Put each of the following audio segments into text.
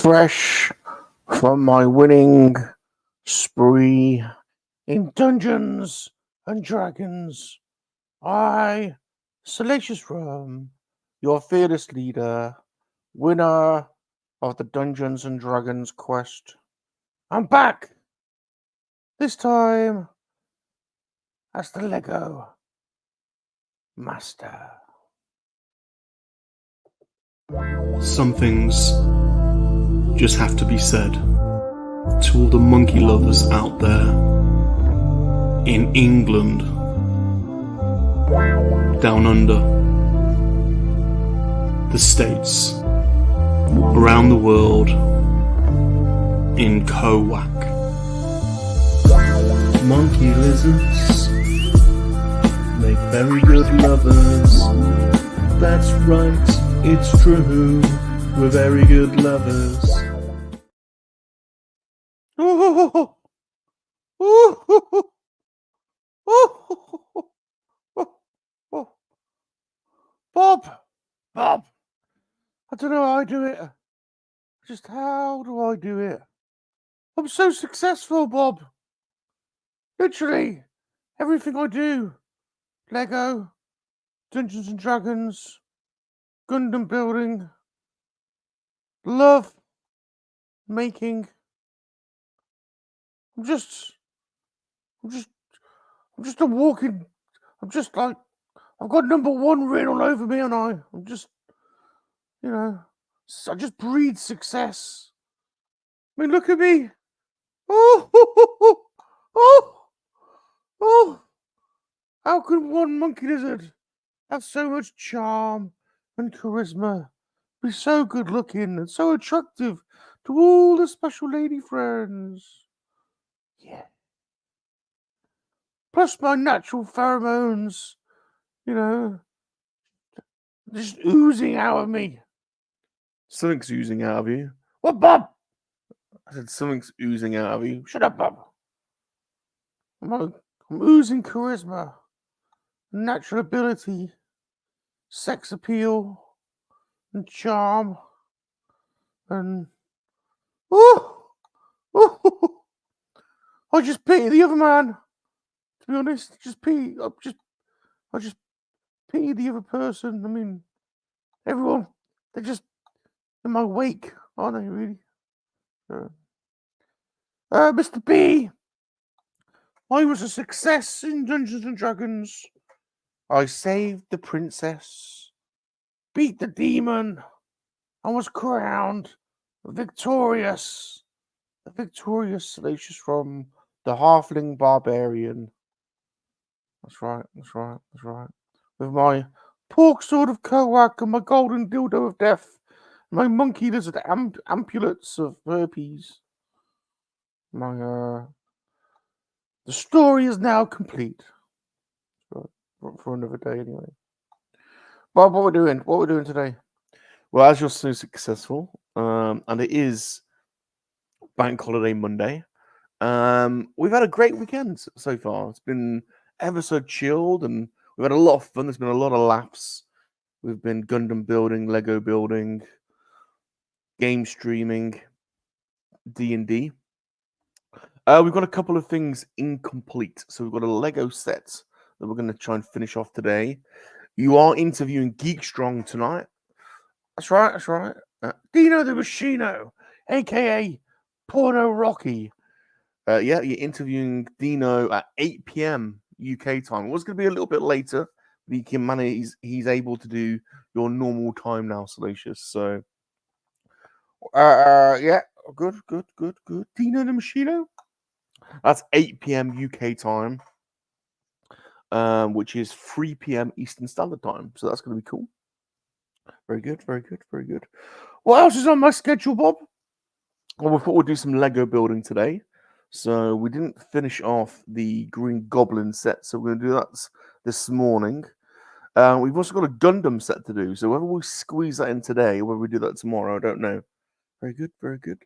fresh from my winning spree in Dungeons and Dragons. I, Salacious Rum, your fearless leader, winner of the Dungeons and Dragons quest. I'm back! This time as the Lego Master. Some things just have to be said to all the monkey lovers out there in England, down under, the States, around the world, in KoWaK. Monkey lizards make very good lovers. That's right. It's true, we're very good lovers. Bob, I don't know how I do it. Just how do I do it? I'm so successful, Bob. Literally, everything I do. Lego, Dungeons and Dragons, Gundam building, love making. I'm just a walking. I'm just like I've got #1 written all over me, and I'm just, I just breathe success. I mean, look at me. Oh! How could one monkey lizard have so much charm and charisma, be so good looking and so attractive to all the special lady friends? Yeah. Plus my natural pheromones, just oozing out of me. Something's oozing out of you. What, Bob? I said something's oozing out of you. Shut up, Bob. I'm oozing charisma, natural ability, sex appeal, and charm, and I just pity the other man. To be honest, I just pity the other person. I mean, everyone, they're just in my wake, aren't they? Really, Mr. B. I was a success in Dungeons and Dragons. I saved the princess, beat the demon, and was crowned victorious. The victorious Salacious Rum, the halfling barbarian. That's right. With my pork sword of KoWaK and my golden dildo of death, and my monkey lizard ampulets of herpes. The story is now complete. For another day, anyway. Bob, what we're doing today? Well, as you're so successful, and it is Bank Holiday Monday, we've had a great weekend so far. It's been ever so chilled, and we've had a lot of fun. There's been a lot of laughs. We've been Gundam building, Lego building, game streaming, D&D. We've got a couple of things incomplete. So we've got a Lego set that we're going to try and finish off today. You are interviewing Geek Strong tonight. That's right. Dino the Machino, a.k.a. Porno Rocky. Yeah, you're interviewing Dino at 8 p.m. UK time. It was going to be a little bit later, but he can manage. He's able to do your normal time now, Salacious. So, yeah, good. Dino the Machino. That's 8 p.m. UK time, which is 3 p.m. Eastern Standard Time. So that's going to be cool. Very good. What else is on my schedule, Bob? Well, we thought we'd do some Lego building today. So we didn't finish off the Green Goblin set, so we're going to do that this morning. We've also got a Gundam set to do, so whether we squeeze that in today or whether we do that tomorrow, I don't know. Very good.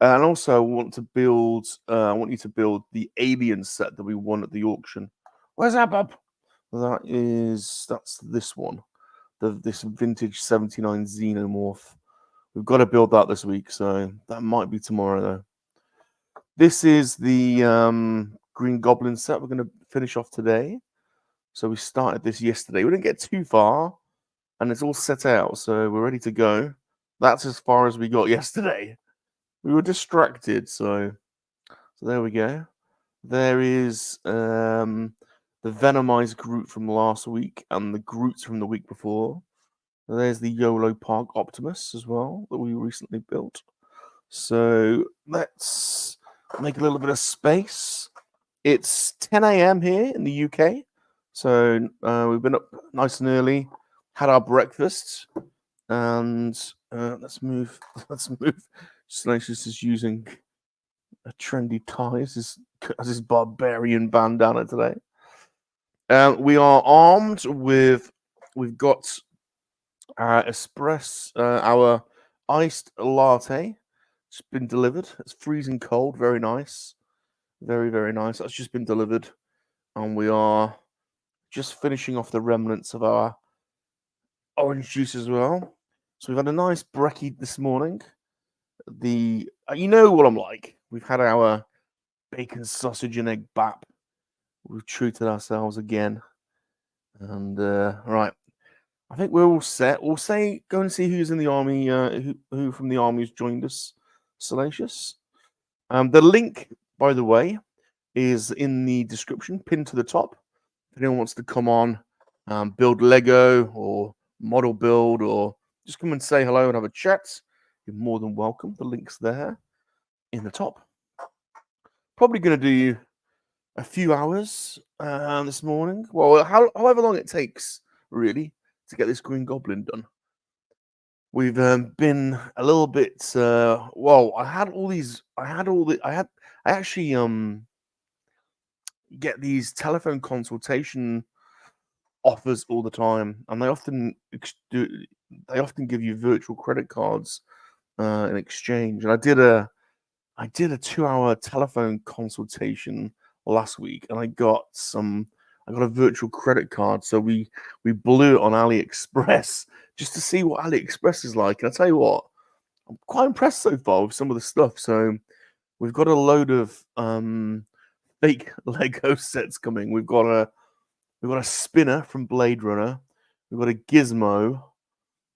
And also, I want you to build the Alien set that we won at the auction. Where's that, Bob? That's this one. This vintage 79 Xenomorph We've got to build that this week, so that might be tomorrow though. This is the Green Goblin set we're going to finish off today. So we started this yesterday. We didn't get too far, and it's all set out, so we're ready to go. That's as far as we got yesterday. We were distracted, so there we go. There is the Venomized Groot from last week and the Groots from the week before. There's the YOLO Park Optimus as well that we recently built. So let's make a little bit of space. It's 10 a.m. here in the UK. So we've been up nice and early, had our breakfast, and let's move. Salacious is using a trendy tie as his barbarian bandana today. We are armed with. We've got our iced latte. It's been delivered. It's freezing cold. Very nice. Very, very nice. That's just been delivered. And we are just finishing off the remnants of our orange juice as well. So we've had a nice brekkie this morning. You know what I'm like. We've had our bacon, sausage, and egg bap. We've treated ourselves again. And right. I think we're all set. We'll go and see who's in the army, who from the army has joined us. Salacious. The link, by the way, is in the description, pinned to the top. If anyone wants to come on, build Lego or model build, or just come and say hello and have a chat, you're more than welcome. The link's there in the top. Probably going to do a few hours this morning. Well, however long it takes, really, to get this Green Goblin done. We've been a little bit. I actually get these telephone consultation offers all the time, and they often give you virtual credit cards in exchange. And I did a 2-hour telephone consultation last week, and I got a virtual credit card. So we blew it on AliExpress just to see what AliExpress is like. And I tell you what, I'm quite impressed so far with some of the stuff. So we've got a load of fake Lego sets coming. We've got a spinner from Blade Runner. We've got a gizmo.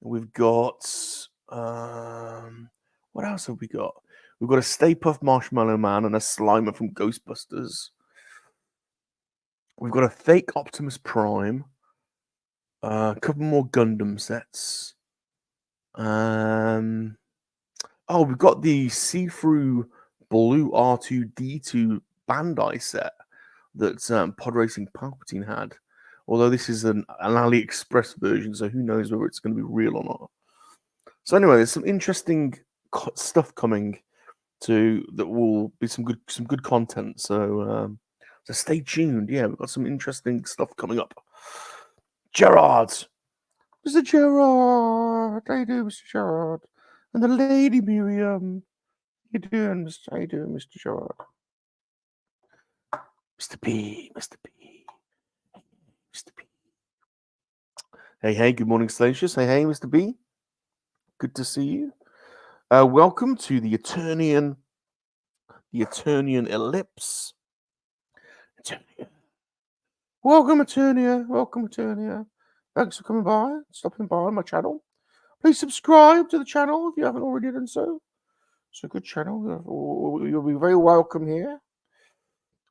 We've got what else have we got? We've got a Stay Puft Marshmallow Man and a Slimer from Ghostbusters. We've got a fake Optimus Prime. A couple more Gundam sets. We've got the see-through blue R2-D2 Bandai set that Pod Racing Palpatine had. Although this is an AliExpress version, so who knows whether it's going to be real or not. So anyway, there's some interesting stuff coming that will be some good content. So stay tuned. Yeah, we've got some interesting stuff coming up. Gerard, Mr. Gerard, how you doing, Mr. Gerard? And the lady Miriam, how you doing, Mr. Gerard? Mr. P. Hey, good morning, Salacious. Hey, Mr. B. Good to see you. Welcome to the Eternian Ellipse. Welcome, Eternia. Thanks for coming by, stopping by on my channel. Please subscribe to the channel if you haven't already done so. It's a good channel. You'll be very welcome here.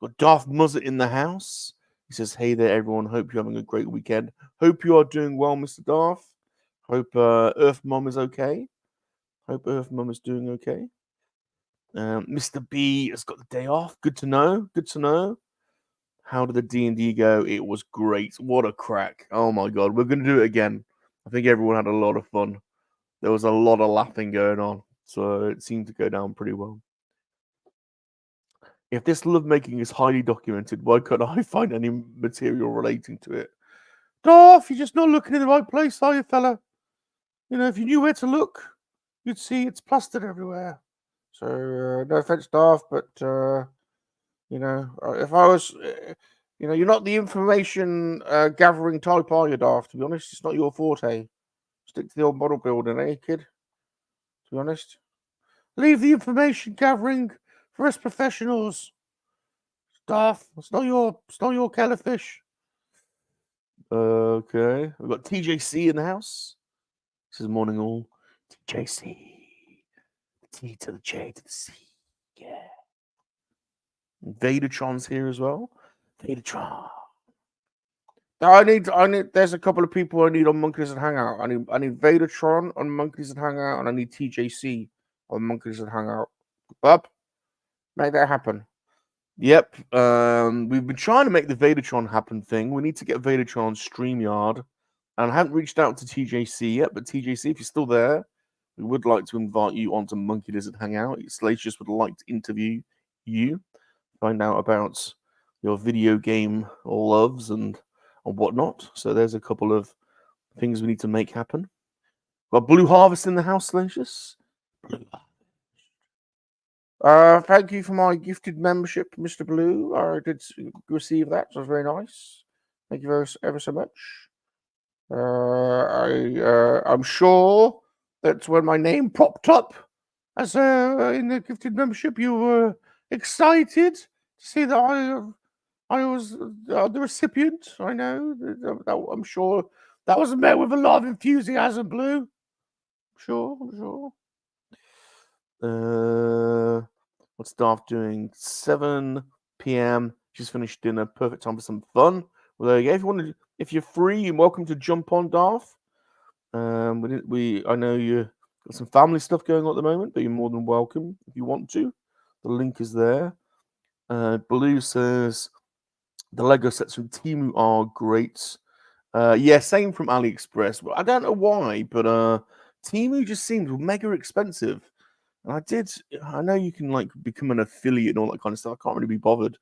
Got Darth Muzzet in the house. He says, hey there, everyone. Hope you're having a great weekend. Hope you are doing well, Mr. Darth. Hope Earth Mum is okay. Hope Earth Mum is doing okay. Mr. B has got the day off. Good to know. How did the D&D go? It was great. What a crack. Oh, my God. We're going to do it again. I think everyone had a lot of fun. There was a lot of laughing going on. So it seemed to go down pretty well. If this lovemaking is highly documented, why couldn't I find any material relating to it? Darth, you're just not looking in the right place, are you, fella? You know, if you knew where to look, you'd see it's plastered everywhere. So, no offense, Darth, but, if I was, you're not the information gathering type, are you, Darth? To be honest, it's not your forte. Stick to the old model building, eh, kid? to be honest. Leave the information gathering for us professionals. Staff, it's not your killifish. Okay, we've got TJC in the house. This is morning all. TJC. T to the J to the C. Yeah. Vadertron's here as well. Vadertron. I need. There's a couple of people I need on Monkeys and Hangout. I need Vadertron on Monkeys and Hangout, and I need TJC on Monkeys and Hangout. Bob, make that happen. Yep. We've been trying to make the Vadertron happen thing. We need to get Vadertron on StreamYard, and I haven't reached out to TJC yet. But TJC, if you're still there, we would like to invite you onto Monkey Lizard Hangout. Salacious would like to interview you, find out about your video game loves and whatnot. So there's a couple of things we need to make happen. Got Blue Harvest in the house, Salacious. Blue Harvest. Thank you for my gifted membership, Mr. Blue. I did receive that. It was very nice. Thank you ever so much. I'm sure that when my name popped up as in the gifted membership, you were excited to see that I was the recipient. I know. I'm sure that was met with a lot of enthusiasm, Blue. I'm sure. What's Darth doing? 7 p.m. Just finished dinner. Perfect time for some fun. Well, there you go. If you're free, you're welcome to jump on, Darth. I know you got some family stuff going on at the moment, but you're more than welcome if you want to. The link is there. Blue says the Lego sets from Temu are great. Yeah, same from AliExpress. Well, I don't know why, but Temu just seemed mega expensive. And I know you can like become an affiliate and all that kind of stuff. I can't really be bothered.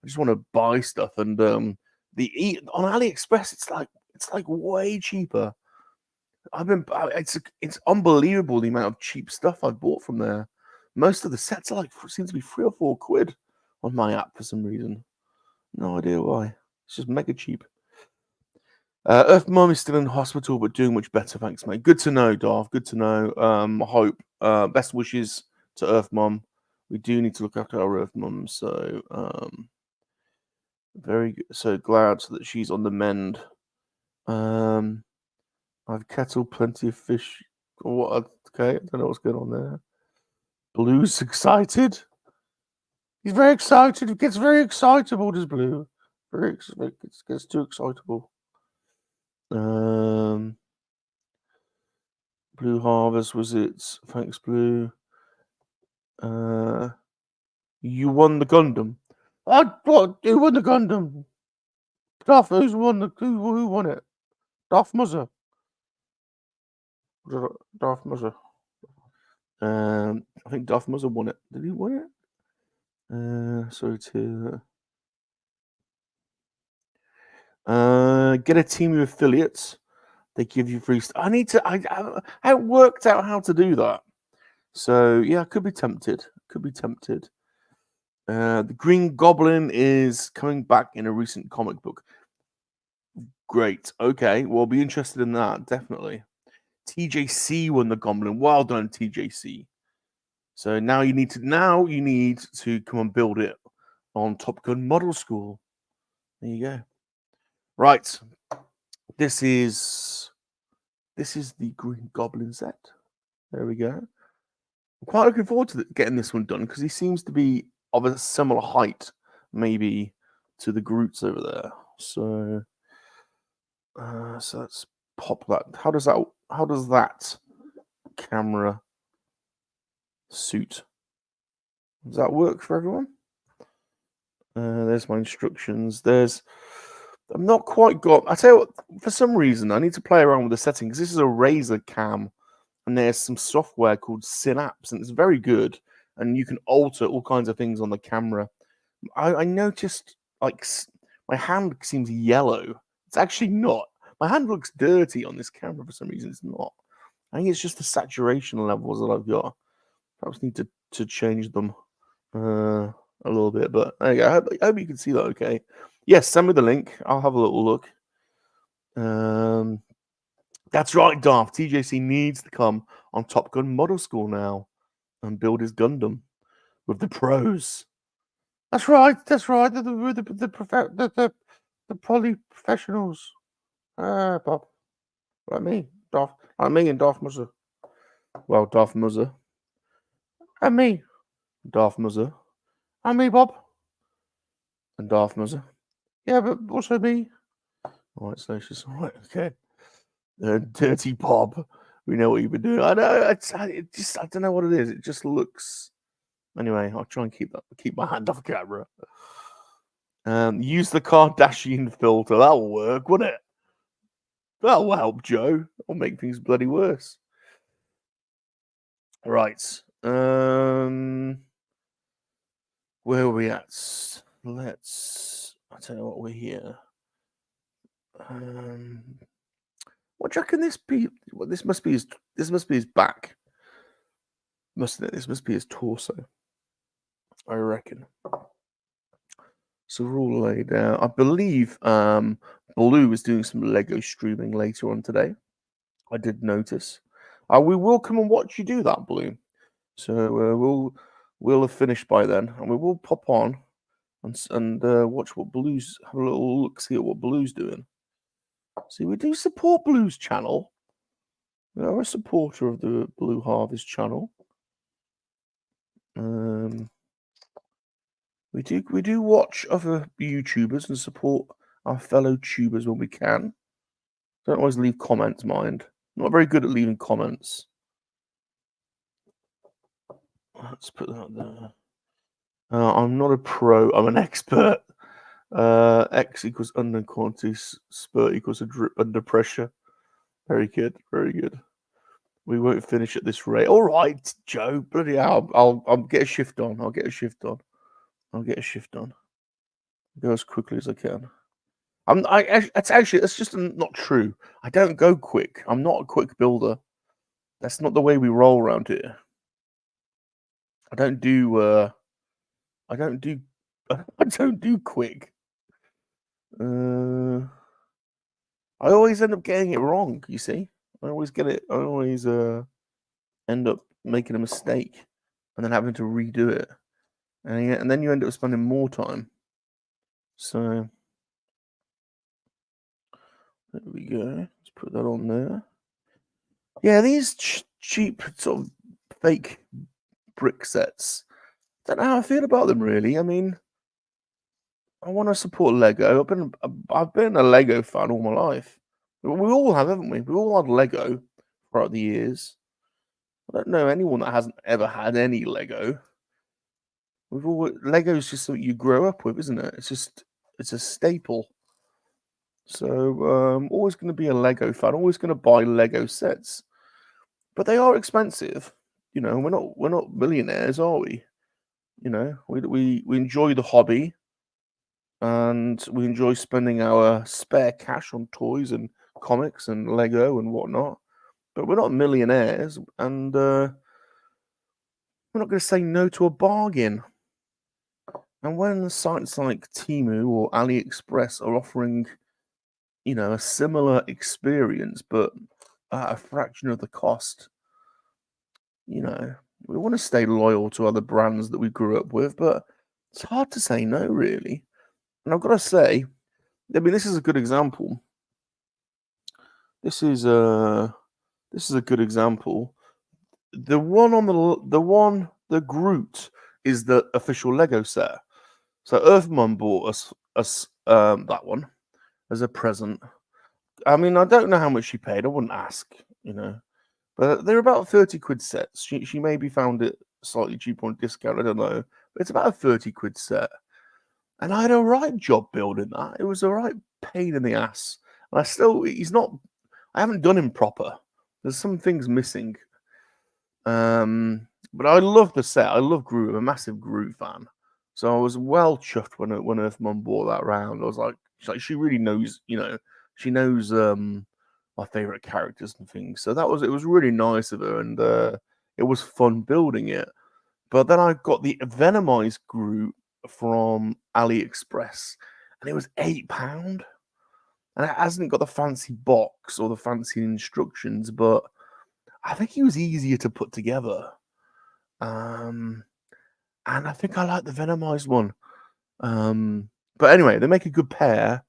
I just want to buy stuff, and on AliExpress, it's like way cheaper. It's unbelievable the amount of cheap stuff I've bought from there. Most of the sets are seem to be £3 or £4 on my app for some reason. No idea why. It's just mega cheap. Earth Mum is still in hospital, but doing much better. Thanks, mate. Good to know, Darth. Good to know. I hope. Best wishes to Earth Mum. We do need to look after our Earth Mum. So, very good. So glad that she's on the mend. I've kettle, plenty of fish. What? Okay, I don't know what's going on there. Blue's excited. He's very excited. He gets very excitable, does Blue. Gets too excitable. Blue Harvest was it? Thanks, Blue. You won the Gundam. What? Who won the Gundam? Duff. Who won it? Duff Muzzer. Darth Muzzer. I think Darth Muzzer won it. Did he win it? Sorry to get a team of affiliates. They give you free stuff. I worked out how to do that. So yeah, I could be tempted. The Green Goblin is coming back in a recent comic book. Great. Okay, well, I'll be interested in that, definitely. TJC won the Goblin. Well done, TJC. So now you need to come and build it on Top Gun Model School. There you go. Right. This is the Green Goblin set. There we go. I'm quite looking forward to getting this one done because he seems to be of a similar height, maybe, to the Groots over there. So let's pop that. How does that camera suit? Does that work for everyone? There's my instructions. I'm not quite got. I tell you what, for some reason I need to play around with the settings. This is a Razer cam, and there's some software called Synapse, and it's very good. And you can alter all kinds of things on the camera. I noticed like my hand seems yellow. It's actually not. My hand looks dirty on this camera for some reason. It's not. I think it's just the saturation levels that I've got. Perhaps need to change them a little bit. But there you go. I hope you can see that okay. Yes, send me the link. I'll have a little look. That's right, Darth. TJC needs to come on Top Gun Model School now and build his Gundam with the pros. That's right. That's right. The poly professionals. Bob. Like me, Darth. Like me and Darth Muzzer. Well, Darth Muzzer. And me. Darth Muzzer. And me, Bob. And Darth Muzzer. Yeah, but also me. All right, Salacious. All right, okay. Dirty Bob. We know what you've been doing. I know. I don't know what it is. It just looks. Anyway, I'll try and keep my hand off camera. Use the Kardashian filter. That'll work, won't it? That'll help, Joe. It'll make things bloody worse. Right. Where are we at? I tell you what, we're here. What do you reckon this be? Well, this must be his back, mustn't it? This must be his torso, I reckon. So we're all laid out. I believe Blue is doing some Lego streaming later on today. I did notice. We will come and watch you do that, Blue. So we'll have finished by then, and we will pop on and watch what Blue's, have a little look, see at what Blue's doing. See, we do support Blue's channel. We are a supporter of the Blue Harvest channel. We do watch other YouTubers and support our fellow tubers when we can. Don't always leave comments, mind. I'm not very good at leaving comments. Let's put that there. I'm not a pro. I'm an expert. X equals under quantity. Spurt equals a drip under pressure. Very good. Very good. We won't finish at this rate. All right, Joe. Bloody hell. I'll get a shift on. I'll get a shift on. Go as quickly as I can. That's just not true. I don't go quick. I'm not a quick builder. That's not the way we roll around here. I don't do quick. I always end up getting it wrong, you see. I always end up making a mistake and then having to redo it. And then you end up spending more time. So there we go. Let's put that on there. Yeah, these cheap sort of fake brick sets. Don't know how I feel about them, really. I mean, I want to support Lego. I've been a Lego fan all my life. We all have, haven't we? We all had Lego throughout the years. I don't know anyone that hasn't ever had any Lego. Lego's just something you grow up with, isn't it? It's a staple. So always going to be a Lego fan. Always going to buy Lego sets, but they are expensive. You know, we're not millionaires, are we? You know, we enjoy the hobby, and we enjoy spending our spare cash on toys and comics and Lego and whatnot. But we're not millionaires, and we're not going to say no to a bargain. And when sites like Temu or AliExpress are offering, you know, a similar experience, but at a fraction of the cost, you know, we want to stay loyal to other brands that we grew up with, but it's hard to say no, really. And I've got to say, I mean, this is a good example. This is a good example. The Groot is the official Lego set. So Earthmum bought us that one as a present. I mean, I don't know how much she paid. I wouldn't ask, you know. But they're about 30 quid sets. She maybe found it slightly cheaper on discount. I don't know. But it's about a 30 quid set. And I had a right job building that. It was a right pain in the ass. And I haven't done him proper. There's some things missing. But I love the set. I love Groot. I'm a massive Groot fan. So I was well chuffed when Earthmum bought that round. I was like, she really knows, you know, she knows my favorite characters and things. So it was really nice of her, and it was fun building it. But then I got the Venomized Groot from AliExpress, and it was £8. and it hasn't got the fancy box or the fancy instructions, but I think he was easier to put together. And I think I like the Venomized one. But anyway, they make a good pair.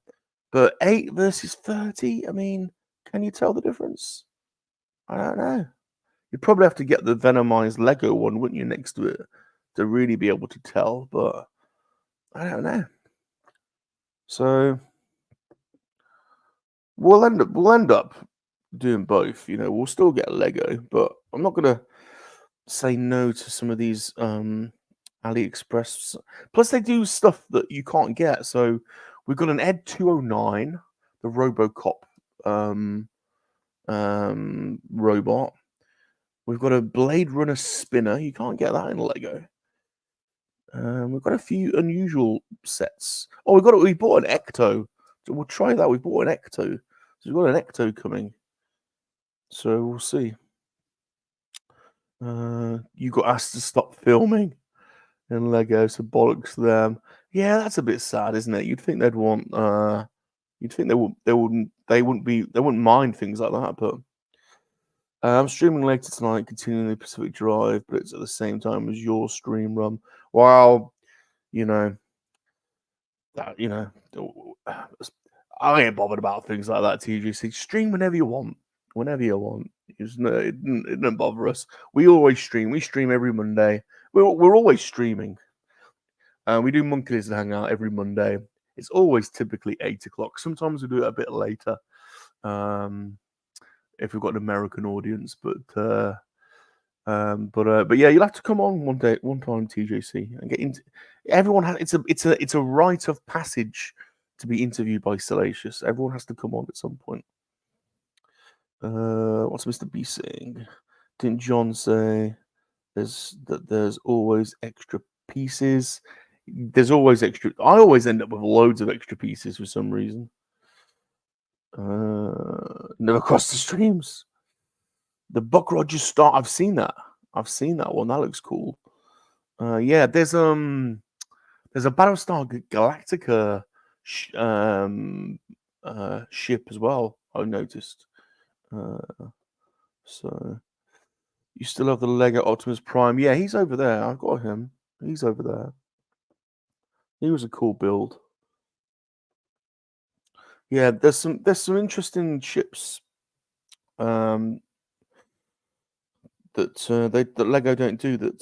But 8 versus 30, I mean, can you tell the difference? I don't know. You'd probably have to get the Venomized Lego one, wouldn't you, next to it, to really be able to tell. But I don't know. So we'll end up doing both. You know, we'll still get a Lego, but I'm not gonna say no to some of these AliExpress. Plus, they do stuff that you can't get. So we've got an Ed 209, the RoboCop robot. We've got a Blade Runner spinner. You can't get that in Lego. We've got a few unusual sets. Oh, we bought an Ecto. So we'll try that. We bought an Ecto. So we've got an Ecto coming. So we'll see. You got asked to stop filming in Lego, so bollocks to them. Yeah, that's a bit sad, isn't it? You'd think they'd want. You'd think they wouldn't mind things like that, but. I'm streaming later tonight, continuing the Pacific Drive, but it's at the same time as your stream run. While, you know, I ain't bothered about things like that. TGC, stream whenever you want, it didn't bother us. We always stream. We stream every Monday. We're always streaming. We do MoNKey-LiZaRD Hangout every Monday. It's always typically 8 o'clock. Sometimes we do it a bit later. If we've got an American audience, but yeah, you'll have to come on one time, TJC, and get into. Everyone has it's a rite of passage to be interviewed by Salacious. Everyone has to come on at some point. What's Mr. B saying? Didn't John say there's always extra pieces? There's always extra. I always end up with loads of extra pieces for some reason. Never crossed the streams. The Buck Rogers start. I've seen that one. That looks cool. Yeah, there's a Battlestar Galactica ship as well. I noticed. So you still have the Lego Optimus Prime? Yeah, he's over there. I've got him. He's over there. He was a cool build. Yeah, there's some interesting ships. That Lego don't do that.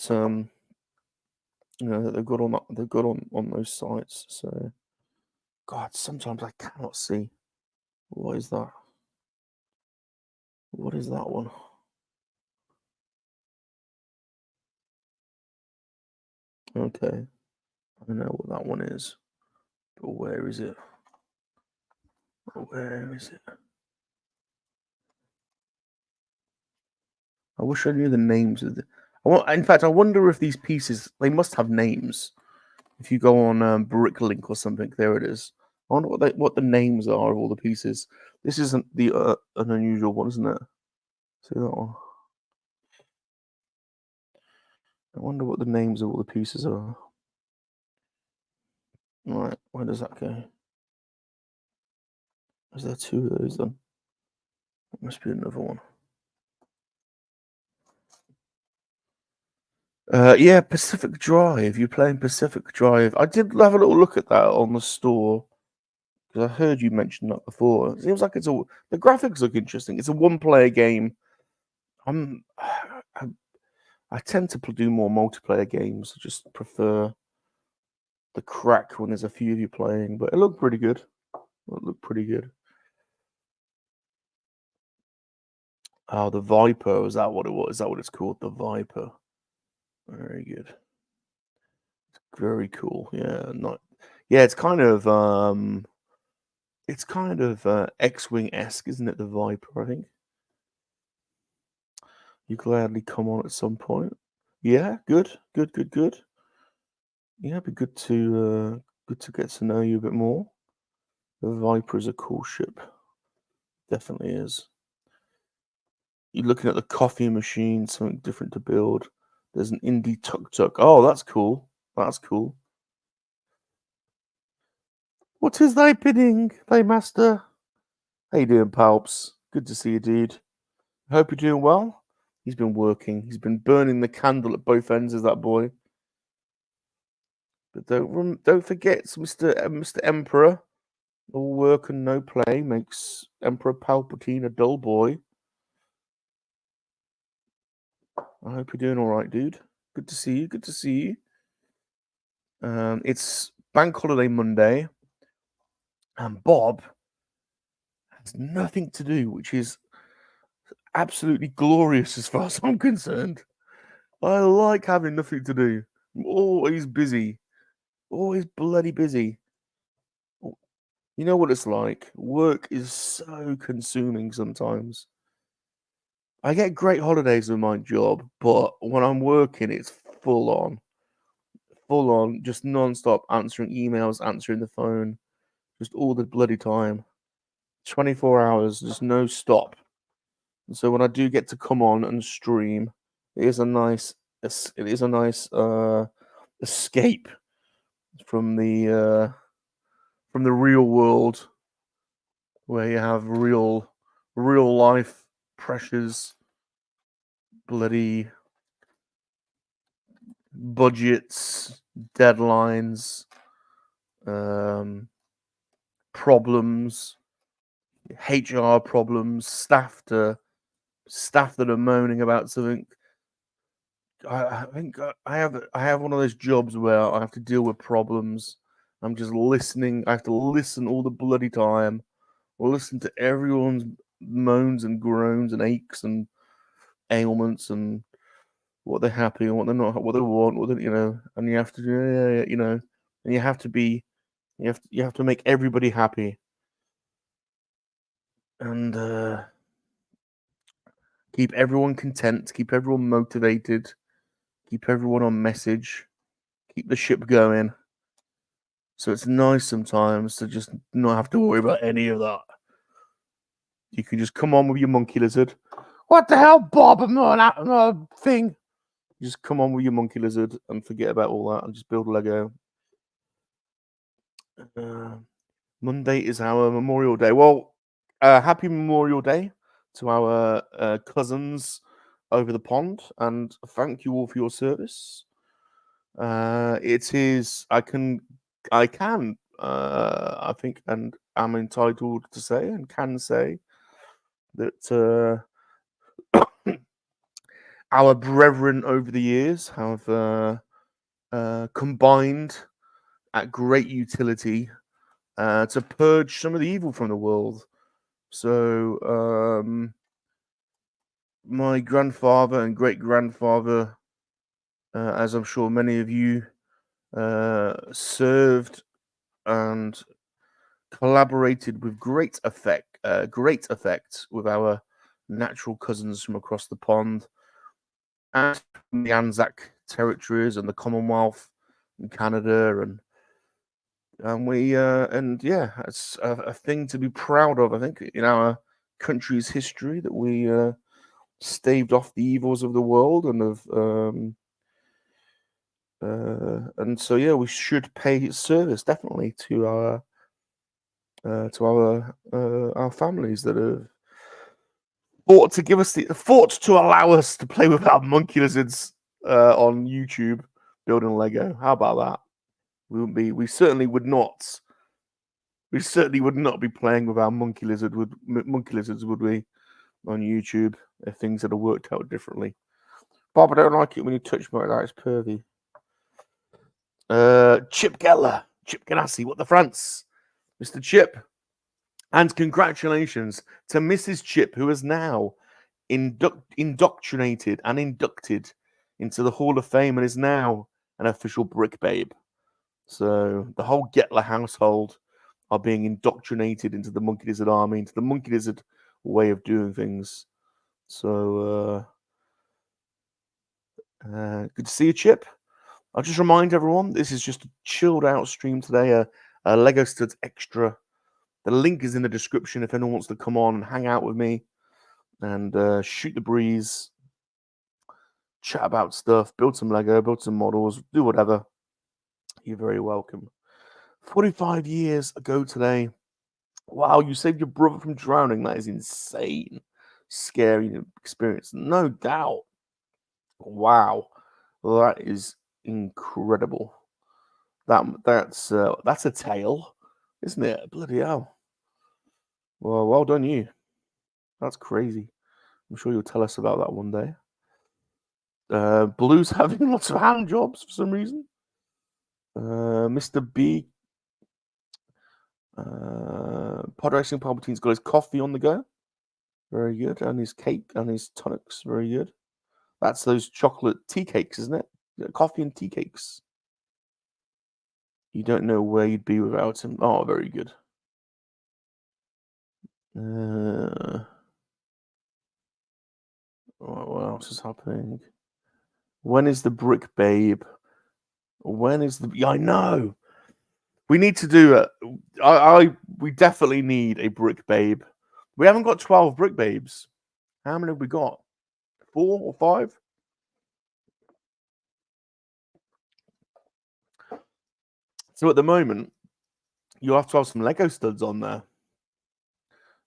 That they've got on those sites. So, God, sometimes I cannot see. What is that? What is that one? Okay, I know what that one is, but where is it? Where is it? I wish I knew the names of the. In fact, I wonder if these pieces, they must have names. If you go on Bricklink or something, there it is. I wonder what the names are of all the pieces. This isn't an unusual one, isn't it? See that one? I wonder what the names of all the pieces are. Right, where does that go? Is there 2 of those then? There must be another one. Yeah, Pacific Drive. You're playing Pacific Drive. I did have a little look at that on the store because I heard you mention that before. It seems like the graphics look interesting. It's a one-player game. I tend to do more multiplayer games. I just prefer the crack when there's a few of you playing, but it looked pretty good. Oh, the Viper. Is that what it was? Is that what it's called? The Viper. Very good. Very cool. Yeah, yeah, it's kind of X-Wing-esque, isn't it? The Viper, I think. You gladly come on at some point. Yeah, good. Yeah, it'd be good to get to know you a bit more. The Viper is a cool ship. Definitely is. You're looking at the coffee machine, something different to build. There's an indie tuk-tuk. Oh, that's cool. What is thy bidding, thy master? How you doing, Palps? Good to see you, dude. Hope you're doing well. He's been working. He's been burning the candle at both ends of that boy. But don't forget, Mr. Emperor. All work and no play makes Emperor Palpatine a dull boy. I hope you're doing all right, dude. Good to see you. Good to see you. It's Bank Holiday Monday, and Bob has nothing to do, which is absolutely glorious as far as I'm concerned. I like having nothing to do. I'm always busy. Always bloody busy. You know what it's like? Work is so consuming sometimes. I get great holidays with my job, but when I'm working, it's full on, just non-stop answering emails, answering the phone, just all the bloody time. 24 hours, just no stop. And so when I do get to come on and stream, it is a nice escape from the real world, where you have real life pressures, bloody budgets, deadlines, problems, HR problems, staff that are moaning about something. I think I have one of those jobs where I have to deal with problems. I'm just listening. I have to listen all the bloody time. Listen to everyone's moans and groans and aches and ailments and what they're happy and what they're not, what they want, and you have to do, and you have to make everybody happy and keep everyone content, keep everyone motivated, keep everyone on message, keep the ship going. So it's nice sometimes to just not have to worry about any of that. You can just come on with your monkey lizard. What the hell, Bob? I'm not a thing. You just come on with your monkey lizard and forget about all that and just build Lego. Monday is our Memorial Day. Well, happy Memorial Day to our cousins over the pond, and thank you all for your service. It is. I think, and I'm entitled to say and can say that our brethren over the years have combined at great utility to purge some of the evil from the world. So my grandfather and great-grandfather, as I'm sure many of you served and collaborated with great effect with our natural cousins from across the pond and from the Anzac territories and the Commonwealth and Canada, and it's a thing to be proud of, I think, in our country's history, that we staved off the evils of the world and so we should pay service definitely to our families that have fought to allow us to play with our monkey lizards on YouTube building Lego. How about that? We certainly would not be playing with our monkey lizards, would we, on YouTube, if things had worked out differently. Bob, I don't like it when you touch me like that. It's pervy. Chip Geller, Chip Ganassi, what the France, Mr. Chip, and congratulations to Mrs. Chip, who is now indoctrinated and inducted into the Hall of Fame and is now an official brick babe. So the whole Getler household are being indoctrinated into the Monkey Lizard army, into the Monkey Lizard way of doing things. So good to see you, Chip. I'll just remind everyone, this is just a chilled out stream today, a Lego Studs extra. The link is in the description if anyone wants to come on and hang out with me and shoot the breeze, chat about stuff, build some Lego, build some models, do whatever. You're very welcome. 45 years ago today, Wow, you saved your brother from drowning. That is insane. Scary experience. No doubt. Wow. That is incredible. That's a tale, isn't it? Bloody hell. Well done you. That's crazy. I'm sure you'll tell us about that one day. Blue's having lots of hand jobs for some reason. Mr. B. Pod Racing Palpatine's got his coffee on the go. Very good. And his cake and his tonics. Very good. That's those chocolate tea cakes, isn't it? Coffee and tea cakes. You don't know where you'd be without him. Oh, very good. What else is happening? When is the brick babe? When is the... I know. We need to do it. We definitely need a brick babe. We haven't got 12 brick babes. How many have we got? 4 or 5? So at the moment, you have to have some Lego studs on there.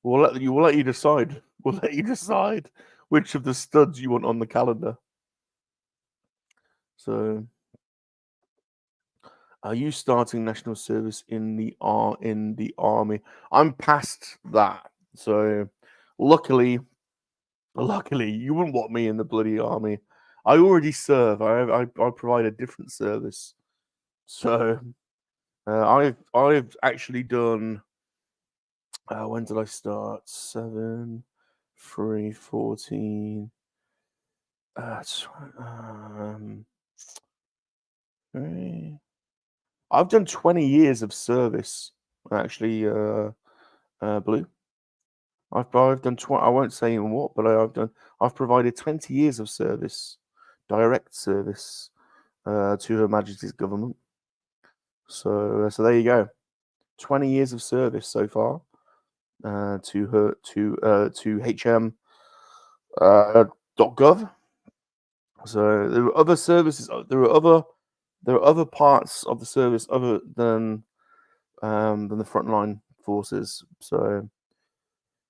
We'll let you decide. We'll let you decide which of the studs you want on the calendar. So, are you starting national service in the army? I'm past that. So, luckily, you wouldn't want me in the bloody army. I already serve. I provide a different service. So, I've actually done. When did I start? 7, 3, 14. I've done 20 years of service. Actually, Blue. I've done I won't say in what, but I've provided 20 years of service, direct service, to Her Majesty's government. So there you go. 20 years of service so far, to hm.gov. So there are other services. There are other parts of the service other than the frontline forces. So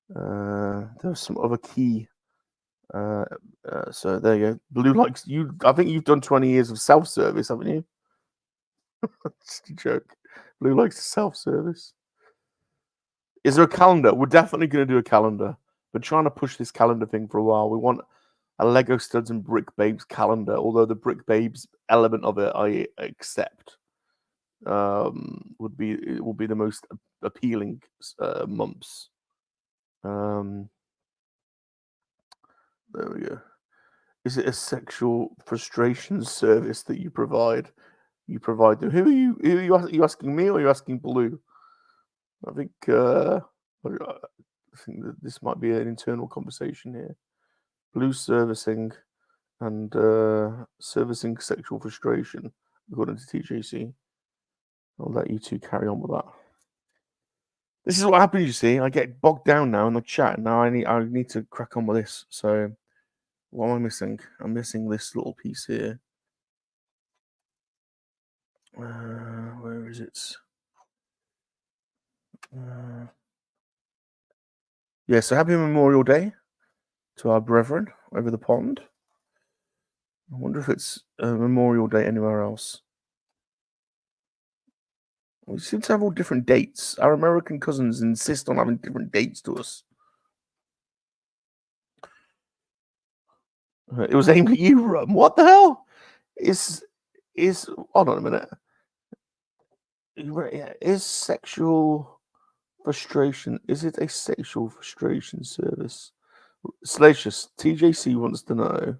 there's some other key. So there you go. Blue likes you. I think you've done 20 years of self-service, haven't you? Just a joke. Blue likes self-service. Is there a calendar? We're definitely going to do a calendar. We're trying to push this calendar thing for a while. We want a Lego Studs and Brick Babes calendar, although the Brick Babes element of it I accept. Will be the most appealing months. There we go. Is it a sexual frustration service that you provide? You provide them. Who are you asking me or are you asking Blue? I think that this might be an internal conversation here. Blue servicing and servicing sexual frustration, according to TJC. I'll let you two carry on with that. This is what happens, you see. I get bogged down now in the chat. Now I need to crack on with this. So what am I missing? I'm missing this little piece here. Where is it? Yeah, so happy Memorial Day to our brethren over the pond. I wonder if it's Memorial Day anywhere else. We seem to have all different dates. Our American cousins insist on having different dates to us. It was aimed at you, Rum. What the hell? Is hold on a minute. Is sexual frustration? Is it a sexual frustration service? Salacious TJC wants to know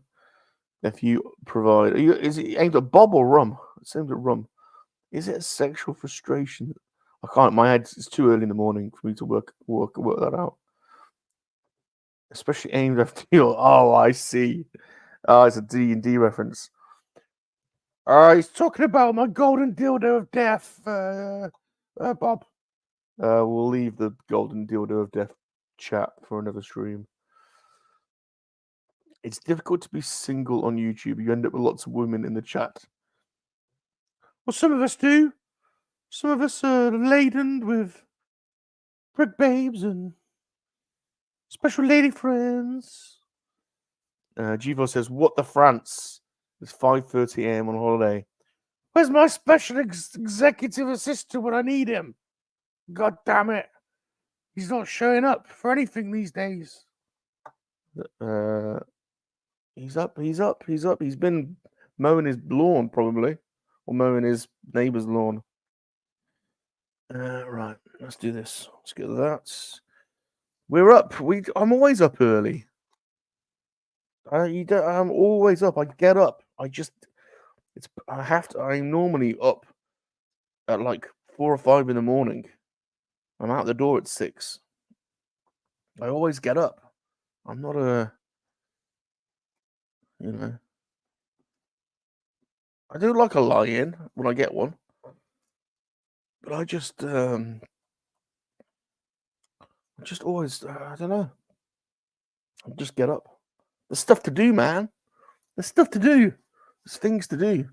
if you provide. Is it aimed at Bob or Rum? It's aimed at Rum. Is it a sexual frustration? I can't. My head. It's too early in the morning for me to work that out. Especially aimed after you. Oh, I see. Oh, it's a D&D reference. He's talking about my golden dildo of death, Bob. We'll leave the golden dildo of death chat for another stream. It's difficult to be single on YouTube. You end up with lots of women in the chat. Well, some of us do. Some of us are laden with prick babes and special lady friends. Givo says, "What the France? It's 5:30 a.m. on holiday." Where's my special executive assistant when I need him? God damn it. He's not showing up for anything these days. He's up. He's been mowing his lawn, probably, or mowing his neighbor's lawn. Right, let's do this. Let's get that. We're up. I'm always up early. I'm always up. I get up. I'm normally up at like 4 or 5 in the morning. I'm out the door at 6. I always get up. I'm not I do like a lie-in when I get one, but I just always, I don't know. I just get up. There's stuff to do, man. There's stuff to do. There's things to do.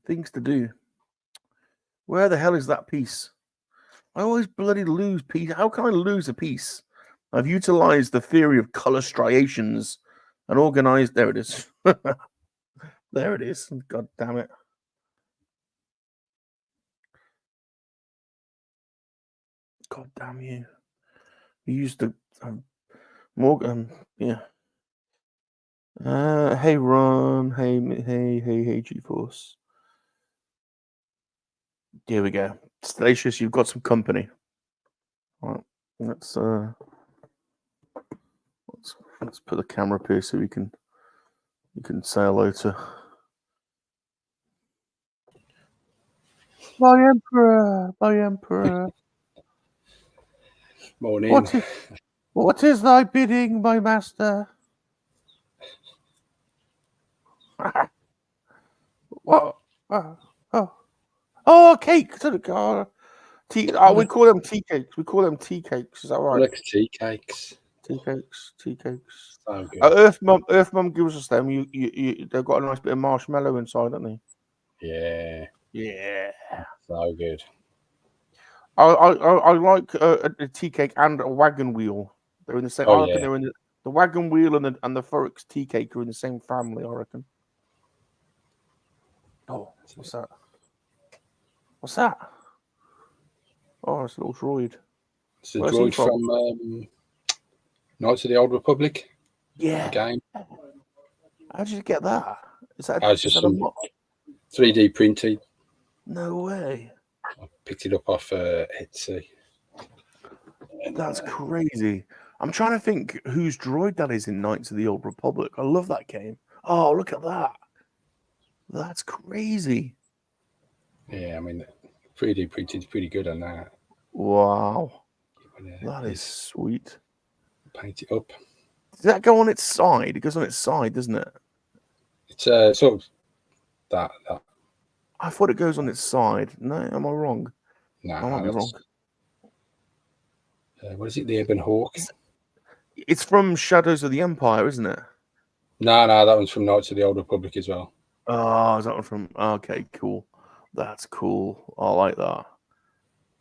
Things to do. Where the hell is that piece? I always bloody lose piece. How can I lose a piece? I've utilized the theory of color striations and organized. There it is. There it is. God damn it. God damn you. You used to Morgan. Yeah. Hey Ron. Hey GeForce. Here we go. Salacious, you've got some company. All right. Let's put the camera up here so you can say hello to My emperor, my emperor. Morning. What is thy bidding, my master? What? Oh, cake to the god. We call them tea cakes. We call them tea cakes. Is that right? Like tea cakes. Tea cakes. Tea cakes. So good. Earth Mum gives us them. They've got a nice bit of marshmallow inside, don't they? Yeah. Yeah. So good. I like a tea cake and a wagon wheel. They're in the same. Oh, I reckon yeah. they're in the wagon wheel and the Forex tea cake are in the same family. I reckon. Oh, what's that? What's that? Oh, it's a little droid. It's a Where's he droid from Knights of the Old Republic. Yeah. Game. How did you get that? Is that Just a mock? 3D printed. No way. I picked it up off Etsy. That's crazy. I'm trying to think whose droid that is in Knights of the Old Republic. I love that game. Oh, look at that. That's crazy. Yeah, I mean, 3D printed is pretty good on that. Wow. That is sweet. Paint it up. Does that go on its side? It goes on its side, doesn't it? It's sort of that. I thought it goes on its side. No, am I wrong? Nah, I might be wrong. What is it? The Ebon Hawk? It's from Shadows of the Empire, isn't it? No, that one's from Knights of the Old Republic as well. Oh, is that one from? Okay, cool. That's cool. I like that.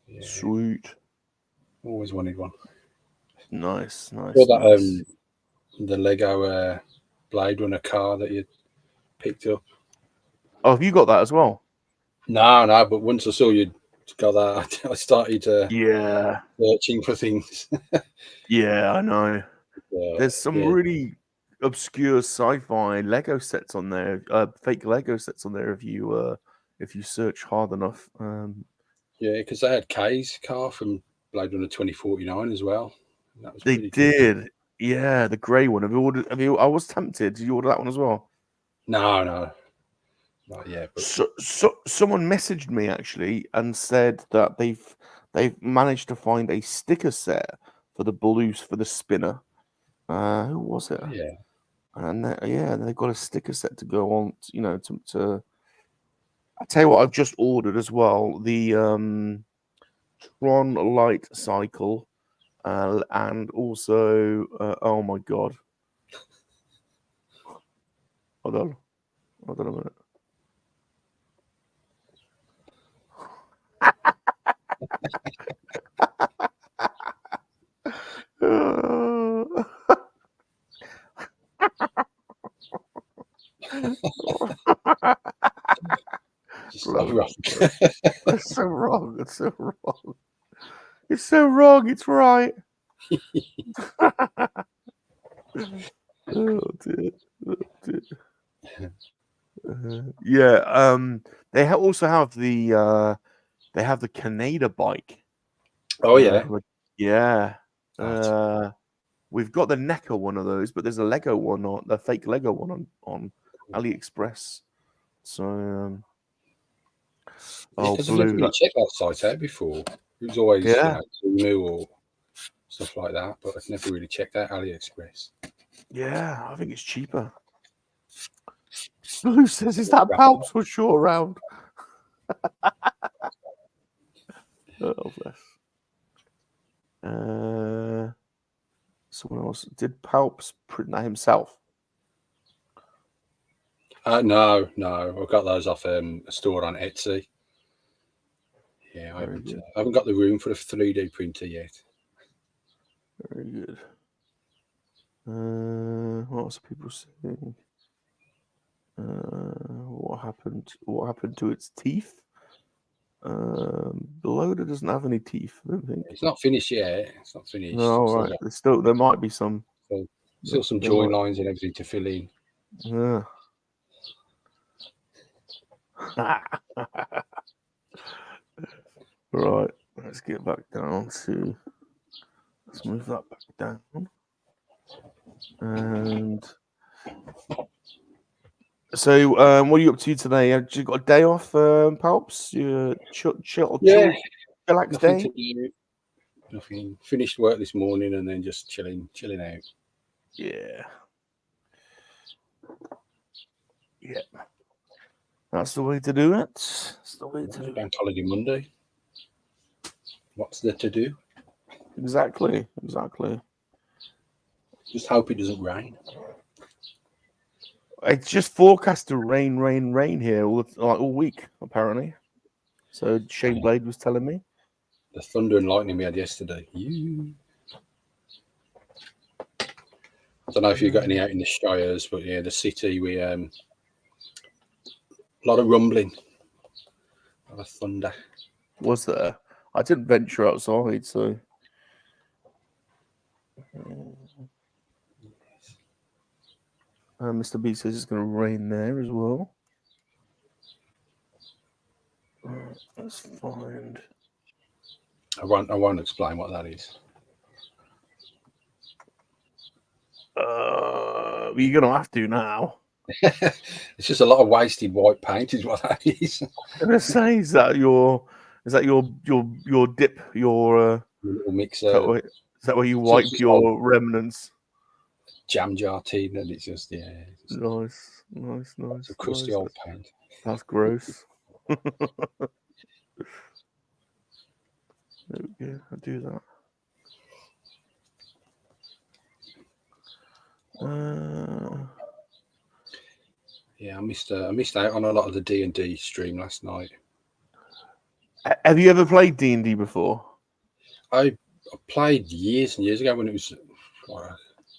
Yeah. Sweet. Always wanted one. Nice. All that the Lego Blade Runner car that you picked up. Oh, have you got that as well? No, but once I saw you got that, I started searching for things. Yeah, I know. There's some really obscure sci-fi Lego sets on there, fake Lego sets on there if you search hard enough. Yeah, because they had Kay's car from Blade Runner 2049 as well. That was they pretty did. Good. Yeah, the grey one. I was tempted. Did you order that one as well? No, not yet. But... So someone messaged me actually and said that they've managed to find a sticker set for the blues for the spinner. Who was it? Yeah. And they've got a sticker set to go on. To I tell you what, I've just ordered as well the Tron Light Cycle, and also oh my god, hold on a minute. Just so wrong. It's so wrong. It's so wrong. It's so wrong. It's right. Oh dear. Oh dear. Yeah. They also have the Canada bike. Oh yeah. Yeah. We've got the NECA one of those, but there's a Lego one, or the fake Lego one on AliExpress. So, I've never really checked that site out before. It was always Temu or stuff like that, but I've never really checked out AliExpress. Yeah, I think it's cheaper. Blue says, "Is that Palps or short round?" Oh bless. Someone else did Palps print that himself? No. I got those off a store on Etsy. Yeah, I haven't got the room for a 3D printer yet. Very good. What else are people saying? What happened to its teeth? The loader doesn't have any teeth, I don't think. It's not finished yet. It's not finished. No, right. There might be some. Still some join lines and everything to fill in. Yeah. Right. Let's get back down to. Let's move that back down. And so, what are you up to today? Have you got a day off, Palps? You chillax day? Nothing. Finished work this morning and then just chilling out. Yeah. Yeah. That's the way to do it. That's the way to do it. Bank holiday Monday. What's there to do? Exactly. Just hope it doesn't rain. It's just forecast to rain here all week, apparently. So Shane Blade was telling me. The thunder and lightning we had yesterday. I don't know if you got any out in the Shires, but yeah, the city, we a lot of rumbling, a lot of thunder. Was there? I didn't venture outside, so. Mr. B says it's going to rain there as well. Let's find. I won't explain what that is. You're going to have to now. It's just a lot of wasted white paint, is what that is. I'm going to say, is that your dip, your little mixer? Is that where you wipe your remnants? Jam jar tin, and it's just Nice. It's a crusty old paint. That's gross. Okay, I'll do that. Yeah, I missed out on a lot of the D&D stream last night. Have you ever played D&D before? I played years and years ago when it was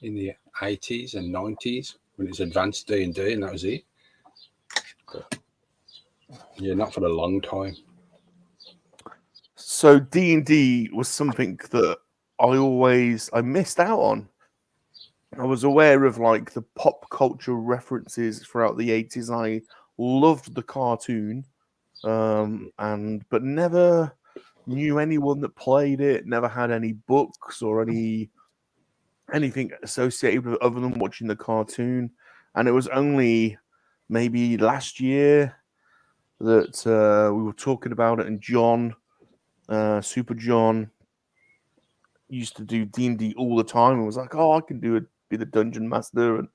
in the 80s and 90s when it was advanced D&D, and that was it. But, yeah, not for a long time. So D&D was something that I missed out on. I was aware of like the pop culture references throughout the 80s. I loved the cartoon, but never knew anyone that played it. Never had any books or anything associated with it other than watching the cartoon. And it was only maybe last year that we were talking about it, and John, Super John, used to do D&D all the time and was like, "Oh, I can be the dungeon master."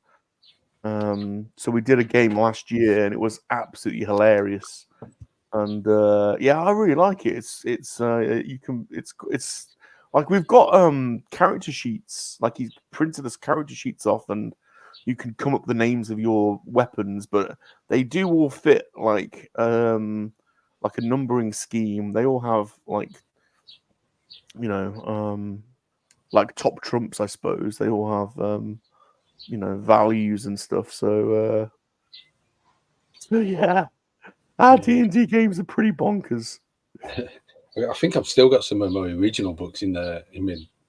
And so we did a game last year, and it was absolutely hilarious. And yeah, I really like it. It's like we've got character sheets. Like he's printed us character sheets off, and you can come up with the names of your weapons, but they do all fit like a numbering scheme. They all have like, like top trumps, I suppose. They all have values and stuff. So Yeah. Our D&D games are pretty bonkers. I think I've still got some of my original books in my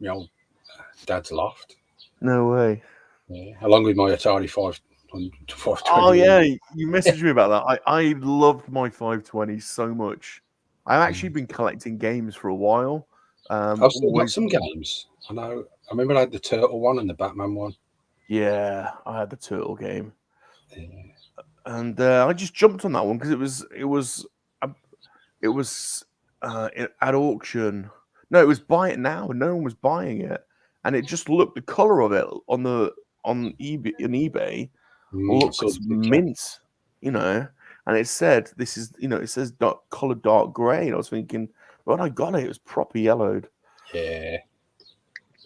old dad's loft. No way. Yeah, along with my Atari 520. Oh yeah, you messaged me about that. I loved my 520 so much. I've actually been collecting games for a while. I've still got Always, some games. I know. I remember I had the Turtle one and the Batman one. yeah, I had the Turtle game, Yeah. and I just jumped on that one because it was at auction. No, it was buy it now, and no one was buying it, and it just looked the color of it on eBay looks mint, you know, and it said this is, you know, it says colored dark gray, and I was thinking when I got it, it was proper yellowed. Yeah.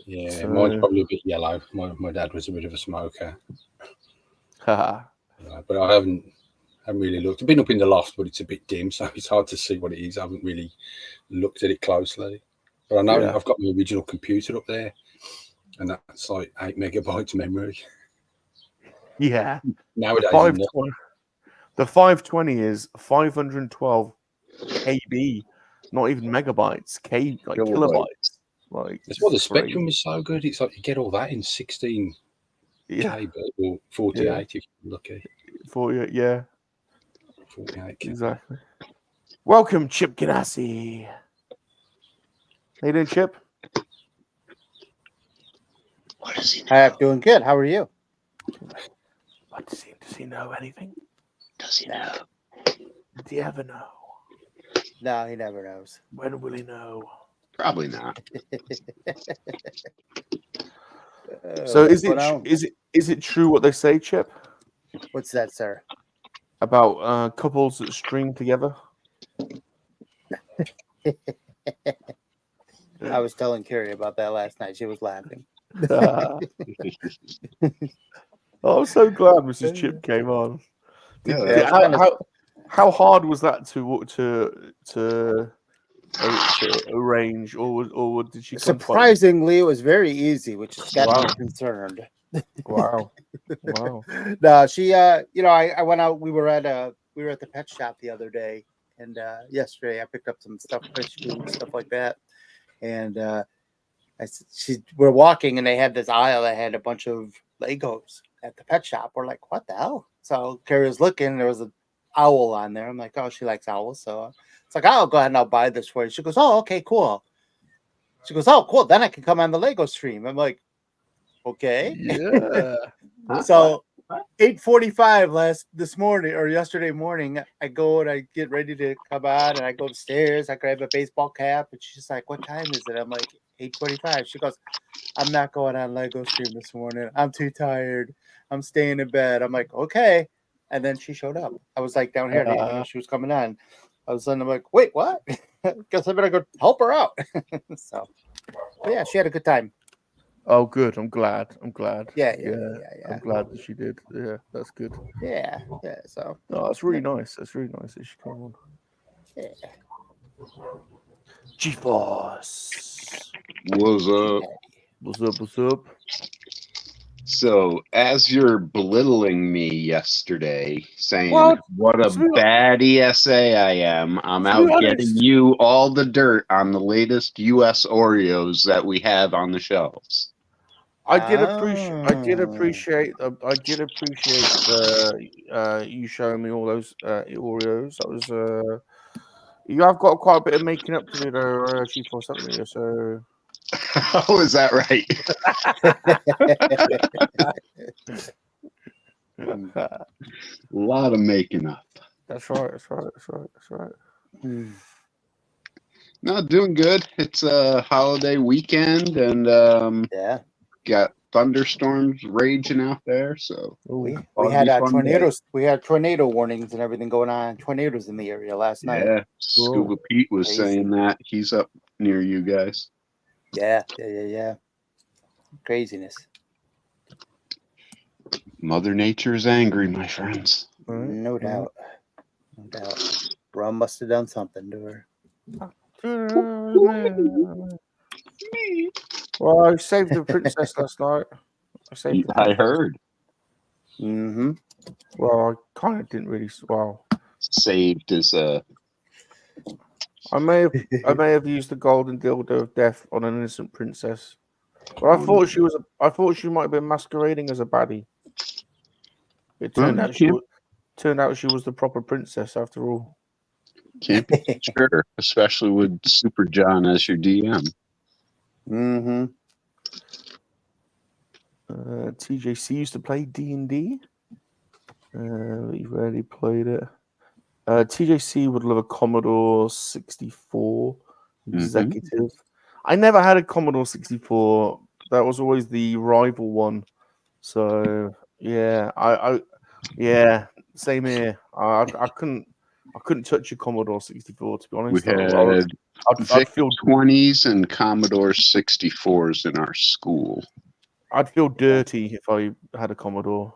So, Mine's probably a bit yellow. My dad was a bit of a smoker. haha. But I haven't really looked. I've been up in the loft, but it's a bit dim, so it's hard to see what it is. I haven't really looked at it closely. But I know Yeah. I've got my original computer up there, and that's like 8 megabytes memory. Yeah. Nowadays, the 520 is 512 KB, not even megabytes, kilobytes. Like that's why the it's crazy. Spectrum is so good. It's like you get all that in 16 KB or 48 if you're lucky. 48, yeah. 48 KB. Exactly. Welcome, Chip Ganassi. How you doing, Chip? What does he know? I'm doing good. How are you? What does he know anything? Does he know? Did he ever know? No, he never knows. When will he know? Probably not. So What's going on? is it true what they say, Chip, What's that, sir? about couples that string together? I was telling Carrie about that last night. She was laughing. I'm so glad Mrs. Chip came on. How hard was that to arrange, or did she come Surprisingly, it was very easy, which has got me concerned. Wow. Wow. No, she you know, I went out, we were at the pet shop the other day, and yesterday I picked up some stuff, fish food, stuff like that. And we're walking, and they had this aisle that had a bunch of Legos at the pet shop. We're like, what the hell? So Carrie was looking, there was an owl on there. I'm like, oh, she likes owls. So it's like, I'll go ahead and I'll buy this for you. She goes, oh, okay, cool. She goes, oh, cool. Then I can come on the Lego stream. I'm like, okay. Yeah. So 8:45 this morning or yesterday morning, I go and I get ready to come on, and I go upstairs. I grab a baseball cap, and she's like, what time is it? I'm like, 8:45. She goes, I'm not going on Lego stream this morning. I'm too tired. I'm staying in bed. I'm like, okay. And then she showed up. I was like down here. I didn't even know she was coming on. All of a sudden, I'm like, wait, what? Guess I better go help her out. So, but yeah, she had a good time. Oh, good. I'm glad. Yeah. I'm glad that she did. Yeah, that's good. Yeah. So, Oh, that's really nice. That's really nice that she came on. yeah. G-Force. What's up? What's up? So, as you're belittling me yesterday, saying What a bad ESA I am, I'm out getting you all the dirt on the latest US Oreos that we have on the shelves. I did appreciate you showing me all those Oreos. That was you have got quite a bit of making up to do there, G-Force, haven't you? So How is that right? A lot of making up. That's right. No, doing good. It's a holiday weekend, and got thunderstorms raging out there. So we had tornadoes. We had tornado warnings and everything going on. Tornadoes in the area last night. Yeah, Scuba Pete was saying that he's up near you guys. Yeah. Craziness. Mother Nature's angry, my friends. No doubt. Rum must have done something to her. Well, I saved the princess last night. I heard. Mm-hmm. Well, I kind of didn't really. Well, Saved as a. I may have used the golden dildo of death on an innocent princess, but I thought she was. I thought she might have been masquerading as a baddie. It turned Well, out she was. Turned out she was the proper princess after all. Can't be sure, especially with Super John as your DM. Mm-hmm. TJC used to play D&D. He rarely played it. TJC would love a Commodore 64 Executive. I never had a Commodore 64. That was always the rival one. So yeah, yeah, same here. I couldn't touch a Commodore 64 to be honest. We had I'd feel 20s and Commodore 64s in our school. I'd feel dirty if I had a Commodore.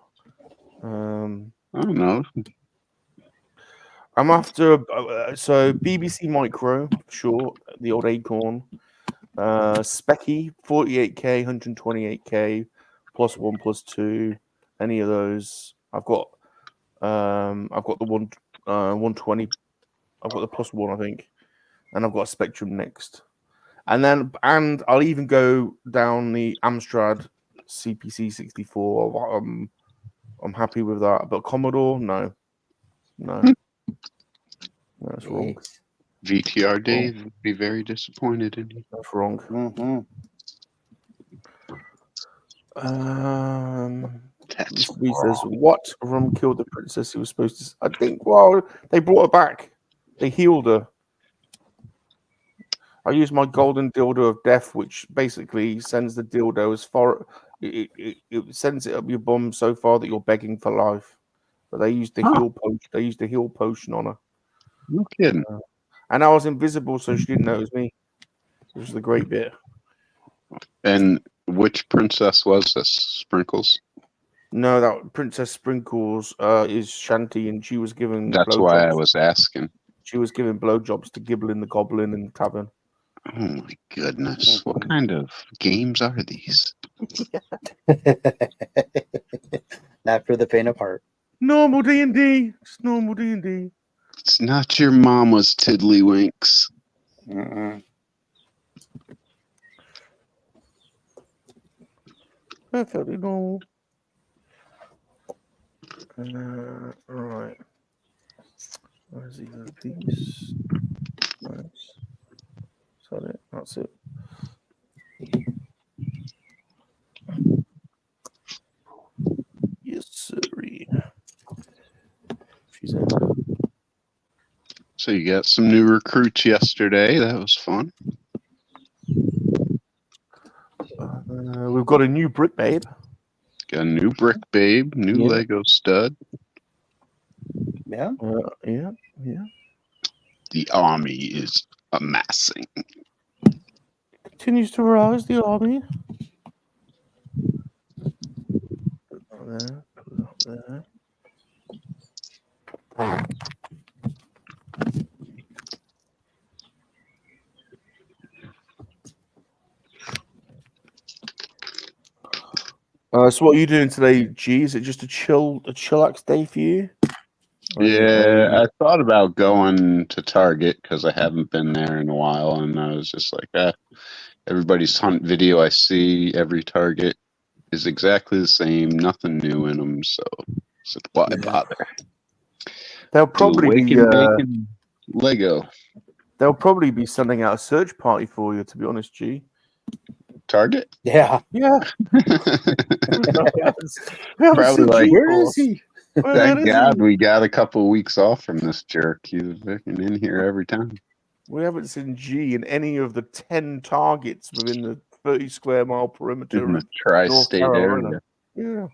I don't know. I'm after so BBC Micro, sure, the old Acorn, Specky 48K, 128K, +1, +2, any of those. I've got the 120. I've got the +1, I think, and I've got a Spectrum next, and I'll even go down the Amstrad CPC 64. I'm happy with that, but Commodore, no. That's wrong. VTR Dave would be very disappointed in you. That's wrong. Mm-hmm. That's He says, what rum killed the princess who was supposed to... I think, well, they brought her back. They healed her. I used my golden dildo of death, which basically sends the dildo as far... It sends it up your bum so far that you're begging for life. But they used the heal potion. They used the heal potion on her. No kidding. And I was invisible, so she didn't know it was me. Which was the great bit. And which princess was this? Sprinkles? No, that Princess Sprinkles is Shanty, and she was given. That's why I was asking. She was giving blowjobs to GOBLIN the Goblin in the tavern. Oh my goodness! What kind of games are these? Not for the faint of heart. Normal D&D. It's normal D&D. It's not your mama's tiddlywinks. Perfectly normal. Right. Where's the other piece? Nice. Is that it? That's it. Yes, sirree. She's in. So you got some new recruits yesterday. That was fun. We've got a new brick babe. Got a new brick babe, new Lego stud. Yeah. Yeah. The army is amassing. Continues to rise, the army. Put that there. So what are you doing today, G? Is it just a chillax day for you? Yeah, I thought about going to Target because I haven't been there in a while, and I was just like, everybody's hunt video I see, every Target is exactly the same, nothing new in them, so why bother? They'll probably be Lego. They'll probably be sending out a search party for you, to be honest, G. Target? Yeah. Probably like, where is he? Thank God we got a couple of weeks off from this jerk. He's in here every time. We haven't seen G in any of the 10 targets within the 30 square mile perimeter in the tri-state area. Yeah.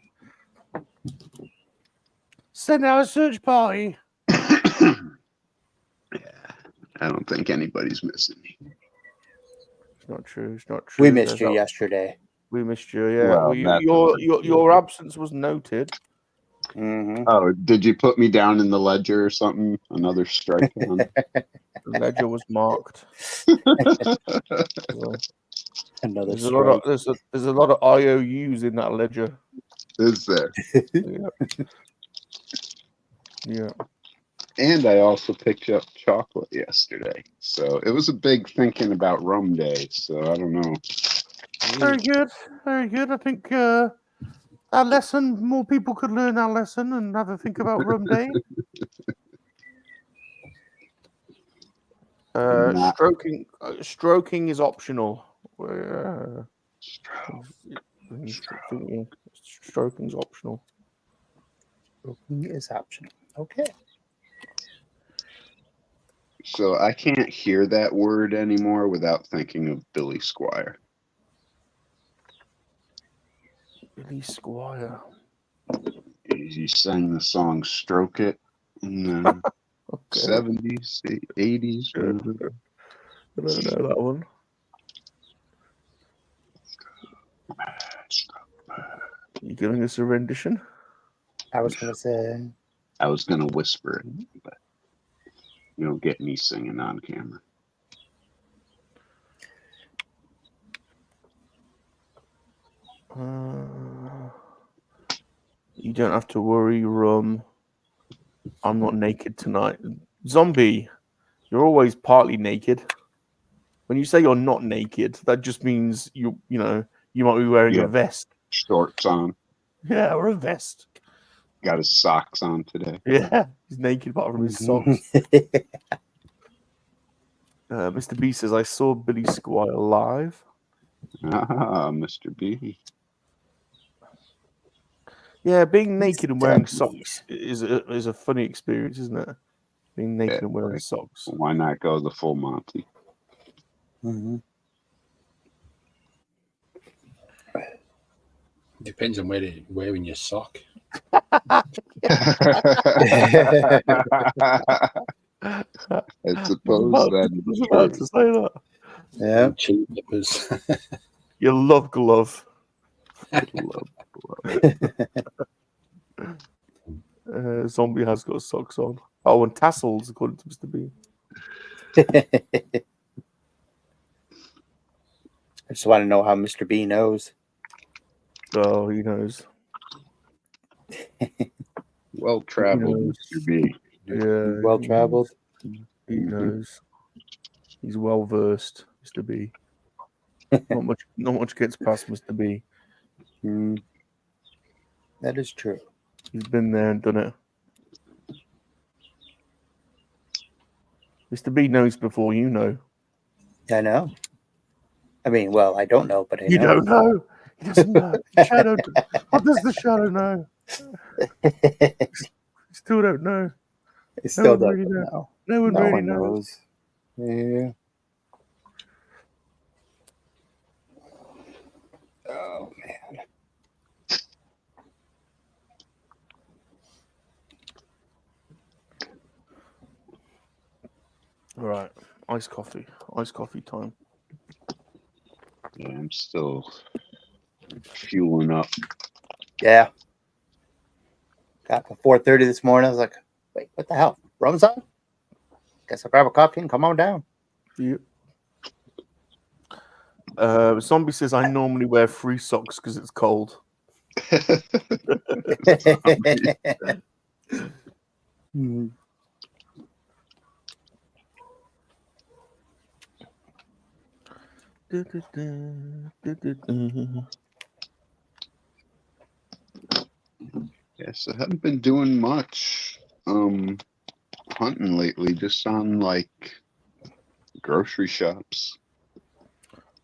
Send out a search party. Yeah, I don't think anybody's missing me. It's not true. It's not true. We missed you yesterday. We missed you. Yeah. Well, your absence was noted. Mm-hmm. Oh, did you put me down in the ledger or something? Another strike down? The ledger was marked. Another there's a lot of IOUs in that ledger. Is there? Yeah. Yeah. And I also picked up chocolate yesterday. So it was a big thinking about rum day. So I don't know. Very good. Very good. I think our lesson, more people could learn our lesson and have a think about rum day. Not Stroking is optional. Stroking is optional. Stroking is optional. Okay. So I can't hear that word anymore without thinking of Billy Squire. Billy Squire. He sang the song "Stroke It" in the Okay. 70s, 80s. I don't know that one. You giving us a rendition? I was going to say. I was gonna whisper it, but you don't get me singing on camera. You don't have to worry, Rum. I'm not naked tonight. Zombie, you're always partly naked. When you say you're not naked, that just means you might be wearing a vest. Shorts on. Yeah, or a vest. Got his socks on today. Yeah, he's naked apart from his socks. Mr. B says, I saw Billy Squire live. Ah, Mr. B. Yeah, being naked and wearing socks is a funny experience, isn't it? Being naked and wearing socks. Why not go the full Monty? Depends on where you're wearing your sock. I suppose I was about to say that. Yeah. Chili peppers. You love glove. Zombie has got socks on. Oh, and tassels, according to Mr. B. I just want to know how Mr. B knows. Oh, he knows. Well traveled, Mr. B. Yeah. Well traveled. He knows. He's well versed, Mr. B. Not much gets past Mr. B. That is true. He's been there and done it. Mr. B knows before you know. I know. I mean, well, I don't know, but I know. You don't know. He doesn't know. The shadow. What does the shadow know? Still don't know. I still don't really know. No one No really one knows. Yeah. Oh, man. All right. Iced coffee. Iced coffee time. Yeah, I'm still fueling up. Yeah. Got up at 4:30 this morning. I was like, wait, what the hell? Rum's on? Guess I'll grab a coffee and come on down. Yep. Zombie says, I normally wear free socks because it's cold. Yes, I haven't been doing much hunting lately, just on like grocery shops.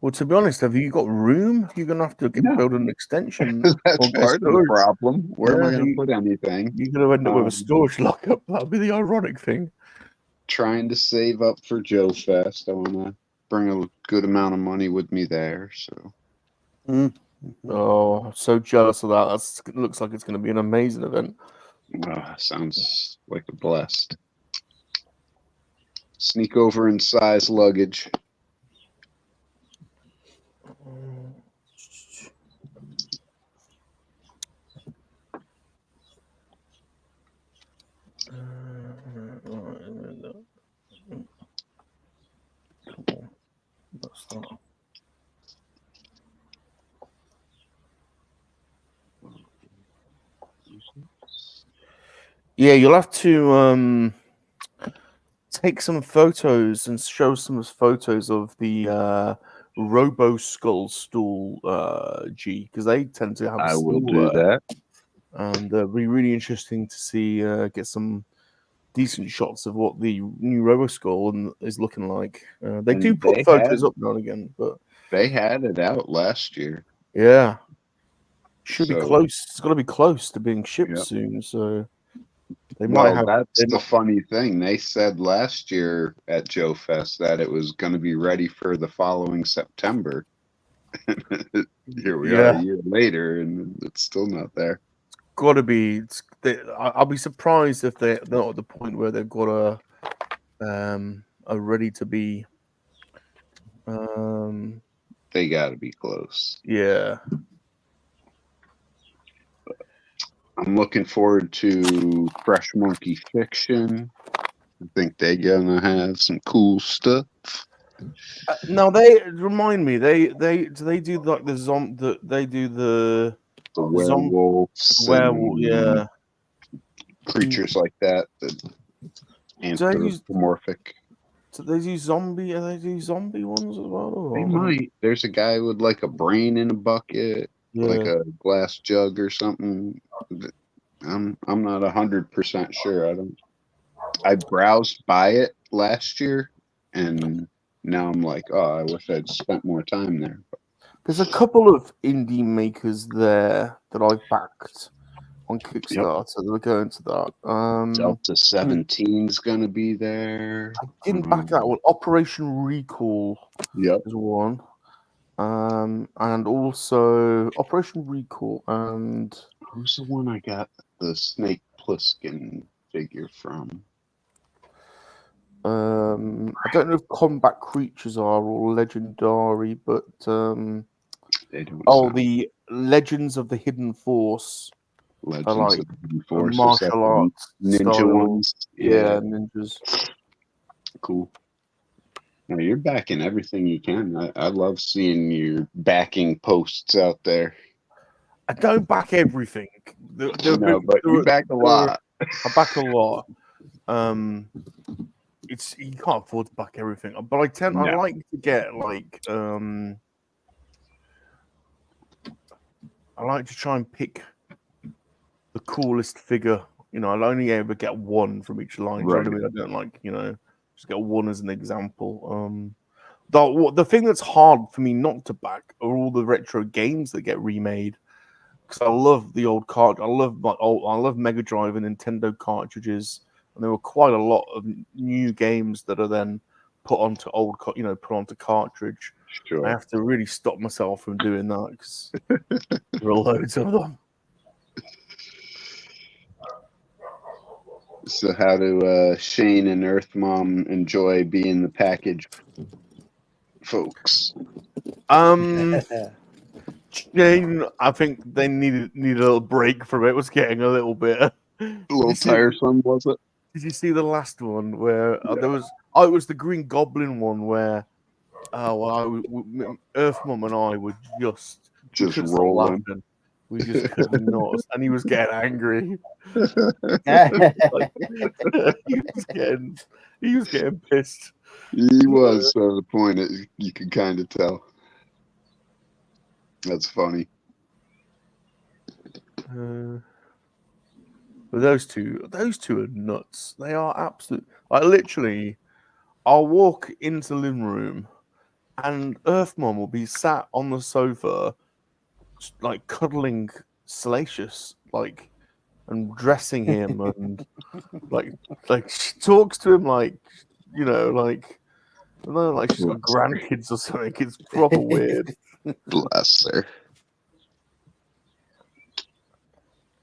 Well, to be honest, have you got room? You're gonna have to build an extension. That's or get a part of the storage. problem. Where am I Yeah, going to put anything? You're gonna end up with a storage lockup. That'll be the ironic thing. Trying to save up for Joe Fest. I want to bring a good amount of money with me there. So. Oh, I'm so jealous of that. That looks like it's going to be an amazing event. Sounds like a blast. Sneak over in size luggage. That's that. Yeah, you'll have to take some photos and show some photos of the Robo Skull stool G, because they tend to have a I will stool do there. that. And it'll be really interesting to see get some decent shots of what the new Robo Skull is looking like. They And do put they photos had- up now and again, but They had it out last year. yeah, should be So- close. It's got to be close to being shipped Yep. soon. So they might Well, have. that's they the might- funny thing. They said last year at Joe Fest that it was going to be ready for the following September. Here we are a Yeah. year later, and it's still not there. got to be. I'll be surprised if they're not at the point where they've got a ready to be. They got to be close. Yeah. I'm looking forward to Fresh Monkey Fiction. I think they're gonna have some cool stuff. Now they remind me. They do like they do the The werewolves, werewolf. and Yeah. creatures like that. Anthropomorphic. So they do zombie. They do zombie ones as well. They or- might. There's a guy with like a brain in a bucket, like Yeah. a glass jug or something. I'm not 100% sure. I browsed by it last year, and now I'm like, oh, I wish I'd spent more time there. There's a couple of indie makers there that I've backed on Kickstarter. That are going to that. Delta 17's gonna be there. I didn't back that one. Operation Recall Yep. is one. And also Operation Recall and Who's the one I got the Snake Plissken figure from? I don't know if Combat Creatures are or Legendary, but They don't. oh, the Legends of the Hidden Force. Legends like of the Hidden Force, is that martial the arts ninja style. ones. Yeah, ninjas. Cool. Now you're backing everything you can. I love seeing your backing posts out there. I don't back everything. No, but you back a lot. I back a lot. It's you can't afford to back everything, but I No. like to get like I like to try and pick the coolest figure. You know, I'll only ever get one from each line. Do you know what I mean? I don't like, just get one as an example. The thing that's hard for me not to back are all the retro games that get remade. Because I love the old card. I love Mega Drive and Nintendo cartridges, and there were quite a lot of new games that are then put onto put onto cartridge. Sure. I have to really stop myself from doing that because there are loads of them. So how do Shane and Earth Mom enjoy being the package folks? Jane, I think they need a little break from it. It was getting a little bit A little tiresome, was it? Did you see the last one where there was? Oh, it was the Green Goblin one where, Earth Mum and I were just couldn't stop rolling. laughing. We just couldn't not, and he was getting angry. He was getting pissed. He was to the point that you could kind of tell. That's funny. But those two are nuts. They are absolute. Like literally, I'll walk into the living room, and Earth Mom will be sat on the sofa, like cuddling Salacious, like, and dressing him, and like she talks to him like, I don't know, like she's got grandkids or something. It's proper weird. Bless her.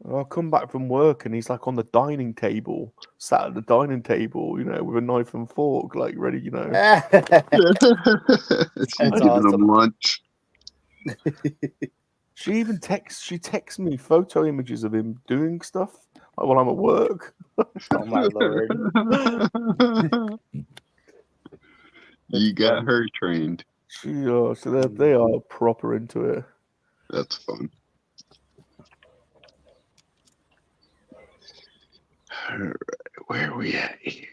I'll come back from work and he's like on the dining table, sat at the dining table, with a knife and fork, like ready, She's That's giving awesome. them lunch. She texts me photo images of him doing stuff like while I'm at work. Oh my lord. You got her trained. So they are proper into it. That's fun. Where are we at here?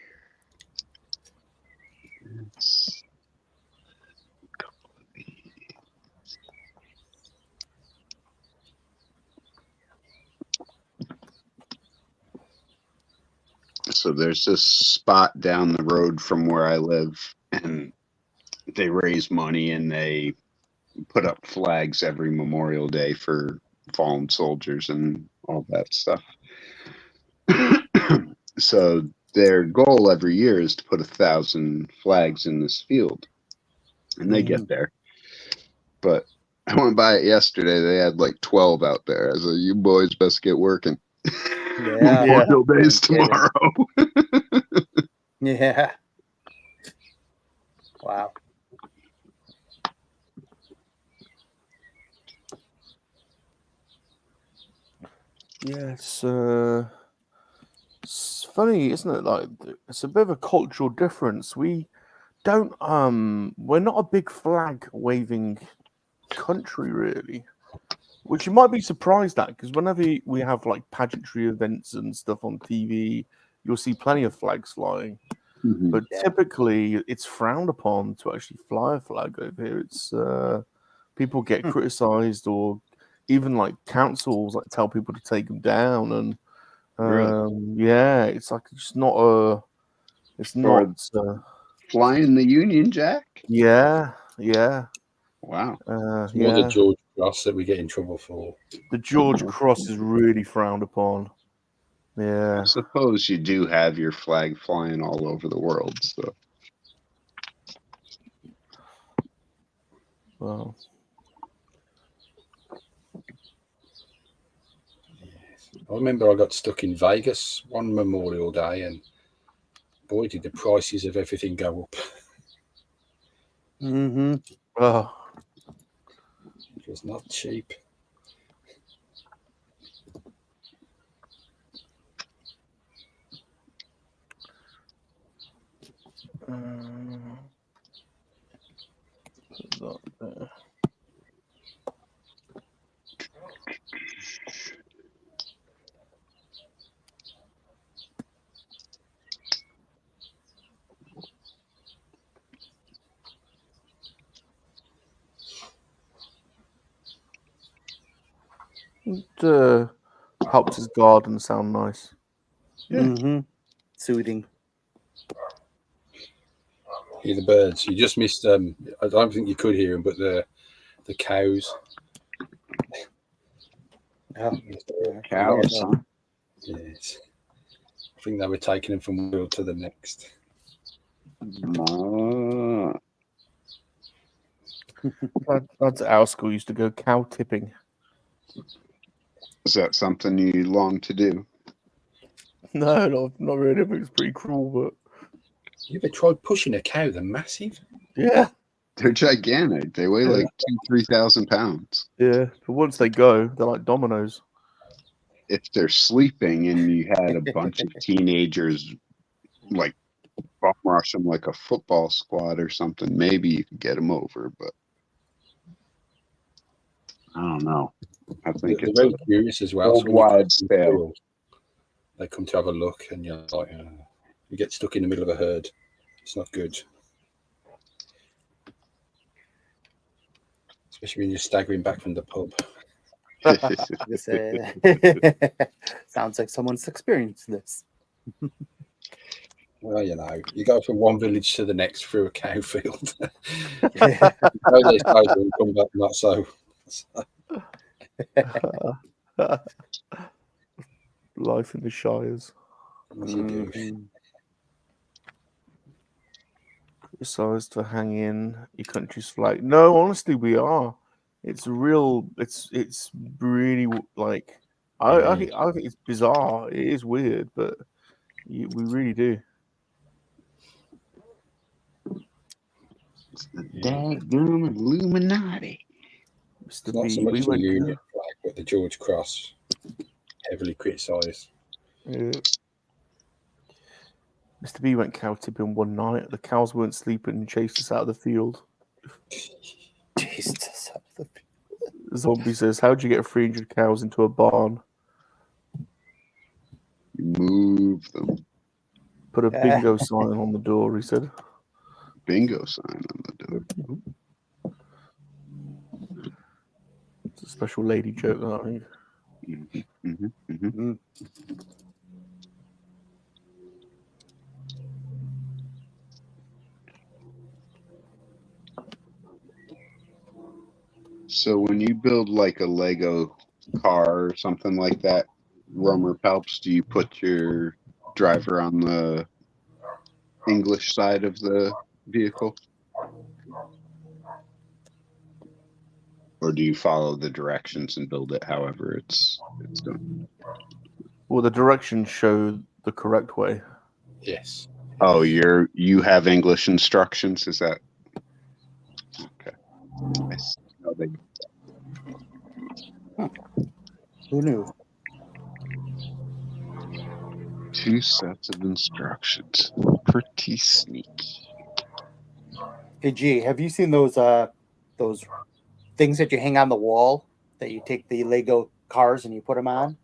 It's a couple of these. So there's this spot down the road from where I live, and they raise money and they put up flags every Memorial Day for fallen soldiers and all that stuff. So their goal every year is to put 1,000 flags in this field, and they get there. But I went by it yesterday. They had like 12 out there. I said, "You boys best get working. Yeah. Memorial Day is Kidding. tomorrow." Yeah. Wow. Yeah, it's funny, isn't it? Like, it's a bit of a cultural difference. We're not a big flag waving country, really, which you might be surprised at, because whenever we have like pageantry events and stuff on TV, you'll see plenty of flags flying. Mhm. But Yeah. typically, it's frowned upon to actually fly a flag over here. It's people get criticized, or even like councils like tell people to take them down, and Really? yeah, it's like it's not a, it's not. Flying the Union Jack? Yeah, yeah, Wow. It's more the yeah. George Cross that we get in trouble for. The George Cross is really frowned upon. Yeah. I suppose you do have your flag flying all over the world, so. Well, I remember I got stuck in Vegas one Memorial Day, and boy, did the prices of everything go up. Mm-hmm. oh, It was not cheap. put that there. It helps his garden sound nice. Yeah. Mm-hmm. Soothing. Hear the birds. You just missed. I don't think you could hear them, but the cows. Oh, Cows, yeah. huh? Yes. I think they were taking them from one field to the next. That's our school used to go cow tipping. Is that something you long to do? No, not really. I think it's pretty cruel, but You ever tried pushing a cow? They're massive. yeah, They're gigantic. They weigh Yeah. like 2,000-3,000 pounds. yeah. But once they go, they're like dominoes. If they're sleeping and you had a bunch of teenagers like bum rush them like a football squad or something, maybe you could get them over, but I don't know. I think They're it's very a curious as well. So when worldwide you fail. they come to have a look, and you're like, you get stuck in the middle of a herd. It's not good, especially when you're staggering back from the pub. This, sounds like someone's experienced this. Well, you know, you go from one village to the next through a cow field. Yeah. Go there, stay there, and come back not so. Life in the Shires. As you do. Mhm. Criticized for hanging your country's flag. No, honestly, we are. It's real. It's really like I think it's bizarre. It is weird, but we really do. It's the daggum Illuminati. Mr. It's not so B, much we the went. Union flag, but the George Cross, heavily criticised. Yeah. Mr. B went cow tipping one night. The cows weren't sleeping and chased us out of the field. Jesus. Zombie says, "How'd you get 300 cows into a barn?" You move them. Put a bingo sign on the door, he said. Bingo sign on the door. It's a special lady joke, I think. So when you build like a Lego car or something like that, Romer Palps, do you put your driver on the English side of the vehicle? Or do you follow the directions and build it however it's done? Well, the directions show the correct way. Yes. Oh, you have English instructions, is that okay? I see how they... Who knew? 2 sets of instructions. Pretty sneaky. Hey, G, have you seen those things that you hang on the wall that you take the Lego cars and you put them on?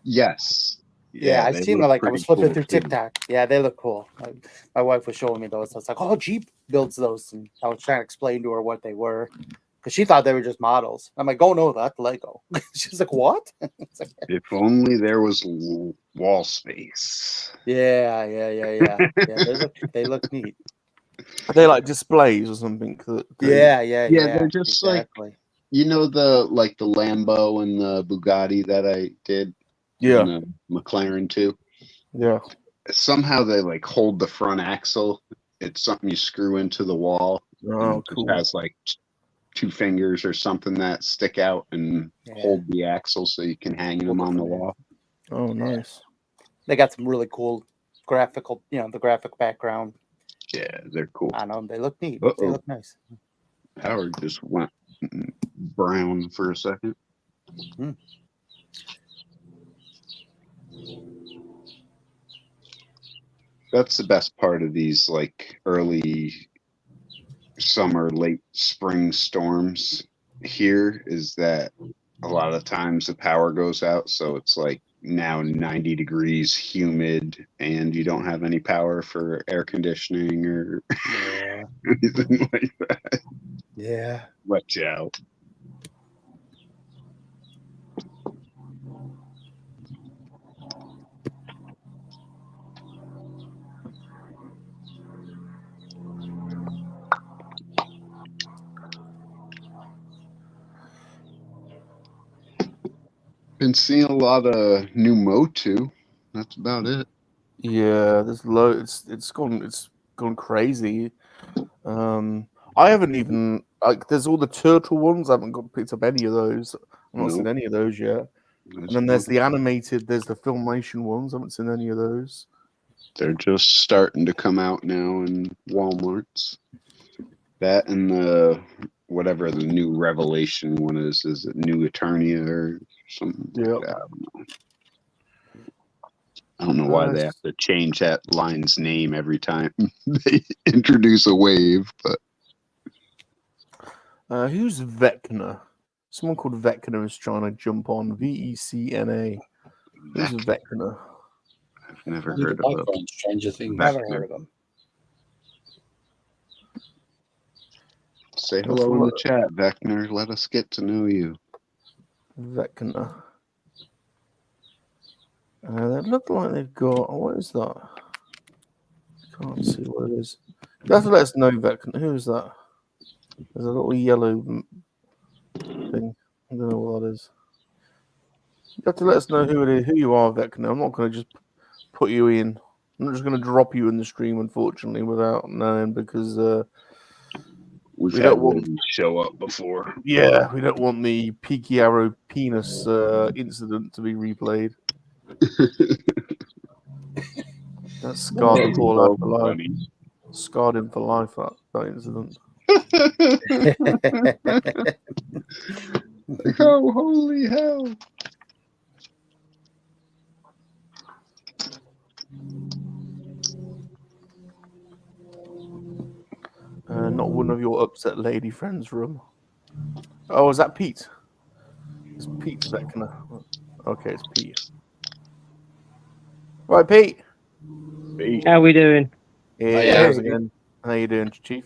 Yes. Yeah, I've they seen look them. Like I was pretty flipping cool, through too. TikTok. Yeah, they look cool. My wife was showing me those. I was like, "Oh, Jeep builds those," and I was trying to explain to her what they were because she thought they were just models. I'm like, "Oh no, that's Lego." She's like, "What?" It's like, If only there was wall space. yeah. They look neat. Are they like displays or something? Yeah. They're just exactly. like, you know, the Lambo and the Bugatti that I did, Yeah, and the McLaren too. yeah. Somehow they like hold the front axle. It's something you screw into the wall. And Oh, it just cool. has like 2 fingers or something that stick out and hold the axle so you can hang them on the wall. Oh, nice. They got some really cool graphical, the graphic background. Yeah, they're cool. I know they look neat. Uh-oh. They look nice. Howard just went brown for a second. That's the best part of these like early summer, late spring storms here is that a lot of times the power goes out. So it's like now 90 degrees, humid, and you don't have any power for air conditioning or anything like that. Yeah. Let you out. Been seeing a lot of new Motu. That's about it. Yeah, there's loads. It's gone crazy. I haven't even like. There's all the turtle ones. I haven't picked up any of those. I've not seen any of those yet. And then there's the animated. There's the Filmation ones. I haven't seen any of those. They're just starting to come out now in Walmarts. That and the whatever the new Revelation one is it New Eternia or something like that? I don't know why they have to change that line's name every time they introduce a wave, but who's Vecna? Someone called Vecna is trying to jump on. VECNA. Who's Vecna? I've never heard of them. Stranger Things. Never heard of them. Say hello in the chat, Vecna. Let us get to know you. Vecna. They look like they've got. What is that? Can't see what it is. You have to let us know, Vecna. Who is that? There's a little yellow thing. I don't know what that is. You have to let us know who it is, who you are, Vecna. I'm not going to just put you in. I'm not just going to drop you in the stream, unfortunately, without knowing, because we don't want to show up before. Yeah, we don't want the peaky arrow penis incident to be replayed. That's scarred him for life. Scarred him for life, that incident. Oh, holy hell. Not one of your upset lady friends' room. Oh, is that Pete? It's Pete Vecna. Okay, it's Pete. Right, Pete. How we doing? Yeah, yeah. how's it going? How you doing, Chief?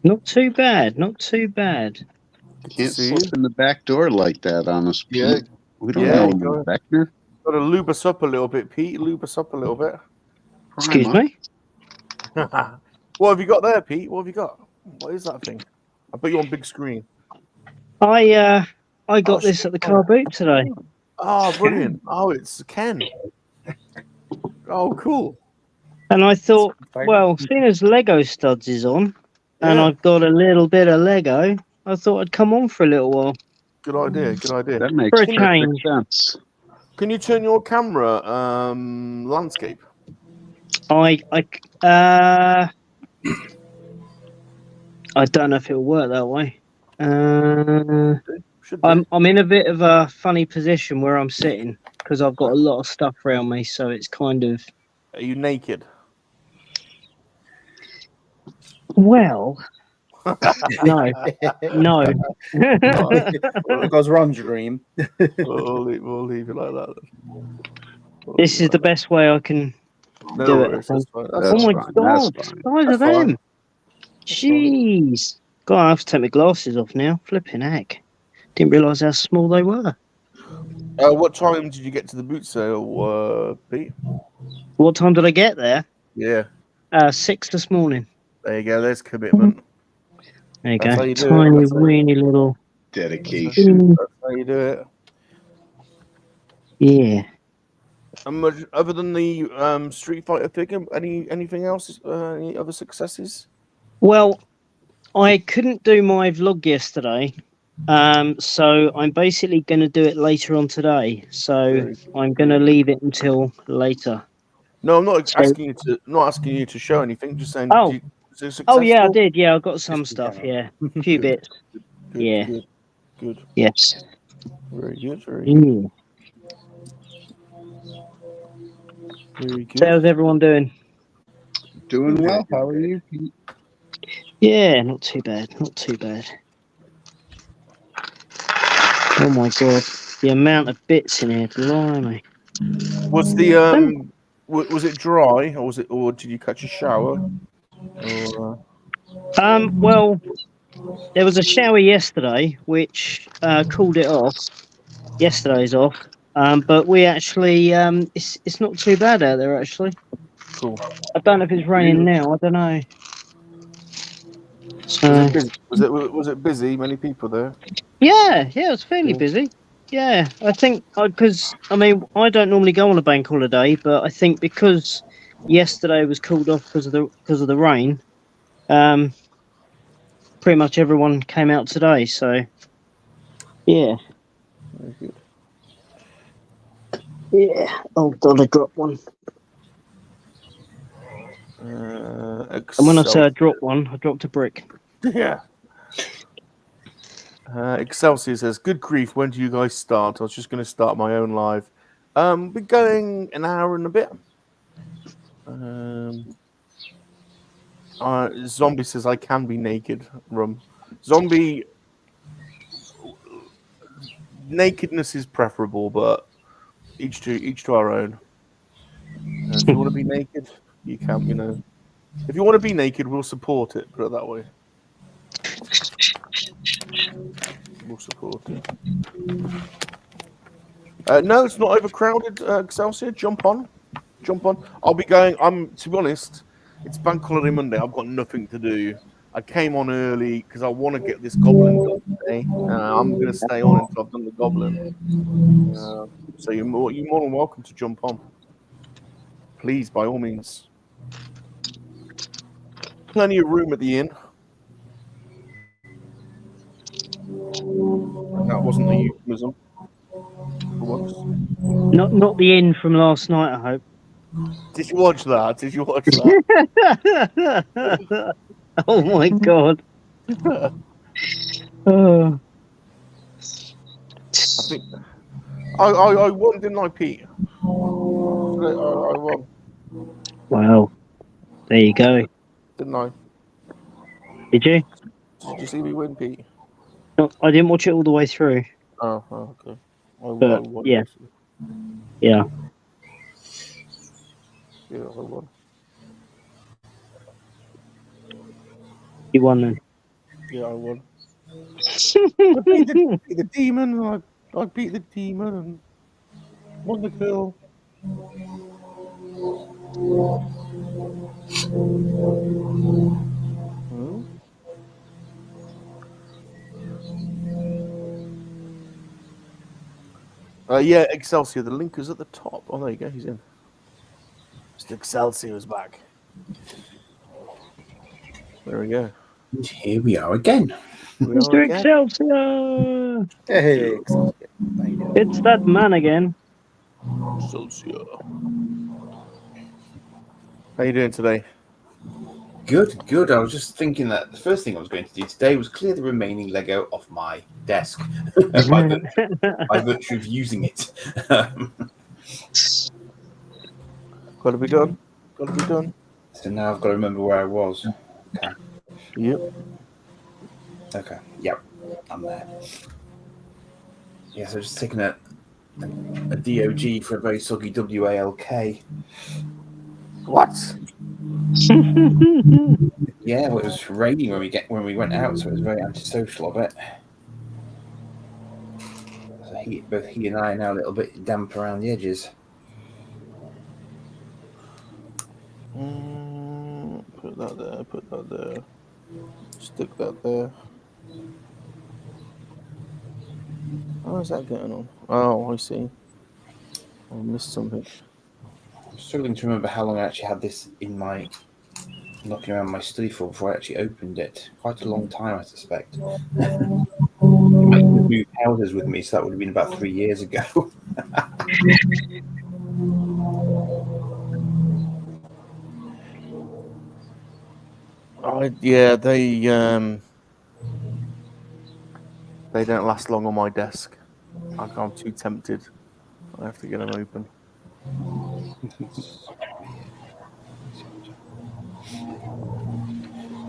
Not too bad. Not too bad. Good to Can't see slip you. in the back door like that on us, Yeah, Pete. We don't yeah, know you no Beckner. Got to lube us up a little bit, Pete. Lube us up a little bit. Excuse Primer. me? What have you got there, Pete? What have you got? What is that thing? I put you on big screen. I Oh, got this shit. at the car boot today. Oh, brilliant. Oh, it's Ken. Oh, cool. And I thought, Fire. well, seeing as Lego Studs is on and Yeah, I've got a little bit of Lego, I thought I'd come on for a little while. good idea. Good idea. That makes For a perfect change. sense. Can you turn your camera landscape? I don't know if it'll work that way. Should do. I'm in a bit of a funny position where I'm sitting because I've got a lot of stuff around me, so it's kind of Are you naked? well. No. It goes wrong, dream. We'll leave it like that. Then. This is the best way I can No do it. worries. That's fine. That's Oh That's my fine. god, That's fine. size of That's fine. them. Jeez. God, I have to take my glasses off now. Flipping heck. Didn't realise how small they were. What time did you get to the boot sale, Pete? What time did I get there? Yeah, 6 this morning. there you go. There's commitment. There you That's how go. you do it. Tiny, That's how you- weeny little. Dedication. That's how you do it. Yeah. Other than the Street Fighter figure, anything else? Any other successes? Well, I couldn't do my vlog yesterday. So I'm basically going to do it later on today. So I'm going to leave it until later. No, I'm not So- asking you to show anything. Just saying. Oh. Is it successful? Oh yeah, I did. Yeah, I got some Just in stuff. general. Yeah, a few bits. Good, Yeah. Good. Yes. Very good. Very good. Mm. Very good. So how's everyone doing? Doing well. How are you, Pete? Yeah, not too bad. Not too bad. Oh my god, the amount of bits in here, blimey. Was the was it dry or did you catch a shower? Or, Well, there was a shower yesterday, which cooled it off. Yesterday's off. But we actually, it's not too bad out there actually. cool. I don't know if it's raining now. I don't know. So Was it busy? Many people there. yeah, it was fairly Yeah. busy. Yeah, I think because I mean I don't normally go on a bank holiday, but I think because yesterday was called off because of the rain, pretty much everyone came out today. So yeah, Very good. yeah. Oh god, I dropped one. And when I say I dropped one, I dropped a brick. Yeah. Excelsior says, "Good grief! When do you guys start? I was just going to start my own live. We're going an hour and a bit. Zombie says I can be naked. Zombie. Nakedness is preferable, but each to our own. If you want to be naked, you can. You know, if you want to be naked, we'll support it. Put it that way. We'll support it. No, it's not overcrowded. Excelsior, jump on. I'll be going. To be honest, it's Bank Holiday Monday. I've got nothing to do. I came on early because I want to get this goblin done today. I'm going to stay on until I've done the goblin. So you're more than welcome to jump on. Please, by all means. Plenty of room at the inn. And that wasn't a euphemism. For once. Not the inn from last night, I hope. Did you watch that? Oh my god. Oh. I think I won, didn't I, Pete? I won, Wow. There you go. didn't I? Did you? Did you see me win, Pete? No, I didn't watch it all the way through. Oh okay. I But, won. yeah. Yeah. Yeah, I won. You won then. Yeah, I won. I beat the demon. I beat the demon and won the kill. Hmm? Yeah, Excelsior. The link is at the top. Oh, there you go. He's in. Mr. Excelsior is back. There we go. And here we are again. We are Mr. again. Excelsior! Hey, Excelsior. How you doing? It's that man again. Excelsior. How you doing today? Good, good. I was just thinking that the first thing I was going to do today was clear the remaining Lego off my desk by virtue of using it. Got to be done. Got to be done. So now I've got to remember where I was. Okay. Yep. Okay. Yep. I'm there. Yeah, so just taking a DOG for a very soggy WALK. What? Yeah, well, it was raining when we went out, so it was very antisocial of it. So both he and I are now a little bit damp around the edges. Put that there. Put that there. Stick that there. How is that getting on? Oh, I see. I missed something. I'm struggling to remember how long I actually had this in my knocking around my study for before I actually opened it. Quite a long time, I suspect. It might have moved houses with me, so that would have been about 3 years ago. Yeah, they don't last long on my desk. I'm too tempted. I have to get them open.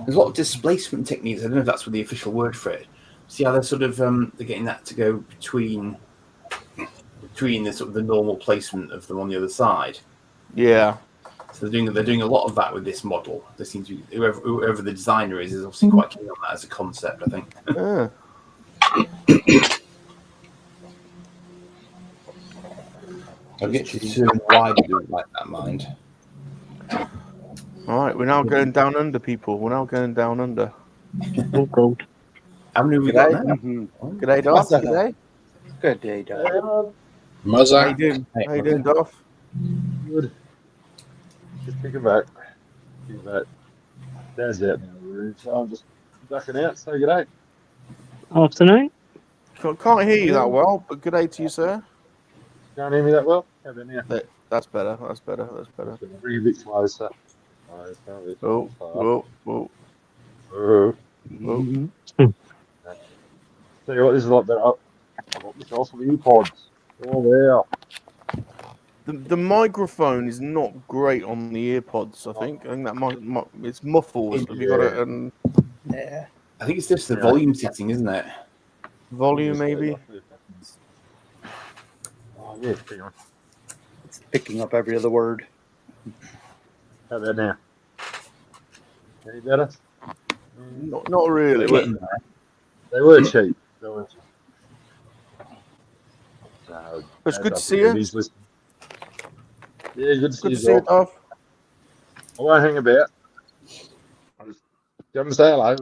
There's a lot of displacement techniques. I don't know if that's what the official word for it. See how they're sort of they're getting that to go between the sort of the normal placement of them on the other side. Yeah. So they're doing a lot of that with this model. They seem to be, whoever the designer is obviously quite keen on that as a concept, I think. Yeah. I'll get to determine why they do it like that, mind. All right, we're now going down under, people. We're now going down under. Oh, God. How many have we got now? G'day, Darth. What's up? G'day. Good day, Doc. How Muzza. you doing? Hey, How you doing, Darth? Good. Just thinking back. Dad's out now, so I'm just ducking out. So g'day. Afternoon. Can't hear you that well, but g'day to you, sir. Can't hear me that well? How about now? That's better. That's better. That's better. Bring it a bit closer. Oh, whoa, whoa. Oh. Whoa. Tell you what, this is a lot better. I got myself some earpods. Oh, there. The microphone is not great on the earpods. I think that it's muffled. Have you got it? And Yeah. I think it's just the volume setting, isn't it? volume maybe. Oh, yeah, pretty much. It's picking up every other word. How about now? Any better? Not really. They were cheap. They were cheap. So, It's good to see you. Yeah, good to see Good you. to see you, Darth. I won't hang about. I'll just come and say hello.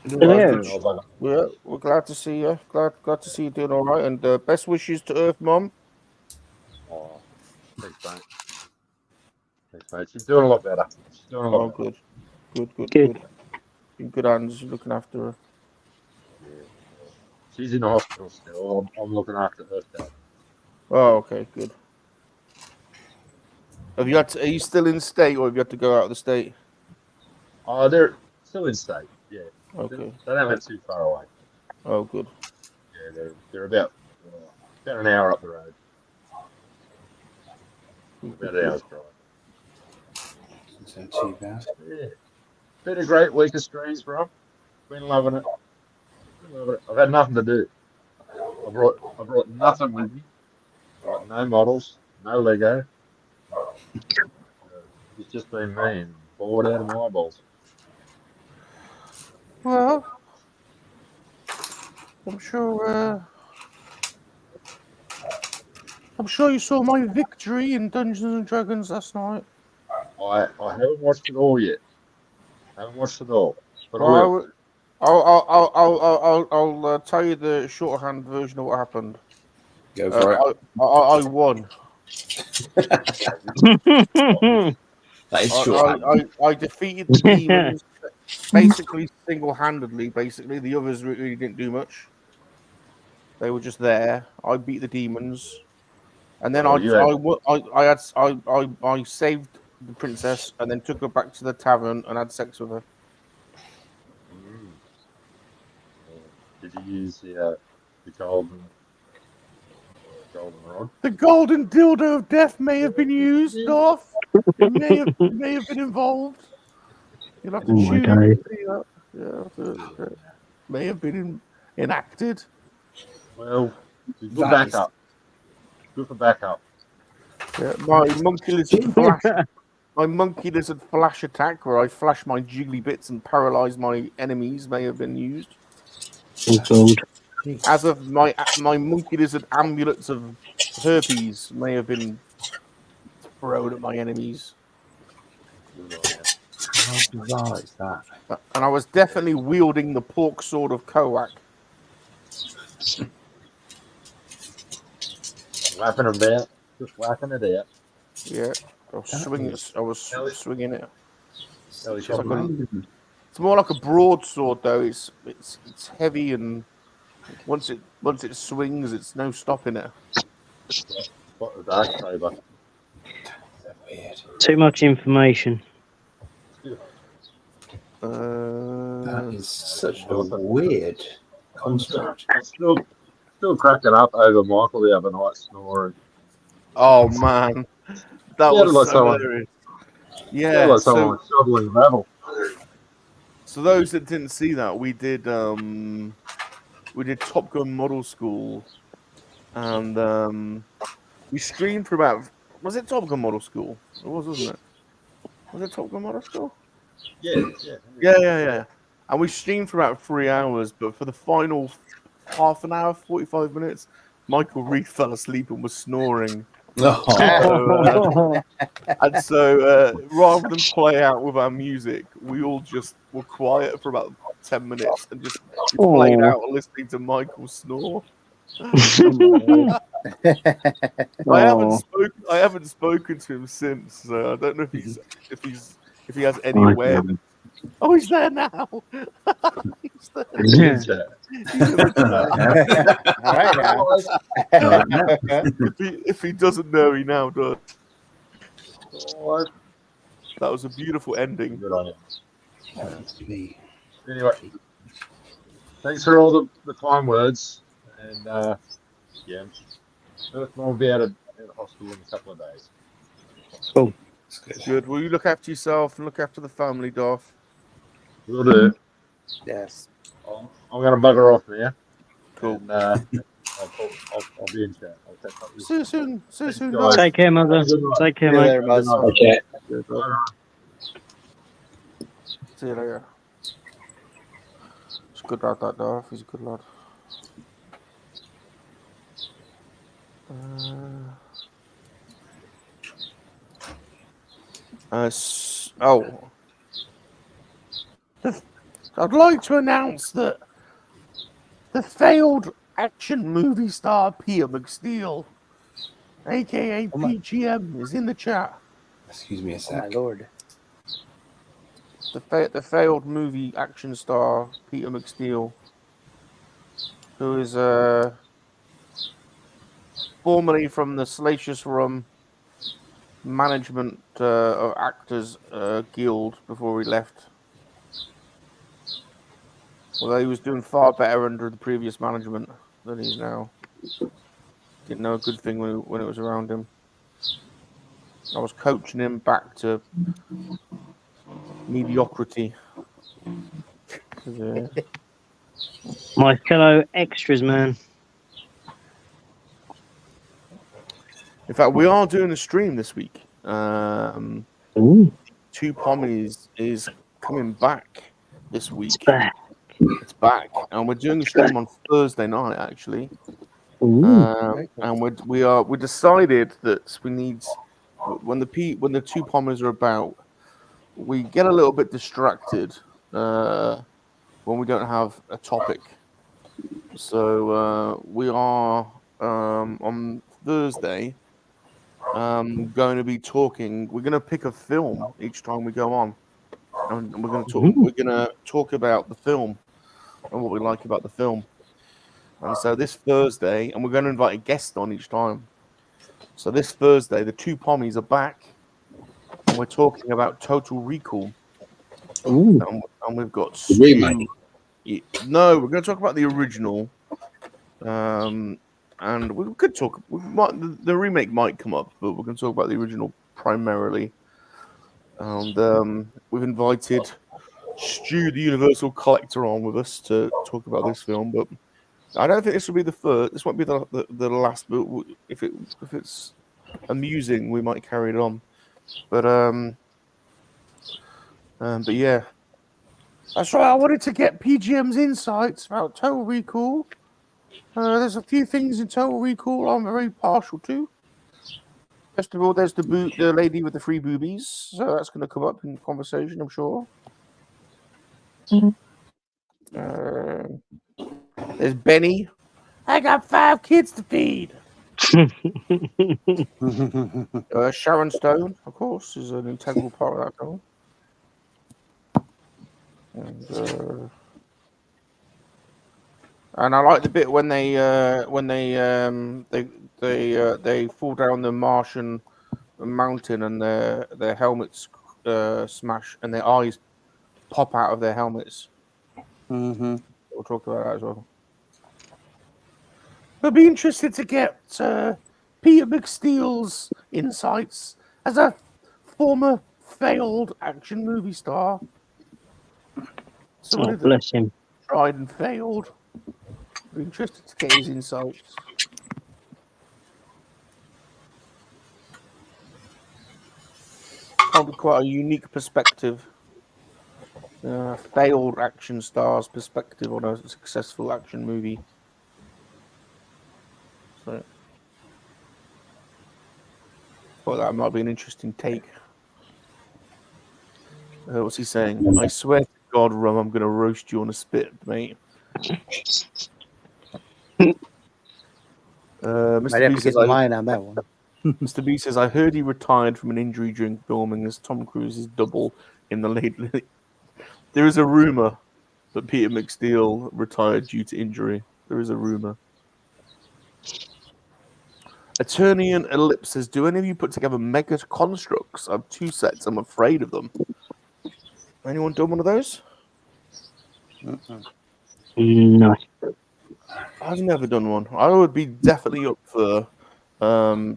Hello. Yeah, we're glad to see you. Glad to see you doing all right. And best wishes to Earth Mom. Oh, thanks, mate. Thanks, mate. She's doing a lot better. She's doing a lot better. Good. In good hands. You're looking after her. Yeah. She's in the hospital still. I'm looking after her still. Oh, okay, good. Are you still in state, or have you had to go out of the state? Oh, they're still in state. Yeah. Okay. They don't live too far away. Oh, good. Yeah, they're about an hour up the road. About an hour's drive. Isn't too bad. Yeah. Been a great week of streams, bro. Been loving it. I've had nothing to do. I brought nothing with me. Got no models, no Lego. It's just been mean. Bored out of my eyeballs. Well, I'm sure. I'm sure you saw my victory in Dungeons and Dragons last night. I haven't watched it all yet. Haven't watched it all, but I Well, will. I'll tell you the shorthand version of what happened. Go for it. I won. That is short. I defeated the demons basically single-handedly. Basically, the others really didn't do much. They were just there. I beat the demons, and then Oh, you had- I saved the princess, and then took her back to the tavern and had sex with her. Mm. Did you use the golden rod? The golden dildo of death may have been used, Darth. It may have been involved. You'll have to Oh my choose. days. Yeah, may have been enacted. Well, good That backup. Good for backup. Yeah, my monkey lizard flash. My monkey lizard flash attack, where I flash my jiggly bits and paralyze my enemies, may have been used. Oh God. As of my monkey lizard amulets of herpes may have been thrown at my enemies. Good on you. How bizarre is that? And I was definitely wielding the pork sword of KoWaK. Whapping about. Just whacking it out. Yeah, I was swinging. I was swinging it. Ellie It's, like shot me. it's more like a broadsword, though. It's heavy, and once it swings, it's no stopping it. Spot the dark saber. Weird. Too much information. That is such a weird construct. I'm still cracking up over Michael the other night snoring. Oh man, that Sounded was like so someone- hilarious. Sounded Yeah. like someone was shoveling gravel. So those that didn't see that, we did Top Gun Model School, and we streamed for about. Was it Top Gun Model School? It was, wasn't it? Was it Top Gun Model School? Yeah. And we streamed for about 3 hours, but for the final half an hour, 45 minutes, Michael Reed fell asleep and was snoring. Oh, And so rather than play out with our music, we all just were quiet for about 10 minutes and just played Oh. out listening to Michael snore. Oh. I haven't spoken to him since, so I don't know if he has any awareness. Oh, he's there now. He's there. Yeah. He's in the chat. All right now. If he doesn't know, he now does. What? That was a beautiful ending. Good on you. that's me. Anyway, thanks for all the kind words. And yeah, we'll be out of the hospital in a couple of days. Cool. That's good. Good. Will you look after yourself and look after the family, Darth? We'll do. Yes. I'm going to bugger off there. Cool. And, I'll be in chat. I'll catch up with you. See you soon. See you soon, guys. Darth. Take care, mother. Good night. Take care, See you mate. later, bud. Okay. Good, Darth. See you later. It's a good lad, that Darth. He's a good lad. I'd like to announce that the failed action movie star Peter McSteel, aka PGM, is in the chat. Excuse me a Oh my sec. lord. The failed movie action star Peter McSteel, who is formerly from the Salacious Rum management of actors guild before he left. Although he was doing far better under the previous management than he's now. Didn't know a good thing when it was around him. I was coaching him back to mediocrity. My fellow extras, man. In fact, we are doing a stream this week. Ooh, Two Pommies is coming back this week. back. It's back, and we're doing a stream on Thursday night actually. Ooh. And we decided that we need when the two Pommies are about, we get a little bit distracted when we don't have a topic. So we are on Thursday going to be talking. We're going to pick a film each time we go on, and we're going to talk. We're going to talk about the film and what we like about the film. And so this Thursday, and we're going to invite a guest on each time. So this Thursday, the two Pommies are back, and we're talking about Total Recall. Ooh. And we've got The remake. No, we're going to talk about the original. And we could talk. The remake might come up, but we're going to talk about the original primarily. And we've invited Stu, the Universal Collector, on with us to talk about this film. But I don't think this will be the first. This won't be the last. But if it's amusing, we might carry it on. But yeah, That's right. I wanted to get PGM's insights about Total Recall. There's a few things in Total Recall I'm very partial to. First of all, there's the lady with the free boobies, so that's going to come up in conversation, I'm sure. There's Benny. I got 5 kids to feed. Sharon Stone, of course, is an integral part of that film. And I like the bit when they fall down the Martian mountain and their helmets smash and their eyes pop out of their helmets. Mm-hmm. We'll talk about that as well. I'd be interested to get Peter McSteele's insights as a former failed action movie star. Oh, bless him. Tried and failed. I'd be interested to get his insights. Probably quite a unique perspective. Failed action star's perspective on a successful action movie. So, thought that might be an interesting take. What's he saying? I swear to God, Rum, I'm going to roast you on a spit, mate. Mr. Might have B to says, get mine on that one. Mr. B says, I heard he retired from an injury during filming as Tom Cruise's double in the late. There is a rumor that Peter McSteele retired due to injury. There is a rumor. Eternian Ellipse says, do any of you put together mega constructs? I have 2 sets. I'm afraid of them. Anyone done one of those? No. I've never done one. I would be definitely up for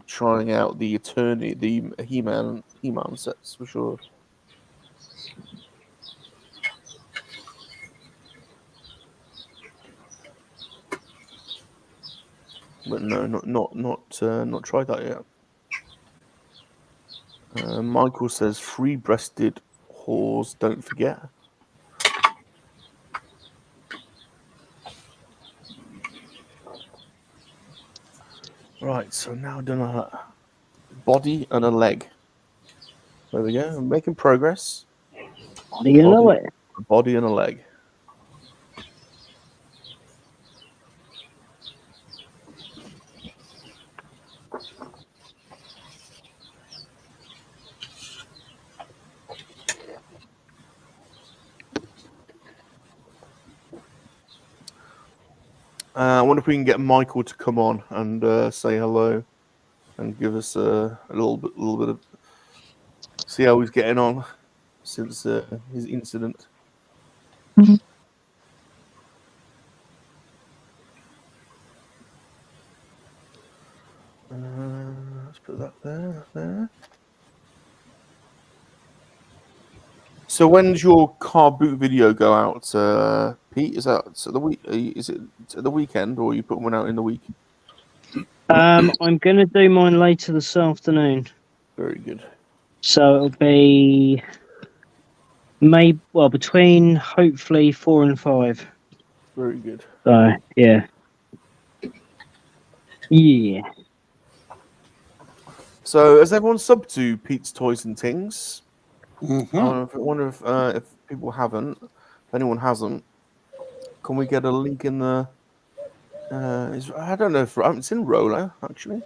trying out the He-Man sets for sure. But no, not tried that yet. Michael says, free-breasted whores, don't forget. Right, so now done a body and a leg. There we go. I'm making progress. How do you know it? A body and a leg. I wonder if we can get Michael to come on and say hello and give us a little bit of see how he's getting on since his incident. Mhm. Let's put that there. So when's your car boot video go out, Pete? Is that the week? Is it the weekend, or are you putting one out in the week? I'm going to do mine later this afternoon. Very good. So it'll be between hopefully 4 and 5. Very good. So yeah. Yeah. So, has everyone subbed to Pete's Toys and Things? Mhm. I wonder if people haven't, if anyone hasn't, can we get a link in the? I don't know if it's in Roller actually.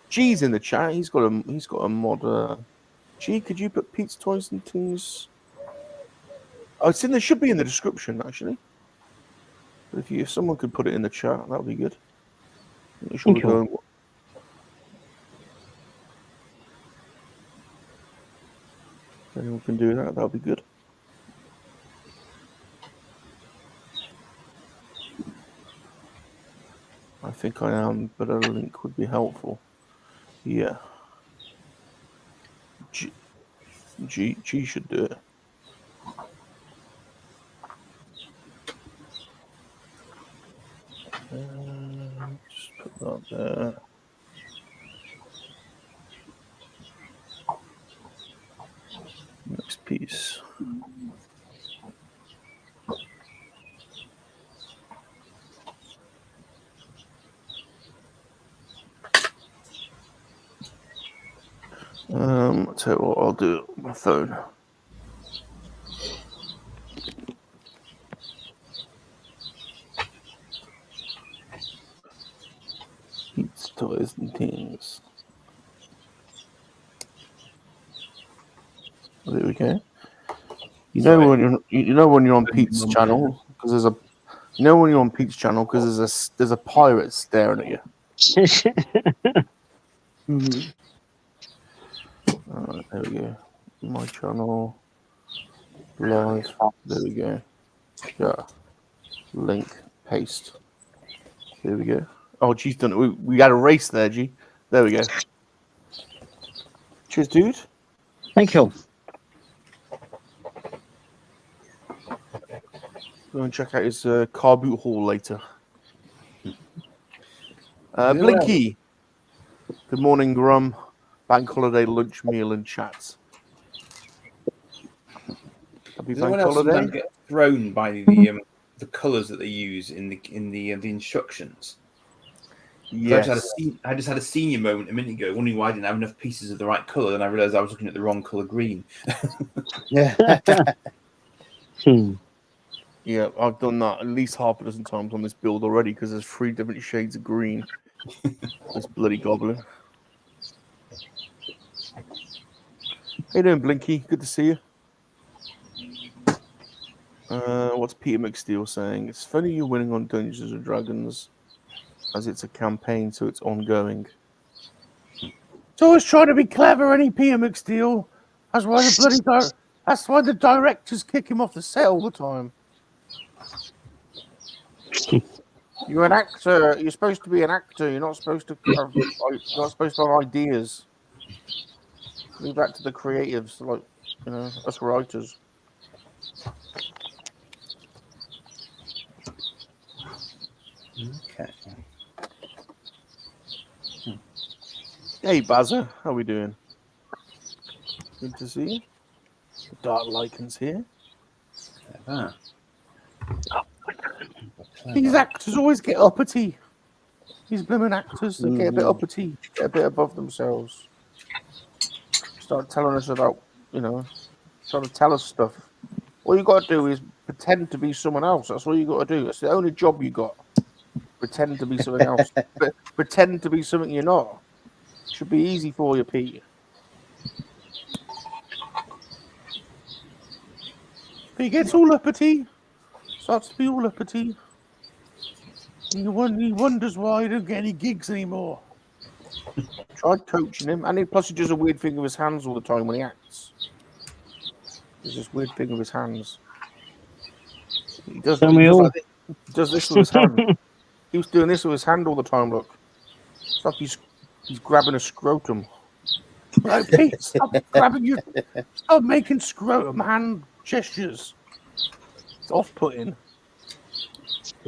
G's in the chat. He's got a mod. G, could you put Pete's Toys and Things? Oh, it should be in the description actually. But if someone could put it in the chat, that would be good. Make sure we Okay. go. If anyone can do that, that would be good. I think I am, but a link would be helpful. Yeah. G should do it. Just put that there. Next piece. I'll tell you what, I'll do it on my phone. Pete's Toys and Things. There we go. You know when you're on Pete's channel because when you're on Pete's channel because there's a pirate staring at you. Mhm. Alright, there we go. My channel. Live. There we go. Yeah. Link. Paste. There we go. Oh, G's done it. We had a race there, G. There we go. Cheers, dude. Thank you. Go and check out his car boot haul later. Blinky. Good morning, Grum. Bank holiday lunch meal and chat. Happy Does anyone bank else holiday. sometimes get thrown by the colours that they use in the instructions? Yes. I just had a senior moment a minute ago, wondering why I didn't have enough pieces of the right colour, and I realised I was looking at the wrong colour green. Yeah. Yeah, I've done that at least half a dozen times on this build already because there's 3 different shades of green. This bloody goblin. How you doing, Blinky? Good to see you. What's Peter McSteel saying? It's funny you're winning on Dungeons and Dragons as it's a campaign, so it's ongoing. It's always trying to be clever, any Peter McSteel. That's why the directors kick him off the set all the time. You're an actor. You're supposed to be an actor. You're not supposed to have ideas. Leave that to the creatives, like us writers. Okay. Hey, Bazza, how we doing? Good to see you. The Dark Lycan's here. These actors always get uppity. These blooming actors, they get a bit uppity, get a bit above themselves. Start telling us about, trying to tell us stuff. All you got to do is pretend to be someone else. That's all you got to do. That's the only job you got. Pretend to be something else. Pretend to be something you're not. Should be easy for you, Pete. He gets all uppity. Starts to be all uppity. He wonders why he don't get any gigs anymore. Tried coaching him, and plus he does a weird thing with his hands all the time when he acts. There's this weird thing with his hands. He does this with his hand. He was doing this with his hand all the time. Look, it's like he's grabbing a scrotum. Like, Pete, stop stop making scrotum hand gestures. It's off-putting,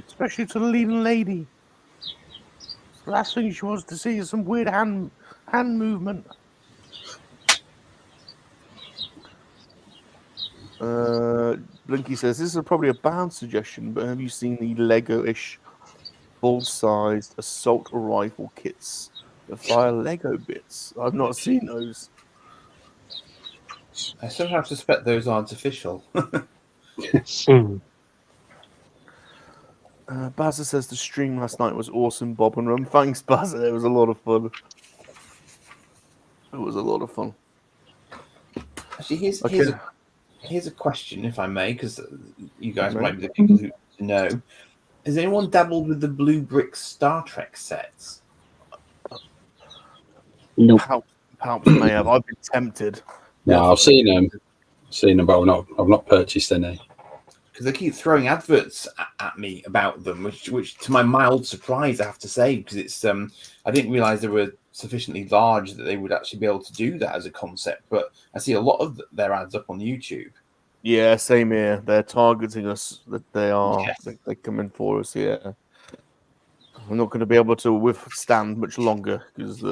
especially to the leading lady. The last thing she wants to see is some weird hand movement. Blinky says this is probably a bad suggestion, but have you seen the Lego-ish, full-sized assault rifle kits that fire Lego bits? I've not seen those. I somehow suspect those are artificial. Bazza says the stream last night was awesome, Bob and Rum. Thanks, Bazza. It was a lot of fun. It was a lot of fun. Actually, here's a question, if I may, because you guys Right. might be the people who know. Has anyone dabbled with the Blue Brick Star Trek sets? Nope. Perhaps may have. I've been tempted. No, I've seen them, but I've not purchased any. Because they keep throwing adverts at me about them, which to my mild surprise, I have to say, because it's I didn't realize they were sufficiently large that they would actually be able to do that as a concept. But I see a lot of their ads up on YouTube. Yeah, same here. They're targeting us. That they are. Yes. They're coming for us. Yeah. We're not going to be able to withstand much longer because.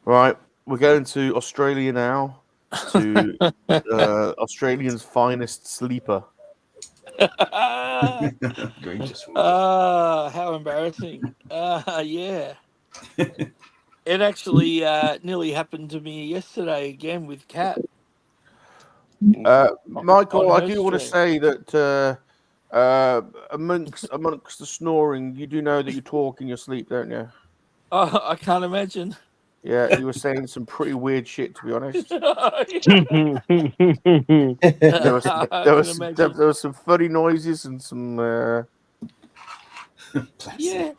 Right, we're going to Australia now. To Australian's finest sleeper. Egregious. How embarrassing. Yeah. It actually nearly happened to me yesterday again with Kat. Michael, On I her do want to stream. say that amongst the snoring, you do know that you talk in your sleep, don't you? Oh, I can't imagine. Yeah, you were saying some pretty weird shit, to be honest. There was I there can was imagine. there was some funny noises and some Yeah.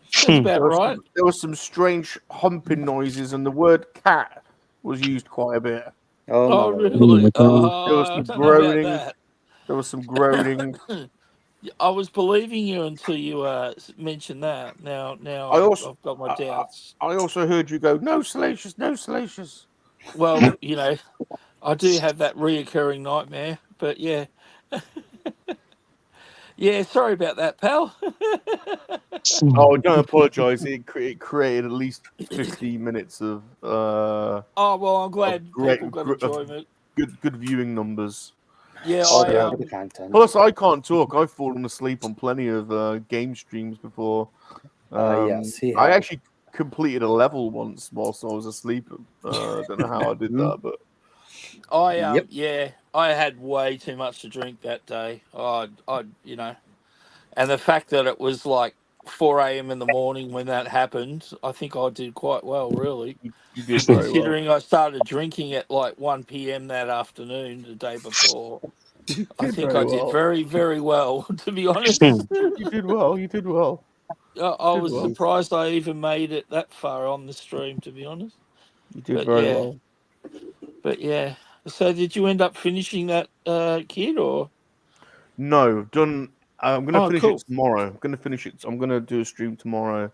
Sounds about right. there was some strange humping noises, and the word cat was used quite a bit. Oh, really? There was I some don't know about groaning. that. There was some groaning. I was believing you until you mentioned that. Now I've got my doubts. I also heard you go, no Salacious, no Salacious. Well, I do have that reoccurring nightmare, but yeah. Yeah, sorry about that, pal. Oh, don't apologise. It created at least 15 minutes of Oh, well, I'm glad people got enjoyment. good viewing numbers. Yeah, the content. Plus, I can't talk. I've fallen asleep on plenty of game streams before. Yes, he I has. actually completed a level once whilst I was asleep. Don't know how I did that, but yeah, I had way too much to drink that day. And the fact that it was like 4 a.m. in the morning when that happened, I think I did quite well, really. you did very well. Considering I started drinking at like 1 p.m. that afternoon the day before. I think I did very, very well, to be honest. You did well. You did well. I was surprised I even made it that far on the stream, to be honest. You did very well. But yeah. So did you end up finishing that kid or? No, done. I'm going to finish cool. it tomorrow. I'm going to finish it. I'm going to do a stream tomorrow.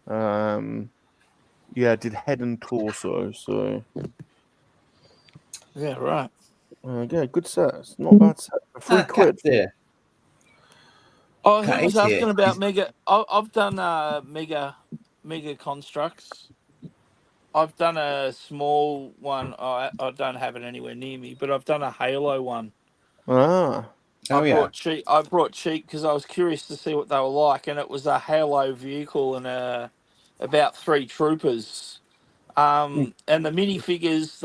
Yeah, I did head and torso. So yeah, right. Yeah, good set. It's not a bad set. £3. There. Oh, he was asking about mega. I've done mega constructs. I've done a small one. I don't have it anywhere near me, but I've done a Halo one. Ah. I brought cheap because I was curious to see what they were like, and it was a Halo vehicle and about 3 troopers. And the minifigures,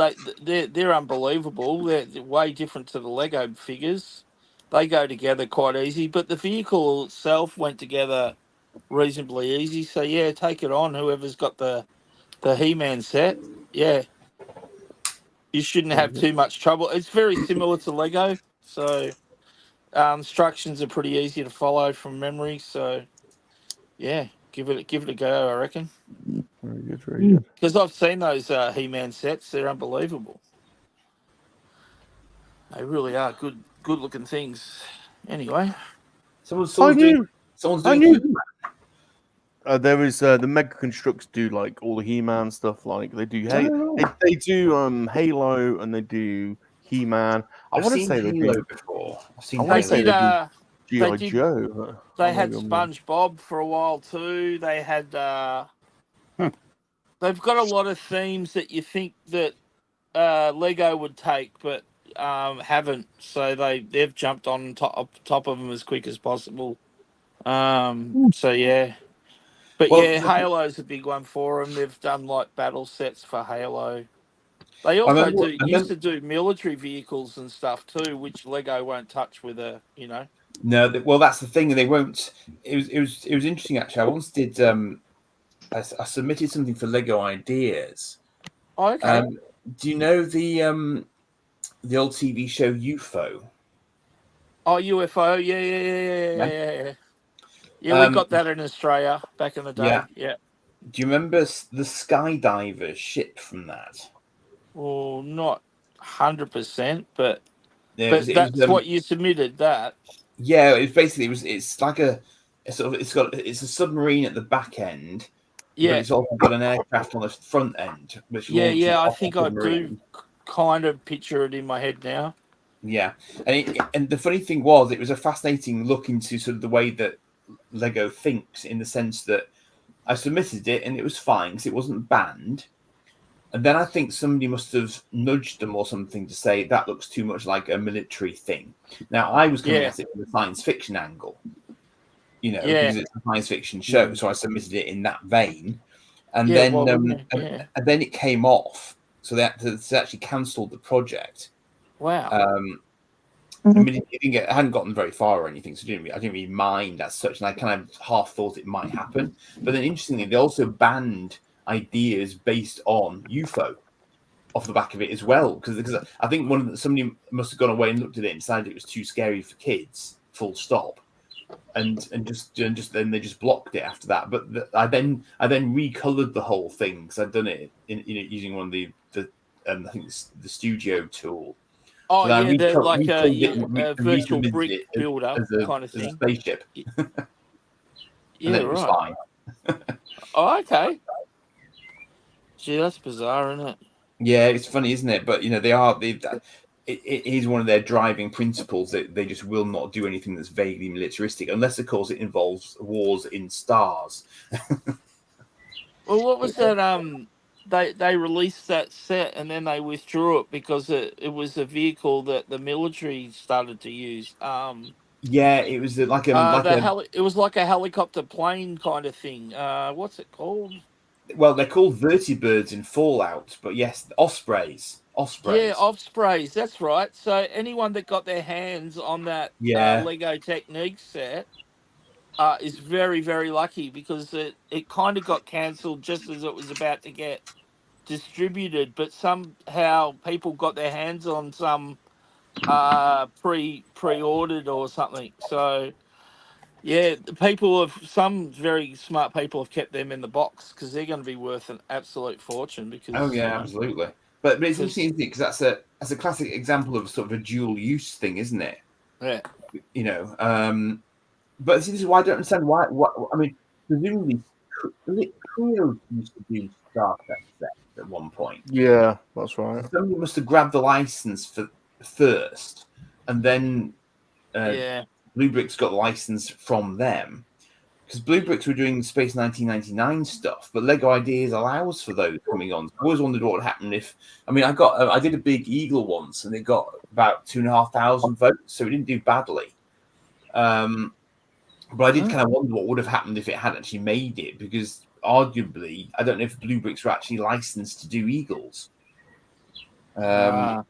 they're unbelievable. They're way different to the Lego figures. They go together quite easy, but the vehicle itself went together reasonably easy. So yeah, take it on. Whoever's got the He-Man set, yeah, you shouldn't have too much trouble. It's very similar to Lego, so instructions are pretty easy to follow from memory. So yeah, give it a go, I reckon. Very good, very good. Because I've seen those He-Man sets; they're unbelievable. They really are good looking things. Anyway, someone's doing. There is the Mega Constructs do like all the He-Man stuff. Like they do they do Halo and they do He-Man. I want to say they do before. I want to say they do G.I. Joe. They had SpongeBob for a while too. They had. They've got a lot of themes that you think that Lego would take, but haven't. So they've jumped on top of them as quick as possible. So yeah, but Well, yeah, Halo's a big one for them. They've done like battle sets for Halo. They I also remember, I used remember to do military vehicles and stuff too, which Lego won't touch with a, no, well, that's the thing. They won't. It was interesting actually. I once did. I submitted something for Lego Ideas. Oh, okay. Do you know the old TV show UFO? Oh, UFO, yeah. Yeah, we got that in Australia back in the day. Yeah. Yeah. Do you remember the Skydiver ship from that? Well, not 100%, but Yeah, that's what you submitted. That. Yeah, it's like a sort of it's a submarine at the back end, but Yeah. it's also got an aircraft on the front end, which launches Yeah. I off think the I submarine. do kind of picture it in my head now. Yeah, and the funny thing was, it was a fascinating look into sort of the way that Lego thinks, in the sense that I submitted it and it was fine because it wasn't banned. And then I think somebody must have nudged them or something to say that looks too much like a military thing. Now, I was coming at it from the science fiction angle, because it's a science fiction show. So I submitted it in that vein. And then and then it came off. So they actually cancelled the project. Wow. I mean, it hadn't gotten very far or anything, so I didn't really mind as such. And I kind of half thought it might happen. But then interestingly, they also banned ideas based on UFO off the back of it as well, because I think somebody must have gone away and looked at it and decided it was too scary for kids, full stop, and just then they just blocked it after that. But I then recolored the whole thing because I'd done it using one of the I think the studio tool. Oh, so yeah, they're like a virtual brick builder kind of thing. As a spaceship. Yeah, and it was fine. Oh, okay. Gee, that's bizarre, isn't it? Yeah, it's funny, isn't it? But it is one of their driving principles that they just will not do anything that's vaguely militaristic, unless, of course, it involves wars in stars. Well, what was that? They released that set and then they withdrew it because it was a vehicle that the military started to use. Yeah, it was it was like a helicopter plane kind of thing. What's it called? Well, they're called vertibirds in Fallout, but yes, ospreys. Yeah, ospreys. That's right. So anyone that got their hands on that Lego Technique set is very, very lucky, because it kind of got cancelled just as it was about to get distributed, but somehow people got their hands on some pre-ordered or something. So yeah, some very smart people have kept them in the box because they're going to be worth an absolute fortune. Because absolutely. But it's interesting, isn't it? Because that's a classic example of sort of a dual use thing, isn't it? Yeah. But this is why I don't understand why. I mean, presumably, Creo used to do Star Trek sets at one point. Yeah, that's right. Somebody must have grabbed the license first, and then Blue Bricks got the license from them, because Blue Bricks were doing Space 1999 stuff, but Lego Ideas allows for those coming on. I always wondered what would happen if. I mean, I did a big Eagle once, and it got about 2,500 votes, so it didn't do badly. But I did kind of wonder what would have happened if it had actually made it, because arguably, I don't know if Blue Bricks were actually licensed to do Eagles. Because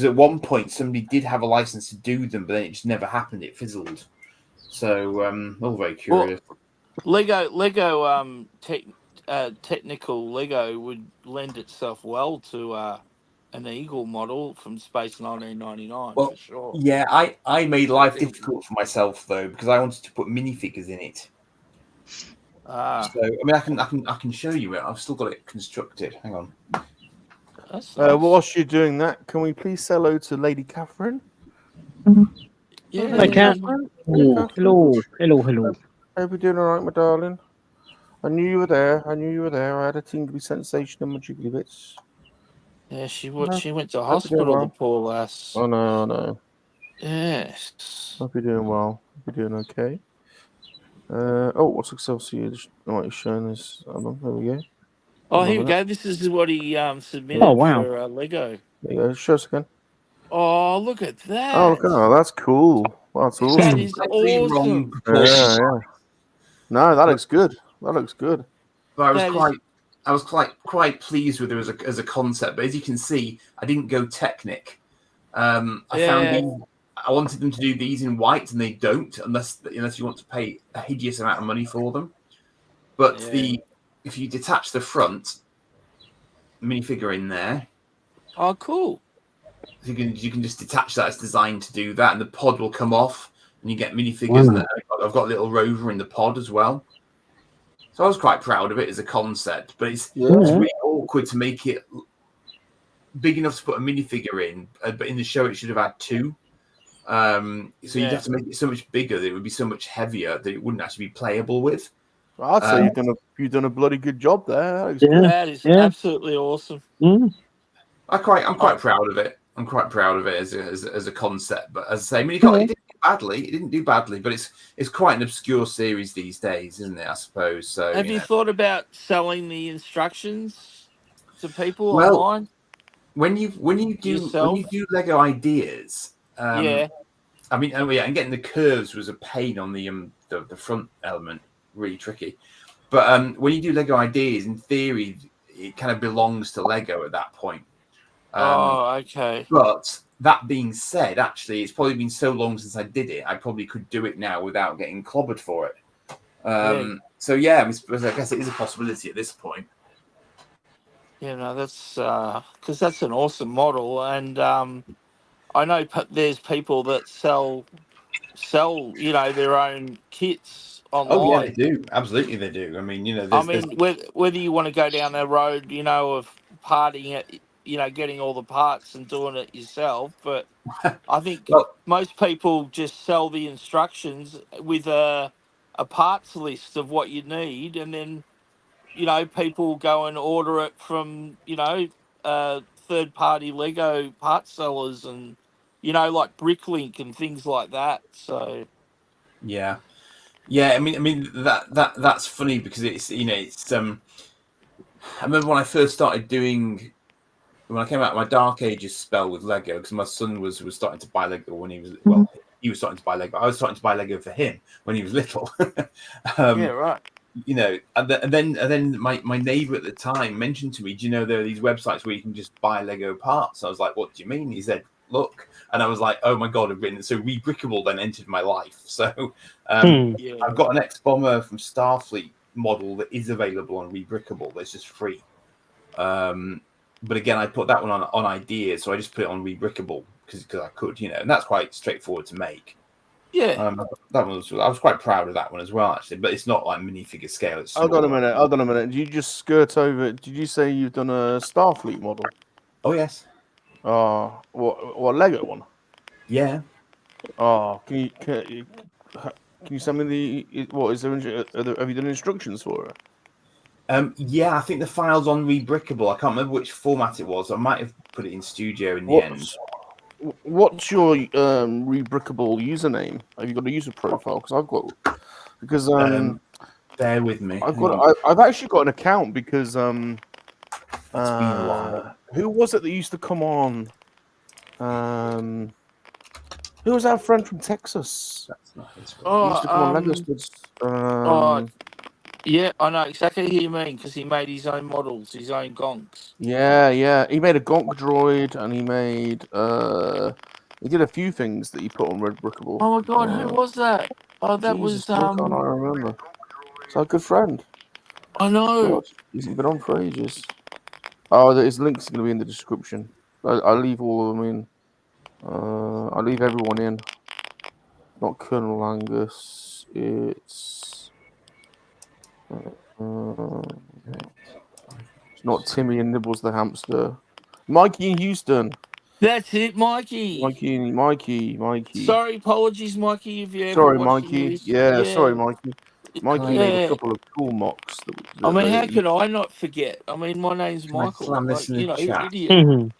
at one point somebody did have a license to do them, but then it just never happened. It fizzled. So, all very curious. Well, Lego technical Lego would lend itself well to an Eagle model from Space 1999 for sure. Yeah, I made life difficult for myself though, because I wanted to put minifigures in it. So I mean, I can show you it. I've still got it constructed. Hang on. That's nice. Whilst you're doing that, can we please say hello to Lady Catherine? Yeah. Hi, Catherine. Hello. Hope you're doing all right, my darling. I knew you were there. I had a tingly sensation in my jiggly bits. Yeah, she went to hospital, the poor lass. Oh no. Yes. Hope you're doing well. Hope you're doing okay. What's Excelsior? It's showing this. There we go. Oh, Hold on a here we minute. go. This is what he submitted Oh, wow. for Lego. There you go. Show us again. Oh, look at that. Oh, look at that. That's cool. That's That awesome. is Slightly wrong awesome. proportion. Yeah. No, that looks good. That looks good. But That I was quite pleased with it as a concept. But as you can see, I didn't go Technic. I found Yeah. I wanted them to do these in white, and they don't unless you want to pay a hideous amount of money for them. But Yeah. if you detach the front minifigure in there, Oh, cool. you can just detach that. It's designed to do that, and the pod will come off, and you get minifigures. Wow. And I've got a little rover in the pod as well. So I was quite proud of it as a concept, but it's really awkward to make it big enough to put a minifigure in. But in the show, it should have had two. So you'd have to make it so much bigger that it would be so much heavier that it wouldn't actually be playable with. I'd say you've done a bloody good job there. That is absolutely awesome. I'm quite proud of it. I'm quite proud of it as a concept. But as I say, I mean, it didn't do badly. It didn't do badly, but it's quite an obscure series these days, isn't it? I suppose. So Have you thought about selling the instructions to people Well, online? When you do Lego ideas, Yeah. I mean, and getting the curves was a pain on the front element, really tricky. But when you do Lego ideas, in theory, it kind of belongs to Lego at that point. Okay. But that being said, actually, it's probably been so long since I did it, I probably could do it now without getting clobbered for it. So yeah, I guess it is a possibility at this point. Yeah, no, that's because that's an awesome model, and I know there's people that sell their own kits online. Oh yeah, they do. Absolutely, they do. I mean, whether you want to go down that road, of parting it, getting all the parts and doing it yourself, but I think most people just sell the instructions with a parts list of what you need, and then people go and order it from third-party Lego part sellers and like Bricklink and things like that. So yeah. I mean that's funny because it's I remember when I first started when I came out of my Dark Ages spell with Lego, because my son was starting to buy Lego when he was he was starting to buy Lego. I was starting to buy Lego for him when he was little. yeah, right. And then my neighbor at the time mentioned to me, do you know there are these websites where you can just buy Lego parts? I was like, what do you mean? He said, look, and I was like, oh my god, so Rebrickable then entered my life. So I've got an X-Bomber from Starfleet model that is available on Rebrickable. That's just free. But again, I put that one on ideas, so I just put it on Rebrickable because I could, and that's quite straightforward to make. Yeah. I was quite proud of that one as well, actually, but it's not like minifigure scale. It's Hold on a minute. Did you just skirt over? Did you say you've done a Starfleet model? Oh yes. Oh, what Lego one? Yeah. Oh, can you send me what is there? Have you done instructions for it? Yeah, I think the file's on Rebrickable. I can't remember which format it was. I might have put it in Studio in the end. What's your Rebrickable username? Have you got a user profile? Because bear with me. I've actually got an account because it's been a while. Who was it that used to come on? Who was our friend from Texas? That's not his He used to come on Lego Studs. Yeah, I know exactly who you mean because he made his own models, his own gonks. Yeah. He made a gonk droid, and he did a few things that he put on Rebrickable. Oh my god, who was that? Oh, that Jesus, was I remember. It's our good friend. I know. God, he's been on for ages. Oh, his link's going to be in the description. I'll leave all of them in. I'll leave everyone in. Not Colonel Angus. It's not Timmy and Nibbles the hamster. Mikey in Houston. That's it, Mikey. Mikey. Sorry, apologies, Mikey, if you ever Sorry, watched Mikey. this. Yeah, sorry, Mikey. Mikey made a couple of cool mocks. I mean, how could I not forget? I mean, my name's Michael. Slam this in the chat? Idiot.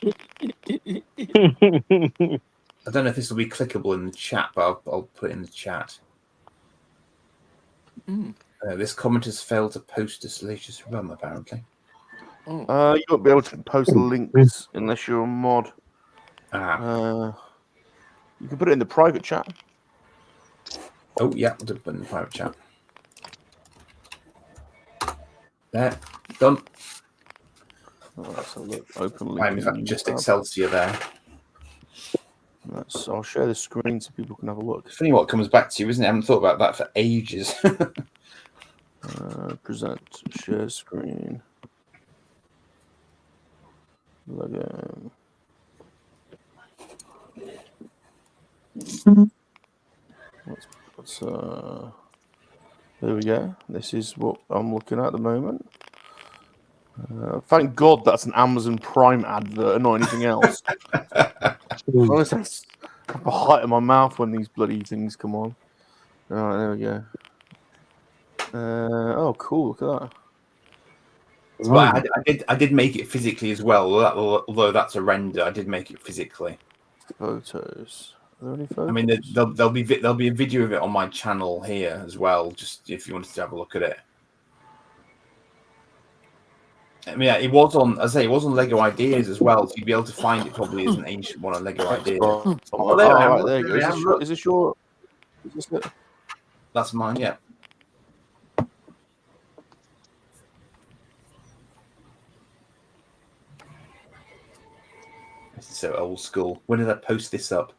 I don't know if this will be clickable in the chat, but I'll put it in the chat. This comment has failed to post to Salacious Rum, apparently. Mm. You won't be able to post links unless you're a mod. Ah. You can put it in the private chat. Oh, yeah, I'll put it in the private chat. There, done. Let's have a look. Open link. I'm in fact just Excelsior there. I'll share the screen so people can have a look. It's funny what comes back to you, isn't it? I haven't thought about that for ages. Present, share screen. Logo. There we go. This is what I'm looking at the moment. Thank God that's an Amazon Prime advert and not anything else. Honestly, that's the height of my mouth when these bloody things come on. All right, there we go. Oh, cool! Look at that. But I did make it physically as well. Although that's a render, I did make it physically. Photos. Are there any photos? I mean, there'll be a video of it on my channel here as well. Just if you wanted to have a look at it. I mean, yeah, it was on. As I say, it was on Lego Ideas as well. So you'd be able to find it probably as an ancient one on Lego Ideas. Oh, there you go. Is this your? Is this it? That's mine. Yeah. This is so old school. When did I post this up?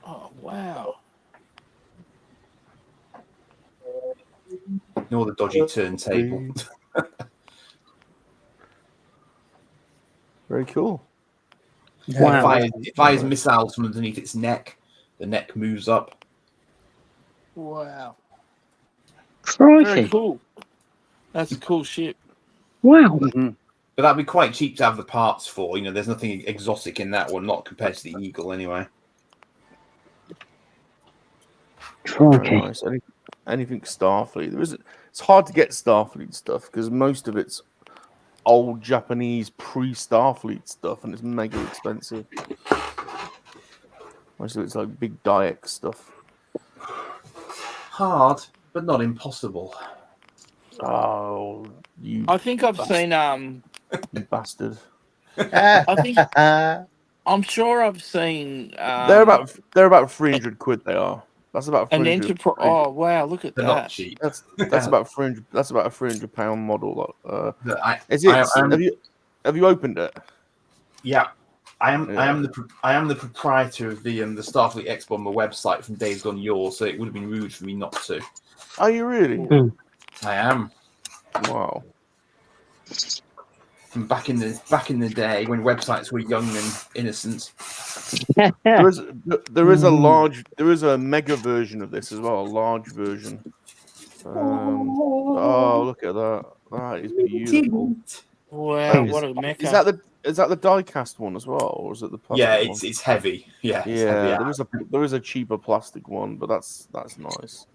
Oh, wow. Ignore the dodgy turntable. Very cool. Wow. It fires missiles from underneath its neck. The neck moves up. Wow. Crikey. Very cool. That's a cool ship. Wow. But that'd be quite cheap to have the parts for. You know, there's nothing exotic in that one, not compared to the Eagle anyway. Crikey. Nice. Anything Starfleet. It's hard to get Starfleet stuff because most of it's old Japanese pre-Starfleet stuff, and it's mega expensive. Most of it's like big Daex stuff. Hard, but not impossible. Oh, you! I think I've seen You bastard. I think I'm sure I've seen They're about 300 quid. They are. That's about an 300. enterprise. Oh wow, look at They're that. not cheap. That's about 300. That's about a 300-pound model. Is I it? Have you opened it? Yeah, I am the proprietor of the Starfleet X Bomber website from Days Gone Yore, so it would have been rude for me not to. Are you really? I am. Wow. From back in the day when websites were young and innocent. There is a mega version of this as well, a large version. Oh, look at that! That is beautiful. Wow, what a mecca. Is that the die-cast one as well, or is it the plastic Yeah, one? it's heavy. Yeah, it's heavy. There is a cheaper plastic one, but that's nice.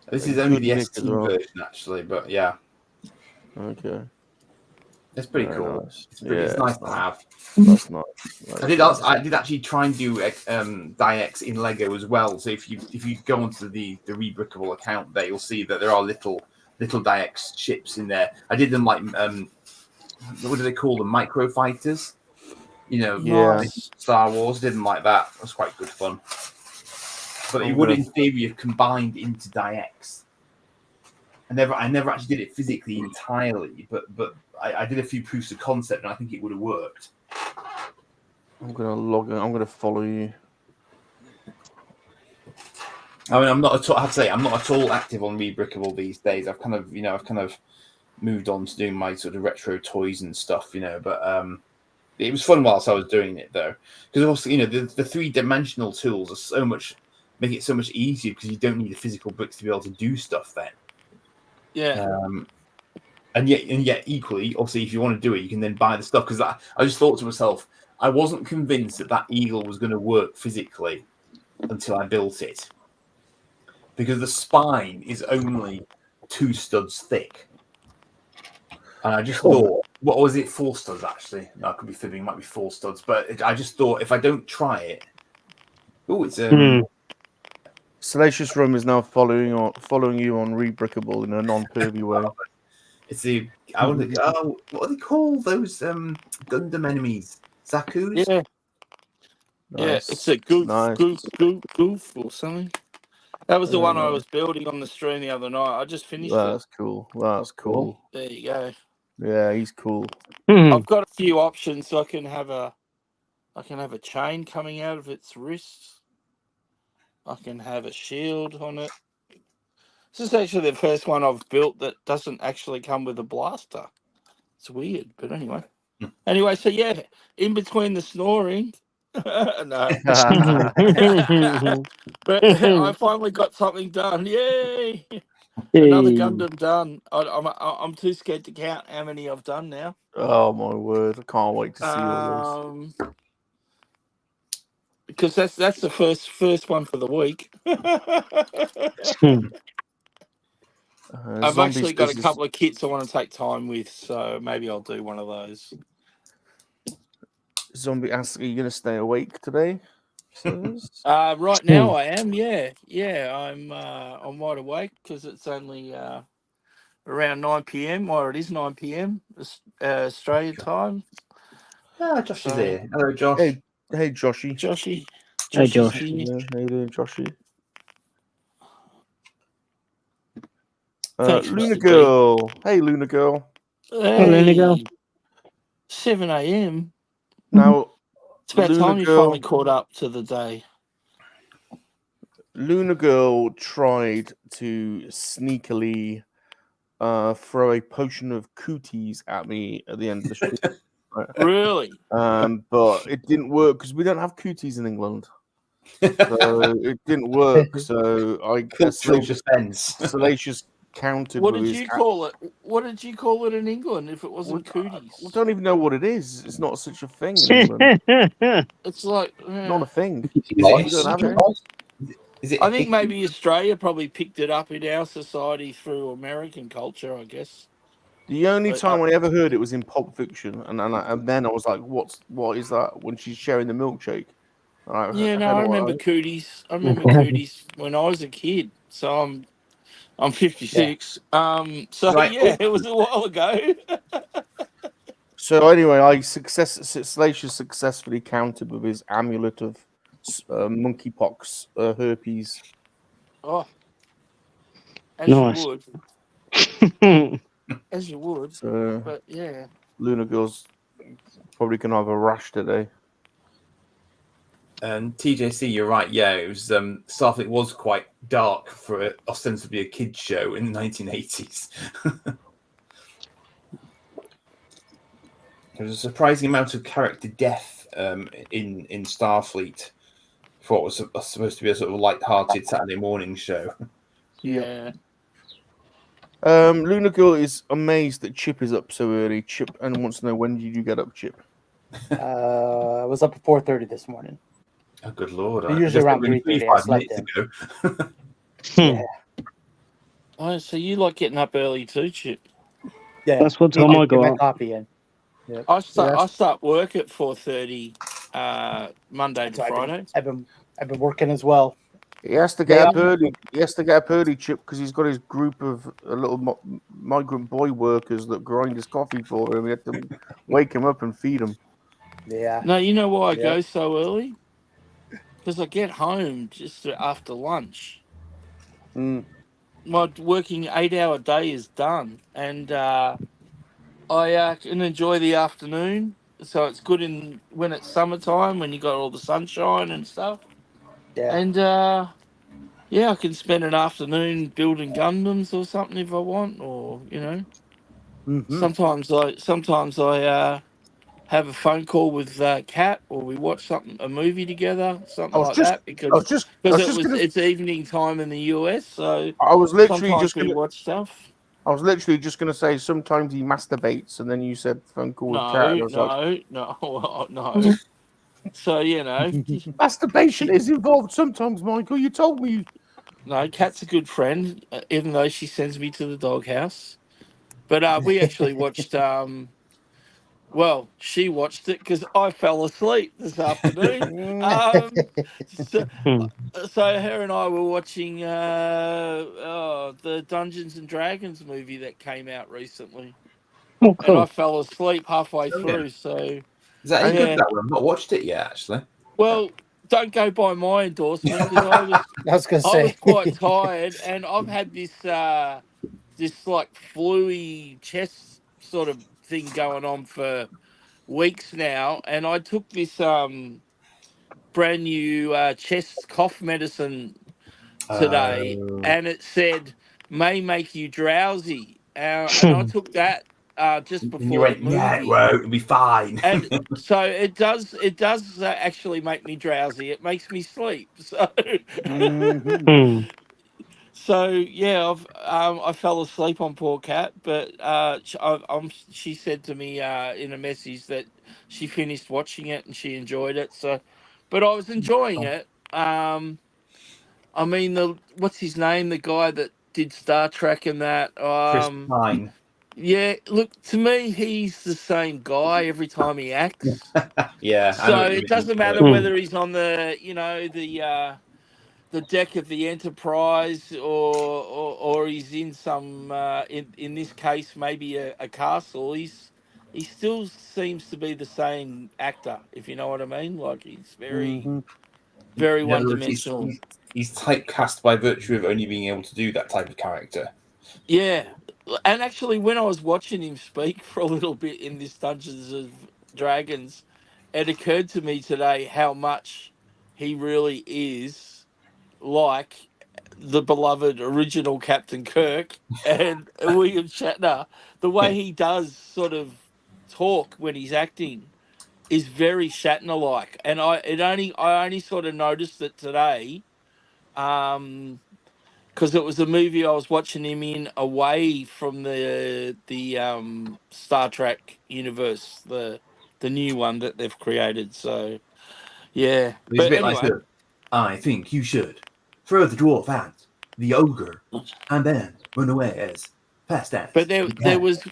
This is only the ST version actually, but yeah. Okay. It's pretty cool. Nice. It's nice to have. That's nice. I did actually try and do Daex in Lego as well. So if you go onto the Rebrickable account there, you'll see that there are little Daex ships in there. I did them like what do they call them? Micro fighters. You know, Nice. Star Wars. Did them like that. It was quite good fun. But it would in theory have combined into Daex. I never actually did it physically entirely, but I did a few proofs of concept, and I think it would have worked. I'm gonna log in. I'm gonna follow you. I mean, I'm not at all active on Rebrickable these days. I've kind of moved on to doing my sort of retro toys and stuff, But it was fun whilst I was doing it, though, because also, the 3-dimensional tools are make it so much easier because you don't need the physical bricks to be able to do stuff then. Yeah. And yet equally, obviously, if you want to do it, you can then buy the stuff. Because I just thought to myself, I wasn't convinced that Eagle was going to work physically until I built it, because the spine is only 2 studs thick, and I just thought, what was it? 4 studs actually? No, I could be fibbing. It might be 4 studs, but I just thought if I don't try it, it's Salacious Rum is now following you on Rebrickable in a non-pervy way. It's the I wonder. Oh, what do they call those Gundam enemies? Zaku's. Yeah, yeah. Nice. It's a goof, Nice. goof, or something. That was the one I Uh, was building on the stream the other night. I just finished it. That's cool. That's cool. There you go. Yeah, he's cool. I've got a few options, so I can have a chain coming out of its wrists. I can have a shield on it. This is actually the first one I've built that doesn't actually come with a blaster. It's weird, but anyway. Anyway, so yeah, in between the snoring, no. But I finally got something done. Yay! Another Gundam done. I'm too scared to count how many I've done now. Oh my word! I can't wait to see all those. Because that's the first one for the week. I've actually got a couple of kits I want to take time with, so maybe I'll do one of those. Zombie asks, "Are you going to stay awake today?" Right now I am. Yeah. I'm wide awake because it's only around 9 p.m. or it is 9 p.m. Australian time. Ah, Josh is here. Hello, Josh. Hey, Joshy. Joshy. Hey, Josh. Yeah, how you doing, Joshy? Thanks, Luna Mr. Girl. Hey, Luna Girl. Hey, Luna Girl. 7 a.m. Now, It's about Luna time you Girl, finally caught up to the day. Luna Girl tried to sneakily throw a potion of cooties at me at the end of the stream. Really? But it didn't work because we don't have cooties in England. So it didn't work. So I guess Salacious countered What with did his you call it? What did you call it in England if it wasn't cooties? I don't even know what it is. It's not such a thing in England. It's like Not a thing. Nice. I think maybe Australia probably picked it up in our society through American culture, I guess. The only time I ever heard it was in Pulp Fiction, and then I was like, "What is that?" When she's sharing the milkshake. Yeah, no, I remember cooties. I remember cooties when I was a kid. So I'm 56. So Right. yeah, it was a while ago. So anyway, Salacious successfully countered with his amulet of monkeypox herpes. Oh, as Nice. you would. As you would. So But yeah. Luna Girl's probably gonna have a rash today. And TJC, you're right. Yeah, it was Starfleet was quite dark for ostensibly a kids show in the 1980s. There was a surprising amount of character death in Starfleet for what was supposed to be a sort of light-hearted Saturday morning show. Yeah. Luna Girl is amazed that Chip is up so early. Chip and wants to know, when did you get up, Chip? I was up at 4:30 this morning. Oh, good lord! Usually around 3:30. I slept in. Yeah. Oh, so you like getting up early too, Chip? Yeah. That's what time I get my got. coffee in. Yep. I start work at 4:30 Monday to Friday. I've been working as well. He has to get up early. He has to get up early, Chip, because he's got his group of little migrant boy workers that grind his coffee for him. We have to wake him up and feed him. Yeah. No, you know why I go so early? Because I get home just after lunch. My working 8-hour day is done, and I can enjoy the afternoon. So it's good when it's summertime, when you got all the sunshine and stuff. Yeah. And I can spend an afternoon building Gundams or something if I want, or sometimes I have a phone call with Kat, or we watch a movie together, something like that, because it's evening time in the US, so I was literally sometimes just we watch stuff. I was literally just going to say sometimes he masturbates, and then you said phone call with Kat. No. So masturbation is involved sometimes, Michael. You told me. No, Kat's a good friend, even though she sends me to the doghouse. But we actually watched Well, she watched it because I fell asleep this afternoon. So, Hmm. so her and I were watching the Dungeons and Dragons movie that came out recently, Oh, and I cool. fell asleep halfway Oh, yeah. through. So Is that any yeah. good, that one? I've not watched it yet, actually. Well, don't go by my endorsement because I was gonna I was say. quite tired, and I've had this like fluey chest sort of thing going on for weeks now, and I took this brand new chest cough medicine today, and it said may make you drowsy, and I took that just And you before the went, yeah, it movie, won't. It'll be fine. and so it does actually make me drowsy. It makes me sleep. So Mhm. Hmm. so yeah, I fell asleep on poor cat, but she said to me in a message that she finished watching it and she enjoyed it. So, but I was enjoying it. I mean, the what's his name? The guy that did Star Trek and that. Chris Pine. Yeah, look, to me, he's the same guy every time he acts. Yeah, I know So what you it mean. doesn't matter Hmm. whether he's on the deck of the Enterprise or he's in some in this case maybe a castle. He still seems to be the same actor, if you know what I mean. Like he's Mhm. very In one other words, dimensional. he's typecast by virtue of only being able to do that type of character. Yeah, and actually, when I was watching him speak for a little bit in this Dungeons of Dragons, it occurred to me today how much he really is like the beloved original Captain Kirk and William Shatner. The way he does sort of talk when he's acting is very Shatner-like, and I only sort of noticed it today. Because it was a movie I was watching him in away from the Star Trek universe, the new one that they've created. So yeah, He's a but bit like, anyway, sort of, I think you should throw the dwarf at the ogre and then run away as fast but as you there can. was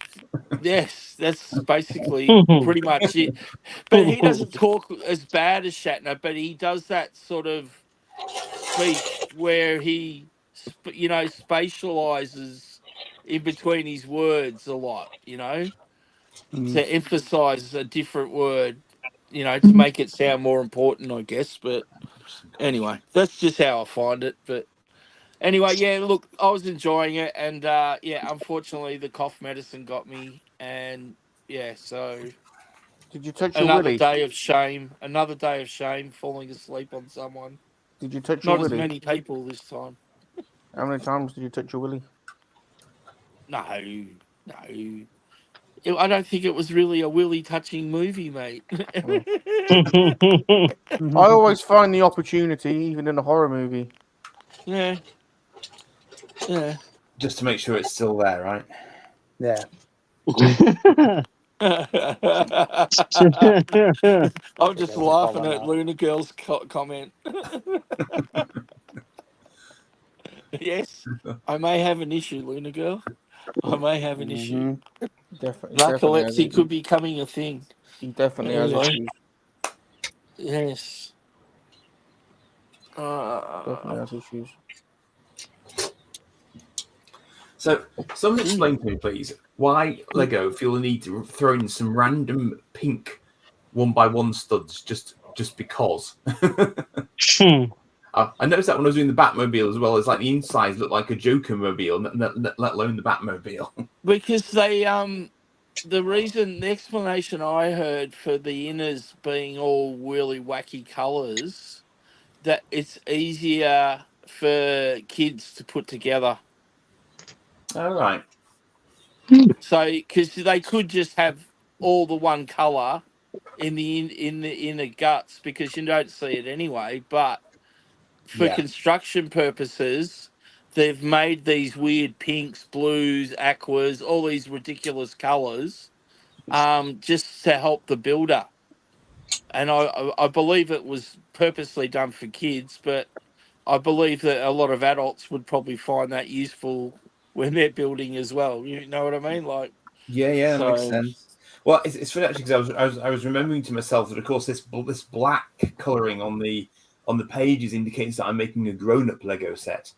yes, that's basically Hmm. pretty much it. But he doesn't talk as bad as Shatner, but he does that sort of speech where he spatializes in between his words a lot, to emphasize a different word, to make it sound more important, I guess. But anyway, that's just how I find it. But anyway, yeah, look, I was enjoying it, and yeah, unfortunately, the cough medicine got me, and yeah, so Did you touch your another willy? day of shame, another day of shame, falling asleep on someone. Did you touch your Not as willy? many people this time. How many times did you touch your willy? No, no. I don't think it was really a willy touching movie, mate. I always find the opportunity, even in a horror movie. Yeah, yeah. Just to make sure it's still there, right? Yeah. I'm just Doesn't fall laughing on at off. Luna Girl's comment. Yes, I may have an issue, Luna Girl. I may have an issue. Definitely has Narcolepsy it. could be becoming a thing. He definitely has Anyway, issues. yes. Definitely has issues. So, someone explain to me, please, why Lego feel the need to throw in some random pink 1x1 studs just because. I noticed that when I was doing the Batmobile as well. It's like the insides look like a Joker mobile, let alone the Batmobile. Because the explanation I heard for the inners being all really wacky colours, that it's easier for kids to put together. All right. So, because they could just have all the one colour in the inner guts, because you don't see it anyway. But for Yeah. construction purposes, they've made these weird pinks, blues, aquas, all these ridiculous colours, just to help the builder. And I believe it was purposely done for kids, but I believe that a lot of adults would probably find that useful when they're building as well. You know what I mean? Like, Yeah, that makes so sense. Well, it's funny actually because I was remembering to myself that of course this black colouring on the pages indicates that I'm making a grown-up Lego set.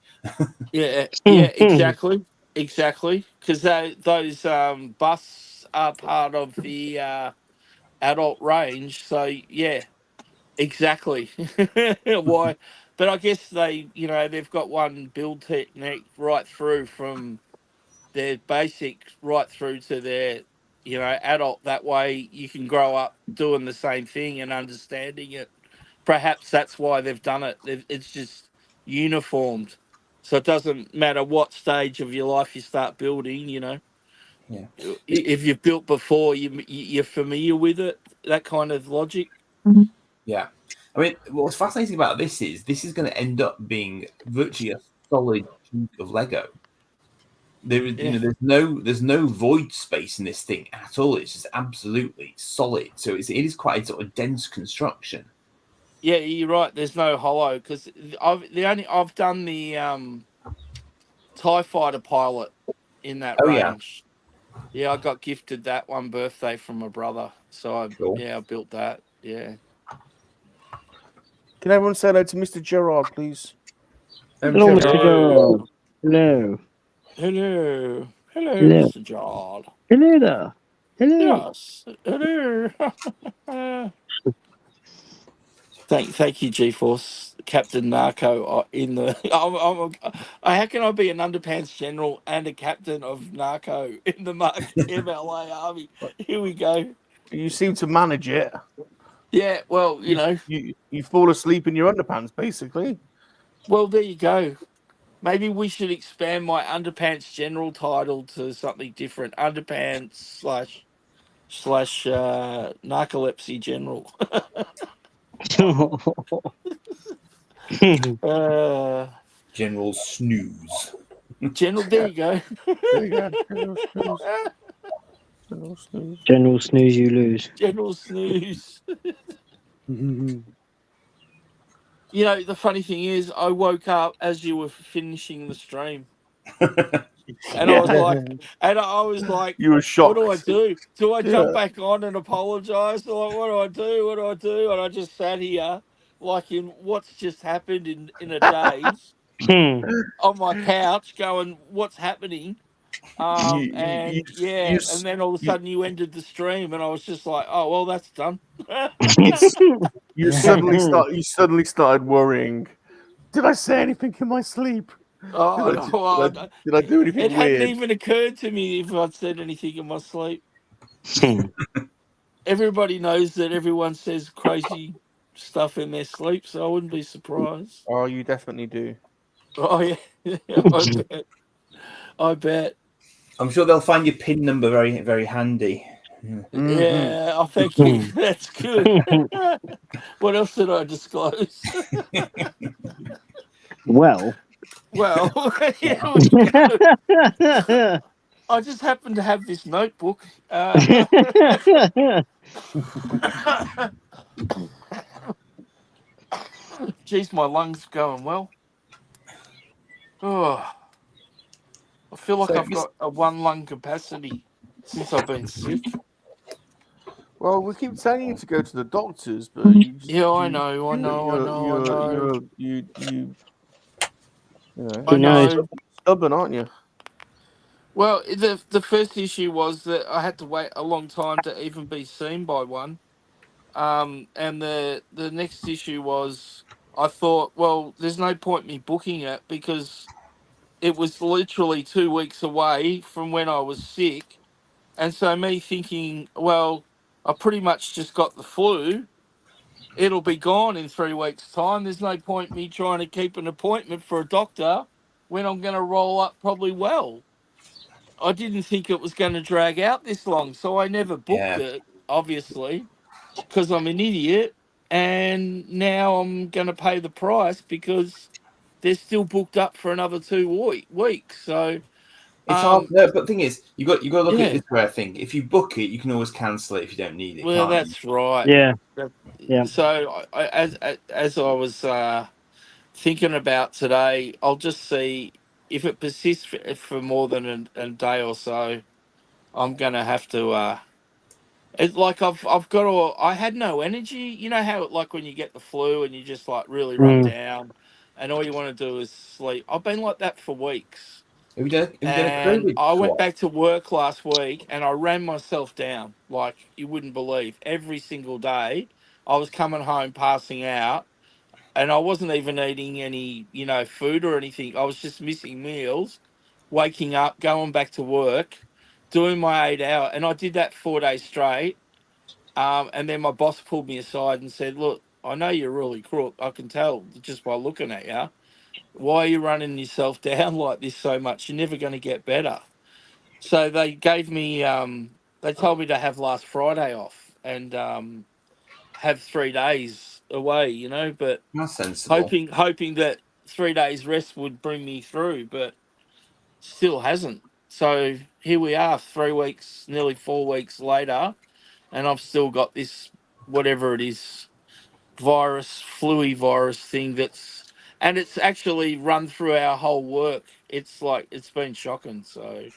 Yeah, yeah, exactly, because those busts are part of the adult range. So yeah, exactly. Why? But I guess they've got one build technique right through from their basic right through to their adult. That way you can grow up doing the same thing and understanding it. Perhaps that's why they've done it. It's just uniformed, so it doesn't matter what stage of your life you start building. Yeah. If you've built before, you're familiar with it. That kind of logic. Yeah. I mean, what's fascinating about this is going to end up being virtually a solid chunk of Lego. There is, Yeah. there's no void space in this thing at all. It's just absolutely solid. So it is quite a sort of dense construction. Yeah, you're right. There's no hollow because I've done the TIE fighter pilot in that Oh yeah, range. Yeah, I got gifted that one birthday from my brother. So I cool. built that. Yeah. Can everyone say hello to Mr. Gerard, please? Hello, Mr. Hello. Gerard. Hello. Hello, Hello. Mr. Jard. Hello there. Hello. Yes, hello. Thank you, G-Force, Captain Narco. In the, how can I be an underpants general and a captain of Narco in the Mark MLA Army? Here we go. You seem to manage it. Yeah, well, You fall asleep in your underpants, basically. well, there you go. Maybe we should expand my underpants general title to something different. Underpants slash narcolepsy general. General Snooze. General, there you go. There you go. General Snooze. General Snooze. General snooze, you lose. General Snooze. The funny thing is, I woke up as you were finishing the stream, and I was like, You were shocked. what do I do? Do I jump Yeah. back on and apologise? Like, what do I do? What do I do? And I just sat here, like in what's just happened in a daze, on my couch, going, what's happening? And then all of a sudden you ended the stream, and I was just like, oh well, that's done. You suddenly started worrying. Did I say anything in my sleep? Oh, Did I do anything it hadn't weird? even occurred to me if I'd said anything in my sleep. Everybody knows that everyone says crazy stuff in their sleep, so I wouldn't be surprised. Oh, you definitely do. Oh yeah, I bet. I'm sure they'll find your PIN number very, very handy. Yeah, oh, thank you. That's good. What else did I disclose? Well. Yeah, I just happen to have this notebook. Geez, my lungs going well. Oh, I feel like I've got a one lung capacity since I've been sick. Well, we keep telling you to go to the doctors, but you just, I know. I know. Stubborn, aren't you? Well, the first issue was that I had to wait a long time to even be seen by one. And the next issue was I thought, well, there's no point me booking it because it was literally 2 weeks away from when I was sick. And so me thinking, well, I pretty much just got the flu. It'll be gone in 3 weeks' time. There's no point me trying to keep an appointment for a doctor when I'm going to roll up probably well. I didn't think it was going to drag out this long, so I never booked it, obviously, because I'm an idiot. And now I'm going to pay the price because they're still booked up for another 2 weeks. So it's hard. No, but the thing is, you got to look at it this way. I think if you book it, you can always cancel it if you don't need it. Well, that's right. Yeah. So as I was thinking about today, I'll just see if it persists for more than a day or so. I'm gonna have to It's like I've got to. I had no energy. You know how like when you get the flu and you just like really run down, and all you want to do is sleep. I've been like that for weeks, Have you done a and COVID I went swab? back to work last week, and I ran myself down like you wouldn't believe. Every single day, I was coming home passing out, and I wasn't even eating any food or anything. I was just missing meals, waking up, going back to work, doing my 8 hour, and I did that 4 days straight. And then my boss pulled me aside and said, "Look, I know you're really crook. I can tell just by looking at you. Why are you running yourself down like this so much? You're never going to get better." So they gave me, they told me to have last Friday off and have 3 days away, but That's sensible. hoping that 3 days rest would bring me through, but still hasn't. So here we are, 3 weeks, nearly 4 weeks later, and I've still got this whatever it is fluey virus thing and it's actually run through our whole work. It's like it's been shocking. So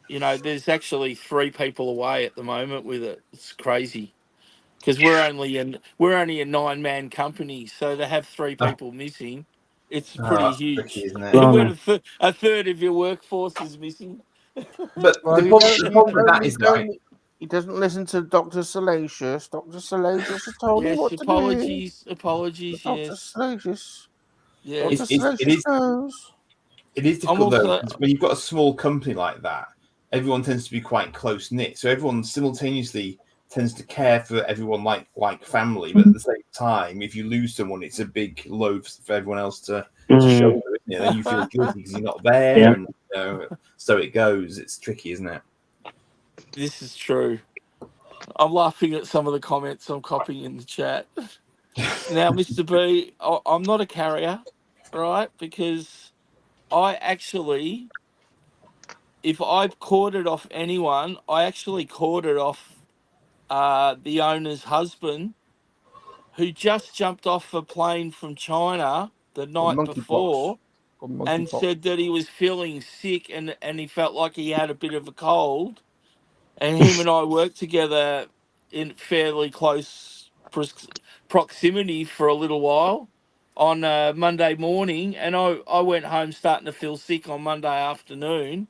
there's actually 3 people away at the moment with it. It's crazy because we're only a 9-man company, so to have 3 people missing, it's Oh, pretty that's tricky, huge. isn't it? When Blimey. a third of your workforce is missing. But Well, the problem with that is that he doesn't listen to Dr. Salacious. Dr. Salacious has told him Yes, what to do. apologies. Dr. Yes, Salacious. Dr. yes. Salacious knows. it is I'm difficult though, also 'cause when you've got a small company like that, everyone tends to be quite close knit. So everyone simultaneously tends to care for everyone like family. But at the same time, if you lose someone, it's a big load for everyone else to shoulder. Isn't it? Then you feel guilty because you're not there, Yeah. and so it goes. It's tricky, isn't it? This is true. I'm laughing at some of the comments I'm copying in the chat. Now, Mr. B, I'm not a carrier, right? Because I actually, if I corded off anyone, I actually corded off the owner's husband who just jumped off a plane from China the Got night monkeypox. before Got and monkeypox. said that he was feeling sick and he felt like he had a bit of a cold. And him and I worked together in fairly close proximity for a little while on Monday morning, and I went home starting to feel sick on Monday afternoon,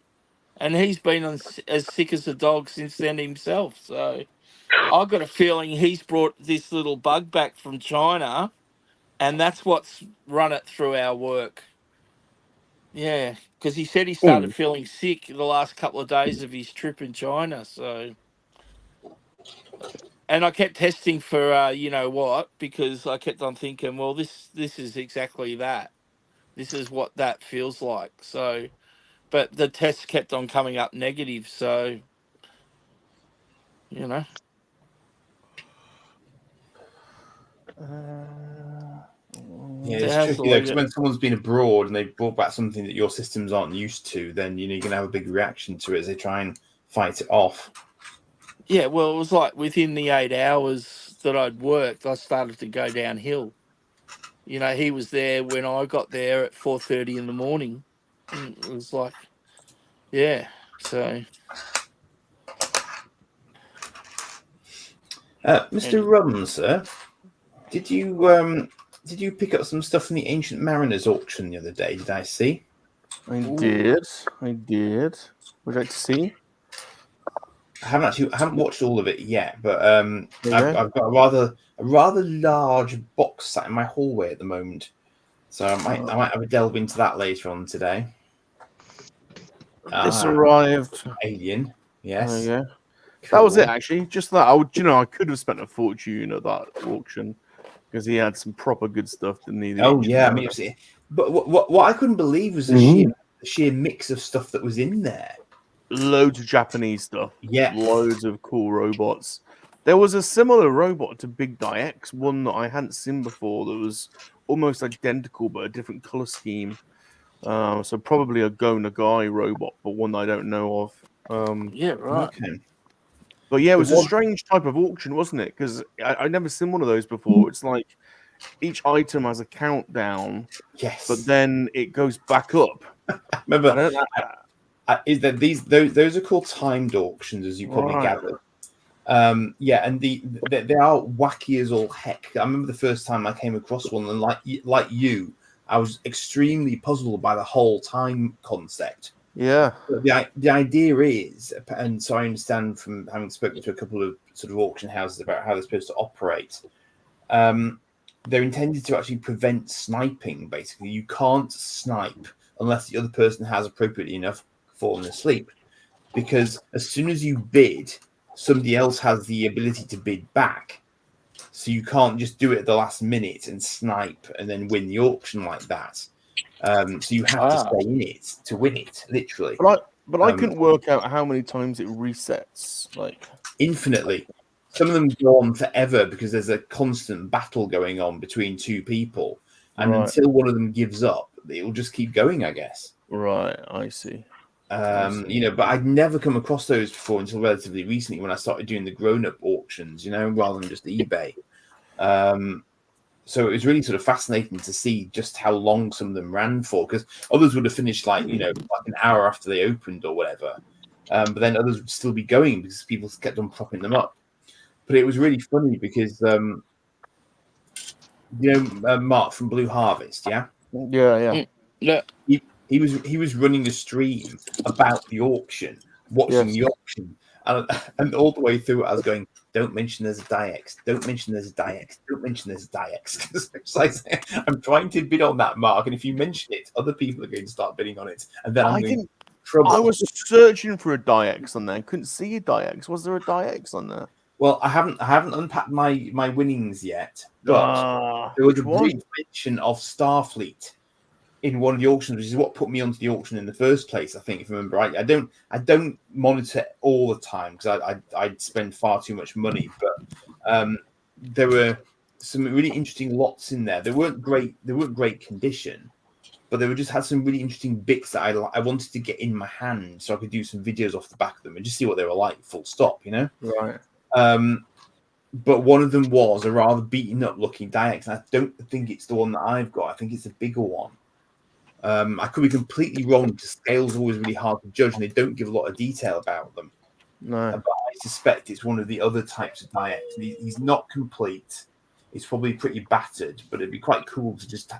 and he's been as sick as a dog since then himself. So I've got a feeling he's brought this little bug back from China, and that's what's run it through our work. Yeah, because he said he started feeling sick the last couple of days of his trip in China. So. And I kept testing for you know what, because I kept on thinking, well, this is exactly that. This is what that feels like. So, but the tests kept on coming up negative. So, you know, Yeah, so it's how's the tricky though, because leg? when someone's been abroad and they've brought back something that your systems aren't used to, then you're going to have a big reaction to it as they try and fight it off. Yeah, well, it was like within the 8 hours that I'd worked, I started to go downhill. You know, he was there when I got there at 4:30 in the morning. And it was like, yeah. So, Mr. anyway. Rum, sir, did you pick up some stuff from the Ancient Mariners auction the other day? Did I see? I did. Would you like to see? I haven't watched all of it yet, but Okay. I've got a rather large box sat in my hallway at the moment, so I might have a delve into that later on today. This arrived. Alien, yes. Yeah. Cool. That was it, actually. Just that. I could have spent a fortune at that auction because he had some proper good stuff, didn't he? Oh yeah, I mean, but what I couldn't believe was the sheer mix of stuff that was in there. Loads of Japanese stuff. Yeah. Loads of cool robots. There was a similar robot to Big Die X, one that I hadn't seen before that was almost identical but a different color scheme. So probably a Go Nagai robot, but one I don't know of. Yeah, right. Okay. But yeah, it was a strange type of auction, wasn't it? Because I'd never seen one of those before. It's like each item has a countdown, yes, but then it goes back up. Remember, is that those are called timed auctions, as you probably gathered. Yeah, and they are wacky as all heck. I remember the first time I came across one, and like you, I was extremely puzzled by the whole time concept. Yeah. But the idea is, and so I understand from having spoken to a couple of sort of auction houses about how they're supposed to operate. They're intended to actually prevent sniping. Basically, you can't snipe unless the other person has appropriately enough fallen asleep, because as soon as you bid, somebody else has the ability to bid back. So you can't just do it at the last minute and snipe and then win the auction like that. So you have to stay in it to win it, literally. But I couldn't work out how many times it resets. Like infinitely. Some of them go on forever because there's a constant battle going on between two people, and until one of them gives up, it will just keep going, I guess. Right, I see. But I'd never come across those before until relatively recently when I started doing the grown-up auctions, rather than just eBay. So it was really sort of fascinating to see just how long some of them ran for, because others would have finished like an hour after they opened or whatever. But then others would still be going because people kept on propping them up. But it was really funny because, Mark from Blue Harvest, yeah? Yeah. He was running a stream about the auction, watching the auction, and all the way through it, I was going, "Don't mention there's a DIEX. Don't mention there's a DIEX. Don't mention there's a DIEX." Because like, I'm trying to bid on that, Mark, and if you mention it, other people are going to start bidding on it, and then I'm going to trouble. I was searching for a DIEX on there. Couldn't see a DIEX. Was there a DIEX on there? Well, I haven't unpacked my winnings yet, but there was a brief mention of Starfleet in one of the auctions, which is what put me onto the auction in the first place. I think, if I remember right, I don't monitor all the time because I'd spend far too much money. But there were some really interesting lots in there. They weren't great condition, but they just had some really interesting bits that I wanted to get in my hand so I could do some videos off the back of them and just see what they were like. Full stop, Right. But one of them was a rather beaten up looking DIEX, and I don't think it's the one that I've got. I think it's a bigger one. I could be completely wrong because scales are always really hard to judge, and they don't give a lot of detail about them. No. But I suspect it's one of the other types of DIEX. He's not complete. He's probably pretty battered, but it'd be quite cool to just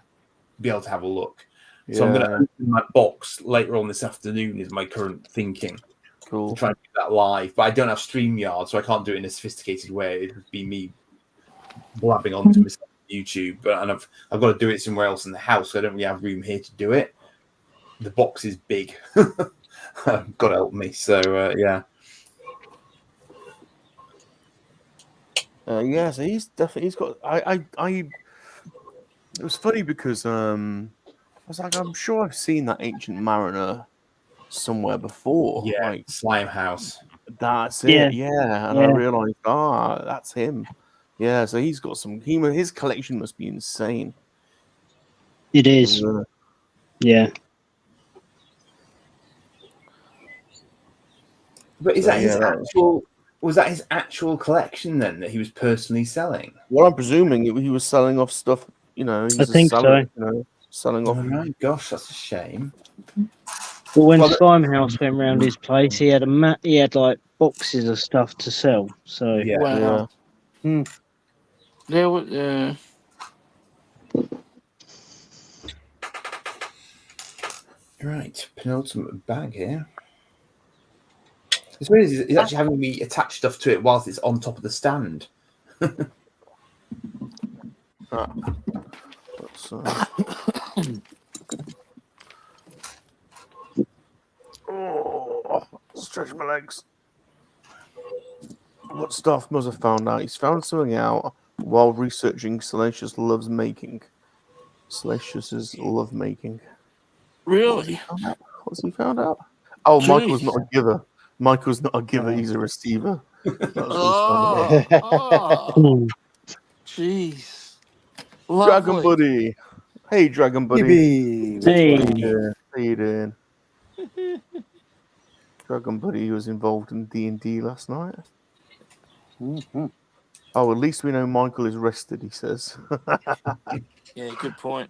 be able to have a look. So I'm going to open my box later on this afternoon is my current thinking. Cool. To try and do that live, but I don't have StreamYard, so I can't do it in a sophisticated way. It would be me blabbing onto myself on YouTube, and I've got to do it somewhere else in the house, so I don't really have room here to do it. The box is big. God help me. So yeah. So he's got. It was funny because I was like, I'm sure I've seen that Ancient Mariner somewhere before. Yeah, like Slime House. That's it. Yeah, and I realized, that's him. Yeah, so he's got some. His collection must be insane. It is. Yeah. But is that his actual? Was that his actual collection then that he was personally selling? Well, I'm presuming he was selling off stuff. I think so. Selling off. Oh my gosh, that's a shame. But when Slime House went round his place, he had he had like boxes of stuff to sell. So yeah. Wow. There was. Right, penultimate bag here. It's weird. He's actually having me attach stuff to it whilst it's on top of the stand. Stretch my legs. What stuff must have found out? He's found something out while researching Salacious Loves Making. Salacious's Love Making. Really? What's he found out? Oh, Jeez. Michael's not a giver. Michael's not a giver, he's a receiver. Jeez. Dragon Buddy. Hey, Dragon Buddy. Hey. How you doing? Dragon Buddy was involved in D&D last night. Oh, at least we know Michael is rested, he says. Yeah, good point.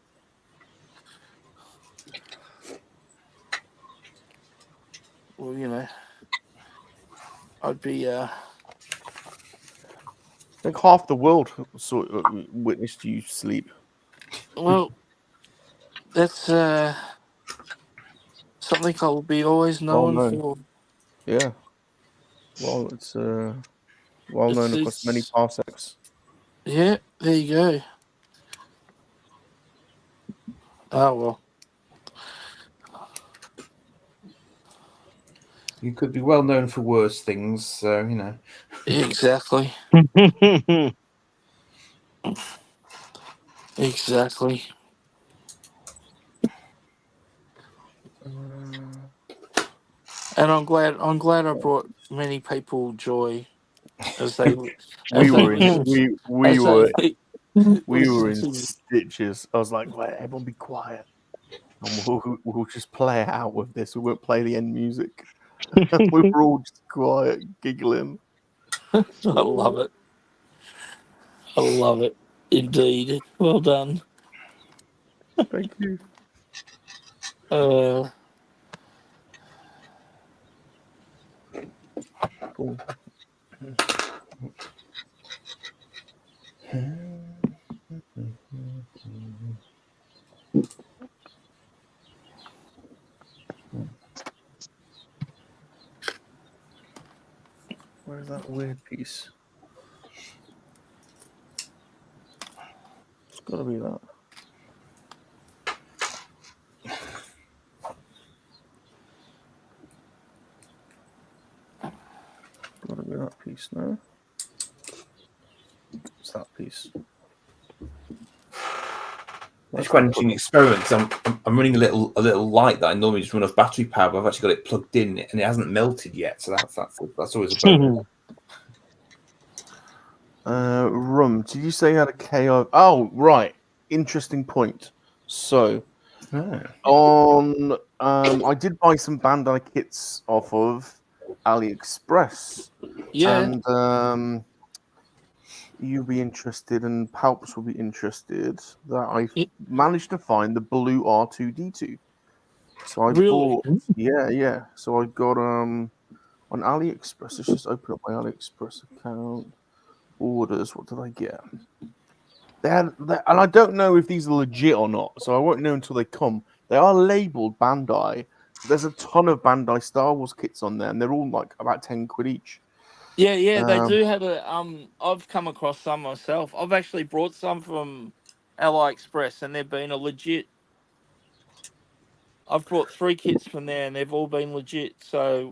Well, I'd be think half the world witnessed you sleep. Well, that's something I'll be always Well known known. for. Yeah. Well, it's well known across many parsecs. Yeah, there you go. Oh well. You could be well known for worse things, so you know. Exactly. Exactly. And I'm glad I brought many people joy as they We were in listen we as they were listen in to stitches. I was like, "Wait, everyone be quiet, and we'll just play it out with this. We won't play the end music." We were all just quiet, giggling. I love it. I love it. Indeed. Well done. Thank you. Cool. Where's that weird piece? It's got to be that. Got to be that piece, no? It's that piece. It's quite an interesting experiment because I'm running a little light that I normally just run off battery power, but I've actually got it plugged in and it hasn't melted yet, so that's always a bonus. Rum. Did you say you had a KO? Oh, right. Interesting point. So, I did buy some Bandai kits off of AliExpress. Yeah. And you'll be interested, and Palps will be interested that I managed to find the blue R2D2. So I bought, yeah. So I got on AliExpress. Let's just open up my AliExpress account. Orders. What did I get? And I don't know if these are legit or not, so I won't know until they come. They are labeled Bandai. There's a ton of Bandai Star Wars kits on there, and they're all like about 10 quid each. Yeah, they do have a I've come across some myself. I've actually brought some from AliExpress and they've been a legit. I've brought 3 kits from there and they've all been legit. So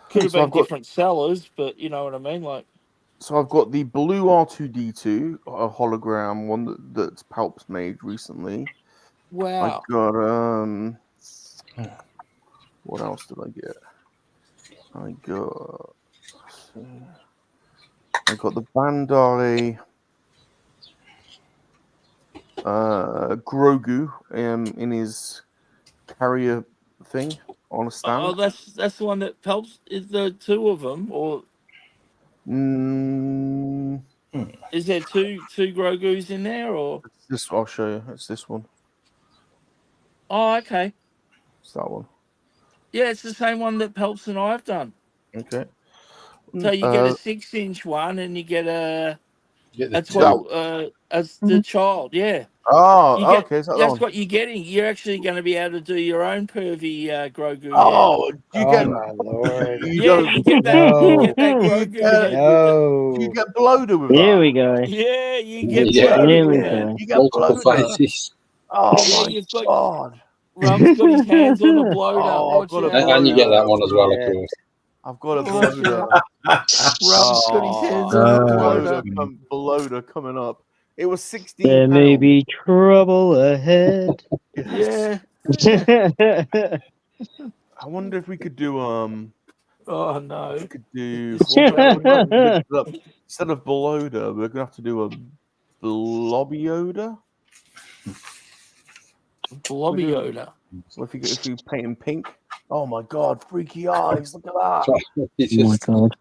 could have been different sellers, but you know what I mean, like. So I've got the blue R2D2, a hologram one that Palps made recently. Wow. I got what else did I get? I got the Bandai Grogu in his carrier thing on a stand. Oh, that's the one that helps. Is there 2 of them, or is there two Grogus in there, or? This I'll show you. It's this one. Oh, okay. It's that one. Yeah, it's the same one that Pelps and I have done. Okay. So you get a 6-inch one, and you get a. That's what as the child, yeah. Oh, okay. So that's what you're getting. You're actually going to be able to do your own pervy Grogu. Oh, you get my lord! You get that. You get that Grogu head. You get bloated with Here that. we go. Yeah, you get Here we bloated. go. You get Multiple bloated. faces. Oh Yeah, my you've got god! Rum's got his hands on a bloater. Oh, I've Watch got out. And you get that one as well, of course. I've got a Watch bloater. Rum's got his hands on a bloater coming up. It was 16 There pounds. may be trouble ahead. Yeah. I wonder if we could do Oh no. we could do instead of bloater, we're gonna have to do a blobbyoda. Blobbyoda. So if you paint him pink. Oh my god, freaky eyes! Look at that! Oh my god!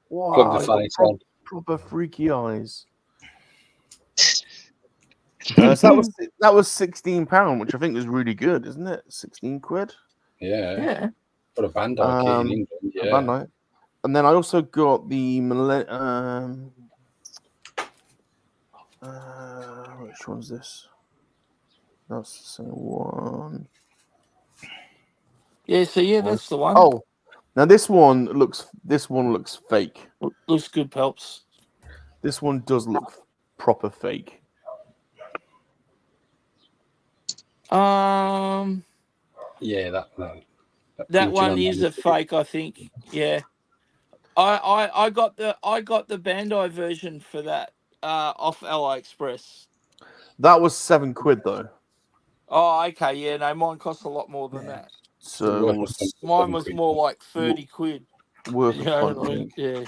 Wow, proper freaky eyes. So that was £16, which I think was really good, isn't it? 16 quid. Yeah. Got a Bandai kit in England. Yeah. Bandai. And then I also got the Which one's this? That's the same one. Yeah, so yeah, that's the one. Oh, now this one looks fake. Looks good, Pelps. This one does look proper fake. Yeah, that one is a fake, I think. Yeah. I got the Bandai version for that off AliExpress. That was £7 though. Oh, okay, yeah, no, mine costs a lot more than that. So Mine was more like 30 quid. Worth You a know punt, what I I mean? think. Yeah.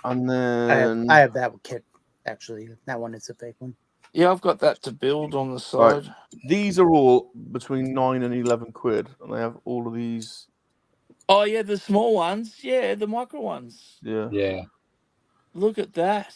And then I have that kit actually. That one is a fake one. Yeah, I've got that to build on the side. right, these are all between £9 and £11, and they have all of these. Oh yeah, the small ones. Yeah, the micro ones. Yeah. Look at that.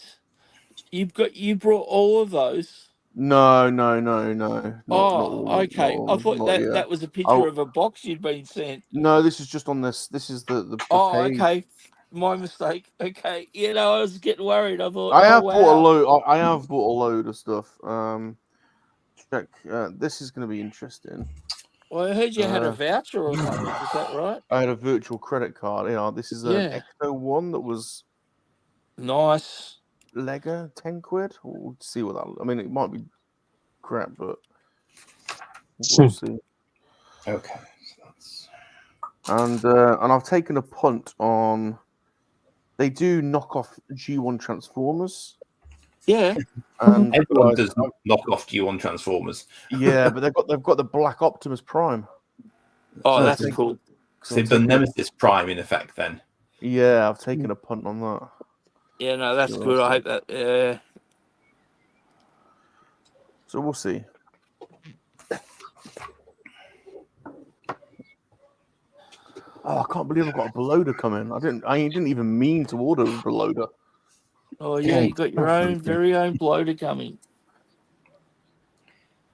You brought all of those. No. Not all. Okay. I thought that was a picture of a box you'd been sent. No, this is just on this. This is the Oh, page. okay. My mistake. Okay. You know, I was getting worried. I thought, I have wow. bought a load. I have bought a load of stuff. Check. This is going to be interesting. Well, I heard you had a voucher or something. Is that right? I had a virtual credit card. Yeah, this is an Ecto one that was nice. Lego, £10. We'll see what that. I mean, it might be crap, but we'll see. Okay. And I've taken a punt on. They do knock off G1 Transformers. Yeah. And everyone does knock off G1 Transformers. Yeah, but they've got the Black Optimus Prime. Oh, so that's cool. So they've done Nemesis Prime in effect then. Yeah, I've taken a punt on that. Yeah, no, that's good. I hope that. Yeah. So we'll see. Oh, I can't believe I've got a bloater coming. I didn't even mean to order a bloater. Oh yeah, you got your own very own bloater coming.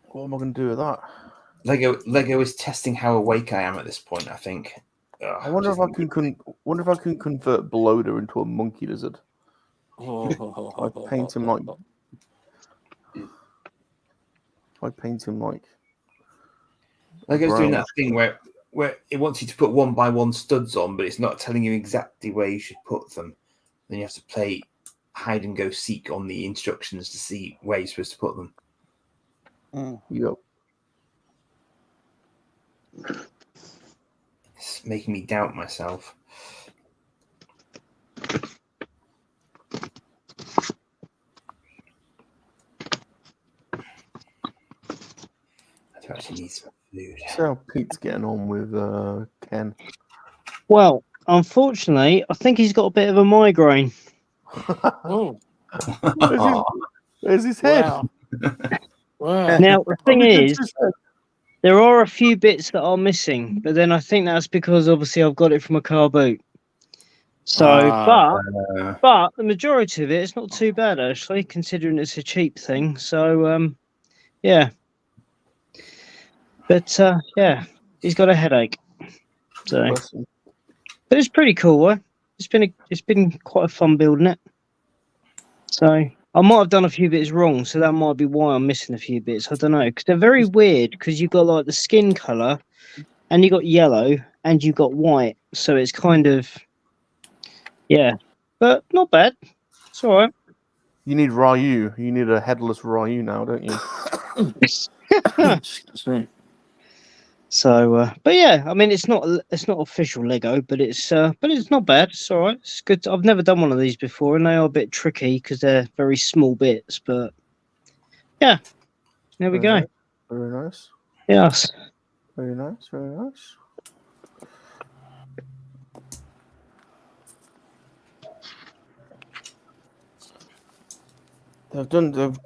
What am I going to do with that? Lego is testing how awake I am at this point. I think. I wonder if I can convert bloater into a monkey lizard. I paint him like. Lego's doing that thing where it wants you to put 1x1 studs on, but it's not telling you exactly where you should put them. Then you have to play hide and go seek on the instructions to see where you're supposed to put them. Yep. It's making me doubt myself. I do actually need some food. See how Pete's getting on with Ken. Well, unfortunately, I think he's got a bit of a migraine. Oh. Where's his head? Wow. Wow. Now, the thing is, there are a few bits that are missing, but then I think that's because obviously I've got it from a car boot. So, but the majority of it is not too bad actually, considering it's a cheap thing. So, yeah. But yeah, he's got a headache. So, but it's pretty cool. It's been quite a fun building it. So I might have done a few bits wrong, so that might be why I'm missing a few bits. I don't know, because they're very weird. Because you've got like the skin color, and you got yellow, and you got white. So it's kind of, yeah, but not bad. It's all right. You need Ryu. You need a headless Ryu now, don't you? Excuse me. So, but yeah, I mean, it's not official Lego, but it's not bad. It's all right. It's good. I've never done one of these before, and they are a bit tricky because they're very small bits. But yeah, there we go. Nice. Very nice. Yes. Very nice. Very nice.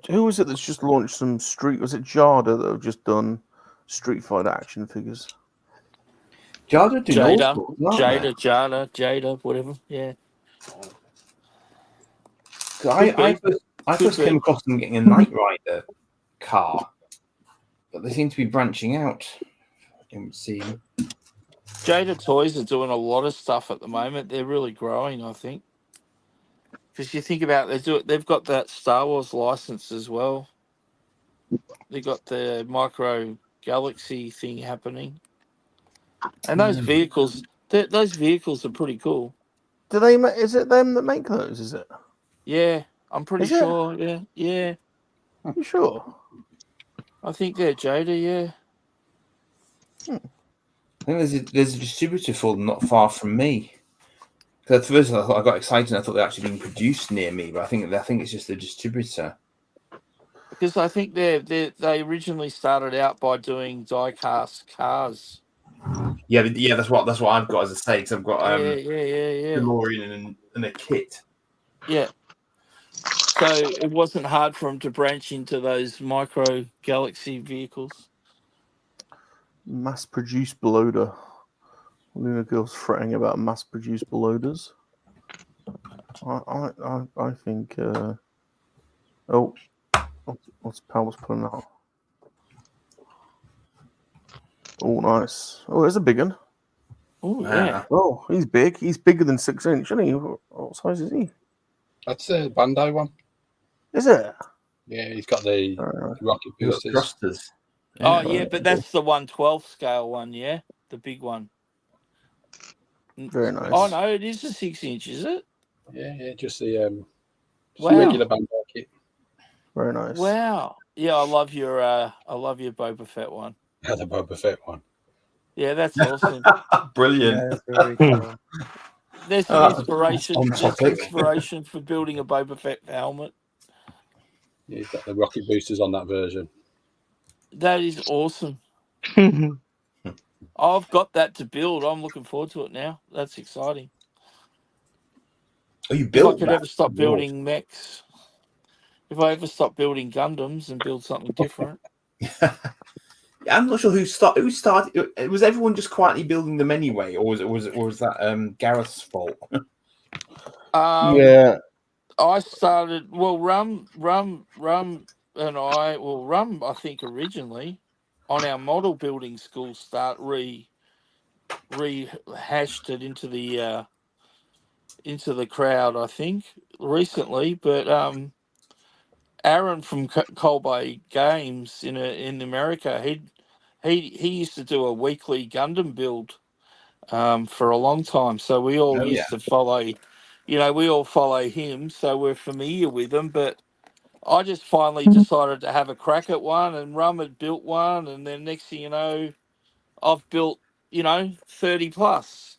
Who was it that's just launched some Street? Was it Jada that have just done Street Fighter action figures? Jada, Jada, whatever. Yeah. I first came across them getting a Knight Rider car, but they seem to be branching out. It would seem. Jada Toys are doing a lot of stuff at the moment. They're really growing, I think. Because you think about they've got that Star Wars license as well. They got the micro galaxy thing happening, and those vehicles, those vehicles are pretty cool. Do they? Is it them that make those? Is it? Yeah, I'm pretty Is it? sure. Yeah. You sure? I think they're Jada. Yeah. I think there's a distributor for them not far from me. Because at first I got excited. And I thought they're actually being produced near me, but I think it's just a distributor. Because I think they originally started out by doing die-cast cars. Yeah, that's what I've got, as I say, because I've got Yeah. DeLorean and a kit. Yeah. So it wasn't hard for them to branch into those micro galaxy vehicles. Mass-produced bloater. Luna Girl's fretting about mass-produced bloaters. I think. What's Pal's pulling out? Oh, nice. Oh, there's a big one. Oh yeah. Oh, he's big. He's bigger than 6 inch, isn't he? What size is he? That's the Bandai one. Is it? Yeah, he's got the rocket boosters. Thrusters. Oh yeah, but that's the 1/12 scale one. Yeah, the big one. Very nice. Oh no, it is a 6 inch, is it? Yeah, just the Wow. regular Bandai kit. Very nice. Wow. Yeah, I love your Boba Fett one. Yeah, the Boba Fett one. Yeah, that's awesome. Brilliant. Yeah, that's very cool. There's some inspiration. on There's topic. inspiration for building a Boba Fett helmet. Yeah, he's got the rocket boosters on that version. That is awesome. I've got that to build. I'm looking forward to it now. That's exciting. Oh, you If I built could that? ever stop building mechs, if I ever stop building Gundams and build something different. I'm not sure who started. Was everyone just quietly building them anyway, or was that Gareth's fault? Yeah. I started. Well, Rum, and I. Well, Rum, I think originally on our model building school rehashed it into the crowd. I think recently, but Aaron from Colby Games in America, he used to do a weekly Gundam build for a long time. So we all used to follow, we all follow him. So we're familiar with him. But I just finally decided to have a crack at one, and Rum had built one. And then next thing you know, I've built, 30 plus.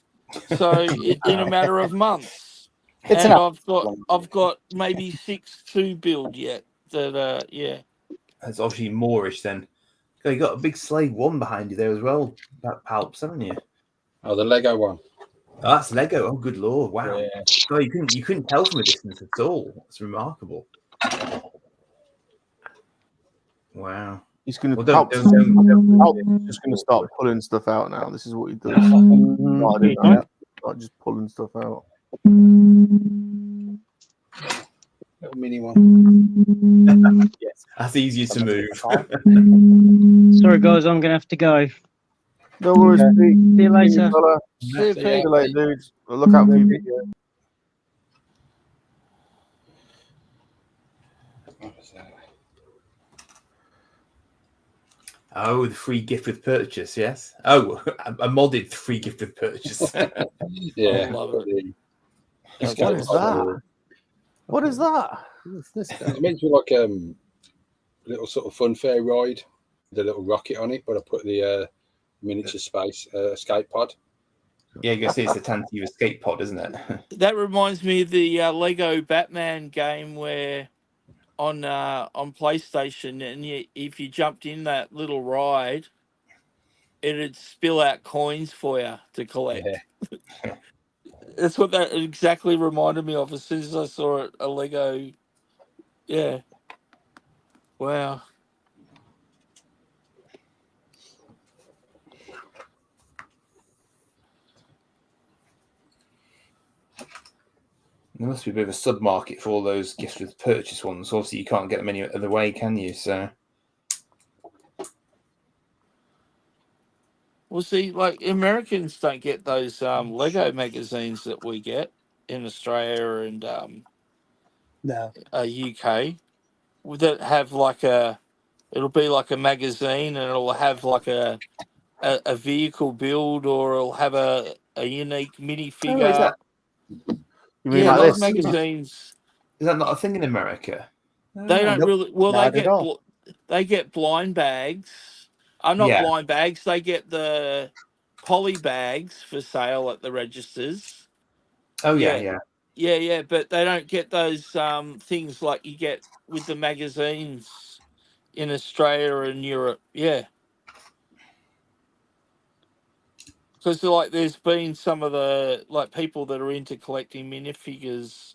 So in a matter of months. It's And an I've got maybe 6 to build yet. That yeah. That's obviously Moorish then. Oh, you got a big Slave 1 behind you there as well. That Palps, haven't you? Oh, the Lego one. Oh, that's Lego. Oh, good lord! Wow. Yeah. Oh, you couldn't tell from a distance at all. That's remarkable. Wow. He's going to Palps just going to start pulling stuff out now. This is what he does. No, I didn't know that. Like just pulling stuff out. Little mini one. Yes, that's easier to move. Sorry, guys, I'm going to have to go. No worries. See you later. See you later, dudes. Look out for your video. Oh, the free gift with purchase, yes. Oh, a modded free gift with purchase. Yeah. What is that? What is that? What's this guy? It makes me like a little sort of funfair ride with a little rocket on it, but I put the miniature space escape pod. Yeah, you can see it's a Tantive escape pod, isn't it? That reminds me of the Lego Batman game where on PlayStation, and if you jumped in that little ride, it'd spill out coins for you to collect. Yeah. That's what that exactly reminded me of as soon as I saw it. A Lego, yeah. Wow. There must be a bit of a sub-market for all those gifts with purchase ones. Obviously, you can't get them any other way, can you? So, Well, see, like Americans don't get those Lego magazines that we get in Australia, and No. UK that have like it'll be like a magazine, and it'll have like a vehicle build, or it'll have a unique minifigure. Oh, is that You mean Yeah, like those this? magazines. is that not a thing in America? They don't Nope, really. Well, not at all. they get blind bags. Not Yeah. blind bags. They get the poly bags for sale at the registers. Oh yeah, Yeah. yeah. Yeah. But they don't get those things like you get with the magazines in Australia and Europe. Yeah. Because like, there's been some of the like people that are into collecting minifigures.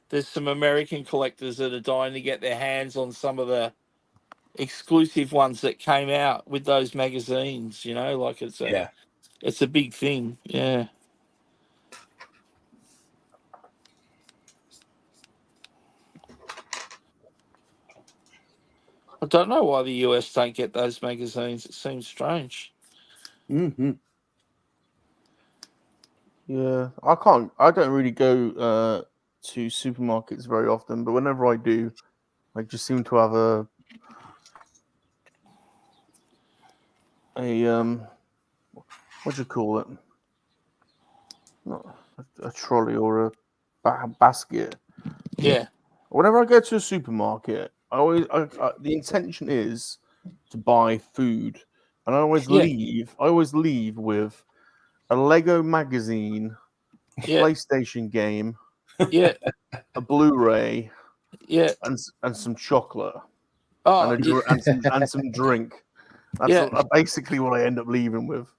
There's some American collectors that are dying to get their hands on some of the exclusive ones that came out with those magazines. You know, like it's a big thing. Yeah. I don't know why the US don't get those magazines. It seems strange. Mm-hmm. Yeah, I don't really go to supermarkets very often, but whenever I do, I just seem to have a what do you call it? Not a trolley or a basket. Yeah. Whenever I go to a supermarket, the intention is to buy food, and I always Yeah. leave with a Lego magazine, a Yeah. PlayStation game, Yeah. a Blu-ray, Yeah. and some chocolate, Oh, and some drink. That's yeah. basically what I end up leaving with.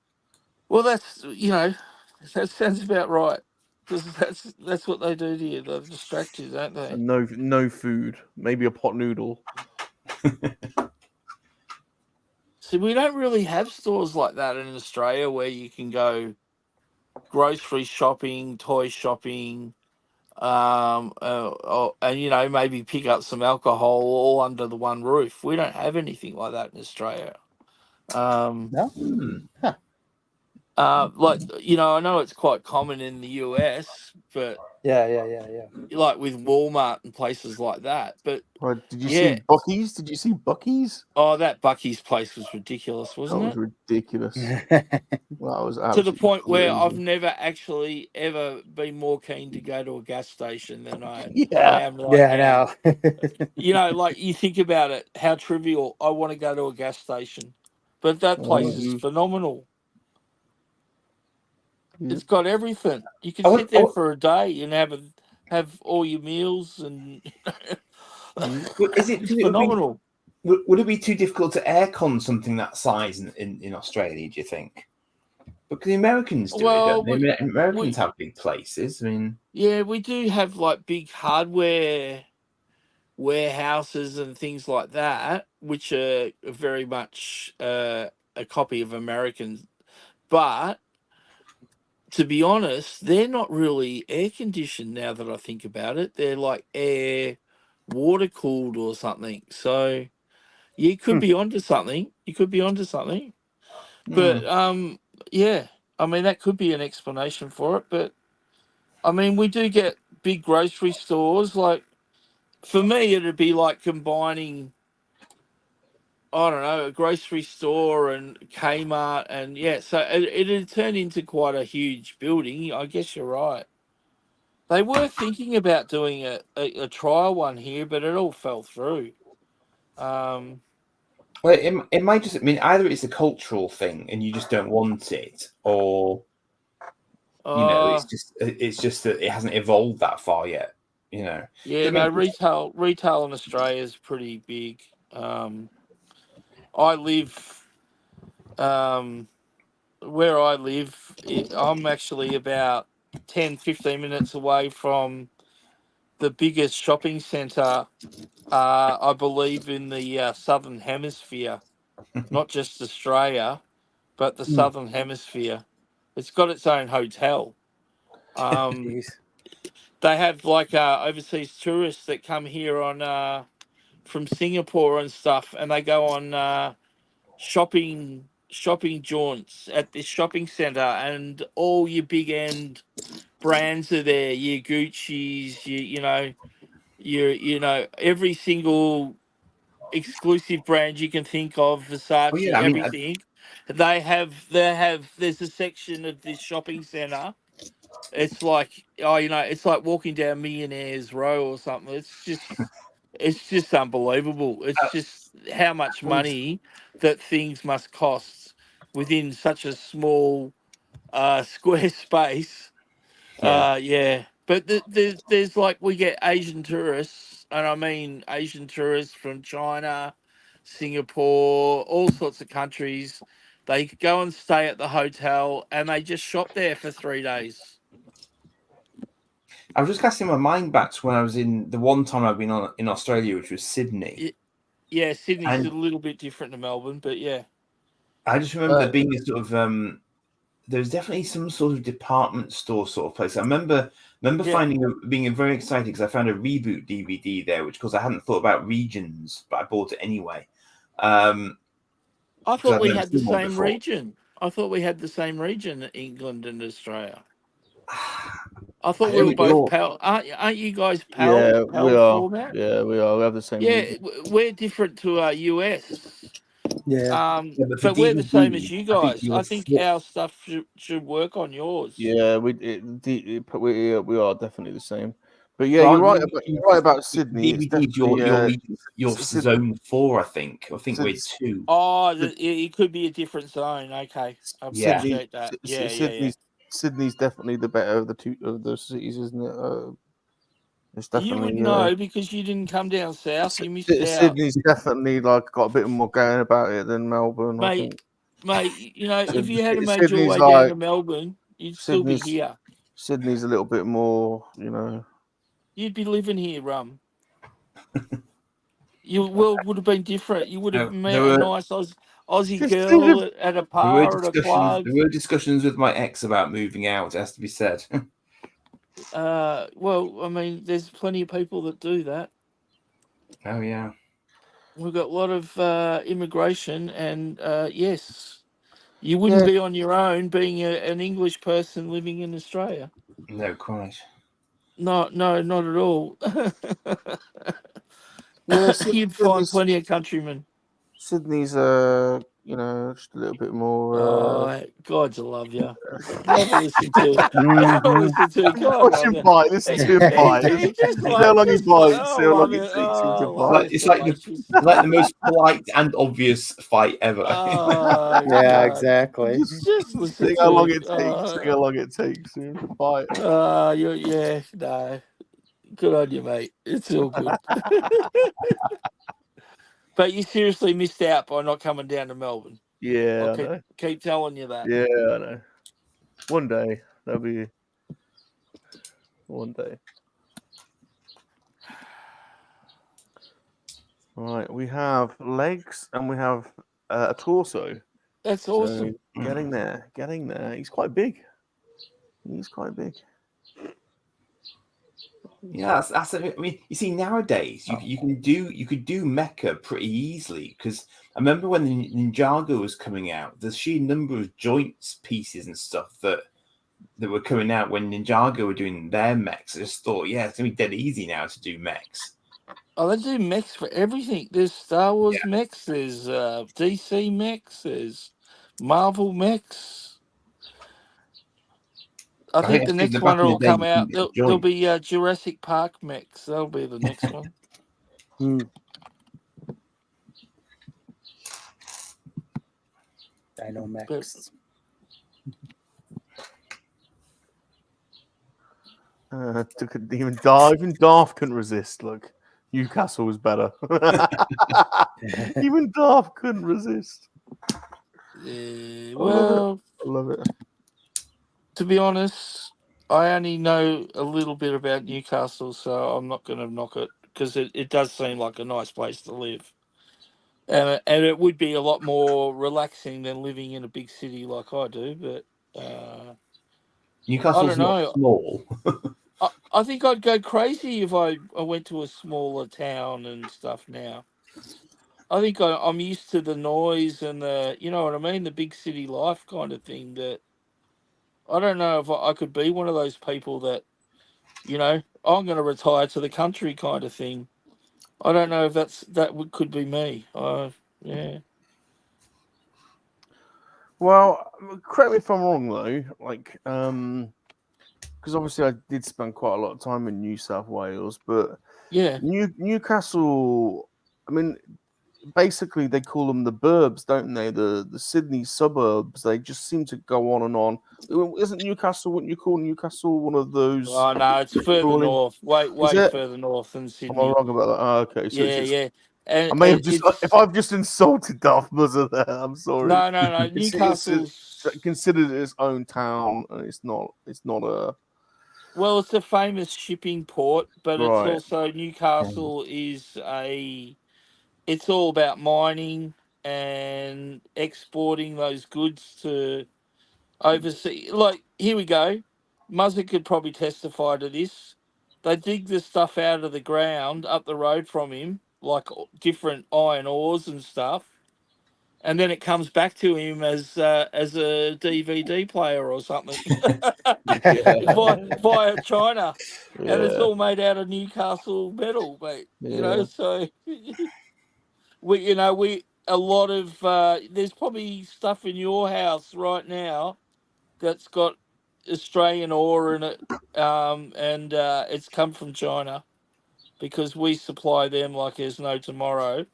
Well, that's, that sounds about right, because that's what they do to you. They distract you, don't they? And no food, maybe a pot noodle. See, we don't really have stores like that in Australia where you can go grocery shopping, toy shopping, and maybe pick up some alcohol all under the one roof. We don't have anything like that in Australia. No. Huh. I know it's quite common in the US, but Yeah. like with Walmart and places like that. But Right, did you see yeah, Bucky's? Did you see Bucky's? oh, that Bucky's place was ridiculous, That wasn't was it? ridiculous. That was To the absolutely point where I've crazy. never actually ever been more keen to go to a gas station than I Yeah. am right Yeah, I now. know. Like you think about it, how trivial. I want to go to a gas station, but that place is Mhm. phenomenal. Yeah. It's got everything. You can I sit would, there for a day and have all your meals, and is it? it's It phenomenal. would it be too difficult to aircon something that size in Australia? Do you think? Because the Americans do it, Well, don't they? Americans we have big places. I mean, yeah, we do have like big hardware warehouses and things like that, which are very much a copy of Americans. But to be honest, they're not really air conditioned now that I think about it. They're like water cooled or something. So you could be onto something. You could be onto something. But yeah, I mean that could be an explanation for it. But I mean, we do get big grocery stores. Like for me, it'd be like combining, I don't know, a grocery store and Kmart, and yeah, so it'd turn into quite a huge building. I guess you're right. They were thinking about doing a trial one here, but it all fell through. well, it might just. I mean, either it's a cultural thing and you just don't want it, or it's just that it hasn't evolved that far yet. Yeah, I no, mean, retail in Australia is pretty big. I live where I live. I'm actually about 10, 15 minutes away from the biggest shopping centre, I believe, in the Southern Hemisphere, not just Australia, but the Southern Hemisphere. It's got its own hotel. Jeez. They have like overseas tourists that come here on from Singapore and stuff, and they go on shopping jaunts at this shopping centre, and all your big end brands are there. Your Gucci's, you know, every single exclusive brand you can think of, Versace, Oh yeah, I mean, everything. There's a section of this shopping center. It's like, oh, you know, it's like walking down Millionaires Row or something. It's just unbelievable. It's just how much money that things must cost within such a small square space. yeah. Yeah. But there's like, we get Asian tourists, and I mean Asian tourists from China, Singapore, all sorts of countries. They go and stay at the hotel, and they just shop there for 3 days. I was just casting my mind back to when I was in the one time I've been on in Australia, which was Sydney. Yeah, Sydney's And a little bit different to Melbourne, but yeah. I just remember there being a sort of there was definitely some sort of department store sort of place. I remember Yeah. being very excited because I found a Reboot DVD there, which, because I hadn't thought about regions, but I bought it anyway. I Because thought I'd we never had the seen one same before. region. I thought we had the same region, England and Australia. I I thought we don't were We both all, PAL. Aren't you guys yeah, we PAL are. format? Yeah, we are. We have the same Yeah, region. we're different to Yeah. US. Yeah, but for But we're the same as DVD, you I think guys. you I were think forced. our stuff should work on yours. Yeah, we are definitely the same. But yeah, Well, you're right about Sydney. It's DVD is definitely your Syd- zone 4, I think. I think we're Syd- 2. Oh, Syd- it could be a different zone. Okay, I Yeah. Sydney, appreciate that. Yeah. Sydney's definitely the better of the two of those cities, isn't it? It's You would definitely know because you didn't come down south. You missed out, Sydney's definitely like got a bit more going about it than Melbourne, I think. mate. You know, if you had made your Sydney's way down like to Melbourne, you'd still be Sydney's here. Sydney's a little bit more, you know. You'd be living here, Rum. Your world would have been different. You would have No, met a nice Aussie Just girl at a bar, at a club. There were discussions with my ex about moving out, it has to be said. Well, I mean, there's plenty of people that do that. Oh yeah. We've got a lot of immigration, and yes, you wouldn't be on your own being an English person living in Australia. No, quite. No, not at all. Yeah, You'd find plenty of countrymen. Sydney's you know, just a little bit more Oh, God, I love you. Never listen to. Never listen to. God, Watch love him you. bite, listen to him bite. He just See how long he just bites, see oh, how long love it it. takes him to Oh, bite. love it, It's like Salacious. the most polite and obvious fight ever. Oh, Yeah, God. exactly. Just listen See how to long him. it takes. See how long it takes him to bite. Yeah, no. Good on you, mate. It's all good. But you seriously missed out by not coming down to Melbourne. Yeah, I'll I know. keep telling you that. Yeah, I know. One day that'll be one day. Right, we have legs and we have a torso. That's awesome. So getting there. He's quite big. Yeah, that's I mean, you see, nowadays you could do mecha pretty easily, because I remember when the Ninjago was coming out, the sheer number of joints pieces and stuff that were coming out when Ninjago were doing their mechs. I just thought, yeah, it's gonna be dead easy now to do mechs. Oh, they do mechs for everything. There's Star Wars mechs, there's DC mechs, there's Marvel mechs. I think the next one will come out. There'll be Jurassic Park mechs. That'll be the next one. Dynamax. Even Darth couldn't resist. Look, Newcastle was better. Even Darth couldn't resist. Well, I love it. To be honest, I only know a little bit about Newcastle, so I'm not going to knock it, because it does seem like a nice place to live. And it would be a lot more relaxing than living in a big city like I do, but Newcastle's I don't know. not small. I think I'd go crazy if I went to a smaller town and stuff now. I think I'm used to the noise and you know what I mean, the big city life kind of thing. That I don't know if I could be one of those people that, you know, I'm going to retire to the country kind of thing. I don't know if could be me. Yeah. Well, correct me if I'm wrong though. Like, because obviously I did spend quite a lot of time in New South Wales, but Yeah. Newcastle. I mean, basically they call them the burbs, don't they? The Sydney suburbs. They just seem to go on and on. Isn't Newcastle? Wouldn't you call Newcastle one of those? Oh no, it's further Crawling? north. Way Is it? further north than Am I Sydney. wrong about that? Oh, okay, so Yeah, it's yeah. And I may have just it's if I've just insulted Darth Muzzer there. I'm sorry. no. It's Newcastle's considered its own town, and it's not. It's not a well, it's a famous shipping port, but it's right. also Newcastle is it's all about mining and exporting those goods to overseas. Like, here we go. Muzzer could probably testify to this. They dig the stuff out of the ground up the road from him, like different iron ores and stuff, and then it comes back to him as a DVD player or something via China, and it's Yeah, all made out of Newcastle metal, mate. yeah. So we a lot of there's probably stuff in your house right now that's got Australian ore in it, and it's come from China because we supply them like there's no tomorrow.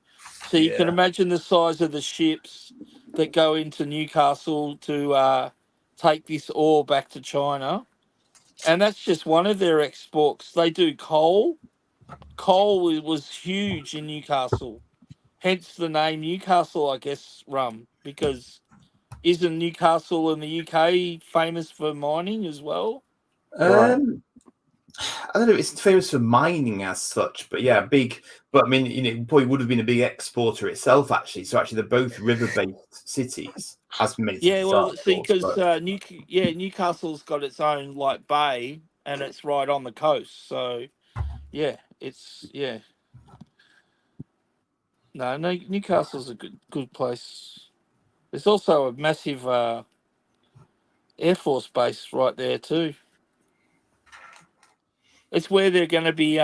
So you can Yeah. imagine the size of the ships that go into Newcastle to take this ore back to China, and that's just one of their exports. They do coal. Coal was huge in Newcastle, hence the name Newcastle, I guess, rum, because isn't Newcastle in the UK famous for mining as well? Right. I don't know if it's famous for mining as such, but yeah, big. But I mean, it probably would have been a big exporter itself, actually. So actually, they're both river-based cities, as many Yeah, cities well, are, of see, course. because But Newcastle's got its own like bay, and it's right on the coast. So yeah, no, Newcastle's a good place. There's also a massive Air Force base right there too. It's where they're going to be.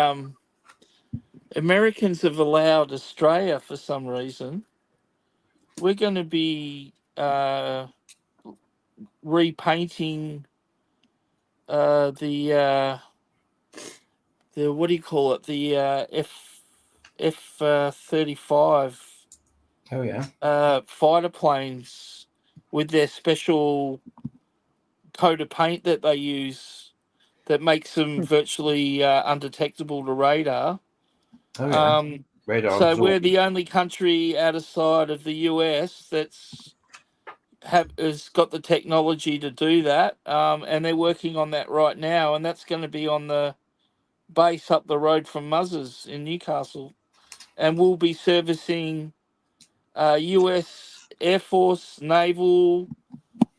Americans have allowed Australia for some reason. We're going to be repainting the what do you call it? The F-35 oh yeah, fighter planes with their special coat of paint that they use that makes them virtually undetectable to radar. oh yeah, radar So we're absorbed. the only country outside of the US that's has got the technology to do that, and they're working on that right now, and that's going to be on the base up the road from Muzzers in Newcastle, and we'll be servicing US Air Force, Naval,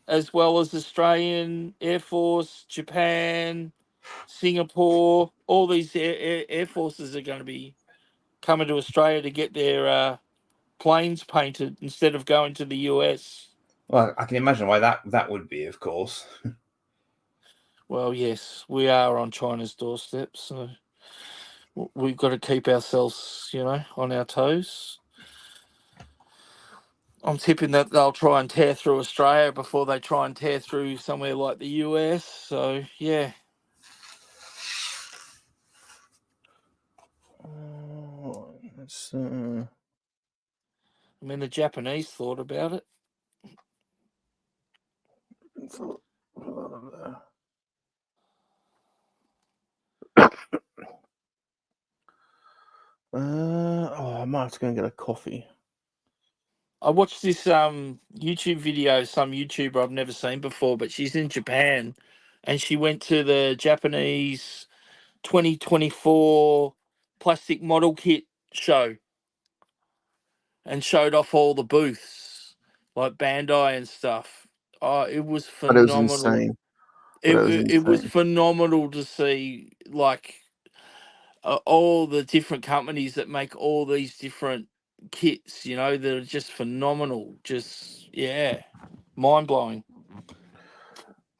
as well as Australian Air Force, Japan, Singapore. All these air forces are going to be coming to Australia to get their planes painted instead of going to the US. Well, I can imagine why that would be, of course. Well, yes, we are on China's doorstep, so we've got to keep ourselves, on our toes. I'm tipping that they'll try and tear through Australia before they try and tear through somewhere like the US. So, yeah. Let's, I mean, the Japanese thought about it. I might have to go and get a coffee. I watched this YouTube video, some YouTuber I've never seen before, but she's in Japan, and she went to the Japanese 2024 plastic model kit show and showed off all the booths, like Bandai and stuff. Oh, it was But it was phenomenal. insane. It was phenomenal to see, like, all the different companies that make all these different kits, that are just phenomenal. Just, yeah, mind blowing.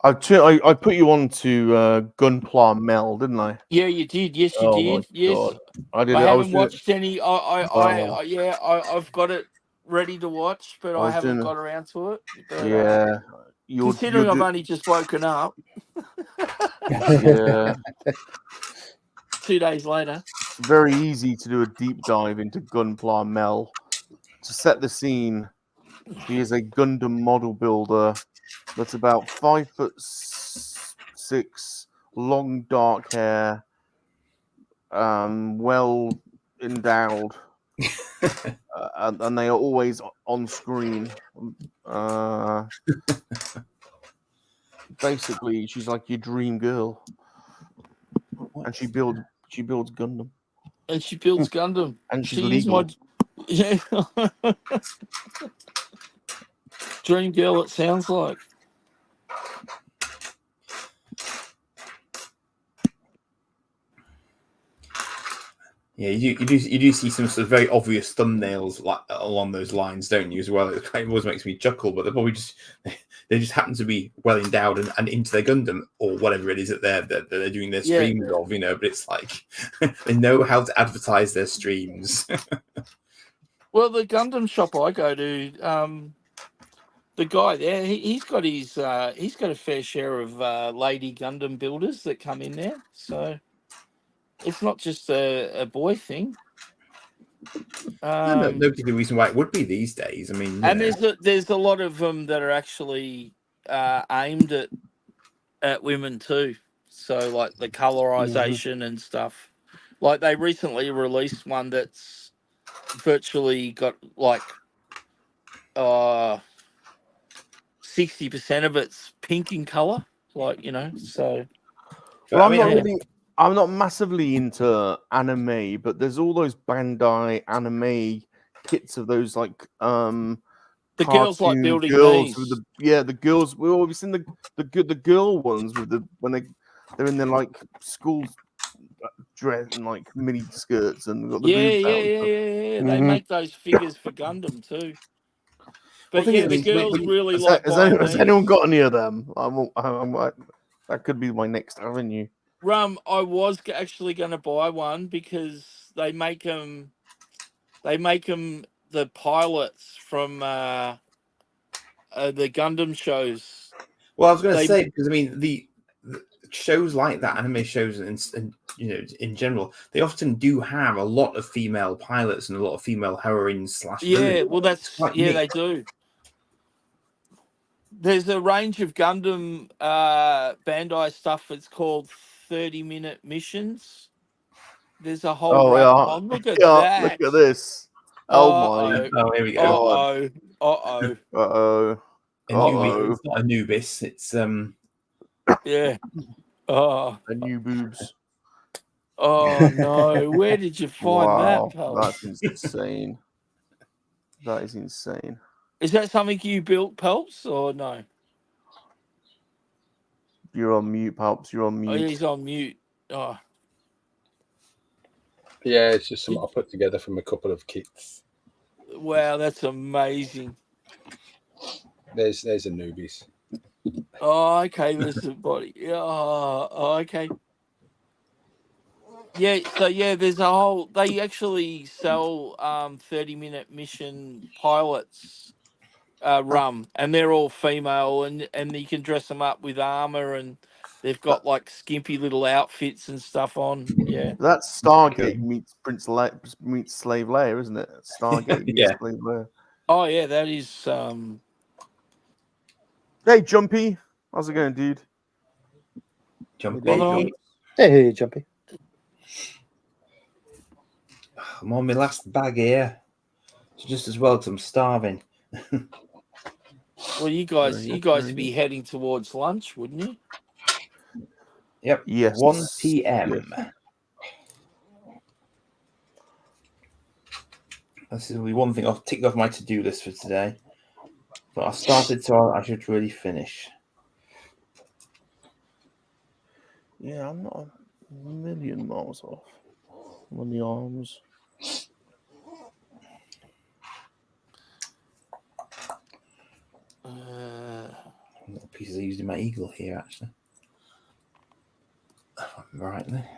I put you on to Gunpla Mel, didn't I? Yeah, you did. Yes, you Oh my did. Yes, god, I did. I I was haven't doing. watched any. Oh. Yeah, I've got it ready to watch, but I I was haven't doing. got around to it. But Yeah, you're considering I've do, only just woken up yeah. 2 days later. It's very easy to do a deep dive into Gunpla Mel. To set the scene, he is a Gundam model builder that's about 5'6", long dark hair, well endowed, and they are always on screen. Basically, she's like your dream girl, and she builds Gundam, And she builds Gundam. and she's She is my legal. yeah. Dream girl. It sounds like. Yeah, you do see some sort of very obvious thumbnails like along those lines, don't you? As well, it always makes me chuckle. But they're probably they just happen to be well endowed and into their Gundam or whatever it is that they're doing their Yeah. streams of, you know. But it's like they know how to advertise their streams. Well, the Gundam shop I go to, the guy there, he's got a fair share of lady Gundam builders that come in there. So it's not just a boy thing. No particular reason why it would be these days. I mean, And there's a lot of them that are actually aimed at women too. So like the colorization and stuff. Like they recently released one that's virtually got like 60% of it's pink in color. Like, you know, so Well, I mean, I'm not massively into anime, but there's all those Bandai anime kits of those like the girls like cartoon building girls these. with the girls. We've always seen the girl ones with when they're in their like school dress and like mini skirts and got the boobs out. They Mhm. make those figures for Gundam too. But thing yeah, is, I the mean, girls when you- really like buying Has these. anyone got any of them? I'm like, that could be my next avenue. I was actually going to buy one because they make them the pilots from the Gundam shows. Well, I was going to They say, because I mean the shows like that, anime shows, and you know, in general, they often do have a lot of female pilots and a lot of female heroines / villains. well It's quite they neat. do. There's a range of Gundam Bandai stuff. It's called 30-minute missions. There's a whole Oh yeah, Oh, look at yeah. that! Look at this. Oh my Oh, here we go. god. Uh-oh. Uh-oh. It's not Anubis. It's Yeah. Oh. A new boobs. Oh no! Where did you find Wow, that, pal? that's insane. That is insane. Is that something you built, Pelps, or no? You're on mute, Palps. You're on Oh, mute. he's on mute. Oh, Yeah, it's just something I put together from a couple of kits. wow, that's amazing. There's Anubis. Oh, okay, there's the body. Oh, okay. Yeah, so yeah, there's a whole. They actually sell 30-minute mission pilots rum, and they're all female, and you can dress them up with armor, and they've got like skimpy little outfits and stuff on. Yeah, That's Stargate meets meets Slave Leia, isn't it? Stargate meets Yeah. Slave Leia. Oh yeah, that is. Hey, Jumpy. How's it going, dude? Jumpy. Hey, Jumpy. I'm on my last bag here. It's just as well because I'm starving. Well, you guys would be heading towards lunch, wouldn't you? Yep. Yes. 1 p.m. Yes. This will be one thing I've ticked off my to-do list for today. But I started, so I should really finish. Yeah, I'm not a million miles off. I'm on the arms. Little pieces I used in my eagle here, actually. Right there.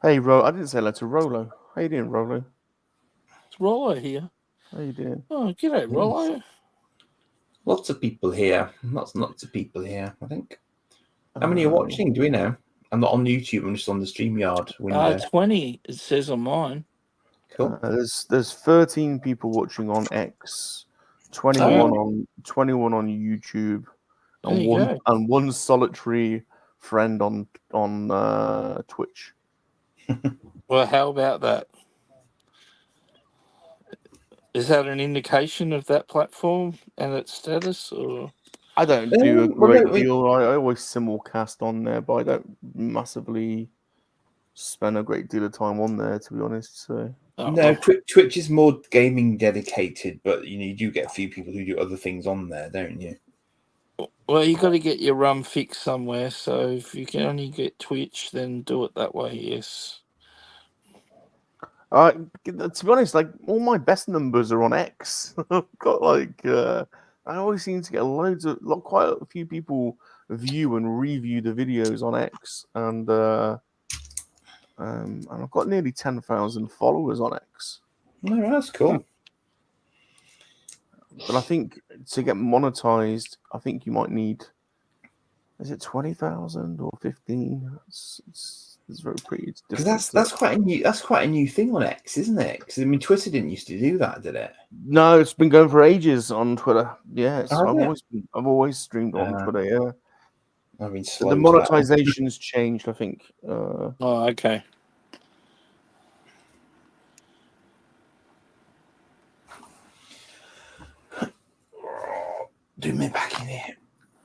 Hey, I didn't say hello to Rolo. How you doing, Rolo? It's Rollo here. How you doing? Oh, g'day, Rollo. Lots of people here. Lots of people here, I think. How many are watching? Do we know? I'm not on YouTube. I'm just on the StreamYard window. 20, it says on mine. Cool. There's 13 people watching on X, 21 on YouTube, There you go. and one solitary friend on Twitch. Well, how about that? Is that an indication of that platform and its status, or? I don't do a well, great no, deal. I always simulcast on there, but I don't massively spend a great deal of time on there, to be honest. So No, Twitch is more gaming dedicated, but you do get a few people who do other things on there, don't you? Well, you got to get your rum fixed somewhere. So if you can only get Twitch, then do it that way. Yes. to be honest, like all my best numbers are on X. I've got I always seem to get quite a few people view and review the videos on X, and I've got nearly 10,000 followers on X. No, that's cool. But I think to get monetized, I think you might need, is it 20,000 or 15? It's very pretty. Because that's quite a new thing on X, isn't it? Because I mean, Twitter didn't used to do that, did it? No, it's been going for ages on Twitter. Yeah, Oh, I've always streamed on Twitter. Yeah, I mean, the monetization's changed, I think. Oh, okay. Do me back in here.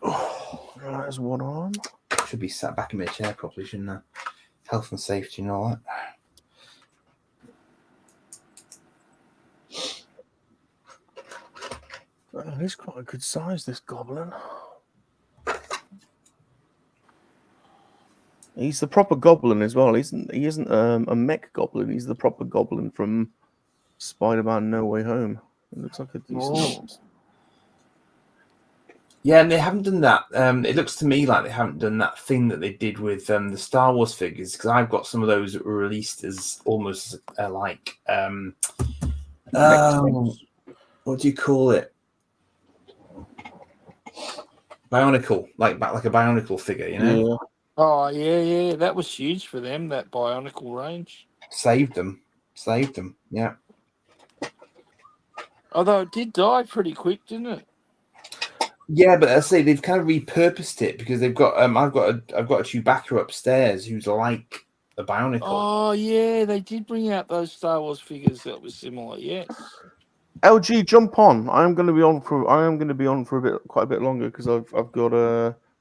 Oh, there's one arm. Should be sat back in my chair properly, shouldn't I? Health and safety and all that. He's quite a good size, this goblin. He's the proper goblin as well. He isn't a mech goblin. He's the proper goblin from Spider-Man No Way Home. It looks like a decent. Yeah, and they haven't done that. It looks to me like they haven't done that thing that they did with the Star Wars figures, because I've got some of those that were released as almost like what do you call it? Bionicle, like a Bionicle figure, you know? Yeah. Oh, yeah. That was huge for them, that Bionicle range. Saved them, yeah. Although it did die pretty quick, didn't it? Yeah, but I say they've kind of repurposed it, because they've got I've got a Chewbacca upstairs who's like a Bionicle. Oh, yeah, they did bring out those Star Wars figures that was similar, yes. LG, jump on. I am going to be on for quite a bit longer, because I've got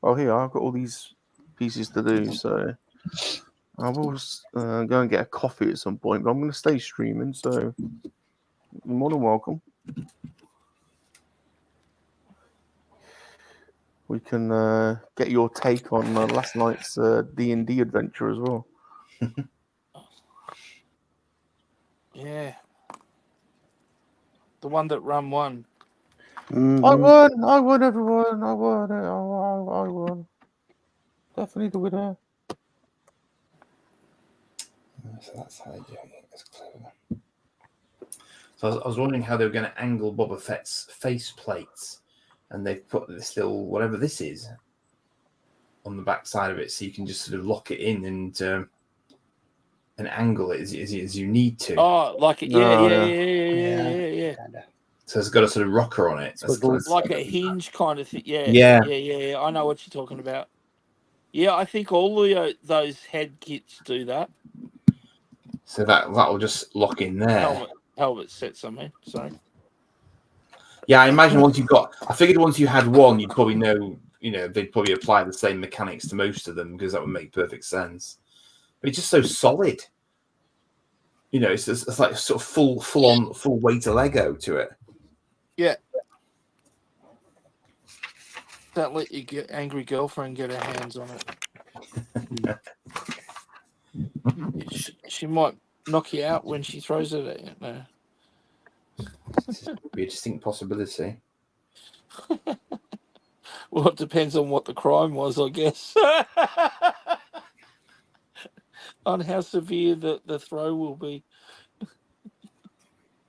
I've got all these pieces to do. So I will go and get a coffee at some point, but I'm going to stay streaming. So you're more than welcome. We can get your take on last night's D&D adventure as well. Yeah. The one that Rum won. Mm-hmm. I won, everyone. I won. Definitely the winner. So that's how they do it. That's clever. So I was wondering how they were going to angle Boba Fett's face plates, and they've put this little whatever this is on the back side of it, so you can just sort of lock it in and angle it as you need to. Oh, like it, yeah. So it's got a sort of rocker on it. Like a hinge kind of thing. Yeah. Yeah. I know what you're talking about. Yeah, I think all those head kits do that. So that will just lock in there. Helmet sets, I mean. Sorry. Yeah, I imagine once you had one, you'd probably know, they'd probably apply the same mechanics to most of them, because that would make perfect sense. But it's just so solid. It's like sort of full weight of Lego to it. Yeah. Don't let your angry girlfriend get her hands on it. She might knock you out when she throws it at you. No. It's be a distinct possibility. Well, it depends on what the crime was, I guess. On how severe the throw will be.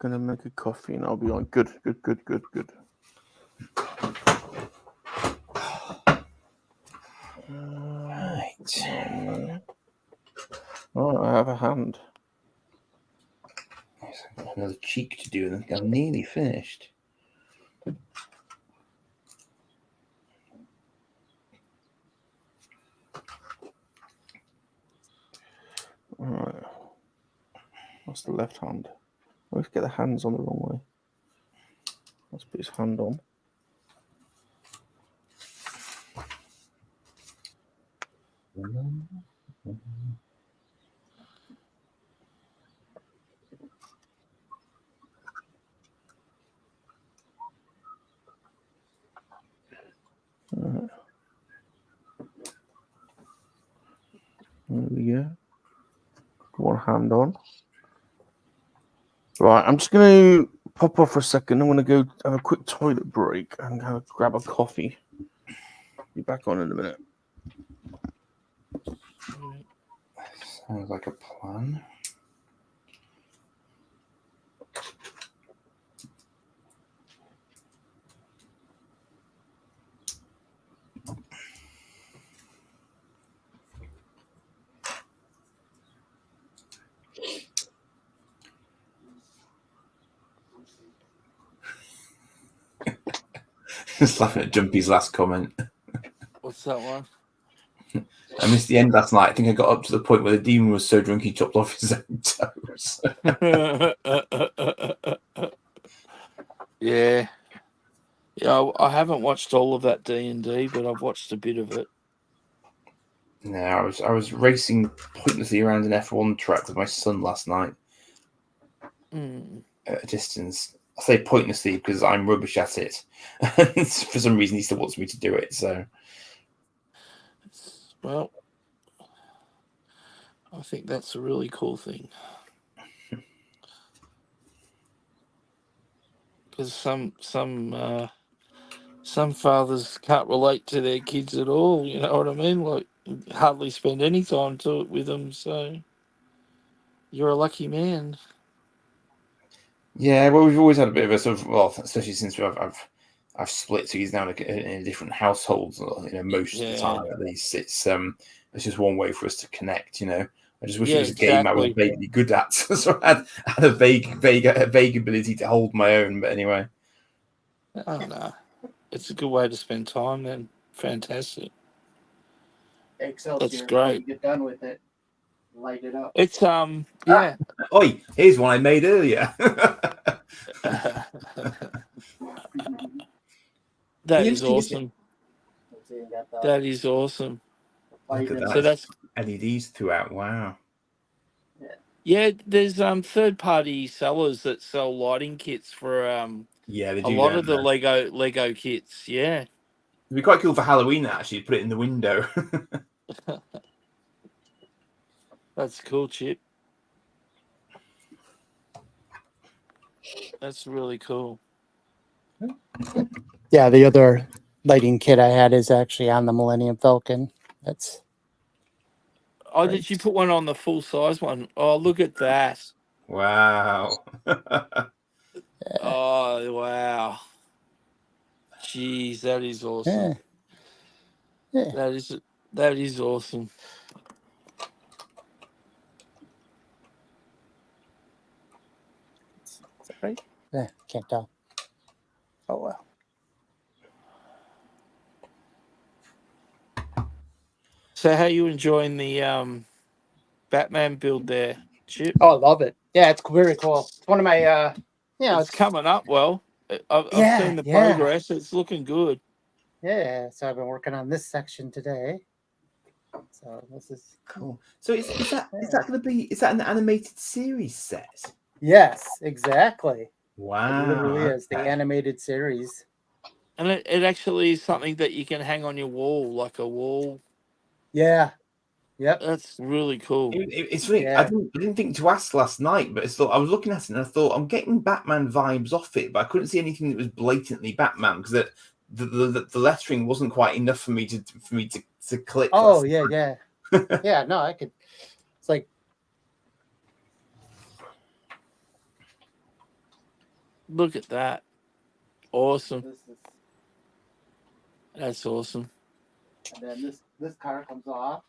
Gonna make a coffee and I'll be on. Good. Right. Oh, I have a hand. Yes, I've got another cheek to do, and I think I'm nearly finished. All right. That's the left hand. I always get the hands on the wrong way. Let's put his hand on. All right. There we go. One hand on. Right, I'm just going to pop off for a second. I'm going to go have a quick toilet break and grab a coffee. Be back on in a minute. Sounds like a plan. Just laughing at Jumpy's last comment. What's that one? I missed the end last night. I think I got up to the point where the demon was so drunk he chopped off his own toes. Yeah. Yeah, I haven't watched all of that D&D, but I've watched a bit of it. No, I was racing pointlessly around an F1 track with my son last night at a distance. I say pointlessly because I'm rubbish at it. For some reason, he still wants me to do it. So, well, I think that's a really cool thing. Because some fathers can't relate to their kids at all. You know what I mean? Like, hardly spend any time with them. So, you're a lucky man. yeah, well, we've always had a bit of a sort of, well, especially since I've split, so he's now in a different household. You know, most of the time at least, it's just one way for us to connect. You know, I just wish it was a game I was vaguely good at, so I had a vague ability to hold my own. But anyway, oh no, it's a good way to spend time. Then fantastic. That's great. When you get done with it, light it up. It's yeah. Oi, here's one I made earlier. That is awesome. That is awesome. Look at that. So that's LEDs throughout. Wow. Yeah, there's third-party sellers that sell lighting kits for yeah, they do, a lot of the Lego kits. Yeah, it'd be quite cool for Halloween actually. Put it in the window. That's cool, Chip. That's really cool. Yeah, the other lighting kit I had is actually on the Millennium Falcon. That's. Oh, did you put one on the full-size one? Oh, look at that. Wow. Oh, wow. Jeez, that is awesome. Yeah. That is awesome. Is that right? Yeah, can't tell. Oh well. So, how you enjoying the Batman build there, Chip? Oh, I love it. Yeah, it's very cool. It's one of my it's coming up well. I've seen the progress. It's looking good. Yeah, so I've been working on this section today. So this is cool. So is that going to be? Is that an animated series set? Yes, exactly. Wow, it literally is the animated series. And it actually is something that you can hang on your wall, like a wall. Yeah. Yep. That's really cool. It's funny. Yeah. I didn't think to ask last night, but I was looking at it and I thought I'm getting Batman vibes off it, but I couldn't see anything that was blatantly Batman because the lettering wasn't quite enough for me to click. Oh yeah. Yeah. No, I could. It's like. Look at that. Awesome. This is, That's awesome. and then this car comes off.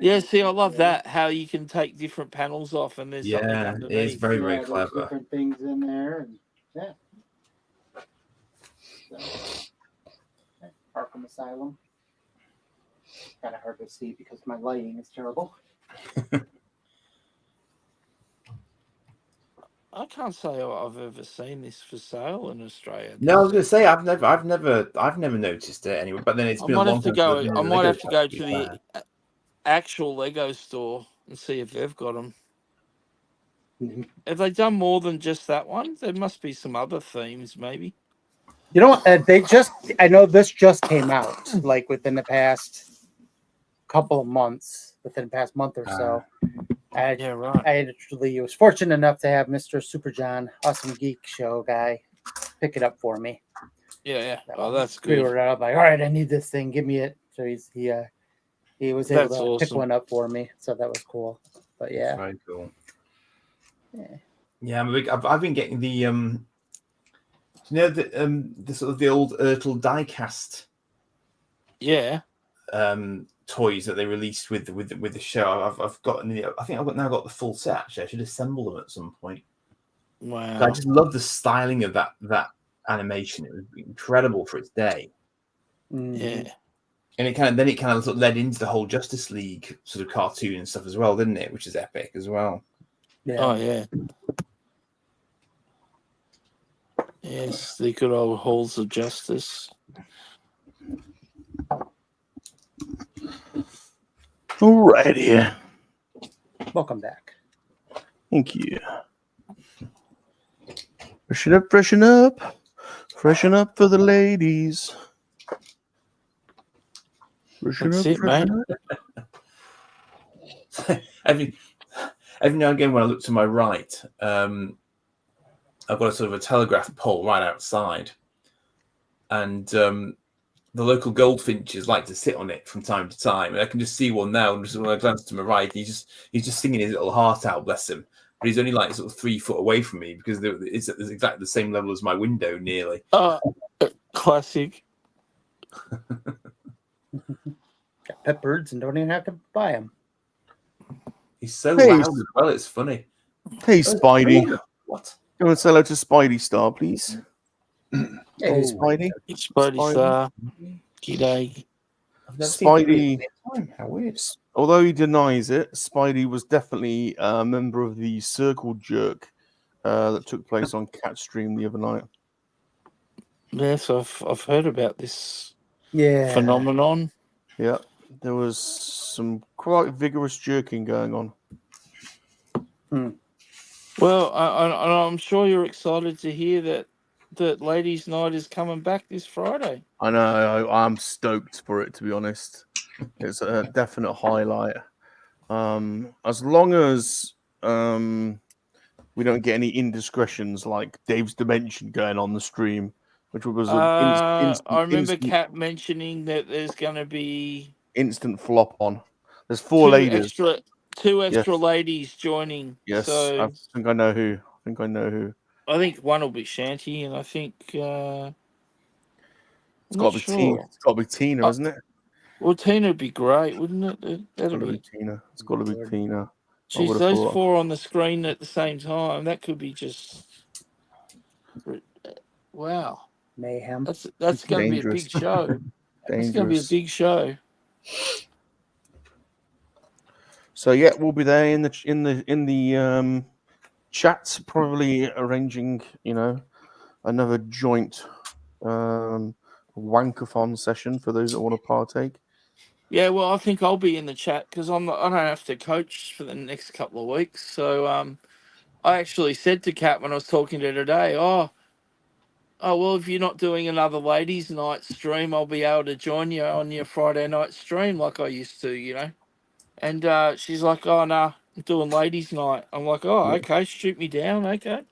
Yeah, see, I love that, how you can take different panels off and there's something underneath. It's very, very there's clever. different things in there, and yeah. So, Arkham Asylum. Kind of hard to see because my lighting is terrible. I can't say I've ever seen this for sale in Australia. No, I was going to say I've never noticed it anyway. But then it's been a long time. I might have to go to the actual Lego store and see if they've got them. Mm-hmm. Have they done more than just that one? There must be some other themes, maybe. You know, I know this just came out like within the past couple of months, within the past month or so. Yeah, right. I actually was fortunate enough to have Mr. Super John, Awesome Geek Show guy, pick it up for me. Yeah. Oh, that's good. We were up like, all right, I need this thing. Give me it. So he was able to pick one up for me. So that was cool. But yeah. That's very cool. Yeah. I've been getting the the sort of the old Ertl diecast toys that they released with the show. I've gotten I think I've now got the full set. Actually, I should assemble them at some point. Wow! I just love the styling of that animation. It was incredible for its day. Yeah, and it kind of sort of led into the whole Justice League sort of cartoon and stuff as well, didn't it? Which is epic as well. Yeah. Oh yeah. Yes, the good old halls of justice. Alrighty. Welcome back. Thank you. Freshen up, freshen up. Freshen up for the ladies. Freshen That's up, it, freshen mate. Every now and again when I look to my right, I've got a sort of a telegraph pole right outside, and the local goldfinches like to sit on it from time to time. And I can just see one now, and just when I glance to my right, he's just singing his little heart out, bless him. But he's only like sort of 3 foot away from me because it's at exactly the same level as my window, nearly. Classic. Got pet birds and don't even have to buy them. He's so loud as well. It's funny. Hey, Spidey. What? You want to say hello to Spidey Star, please? Hey, Spidey. Spidey Star. G'day. Spidey. How weird. Although he denies it, Spidey was definitely a member of the circle jerk that took place on Cat Stream the other night. Yes, I've heard about this phenomenon. Yeah, there was some quite vigorous jerking going on. Well, I'm sure you're excited to hear that Ladies' Night is coming back this Friday. I know. I'm stoked for it, to be honest. It's a definite highlight. As long as we don't get any indiscretions like Dave's Dimension going on the stream, which was I remember Kat mentioning that there's going to be instant flop on. There's 4 ladies. Two extra ladies joining. Yes, so I think I know who. I think one will be Shanti, and I think it's got to be Tina. It's got to be Tina, isn't it? Well, Tina would be great, wouldn't it? That'll be Tina. It's got to be Tina. Jeez, those 4 on the screen at the same time. That could be just wow. Mayhem. That's going to be a big show. It's going to be a big show. So yeah, we'll be there in the chat, probably arranging, another joint wankathon session for those that want to partake. Yeah, well, I think I'll be in the chat because I don't have to coach for the next couple of weeks. So I actually said to Kat when I was talking to her today, oh, well, if you're not doing another ladies' night stream, I'll be able to join you on your Friday night stream like I used to, you know. And she's like, oh, no, I'm doing ladies' night. I'm like, oh, okay, shoot me down, okay.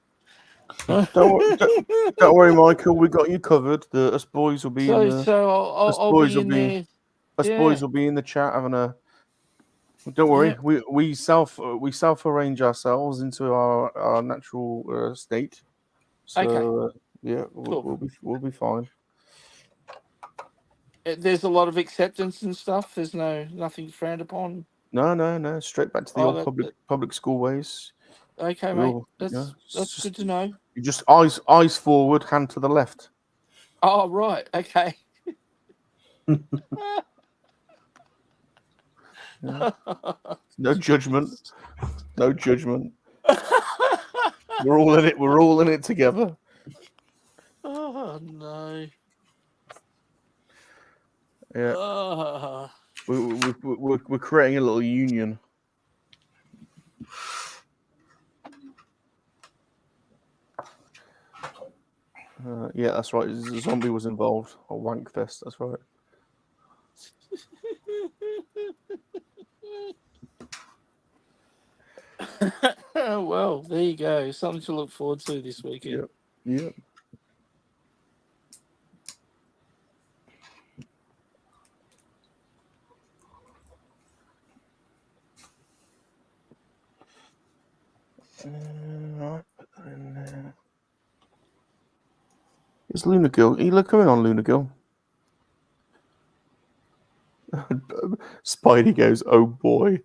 Don't worry, Michael. We got you covered. Us boys will be in the. So I'll be in there. Us Yeah. boys will be in the chat having a. Don't worry. Yeah. We self arrange ourselves into our natural state. So Okay. yeah, Cool. we'll be fine. There's a lot of acceptance and stuff. There's nothing frowned upon. No. Straight back to the old public school ways. Okay, mate. That's good to know. You just eyes forward, hand to the left. Oh, right. Okay. Yeah. No judgment. No judgment. We're all in it. We're all in it together. Oh no. Yeah. We're creating a little union. Yeah, that's right. The zombie was involved. A wank fest. That's right. Well, there you go. Something to look forward to this weekend. Yep. Right, put that in there. It's Luna Girl. Are you coming on, Luna Girl? Spidey goes, oh boy.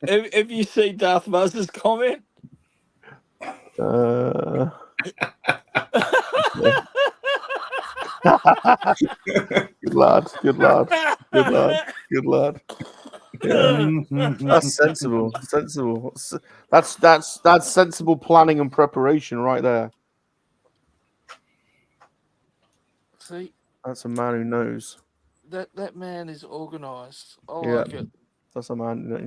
Have you seen Darth Vader's comment? Good lad. Yeah. That's sensible. That's sensible planning and preparation right there. See, that's a man who knows. That man is organised. I Yeah. like it. That's a man that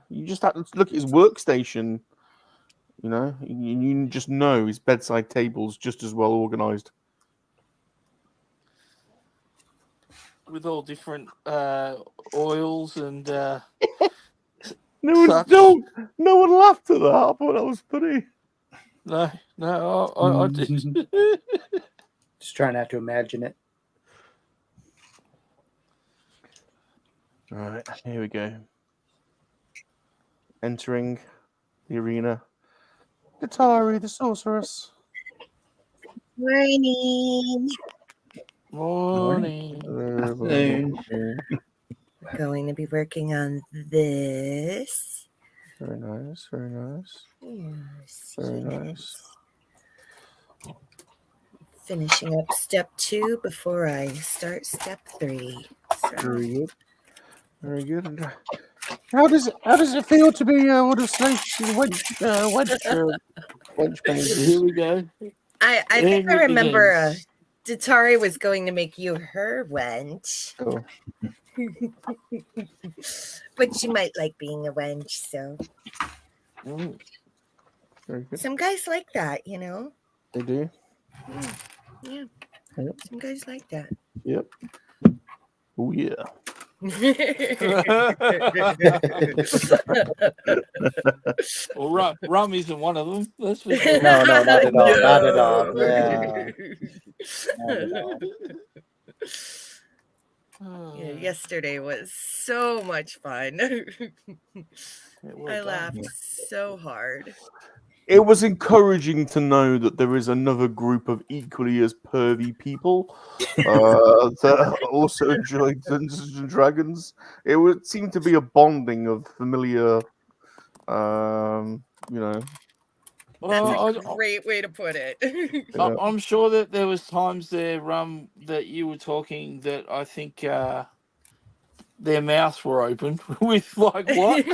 you just have to look at his workstation. You just know his bedside table's just as well organised. With all different oils and No one laughed at that. I thought that was funny. No, I did. Just try not to imagine it. All right, here we go. Entering the arena, Atari the sorceress. Morning. Morning. We're going to be working on this. Very nice. Yes. Very nice. Finishing up step 2 before I start step 3. So. Very good. How does it feel to be what a Salacious wedge baby? Here we go. I think I remember Datari was going to make you her wench. Oh. But she might like being a wench, so. Very good. Some guys like that, They do. Yeah. Yep. Some guys like that. Yep. Oh yeah. Well, rum isn't one of them. That's for sure. No, not at all. No. Not at all. Yeah. Not at all. Yeah, yesterday was so much fun. I laughed so hard. It was encouraging to know that there is another group of equally as pervy people that also enjoy Dungeons and Dragons. It would seem to be a bonding of familiar, Well, that's a great way to put it. I'm sure that there was times there, that you were talking that I think their mouths were open with like what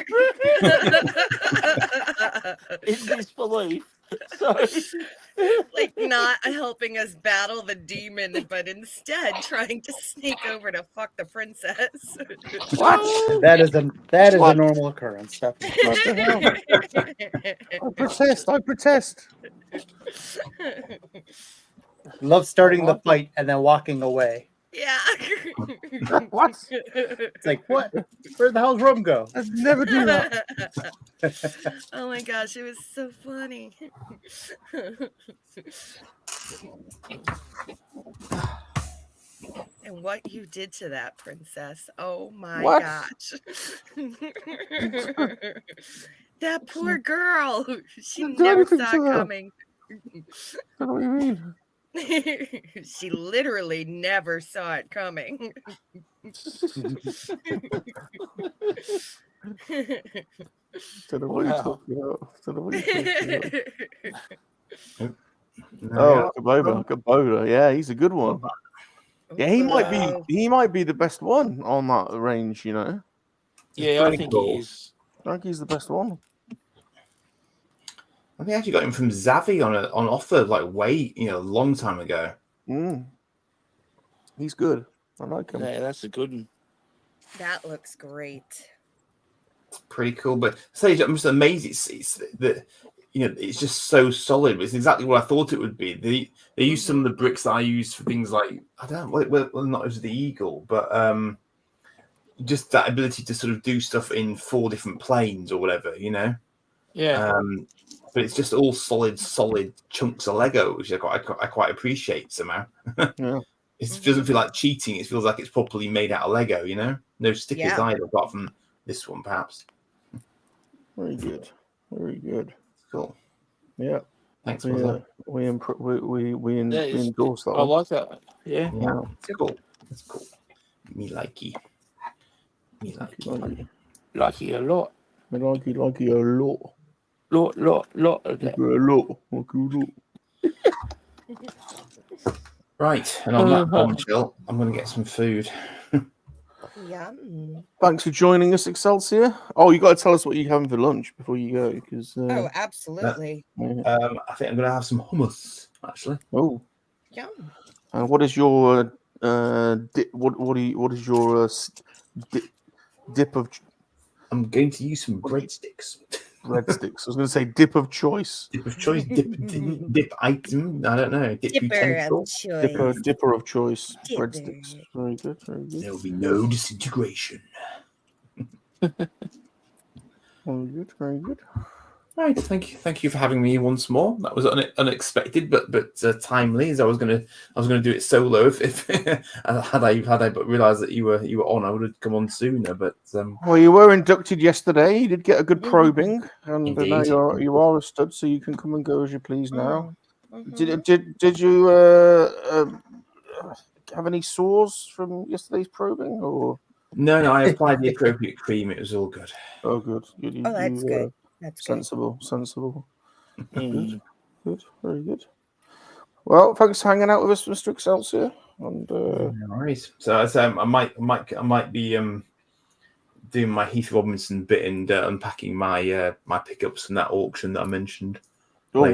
in disbelief. So Like not helping us battle the demon, but instead trying to sneak over to fuck the princess. What? That is a What? normal occurrence. Definitely. What the hell? I protest. I protest. Love starting the fight and then walking away. Yeah. What? It's like, what? Where the hell's Rum go? I'd never do that. Oh my gosh, it was so funny. And what you did to that princess. Oh my What? gosh. That poor girl. She Didn't do never anything saw to it her. coming. I don't know what you mean. She literally never saw it coming. Don't know what you're Wow. talking about. Don't know what you're talking about. Oh, Kubota. Yeah, he's a good one. Yeah, he might Whoa. be the best one on that range, you know. Yeah, I pretty think cool. he is. I think he's the best one. I think I actually got him from Zavi on offer like way, a long time ago. He's good. I like him. Yeah, that's a good one. That looks great. Pretty cool. But Sage, I'm just amazed. It's that it's just so solid. It's exactly what I thought it would be. They use some of the bricks that I use for things like I don't know, well not as the Eagle, but just that ability to sort of do stuff in 4 different planes or whatever, Yeah. But it's just all solid chunks of Lego, which I quite appreciate somehow. Yeah. It doesn't feel like cheating. It feels like it's properly made out of Lego, No stickers Yeah. either, apart from this one, perhaps. Very good. Very good. Cool. Yeah. Thanks for We that. we That is- endorse that I one. like that. Yeah. Yeah, it's cool. That's cool. Me likey. Like it a lot. I like it a lot. Lot of that. A lot. Like a lot. Right, and on that bombshell, I'm going to get some food. Yum. Thanks for joining us, Excelsior. Oh, you got to tell us what you're having for lunch before you go, because Oh, absolutely. I think I'm going to have some hummus, actually. oh, Yum. and what is your what is your dip of I'm going to use some breadsticks. breadsticks? I was going to say dip of choice. Dip of choice, dip item. I don't know. Dip Dipper utensil. of choice. Dipper of choice. Dipper. Breadsticks. Very good. Very good. There will be no disintegration. Very good. Very good. Right, thank you for having me once more. That was unexpected, but timely. As I was gonna do it solo. If had I but realised that you were on, I would have come on sooner. But Well, you were inducted yesterday. You did get a good probing, and now Indeed. you are a stud, so you can come and go as you please now. Mhm. Did you have any sores from yesterday's probing, or? no, I applied the appropriate cream. It was all good. Oh, good. Oh, that's good. That's good. Sensible. Good. Very good. Well, thanks for hanging out with us, Mr. Excelsior. And No worries. So I might be doing my Heath Robinson bit and unpacking my my pickups from that auction that I mentioned. later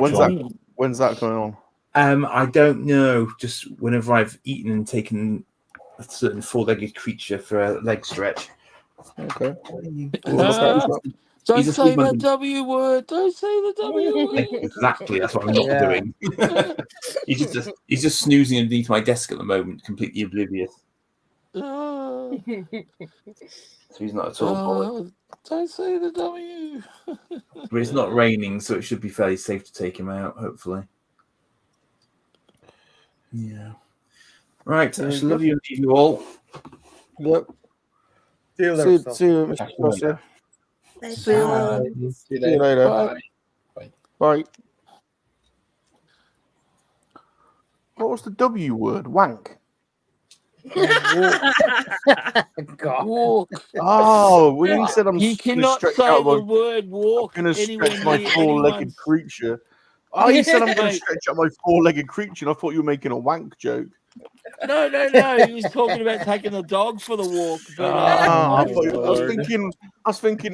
when's that going on? I don't know. Just whenever I've eaten and taken a certain 4-legged creature for a leg stretch. Okay. Don't He's say asleep the on- W word. Don't say the W word. Exactly, that's what I'm not doing. he's just snoozing underneath my desk at the moment, completely oblivious. Oh, So he's not at all bothered. don't say the W. But it's not raining, so it should be fairly safe to take him out, hopefully. Yeah. Right, I shall love you and leave you all. Yep. See you See later. you, Mr. Excelsior. Bye. See you later. Bye. Bye. What was the W word? Wank. God. Walk. Oh, when you said I'm You gonna cannot stretch say out the my, word walk. I'm gonna anywhere stretch my near 4-legged anyone's- creature. Oh, you said I'm gonna Mate. stretch out my 4-legged creature, and I thought you were making a wank joke. No. He was talking about taking the dog for the walk. But I Oh, was Lord. thinking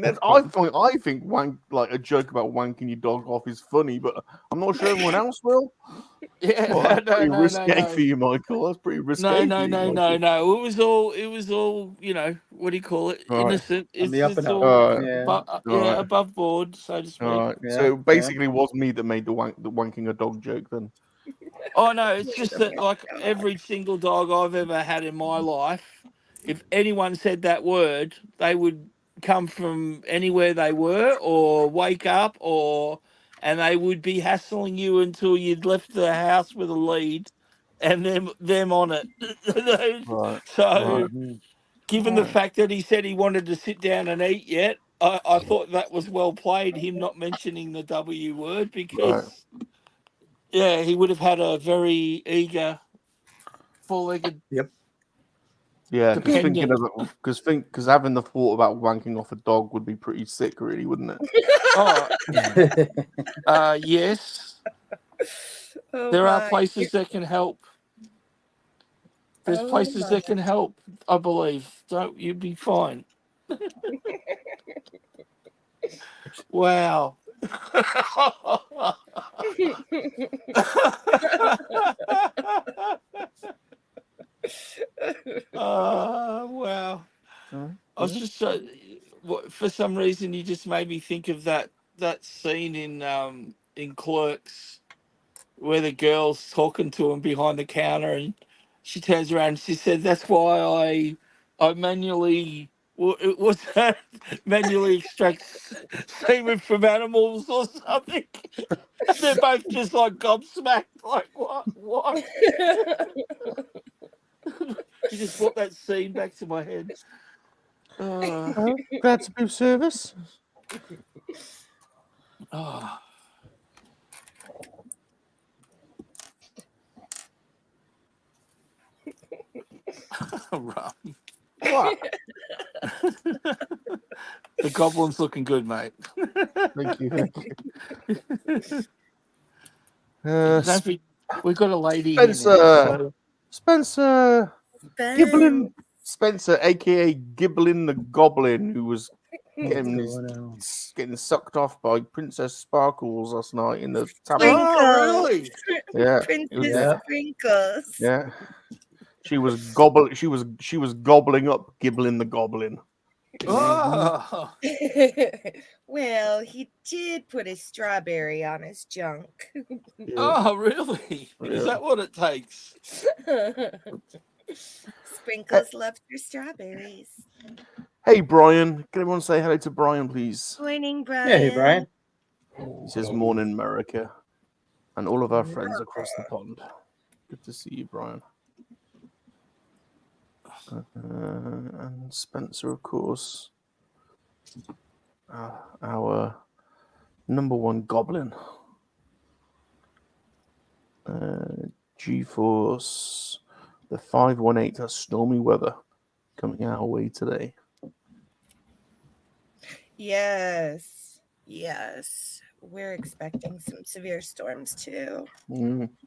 that I think wank, like a joke about wanking your dog off is funny, but I'm not sure everyone else will. yeah, Well, that's pretty no. risque for you, Michael. That's pretty risque for you, Michael. No. It was all, what do you call it? Right. Innocent. On the up and It's up. all, Yeah. Right. above board, so to speak. All right. Yeah, So basically, it was me that made the wanking a dog joke then. Oh no, it's just that like every single dog I've ever had in my life, if anyone said that word, they would come from anywhere they were or wake up and they would be hassling you until you'd left the house with a lead and them on it. Right. So Mhm. given the fact that he said he wanted to sit down and eat yet, I thought that was well played, him not mentioning the W word, because yeah, he would have had a very eager, four-legged Yep. Yeah, because dependent. because having the thought about wanking off a dog would be pretty sick, really, wouldn't it? Oh, yes. Oh There are my. places that can help. There's Oh places my. that can help, I believe. Don't you be fine. Wow. Wow. I was just for some reason you just made me think of that scene in Clerks where the girl's talking to him behind the counter and she turns around and she said, "That's why I manually was that manually extract semen from animals or something." And they're both just like gobsmacked, like what? You just brought that scene back to my head. Well, glad to be of service. Oh. Right. What? The goblin's looking good, mate. Thank you. We've got a lady here now. So. Spencer Ben. Spencer, aka Giblin the Goblin, who was getting sucked off by Princess Sparkles last night in the tavern. Oh, really? Yeah. Princess Sprinkles. Yeah. She was gobbling up Giblin the Goblin. Oh. Well, he did put a strawberry on his junk. Oh, really? Is that what it takes? Sprinkles loves her strawberries. Hey, Brian. Can everyone say hello to Brian, please? Morning, Brian. Yeah, hey, Brian. He says, "Morning, America," and all of our friends across the pond. Good to see you, Brian. And Spencer, of course, our number one goblin. G-Force, the 518 has stormy weather coming our way today. Yes. We're expecting some severe storms too.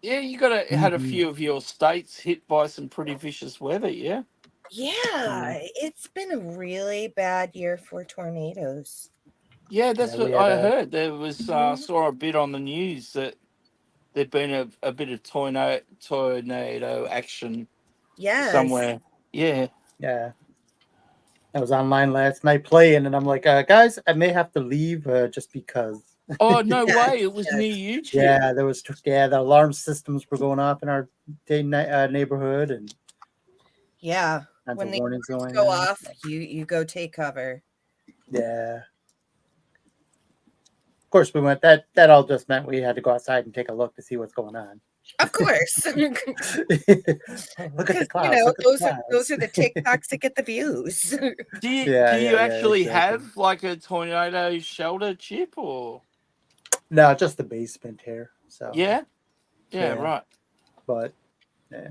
Yeah, you had a few of your states hit by some pretty vicious weather, yeah? Yeah, it's been a really bad year for tornadoes. Yeah, that's what I heard. There was saw a bit on the news that there'd been a bit of tornado action somewhere. Yeah. Yeah. I was online last night playing, and I'm like, guys, I may have to leave just because. Oh, no way. It was near you. Yeah, the alarm systems were going off in our neighborhood, and when the warnings go off, you go take cover. Yeah. Of course, we went. That all just meant we had to go outside and take a look to see what's going on. Of course. Look at the clouds. Those are the TikToks that get the views. Do you actually have like a tornado shelter, Chip, or? No, just the basement here. So yeah, right. But yeah,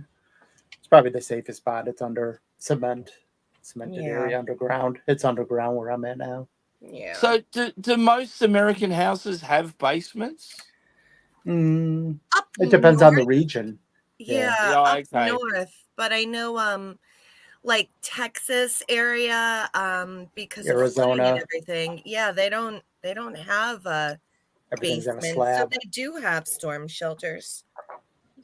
it's probably the safest spot. It's under cemented area underground. It's underground where I'm at now. Yeah. So do most American houses have basements? It depends on the region. Yeah, Yeah, up okay. north, but I know like Texas area, because of flooding and Arizona. everything. Yeah, they don't have a Everything's on a basement, so slab. they do have storm shelters.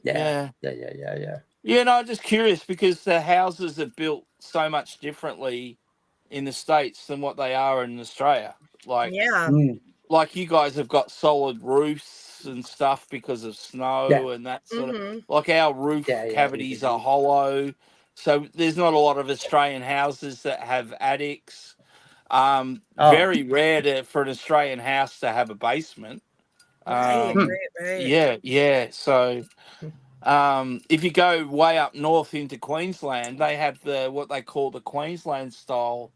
Yeah. Yeah. Yeah, no, I'm just curious because the houses are built so much differently in the States than what they are in Australia. Like, Yeah. Mm. like you guys have got solid roofs and stuff because of snow Yeah. and that sort of. Mm-hmm. Like our roof Yeah, yeah, cavities are hollow, so there's not a lot of Australian houses that have attics. Oh. Very rare for an Australian house to have a basement. Right, Hmm. right. Yeah. So, if you go way up north into Queensland, they have what they call the Queensland style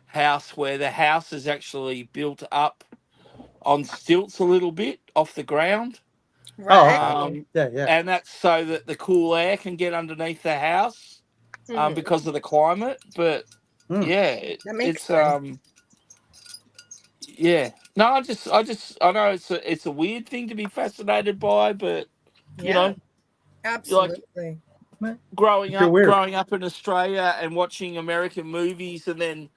house, where the house is actually built up on stilts a little bit off the ground. Right. Yeah. And that's so that the cool air can get underneath the house, Mhm. because of the climate. But yeah, That makes it's sense. yeah. No, I know it's a weird thing to be fascinated by, but you Yeah, know, like absolutely. growing You're weird. up in Australia and watching American movies, and then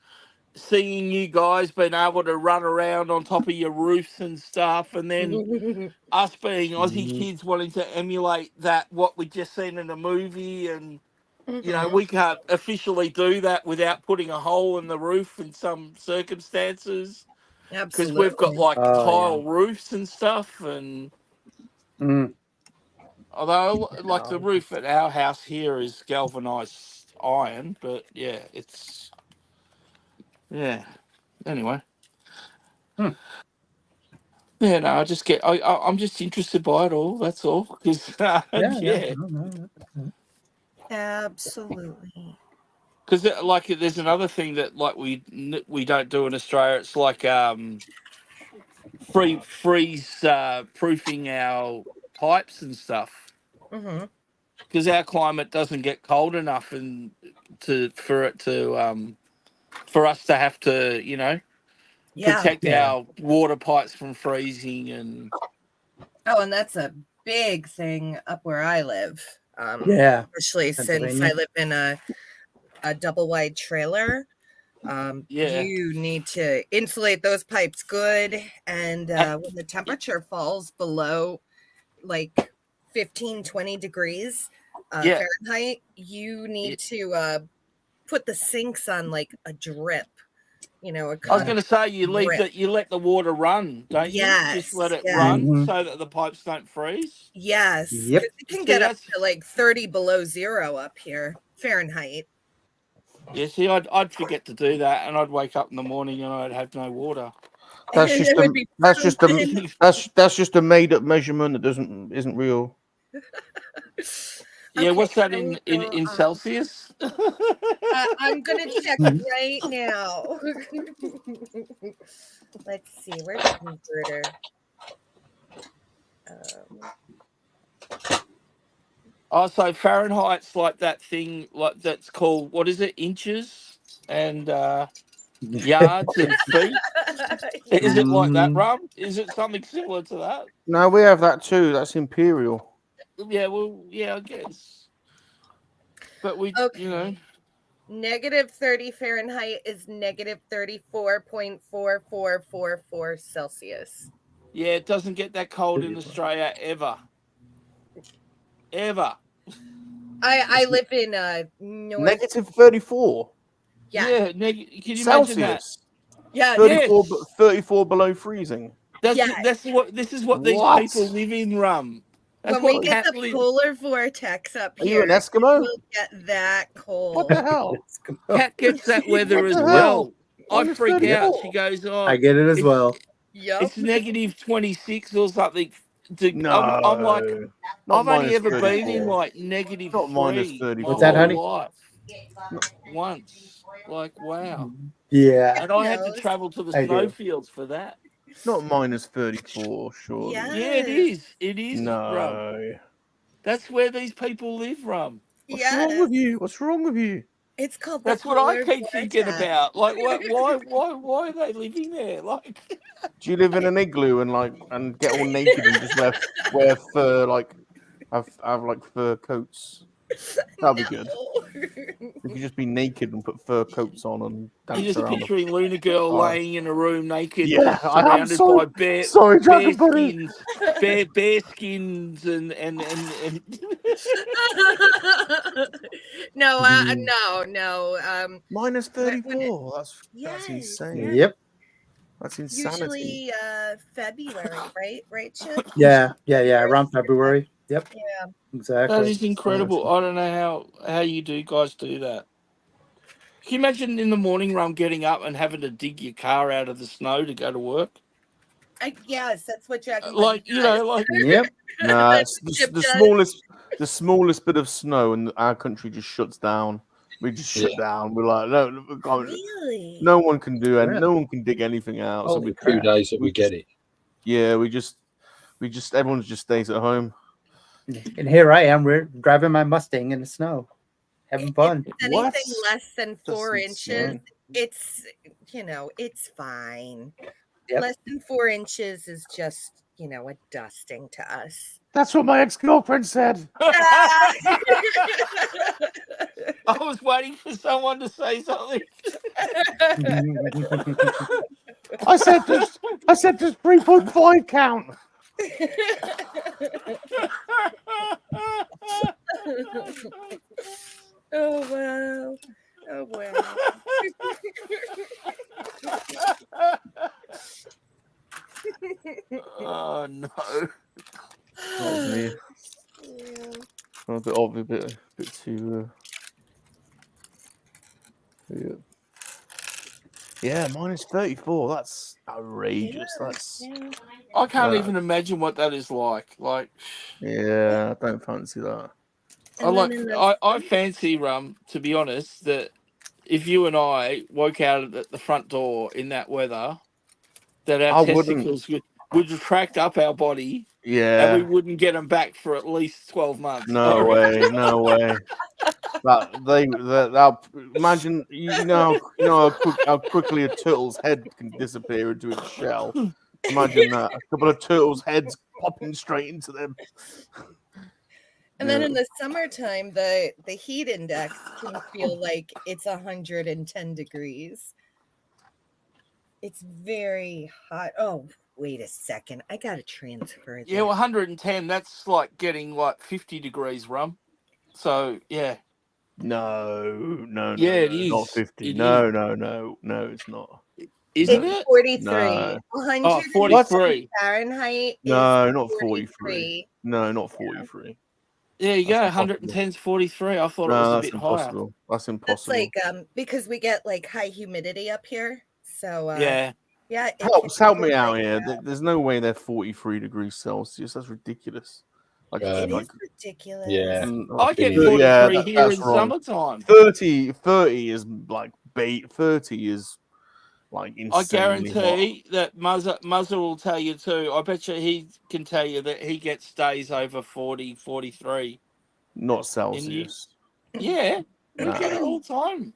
seeing you guys being able to run around on top of your roofs and stuff, and then us being Aussie kids wanting to emulate that what we just seen in a movie, and you know, we can't officially do that without putting a hole in the roof in some circumstances, because we've got Absolutely. like Oh, tile roofs and stuff. And although like the No. roof at our house here is galvanized iron, but yeah, it's anyway. Yeah, no, I'm just interested by it all. That's all. Because No. Absolutely. because like there's another thing that like we don't do in Australia. It's like freeze proofing our pipes and stuff, Mm-hmm. because our climate doesn't get cold enough and for us to have to, you know, Yeah. protect our water pipes from freezing. And Oh, and that's a big thing up where I live. Yeah. Especially since Pennsylvania. I live in a double wide trailer. Yeah. You need to insulate those pipes good, and when the temperature falls below like 15-20 degrees Yeah. Fahrenheit, you need to put the sinks on like a drip, you know, a I was going to say you drip. let the water run, don't you? Just let it run so that the pipes don't freeze. Yes. Yep. 'Cause it can See, get up to like 30 below zero up here Fahrenheit. Yeah, see, I'd forget to do that, and I'd wake up in the morning and I'd have no water. That's And just it would be frozen. that's just a made up measurement that isn't real. Yeah, Okay, what's that I in will go, Celsius? I'm gonna check right now. Let's see, where's the converter? Oh, so Fahrenheit's like that thing, like that's called, what is it, inches and yards and feet? Is it like that, Rum? Is it something similar to that? No, we have that too. That's imperial. Yeah, well, yeah, I guess. But we, you know. Negative 30 Fahrenheit is negative 34.4444 Celsius. Yeah, it doesn't get that cold in Australia ever. Ever. I live in north. Negative 34. Yeah. Can you Celsius. imagine that? Yeah. 34, 34 below freezing. This is what these people live in, Rum. That's When we what get Cat the polar vortex up Are you here, an Eskimo? we'll get that cold. What the hell? Cat gets that weather What as the well. hell? I Minus freak 34. out. She goes, "Oh, I get it as well. Yep. It's negative 26 or something." No, I'm like, not I've only minus ever been 34. in like negative Not 3 minus my 34. What's that, honey? whole life. Once, like, wow. Yeah. And I had to travel to the I do. snowfields for that. Not minus 34, surely. Yes. Yeah, it is. It is, Rum. No. That's where these people live, Rum. What's wrong with you? What's wrong with you? It's called That's the what I polar keep thinking vortex. about. Like, why are they living there? Like, Do you live in an igloo and get all naked and just wear fur like have like fur coats. That'd be good. No. We could just be naked and put fur coats on and You're dance just around. picturing Luna Girl fire. laying in a room naked, Yeah, I am surrounded sorry. by bear Dragon Buddy. skins, bear skins, and No, Mhm. no. Minus when- 34. That's Yes, insane. yeah. Yep. That's insanity. Usually February, right, Chip? Yeah. Around February. Yep. Yeah. Exactly. that is incredible. I don't know how you guys do that. Can you imagine in the morning run getting up and having to dig your car out of the snow to go to work? Yes, that's what Dragon Like, Buddy does. like Yep. Nah, That's it's Chip the does. smallest bit of snow, and our country just shuts down. We just shut down. We're like, no, we can't. Really? No one can do it. Really? No one can dig anything out. So Holy we, 2 crap. days that we just- get it. yeah, we just everyone just stays at home. And here I am. We're driving my Mustang in the snow, having fun. Anything What? less than That's 4 inches, insane. it's it's fine. Yep. Less than 4 inches is just a dusting to us. That's what my ex-girlfriend said. I was waiting for someone to say something. I said just 3.5 count. Oh wow. Oh no. That was me. Yeah. I'm a bit too. Yeah, minus 34. That's outrageous. That's I can't even imagine what that is like. Like, yeah. I don't fancy that. I fancy to be honest, that if you and I woke out at the front door in that weather, that I our wouldn't. testicles would retract up our body, and Yeah. we wouldn't get them back for at least 12 months. No way. No way. Imagine you know how quickly a turtle's head can disappear into its shell. Imagine that, a couple of turtles' heads popping straight into them. And then in the summertime, the heat index can feel like it's 110 degrees. It's very hot. Oh, wait a second. I got to transfer that. Yeah, well, 110, that's like getting like 50 degrees rum. So, yeah. No, Yeah, it not is. 50. It No, it's not. Isn't It's it? 43. No. 100 43. Fahrenheit No, is not 43. 43. No, not 43. There you go. That's impossible. 110's 43. I thought it was No, a that's bit higher. impossible. That's That's impossible. like because we get like high humidity up here. So Yeah. yeah. it Help can me be out like here. that. There's no way they're 43 degrees Celsius. That's ridiculous. Like, It like is ridiculous. Yeah. I get Yeah, 43 here that's in wrong. summertime. 30 is like bait. 30 is like insanely I hot. guarantee that Muzzer will tell you too. I bet you he can tell you that he gets days over 40, 43. Not Celsius. Yeah, we Nah. get it all the time.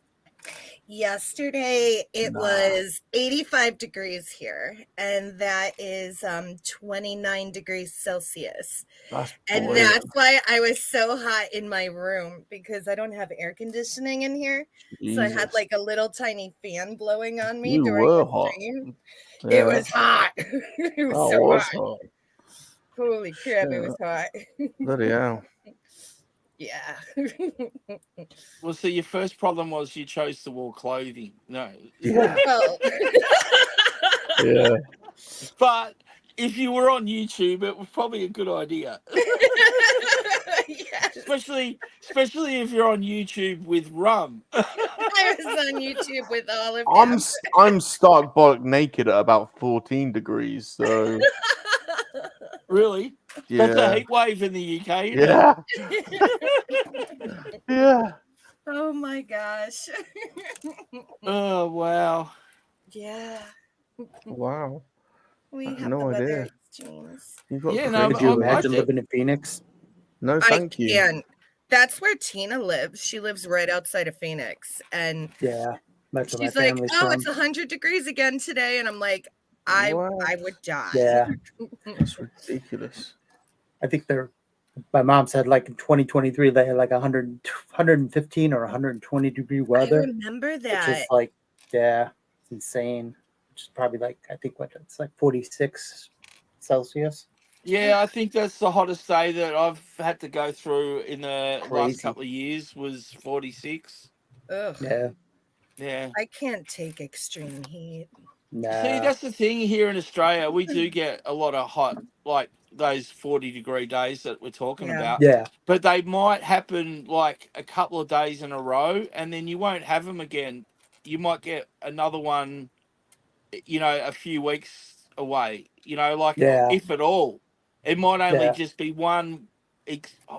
Yesterday it Nah. was 85 degrees here, and that is 29 degrees Celsius. That's And boiling. that's why I was so hot in my room, because I don't have air conditioning in here. So I had Jesus. like a little tiny fan blowing on me You during were the hot. stream. Yeah. It was hot. It was That so was hot. hot. Holy crap, it was hot. Bloody hell. Yeah. Well, so your first problem was you chose to wear clothing. No. Yeah. Well, Yeah. But if you were on YouTube, it was probably a good idea. yes. Especially if you're on YouTube with rum. I was on YouTube with all of them. I'm stark bollock naked at about 14 degrees. So Really? yeah. That's a heat wave in the UK. Isn't Yeah. Yeah. Oh my gosh. It? Oh, wow. Yeah. Wow. We I had have no the weather idea. extremes. You've got Yeah, no, Could but you I imagine did- living in Phoenix? No, thank you. can. That's where Tina lives. She lives right outside of Phoenix. And Yeah. That's where my she's like, family's oh, from. it's 100 degrees again today. And I'm like, I Wow. would die. Yeah. That's ridiculous. I think they're my mom said like in 2023 they had like 115 or 120 degree I weather, remember which is that. like, yeah, it's insane. Which is probably like, I think what it's like 46 Celsius. Yeah, I think that's the hottest day that I've had to go through in the last Crazy. couple of years was 46. Ugh. Yeah. Yeah. I can't take extreme heat. See, that's the thing here in Australia. We do get a lot of hot, like those 40-degree days that we're talking Yeah. about. Yeah. But they might happen like a couple of days in a row, and then you won't have them again. You might get another one, you know, a few weeks away, you know, like Yeah. if at all. It might only Yeah. just be one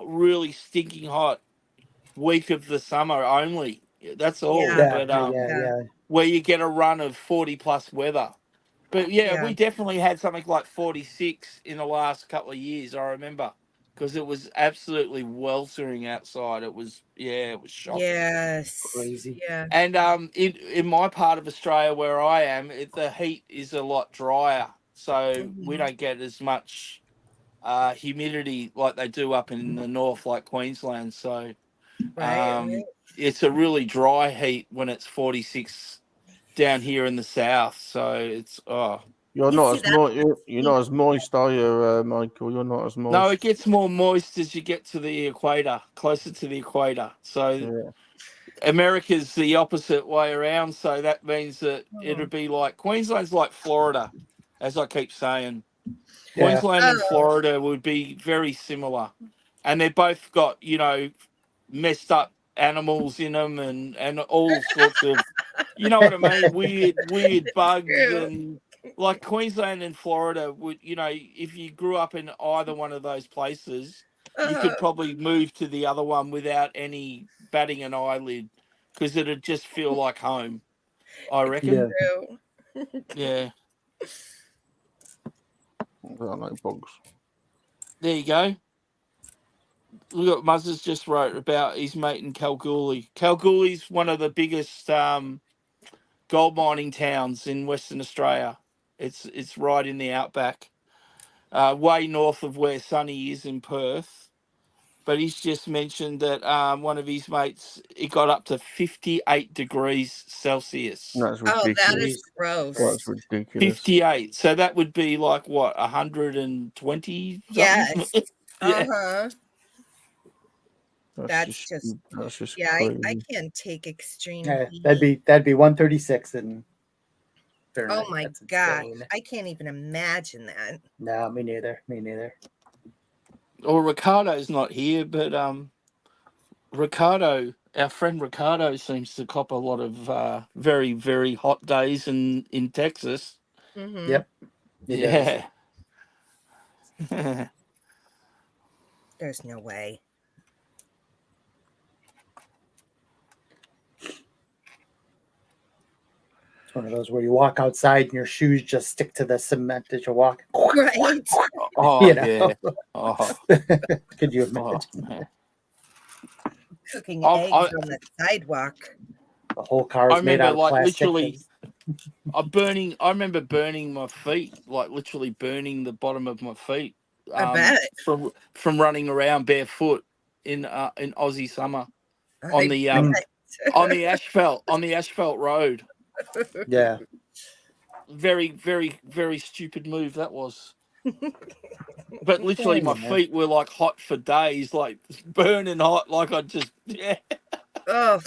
really stinking hot week of the summer only. That's all. Yeah. Yeah. But Yeah. where you get a run of 40+ weather. But yeah, Yeah. we definitely had something like 46 in the last couple of years, I remember, because it was absolutely weltering outside. It was, yeah, it was shocking. Yes. Crazy. Yeah. And in my part of Australia where I am, the heat is a lot drier, so we don't get as much humidity like they do up in the north, like Queensland. So Right. it's a really dry heat when it's 46 down here in the south. So it's You're You not see as that? moist. You're not as moist, are you, Michael? You're not as moist. no, it gets more moist as you get to the equator, closer to the equator. So Yeah. America's the opposite way around. So that means that Oh. it'll be like Queensland's like Florida, as I keep saying. Yeah. Queensland and Oh. Florida would be very similar, and they've both got, you know, messed up animals in them and all sorts of, you know what I mean, weird bugs. True. And like Queensland and Florida would, you know, if you grew up in either one of those places, you could probably move to the other one without any batting an eyelid, because it'd just feel like home, I reckon. Yeah. True. Yeah. I don't like bugs. There you go. Look what Muzzers just wrote about his mate in Kalgoorlie. Kalgoorlie's one of the biggest gold mining towns in Western Australia. It's right in the outback, way north of where Sonny is in Perth. But he's just mentioned that one of his mates, it got up to 58 degrees Celsius. That's Oh, ridiculous. that is gross. That's ridiculous. 58. So that would be like what, 120 Yes. something? Yeah. Uh-huh. That's just yeah, crazy. I can't take extreme Yeah, heat. that'd be 136 in Fahrenheit. Oh my That's gosh. insane. I can't even imagine that. No, me neither. Me neither. Or Ricardo's not here, but Ricardo, our friend Ricardo, seems to cop a lot of very, very hot days in Texas. Mm-hmm. Yep. He does. Yeah. There's no way. It's one of those where you walk outside and your shoes just stick to the cement as you walk. Right. Oh, You know? yeah. Oh, Could you oh, imagine? man. Cooking I- eggs on the sidewalk. The whole car I is made remember, out of like, plastic. literally, I remember burning my feet, like literally burning the bottom of my feet. I bet. From running around barefoot in Aussie summer on I the bet. on the asphalt road. Yeah. Very, very, very stupid move that was. But literally, my Yeah. feet were like hot for days, like burning hot. Like I just, yeah. Oh,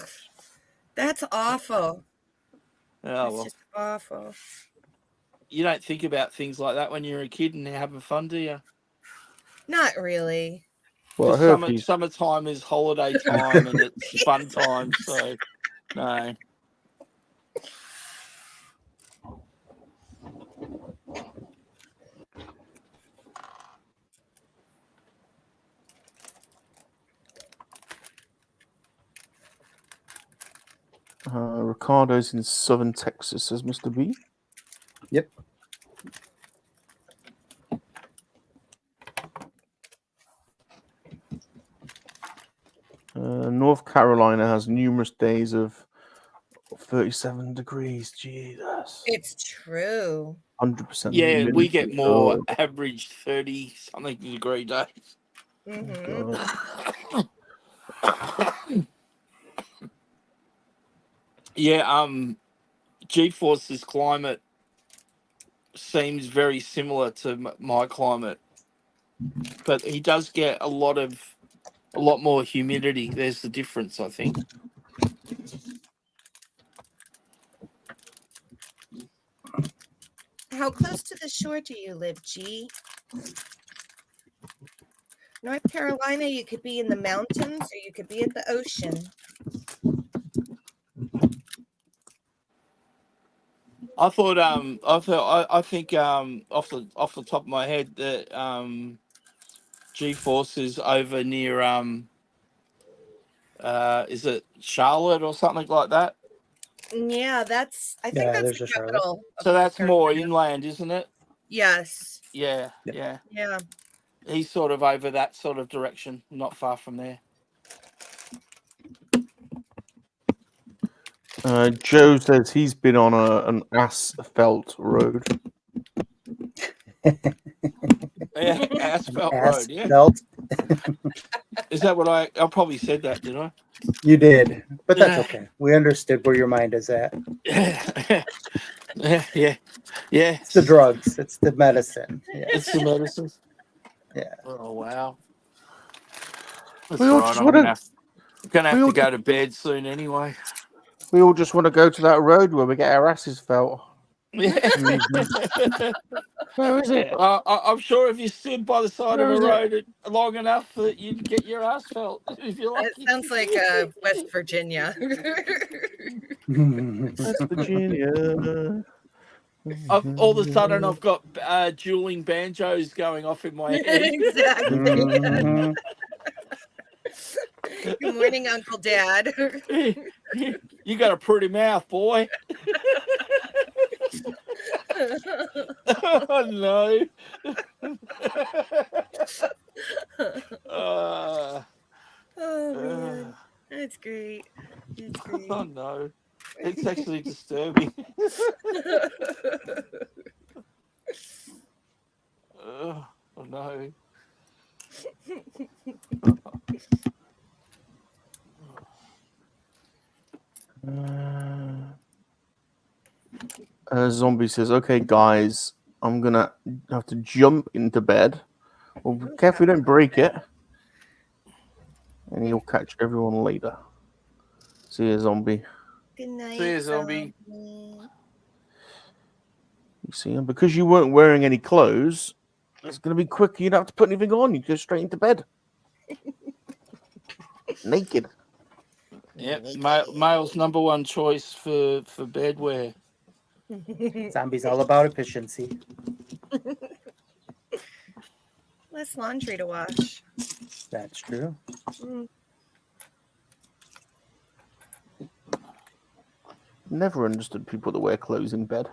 that's awful. Oh, That's well, just awful. you don't think about things like that when you're a kid and you're having fun, do you? Not really. Well, I 'Cause heard he's summertime is holiday time and it's fun time. So, no. Ricardo's in southern Texas, says Mr. B. Yep. North Carolina has numerous days of 37 degrees. Jesus. It's true. 100%. Yeah, we get more Oh, average 30-something degree days. Mhm. Yeah, G-Force's climate seems very similar to my climate, but he does get a lot more humidity. There's the difference, I think. How close to the shore do you live, G? North Carolina, you could be in the mountains or you could be at the ocean. I think off the top of my head that G-Force is over near is it Charlotte or something like that? Yeah, I think that's there's the a Charlotte. capital. of So North that's more Carolina. inland, isn't it? Yes. Yeah, Yep. yeah. Yeah. He's sort of over that sort of direction, not far from there. Joe says he's been on an asphalt road. Yeah, asphalt road. Yeah, Asphalt. is that what I probably said that, did I? You did, but that's Yeah. okay. We understood where your mind is at. Yeah, yeah. It's the drugs. It's the medicine. Yeah. It's the medicine. Yeah. Oh wow. That's We all all right. just I'm wanna- gonna have we to all go to bed soon anyway. We all just want to go to that road where we get our asses felt. Yeah. Where is it? I'm sure if you stood by the side Where of a is it? road long enough that you'd get your ass felt if you like. It sounds like West Virginia. West Virginia. All of a sudden, I've got dueling banjos going off in my head. Exactly. Mhm. Good morning, Uncle Dad. You got a pretty mouth, boy. Oh no. Oh man, that's great. That's great. Oh no, it's actually disturbing. Oh no. Zombie says, "Okay, guys, I'm gonna have to jump into bed. Well, be careful you don't break it." And he'll catch everyone later. See you, Zombie. Good night. See you, Zombie. You see him because you weren't wearing any clothes. It's gonna be quick. You don't have to put anything on. You go straight into bed, naked. Yep, male's number one choice for bedwear. Zombie's all about efficiency. Less laundry to wash. That's true. Never understood people that wear clothes in bed.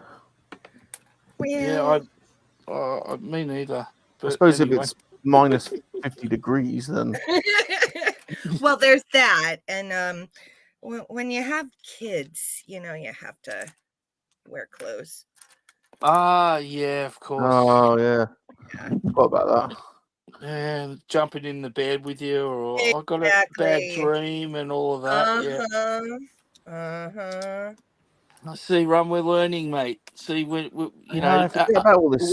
Well, Yeah, me neither. But I suppose anyway. if it's minus 50 degrees, then well, there's that, and when you have kids, you have to wear clothes. Yeah, of course. oh yeah, what about that? Yeah, jumping in the bed with you, or I got a bad Exactly. dream and all of that. Yeah. I see, Ron, we're learning, mate. See, we I forget about all this.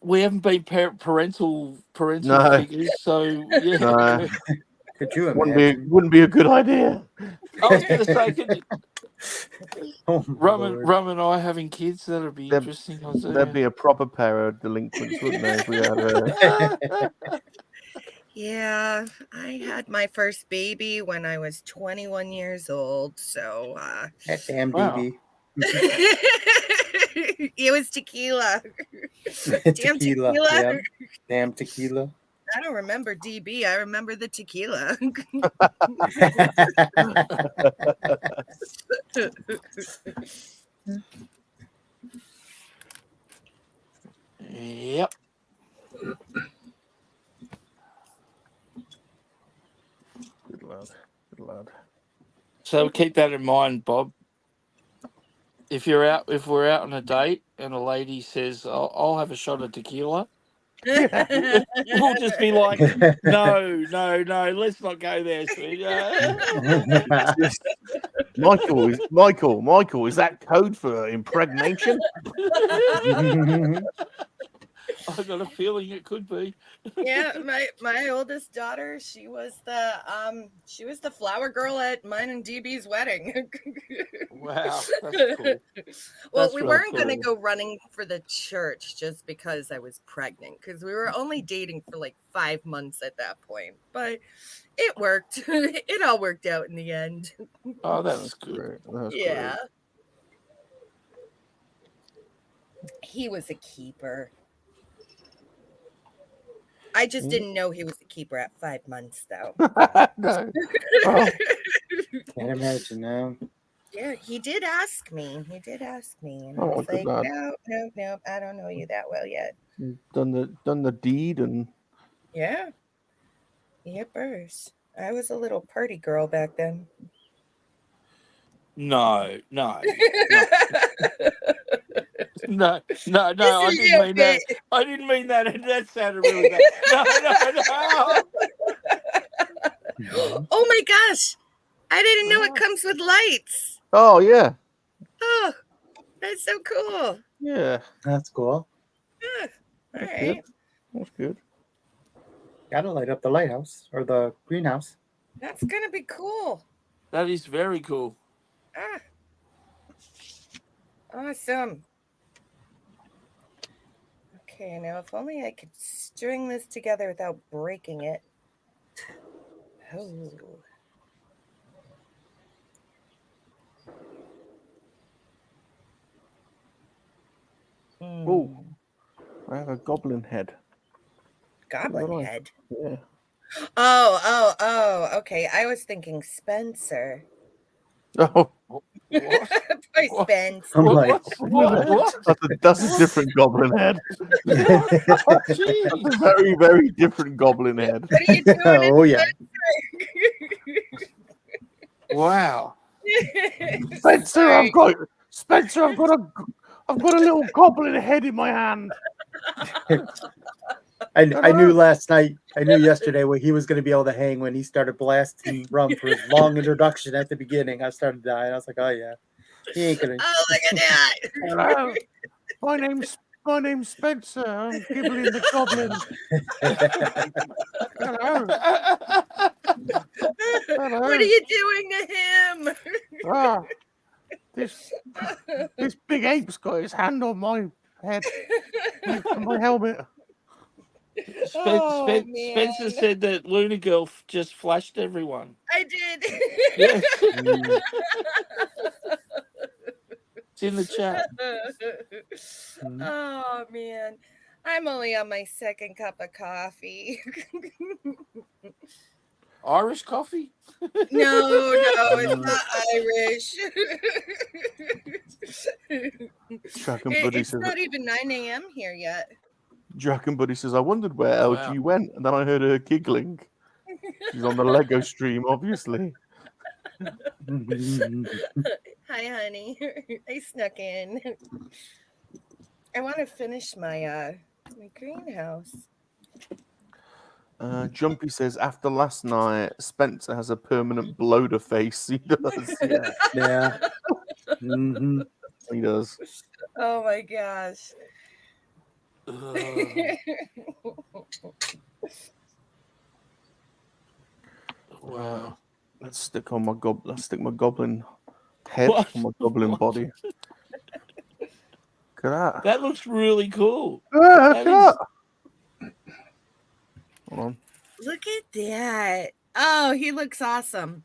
we haven't been parental No. figures, so yeah. No. Could you imagine? Wouldn't be a good idea. I was going to say, Oh, Rum and I having kids, that'd be interesting. There'd be a proper pair of delinquents, wouldn't there? If we had Yeah, I had my first baby when I was 21 years old. So that damn Wow. DB. it was tequila. Damn Tequila. tequila. Yeah. Damn tequila. I don't remember DB. I remember the tequila. Yep. Good lad. Good lad. So keep that in mind, Bob. If we're out on a date and a lady says, "I'll have a shot of tequila," We'll just be like, no, let's not go there, sweetheart. Michael, is that code for impregnation? I got a feeling it could be. Yeah, my oldest daughter, she was the flower girl at mine and DB's wedding. Wow, that's cool. Well, That's we really weren't going to cool. go running for the church just because I was pregnant, because we were only dating for like 5 months at that point. But it worked. It all worked out in the end. Oh, that was good. Great. That's Yeah. He was a keeper. I just didn't know he was a keeper at 5 months, though. Great. No. Oh, Can't imagine now. Yeah, he did ask me. And Oh, I was good like, lad. no, I don't know you that well yet. done the deed and Yeah. Yippers. I was a little party girl back then. No. No, I This didn't is mean that. it. I didn't mean that. That sounded really bad. No. Oh my gosh. I didn't know it comes with lights. oh yeah, Oh, that's so cool. yeah. That's cool. All That's right. good. That's good. Gotta light up the lighthouse or the greenhouse. That's going to be cool. That is very cool. Ah. Awesome. Okay, now if only I could string this together without breaking it. Oh. Oh, I have a goblin head. Goblin Right. head. Yeah. Oh, okay. I was thinking Spencer. Oh, What? Poor What? Spence. I'm like, What? that's a different goblin head. Oh, That's jeez. a very, very different goblin head. What are you doing? oh yeah. Wow. Spencer, I've got a little goblin head in my hand. I knew last night. I knew yesterday when he was going to be able to hang when he started blasting rum for his long introduction at the beginning. I started dying. I was like, oh yeah, he ain't gonna. Oh, look at that. Hello, my name's Spencer. I'm Gibbling the Goblin. Hello. Hello. What are you doing to him? Ah, this big ape's got his hand on my head, on my helmet. Oh, man. Spencer said that Luna Girl just flashed everyone. I did. Yes. It's in the chat. Oh man, I'm only on my second cup of coffee. Irish coffee? No, it's not Irish. Chuck and Buddy It's says, not even 9 a.m. here yet. Jack and Buddy says, I wondered where LG Wow. went, and then I heard her giggling. She's on the Lego stream, obviously. Hi, honey. I snuck in. I want to finish my my greenhouse. Jumpy says, after last night, Spencer has a permanent bloater face. He does. Yeah, Yeah. Mhm. he does. Oh my gosh. Wow. Let's stick my goblin head What? on my goblin What? body. Look at that. That looks really cool. Ah, look that at is- that. Hold on. Look at that. Oh, he looks awesome.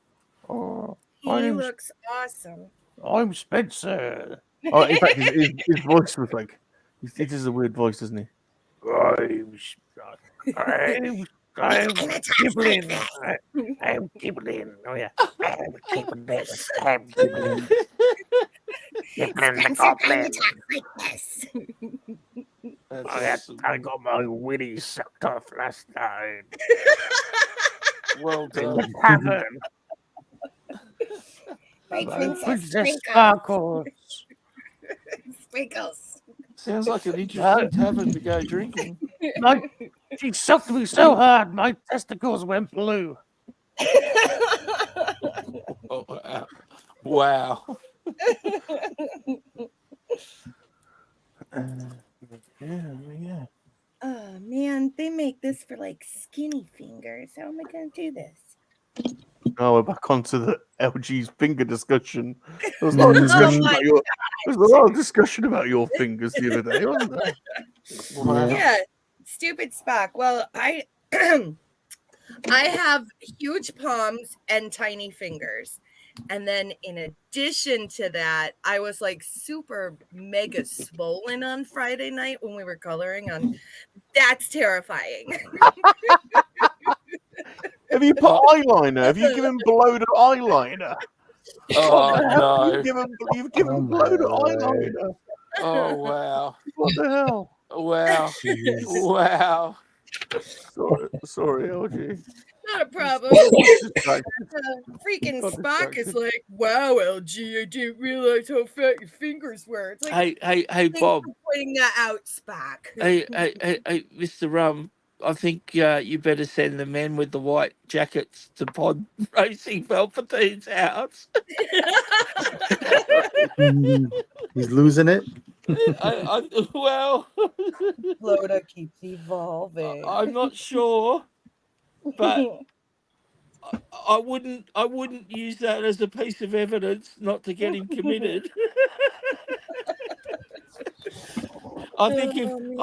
Oh, He looks awesome. I'm Spencer. Oh, in fact, his voice was like, it is a weird voice, isn't he? I'm Gibbling. I'm Gibbling. Oh yeah. I'm Gibbling. I'm Gibbling. Gibbling the Goblin. That's Oh, yeah, awesome. I got my willy sucked off last night Well in done. the tavern. My Princess Sparkles. Sprinkles. Sounds like an interesting tavern to go drinking. She sucked me so hard, my testicles went blue. Oh, wow. Yeah. Oh man, they make this for like skinny fingers. How am I gonna do this? Oh, we're back onto the LG's finger discussion. There was a lot of discussion about your. There was a lot of discussion about your fingers the other day, wasn't there? Wow. Yeah, stupid Spock. Well, I I have huge palms and tiny fingers. And then in addition to that, I was like super mega swollen on Friday night when we were coloring on. That's terrifying. Have you put eyeliner? Have you given bloated eyeliner? Oh no. You've given bloated eyeliner. Oh wow. What the hell? Wow. Jeez. Wow. Sorry, LG. Not a problem. Freaking Spock is like, wow, LG, I didn't realize how fat your fingers were. It's like, Hey, thanks Bob. for pointing that out, Spock. Hey, Mr. I think you better send the men with the white jackets to Pod Racing Velveteen's house. He's losing it. Well, Florida keeps evolving. I'm not sure, but I wouldn't use that as a piece of evidence not to get him committed. I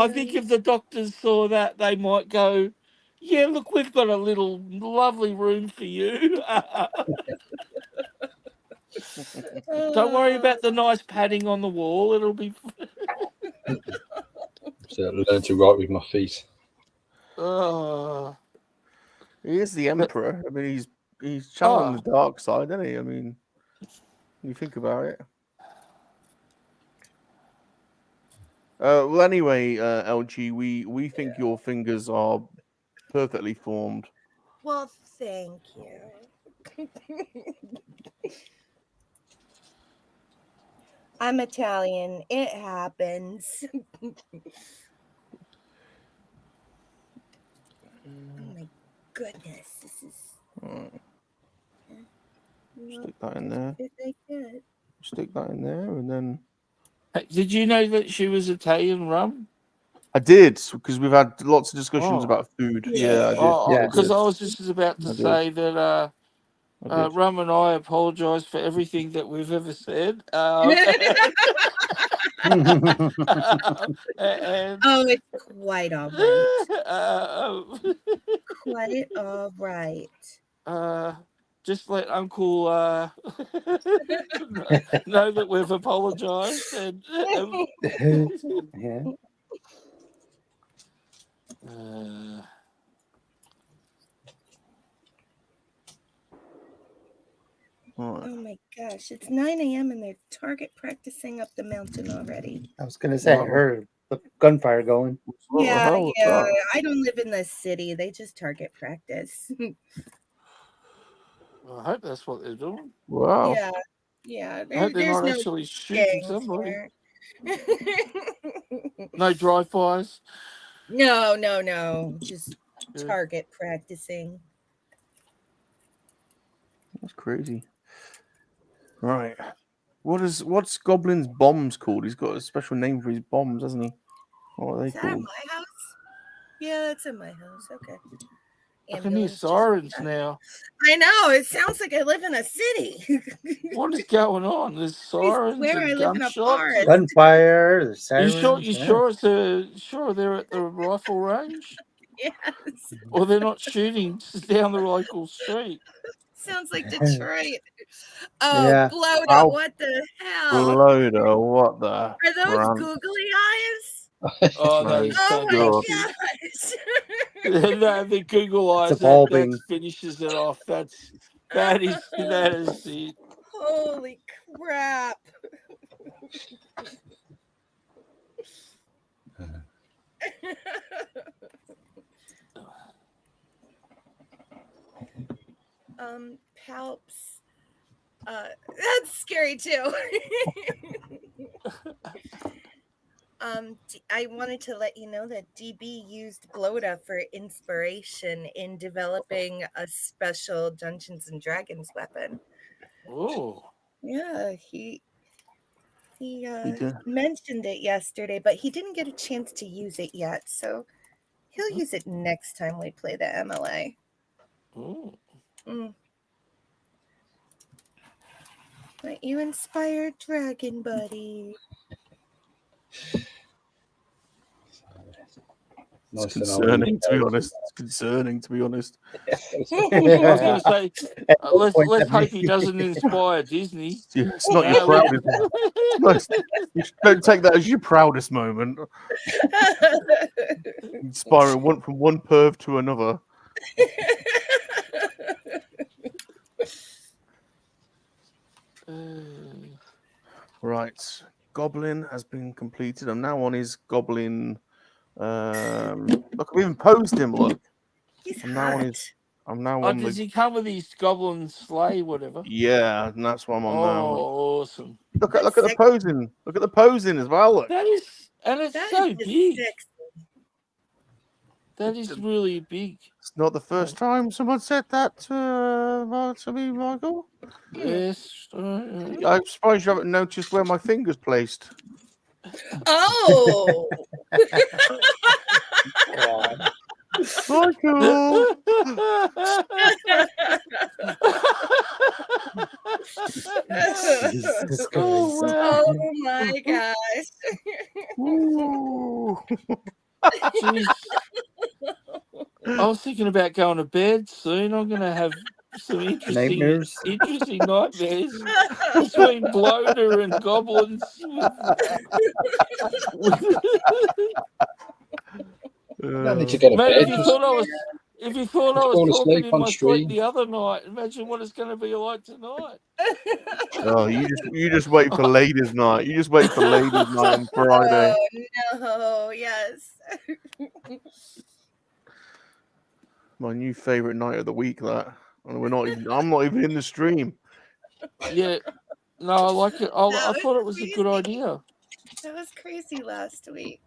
think if the doctors saw that, they might go, "Yeah, look, we've got a little lovely room for you. Don't worry about the nice padding on the wall. It'll be." So learn to write with my feet. He is the emperor. I mean, he's channeling the dark side, isn't he? I mean, when you think about it. Well, anyway, LG, we think your fingers are perfectly formed. Well, thank you. I'm Italian. It happens. Oh my goodness, this is. Stick that in there. Stick that in there, and then. Did you know that she was Italian, Rum? I did, because we've had lots of discussions about food. Yeah, I did. Because I was just about to say that Rum and I apologise for everything that we've ever said. And, oh, it's quite all right. Quite all right. Just let Uncle know that we've apologised. And, Yeah. Oh my gosh, it's 9 a.m. and they're target practicing up the mountain already. I was gonna say, I heard the gunfire going. Yeah. I don't live in the city. They just target practice. I hope that's what they're doing. Wow. Yeah. I hope they're There's not no actually shooting gangs somebody. here. No drive-bys. No. Just target practicing. That's crazy. Right. What's Goblin's bombs called? He's got a special name for his bombs, hasn't he? What are they Is that at called? my house? Yeah, it's in my house. Okay. I can hear sirens now. I know. It sounds like I live in a city. What is going on? There's sirens I and live in a gunshots. forest. Gunfire, the sirens. You sure they're at the rifle range? Yes. Or they're not shooting down the local street? Sounds like Detroit. Oh, Yeah. Bloda, Ow. what the hell? Bloater, what the? Are those front? googly eyes? Oh, that Right. is Oh my fantastic. gosh. No, the Google eyes It's a that finishes it off. That is it. Holy crap. Palps. That's scary too. I wanted to let you know that DB used Glota for inspiration in developing a special Dungeons and Dragons weapon. Oh, Yeah, he did. mentioned it yesterday, but he didn't get a chance to use it yet, so he'll use it next time we play the MLA. oh. Mm. But you inspired Dragon Buddy. It's concerning, to be honest. It's concerning, to be honest. I was going to say, let's hope he doesn't inspire Disney. Yeah, it's not your proudest. Nice. Don't take that as your proudest moment. Inspiring from one perv to another. Right. Goblin has been completed. I'm now on his Goblin. Look, I've even posed him. Look. He's I'm now on his. I'm now on does the. he come with his goblin sleigh, whatever? Yeah, and that's what I'm on now. Awesome. Look at the posing. Look at the posing as well. Look. That is, and it's That so is big. sexy. That is really big. It's not the first time someone said that to me, Michael. Yes. I'm surprised you haven't noticed where my finger's placed. Oh. Michael. Oh, oh my gosh. Jeez. I was thinking about going to bed soon. I'm going to have some interesting nightmares between bloater and goblins. Don't need to go to Man, bed. if you thought I was fall talking asleep in on my stream. sleep the other night, imagine what it's going to be like tonight. Oh, you just wait for ladies' night. You just wait for ladies' night on Friday. Oh no, yes. My new favorite night of the week. That, and I'm not even in the stream. Yeah, no, I like it. I thought it was a good idea. That was crazy last week.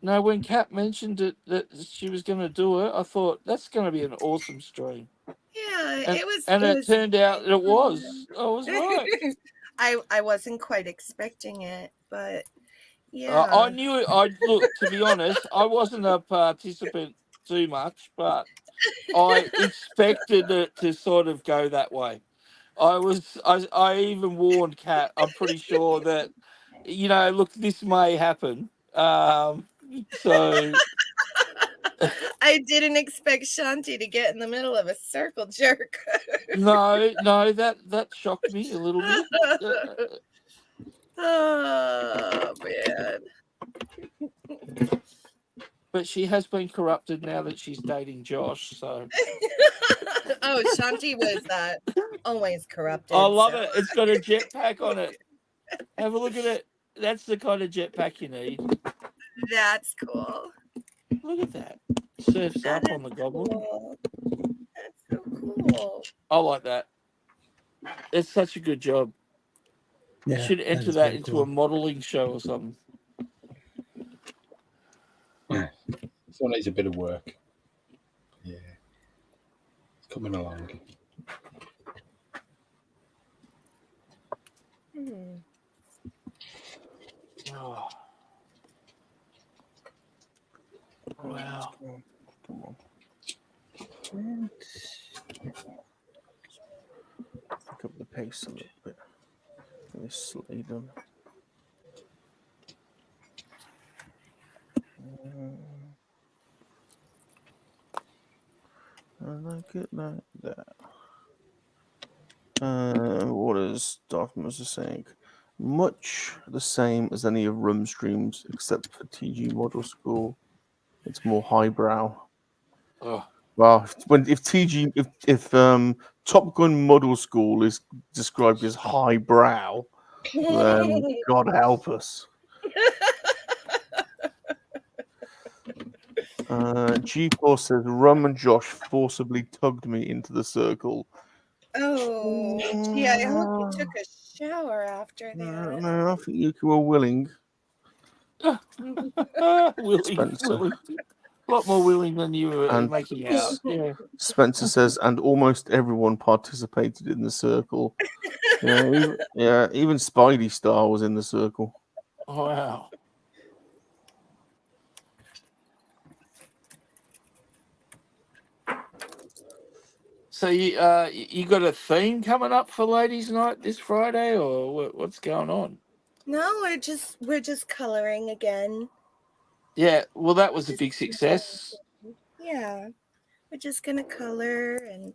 No, when Kat mentioned it that she was going to do it, I thought that's going to be an awesome stream. Yeah, And it was. And it it was turned out it was. I was right. I wasn't quite expecting it, but yeah. I knew it. Look, to be honest, I wasn't a participant too much, but I expected it to sort of go that way. I even warned Kat. I'm pretty sure that, look, this may happen. So I didn't expect Shanti to get in the middle of a circle jerk. no, that shocked me a little bit. Oh man. But she has been corrupted now that she's dating Josh. So Oh, Shanti was always corrupted. I love so. it. It's got a jetpack on it. Have a look at it. That's the kind of jetpack you need. That's cool. Look at that. Surfs That up is on the goblin. cool. That's so cool. I like that. It's such a good job. You should enter that into a modeling show or something. Still needs a bit of work. Yeah. It's coming along. Oh. Wow. Come on. Pick up the pace a little bit. This sleigh done. I like it like that. What is Darkness saying? Much the same as any of Rum streams, except for TG Model School. It's more highbrow. Oh. Well, if Top Gun Model School is described as highbrow, then God help us. G4 says Rum and Josh forcibly tugged me into the circle. Oh, gee, I hope you took a shower after that. No, I think you were willing. Willing, Spencer. willing. A lot more willing than you were And making out. Yeah. Spencer says, and almost everyone participated in the circle. Even Spidey Star was in the circle. Wow. So you got a theme coming up for Ladies' Night this Friday, or what's going on? No, we're just coloring again. Yeah, well, that was a big success. Yeah, we're just gonna color, and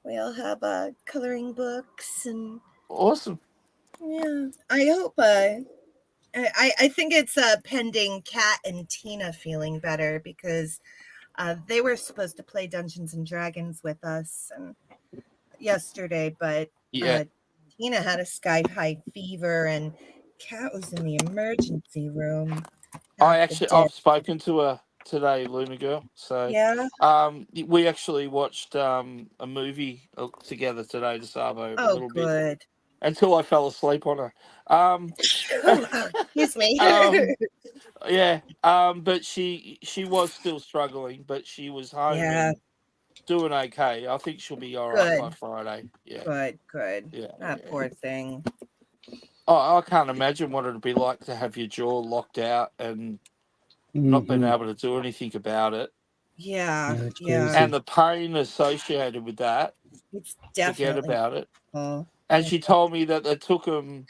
we'll have coloring books, and Awesome. yeah, I hope. I think it's pending Kat and Tina feeling better, because they were supposed to play Dungeons and Dragons with us and yesterday, but Yeah. Tina had a sky high fever, and Kat was in the emergency room. I've spoken to her today, Luna Girl. So Yeah. we actually watched a movie together today, the Savo, a Oh, little bit, good. until I fell asleep on her. Excuse me. Yeah. But she was still struggling, but she was home Yeah. and doing okay. I think she'll be all right by Good. Friday. Yeah. Good. Yeah. That poor thing. I can't imagine what it'd be like to have your jaw locked out and not being able to do anything about it. Yeah. That's Yeah. crazy. And the pain associated with that. It's Forget definitely. about it. Oh, And she told me that it took them,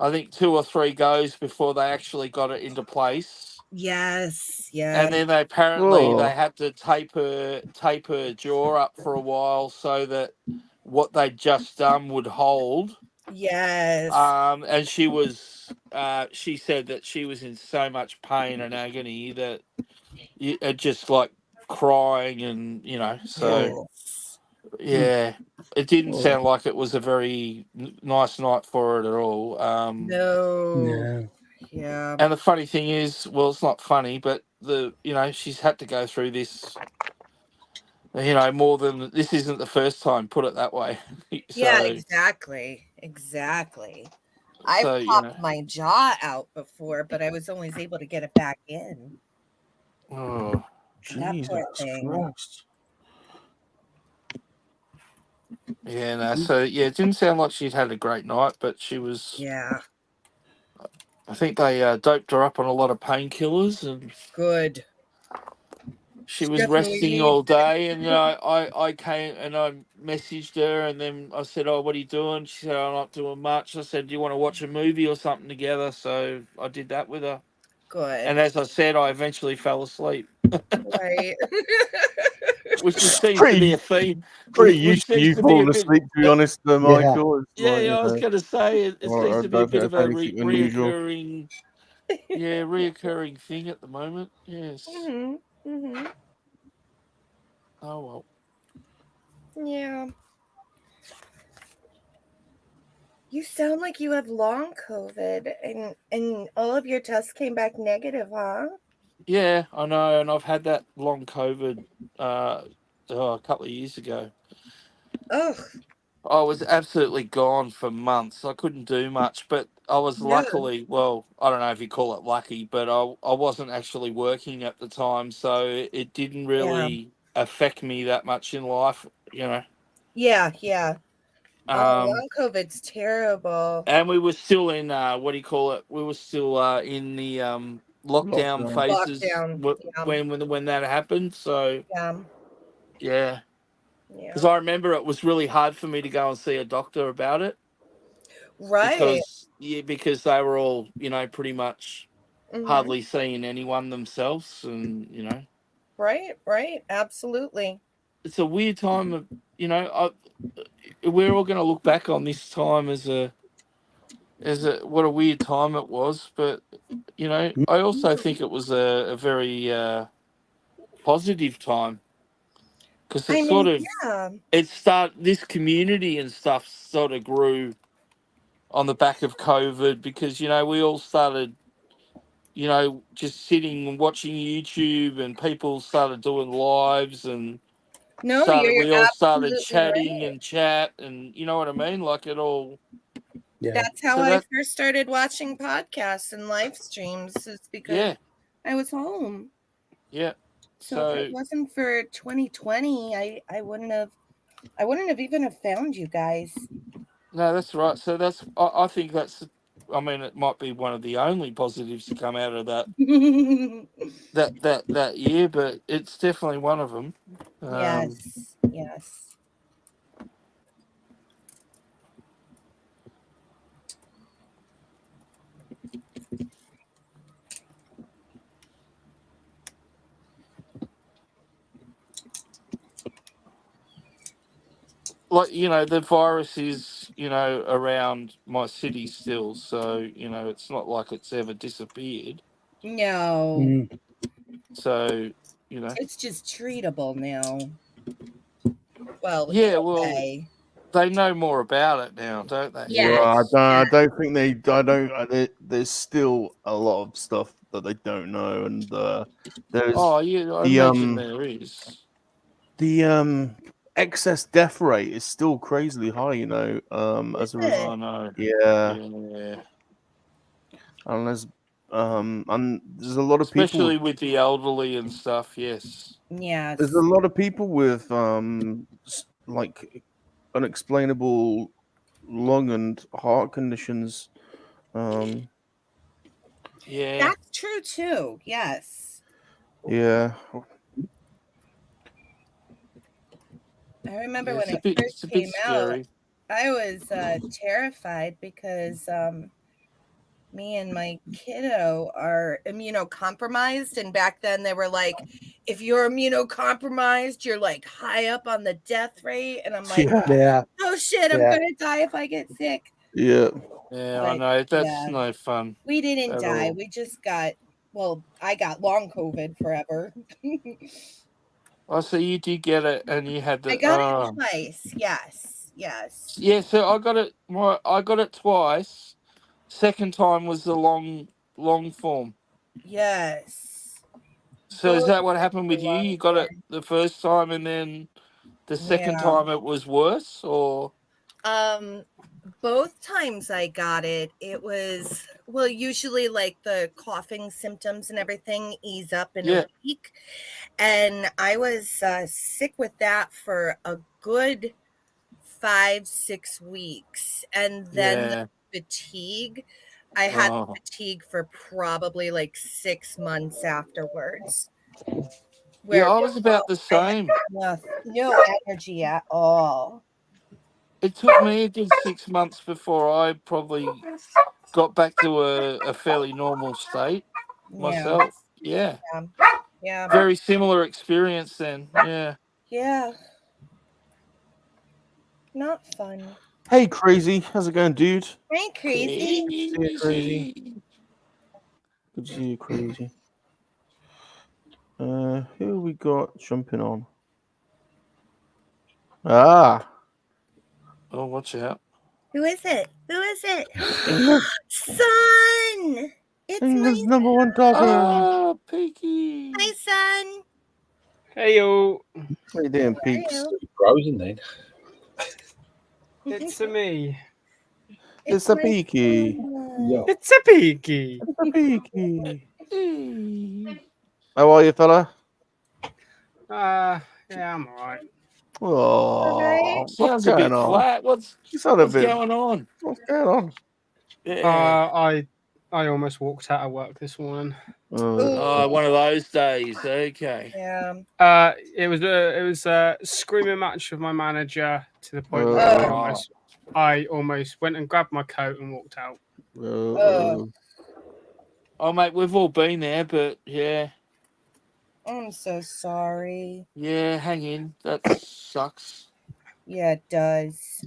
I think, 2 or 3 goes before they actually got it into place. yes. And then they apparently Oh. they had to tape her jaw up for a while so that what they'd just done would hold. Yes. And she said that she was in so much pain and agony that it just like crying and so yeah, it didn't sound like it was a very nice night for her at all. No. Yeah. And the funny thing is, well, it's not funny, but she's had to go through this, more than this isn't the first time, put it that way. Yeah, So exactly. I've so popped my jaw out before, but I was always able to get it back in. oh, That poor Jesus thing. Christ. yeah, no, so yeah, it didn't sound like she'd had a great night, but she was. Yeah. I think they doped her up on a lot of painkillers, and Good. she was Definitely resting needs all day. And I came and I messaged her, and then I said, "Oh, what are you doing?" She said, "I'm not doing much." I said, "Do you want to watch a movie or something together?" So I did that with her. Good. And as I said, I eventually fell asleep. Right. Which seems to be a theme. Pretty Which used to seems you to be a falling bit. asleep, to be honest, Michael. It's Yeah, like, I was going to say it I seems to be a don't bit think of it's a anything unusual. reoccurring thing at the moment. Yes. Mm-hmm. Oh well. Yeah. You sound like you have long COVID, and all of your tests came back negative, huh? Yeah, I know, and I've had that long COVID a couple of years ago. Ugh. I was absolutely gone for months. I couldn't do much, but I was Yeah. luckily, well, I don't know if you call it lucky, but I wasn't actually working at the time, so it didn't really affect me that much in life, Yeah. Oh, Um, long COVID's terrible. and we were still in what do you call it? We were still in the lockdown phases Lockdown. when that happened. So Yeah. yeah, because I remember it was really hard for me to go and see a doctor about it. Right. Because they were all pretty much Mhm. hardly seeing anyone themselves, and Right. Absolutely. it's a weird time of we're all going to look back on this time as a what a weird time it was, but I also think it was a very positive time, because it I sort mean, of yeah. this community and stuff sort of grew on the back of COVID, because we all started just sitting and watching YouTube, and people started doing lives, and No, you're we all started absolutely chatting right. and chat, and you know what I mean, like it all Yeah. That's how So I that- first started watching podcasts and live streams. Is because Yeah. I was home. Yeah. So if it wasn't for 2020, I wouldn't have even have found you guys. No, that's right. So I think that's. I mean, it might be one of the only positives to come out of that year, but it's definitely one of them. Yes. Yes. Like, the virus is, around my city still, so it's not like it's ever disappeared. No. So It's just treatable now. Well, yeah, in a well, way. they know more about it now, don't they? Yes. Well, I don't think they. I don't. There's still a lot of stuff that they don't know, and there's Oh, yeah, I the imagine there is. the excess death rate is still crazily high. As a Is result. I know. Yeah, Yeah. and there's a lot of people. Especially with the elderly and stuff, yes. Yes. There's a lot of people with like unexplainable lung and heart conditions. Yeah. That's true too. Yes. Yeah. I remember Yeah, when it it's first a bit came out, scary. I was terrified because me and my kiddo are immunocompromised, and back then they were like, if you're immunocompromised, you're like high up on the death rate, and I'm like, Yeah. oh shit, I'm gonna die if I get sick. Yeah. Yeah, I But, know. That's yeah. no fun. We didn't at die. all. We just got, well, I got long COVID forever. Oh, so you did get it, and you had the. I got it twice. Yes. Yes. Yeah, so I got it. I got it twice. Second time was the long form. Yes. So is Both that what were happened with you? long You got it form. the first time, and then the second Yeah. time it was worse, or? Both times I got it, it was, well, usually like the coughing symptoms and everything ease up in a week. And I was sick with that for a good 5-6 weeks. And then the fatigue, I had fatigue for probably like 6 months afterwards. Yeah, I was about the same. No energy at all. It took me a good 6 months before I probably got back to a fairly normal state myself. Yeah. Yeah. Very similar experience then. Yeah. Yeah. Not fun. Hey, Crazy. How's it going, dude? Hey, Crazy. Good to see you, Crazy. Good to see you, Crazy. Who we got jumping on? Ah. Oh, watch out. Who is it? Who is it? Son! It's England's my #1 dogger. Oh, Peaky. Hi, son. Hey, yo. How you doing, Peaks? Frozen then. It's a me. It's a Peaky. It's a Peaky. It's a Peaky. How are you, fella? Yeah, I'm alright. Oh, Sounds a bit flat. What's going on? What's going on? Yeah. I almost walked out of work this morning. Oh, one of those days. Okay. Yeah. It was a screaming match with my manager to the point where I almost went and grabbed my coat and walked out. Oh, mate, we've all been there, but yeah. I'm so sorry. Yeah, hang in. That sucks. Yeah, it does.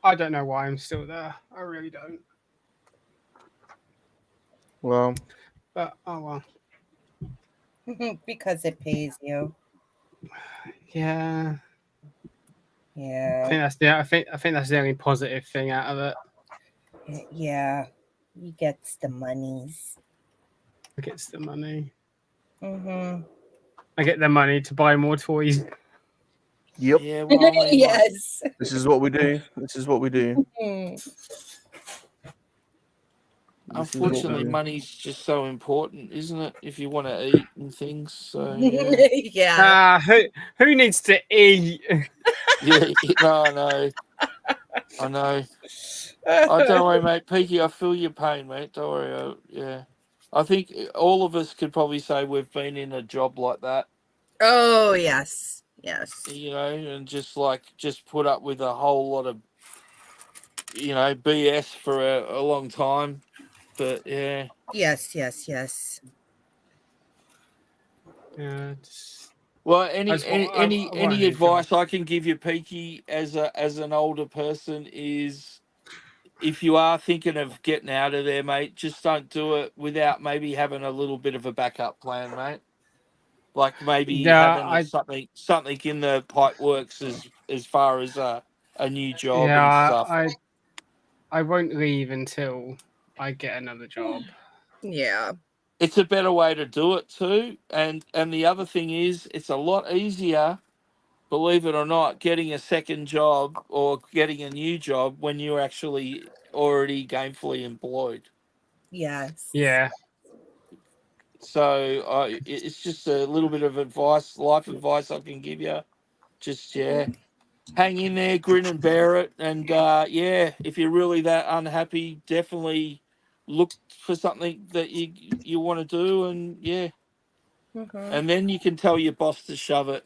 I don't know why I'm still there. I really don't. Well. But oh well. Because it pays you. Yeah. Yeah. I think that's the only positive thing out of it. Yeah. He gets the monies. He gets the money. Mm-hmm. I get the money to buy more toys. Yep. Yeah, well, I mean, like, Yes. This is what we do. This is what we do. Mm. This is what we unfortunately, do. money's just so important, isn't it? If you want to eat and things. So yeah, Yeah. Who needs to eat? yeah. No, I know. I don't worry, mate. Peaky, I feel your pain, mate. Don't worry. Yeah, I think all of us could probably say we've been in a job like that. Oh yes. Yes. You know, and just put up with a whole lot of, BS for a long time. But yeah. Yes. Yes. Yes. Yeah, Well, any I any won't any hate advice I can give you, Peaky, as an older person is, if you are thinking of getting out of there, mate, just don't do it without maybe having a little bit of a backup plan, mate. Like maybe Yeah, having something in the pipe works as far as a new job and stuff. I won't leave until I get another job. Yeah. It's a better way to do it too, and the other thing is, it's a lot easier, believe it or not, getting a second job or getting a new job when you're actually already gainfully employed. Yes. Yeah. So it's just a little bit of advice, life advice I can give you. Just hang in there, grin and bear it, and if you're really that unhappy, definitely look for something that you want to do, and and then you can tell your boss to shove it.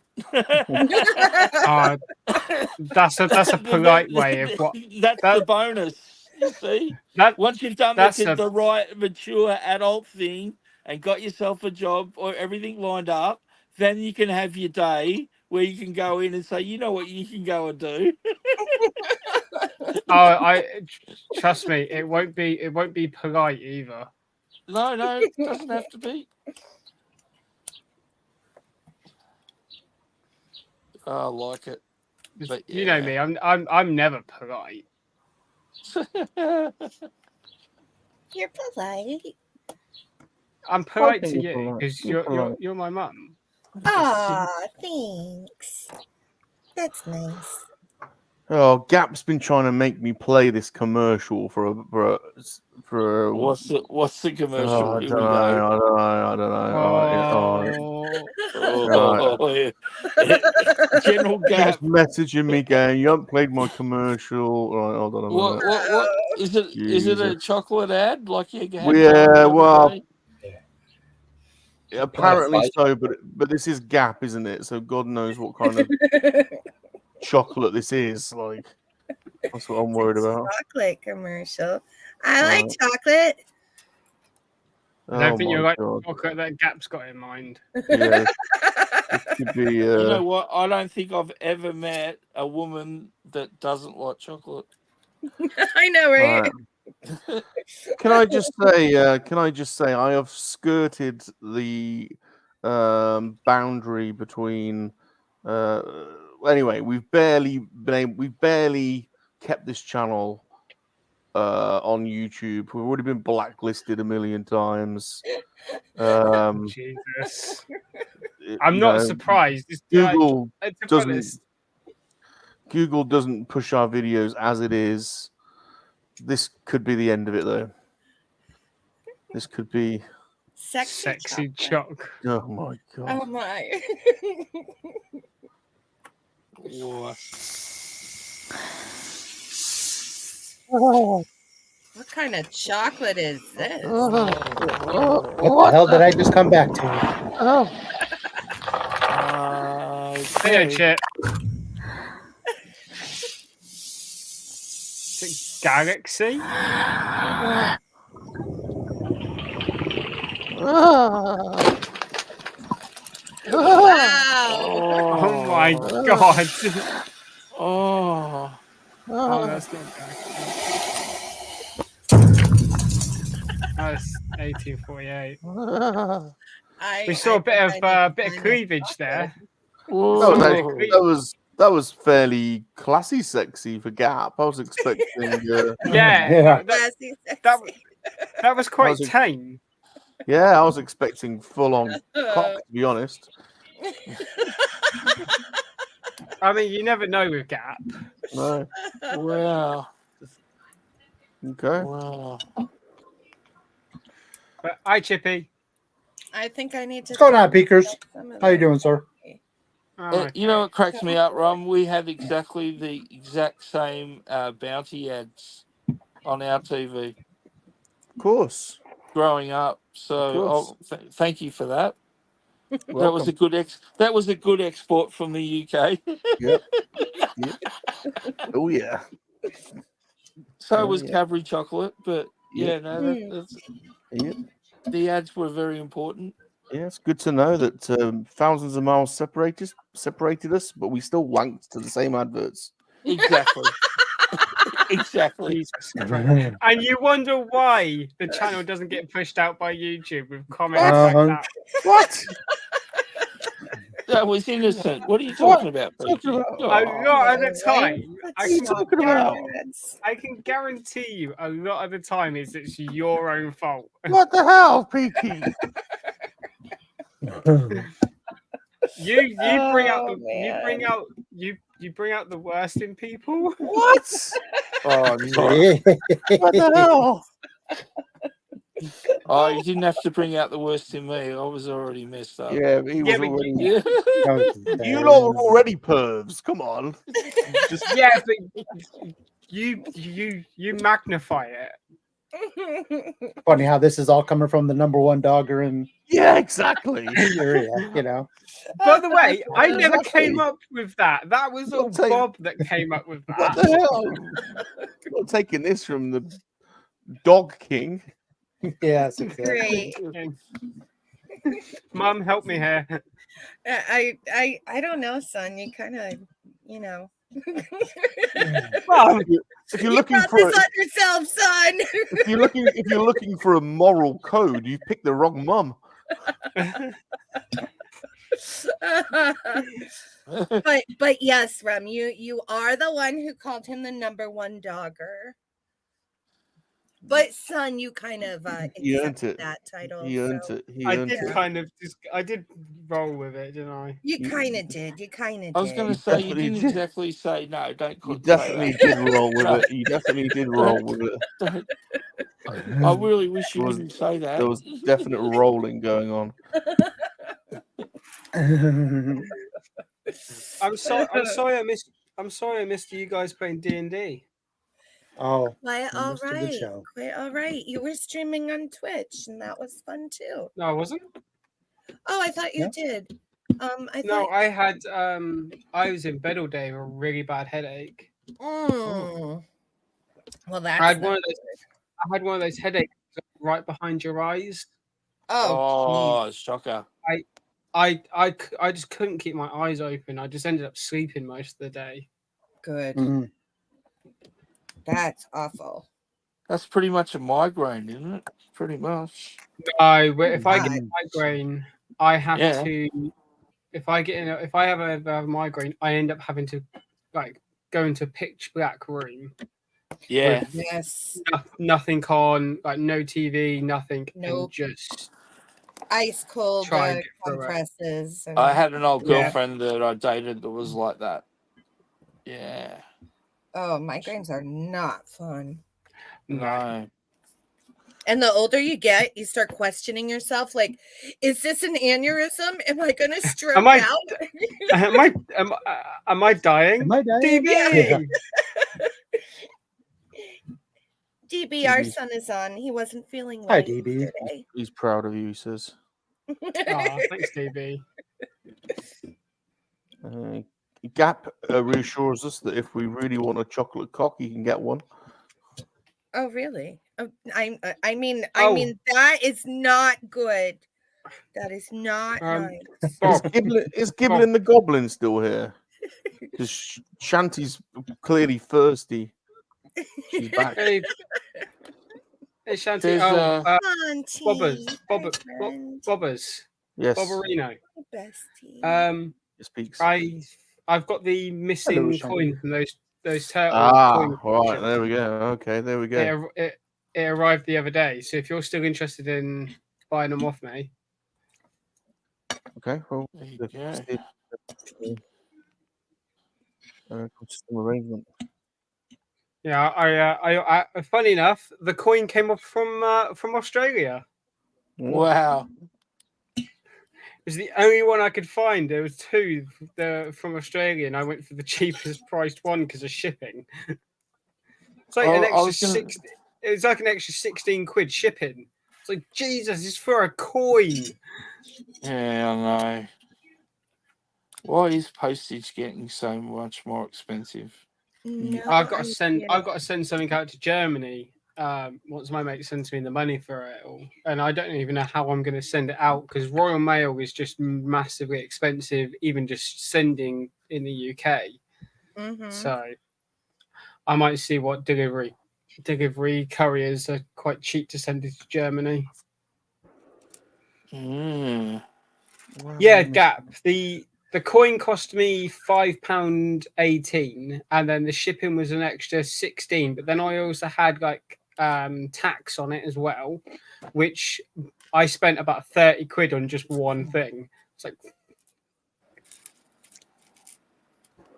That's a polite way of what. That's the bonus. You see, once you've done the right mature adult thing and got yourself a job or everything lined up, then you can have your day where you can go in and say, you know what, you can go and do. I trust me, it won't be polite either. No, it doesn't have to be. I like it. But you know me, I'm never polite. You're polite. I'm polite to you because you're my mum. Ah, thanks. That's nice. Oh, Gap's been trying to make me play this commercial for a. What's the commercial? I Here don't we know. go. I don't know. Yeah. General Gap. Just messaging me going, "You haven't played my commercial." Right, hold on a minute. What is it? Is it a Jesus. chocolate ad like you had? Yeah, well, day? apparently so, but this is Gap, isn't it? So God knows what kind of chocolate this is. Like, that's what I'm worried about. Chocolate commercial. I like chocolate. I don't think you're like chocolate that Gap's got in mind. Yeah, it could be. You know what? I don't think I've ever met a woman that doesn't like chocolate. I know, right? Can I just say? I have skirted the boundary between. Anyway, we've barely kept this channel on YouTube. We've already been blacklisted a million times. Jesus, I'm not surprised. Google doesn't push our videos as it is. This could be the end of it, though. This could be sexy choc. Oh my god! Oh my! What kind of chocolate is this? What the hell did I just come back to? Hey, Chip. Is it Galaxy? Wow! Oh my god! Oh, that's not Galaxy. That's 1848. We saw a bit of cleavage there. That was fairly classy, sexy for Gap. I was expecting. That was quite tame. Yeah, I was expecting full on cock, to be honest. I mean, you never know with Gap. No. Wow. Okay. Wow. But hi, Chippy. I think I need to. What's going on, Peekers? some of How you that. doing, sir? Oh, You know what cracks me up, Ron? We have exactly the exact same bounty ads on our TV Of course. growing up. So course. thank you for that. Welcome. That was a good That was a good export from the UK. Yep. Yep. Oh yeah. So Oh, was yeah. Cadbury chocolate, but Yep. yeah, no, that's Yep. the ads were very important. Yeah, it's good to know that thousands of miles separated us, but we still wanked to the same adverts. Exactly. Exactly. and you wonder why the channel doesn't get pushed out by YouTube with comments like that. What? That was innocent. What are you talking about, Peaky? A lot of the time, I can guarantee you, a lot of the time it's your own fault. What the hell, Peaky? You bring out you bring out the worst in people. What? Oh no! What the hell? Oh, you didn't have to bring out the worst in me. I was already messed up. Yeah, he was but already. You You lot were already pervs. Come on. Just but you magnify it. Funny how this is all coming from the #1 dogger in Yeah, exactly. area, you know. By the way, I never Exactly. came up with that. That was all Bob that came up with that. What the hell? I'm not taking this from the Dog King. Yes, exactly. Great. Mum, help me here. I don't know, son. You kind of, you know. Well, if you're You looking brought for this on yourself, son. if you're looking for a moral code, you picked the wrong mum. but yes, Rem, you are the one who called him the #1 dogger. But son, you kind of He earned accepted it. that title. He earned so it. He I earned did it. kind of I did roll with it, didn't I? You kind of did. You kind of did. I was going to say you definitely didn't did. exactly say no. Don't. You Say definitely that. did roll with No. it. You definitely did roll with it. Don't. I really wish you There was- didn't say that. There was definite rolling going on. I'm sorry I missed you guys playing D&D. Oh, Quite I all missed a good right. show. Quite all right. You were streaming on Twitch, and that was fun too. No, I wasn't. Oh, I thought you No? did. I No, thought. I had I was in bed all day with a really bad headache. Well, that's. I had one of those headaches right behind your eyes. Oh, shocker! I just couldn't keep my eyes open. I just ended up sleeping most of the day. good. Mhm. That's awful. That's pretty much a migraine, isn't it? Pretty much. If I get a God. migraine, I have Yeah. to. If I have a migraine, I end up having to like go into a pitch black room. Yeah. Yes. Nothing on, like no TV, nothing, Nope. and just Ice cold try and get through it. compresses. And... I had an old Yeah. girlfriend that I dated that was like that. Yeah. Oh, migraines are not fun. No. And the older you get, you start questioning yourself. Like, is this an aneurysm? Am I going to stroke Am I- out? Am I dying? Am I dying? DB! Yeah. DB, our DB. son is on. He wasn't feeling well Hi, DB. yesterday. He's proud of you, he says. Oh, thanks, DB. Gap reassures us that if we really want a chocolate cock, you can get one. Oh, really? Oh, I mean, Oh. that is not good. That is not nice. Is Giblin the Goblin still here? Because Shanty's clearly thirsty. She's back. Hey, Shanty. There's, Auntie, Bobbers. my friend, Bobbers. Yes. Bobberino. bestie. It speaks. I've got the missing Hello, Shanty. coin from those turtle Ah, coin right. auctions. There we go. Okay, there we go. It arrived the other day. So if you're still interested in buying them off me, Okay. Well, There you go. system arrangement. Yeah, I funny enough, the coin came off from Australia. Wow. It was the only one I could find. There was two from Australia, and I went for the cheapest priced one because of shipping. It's like an extra It's like an extra 16 quid shipping. It's like, Jesus, it's for a coin. Yeah, I know. Why is postage getting so much more expensive? No, I've got to send something out to Germany. Once my mate sends me the money for it all, and I don't even know how I'm going to send it out because Royal Mail is just massively expensive, even just sending in the UK. So I might see what delivery couriers are quite cheap to send it to Germany. Yeah, Gap. The coin cost me £5.18, and then the shipping was an extra 16. But then I also had like tax on it as well, which I spent about 30 quid on just one thing. It's like,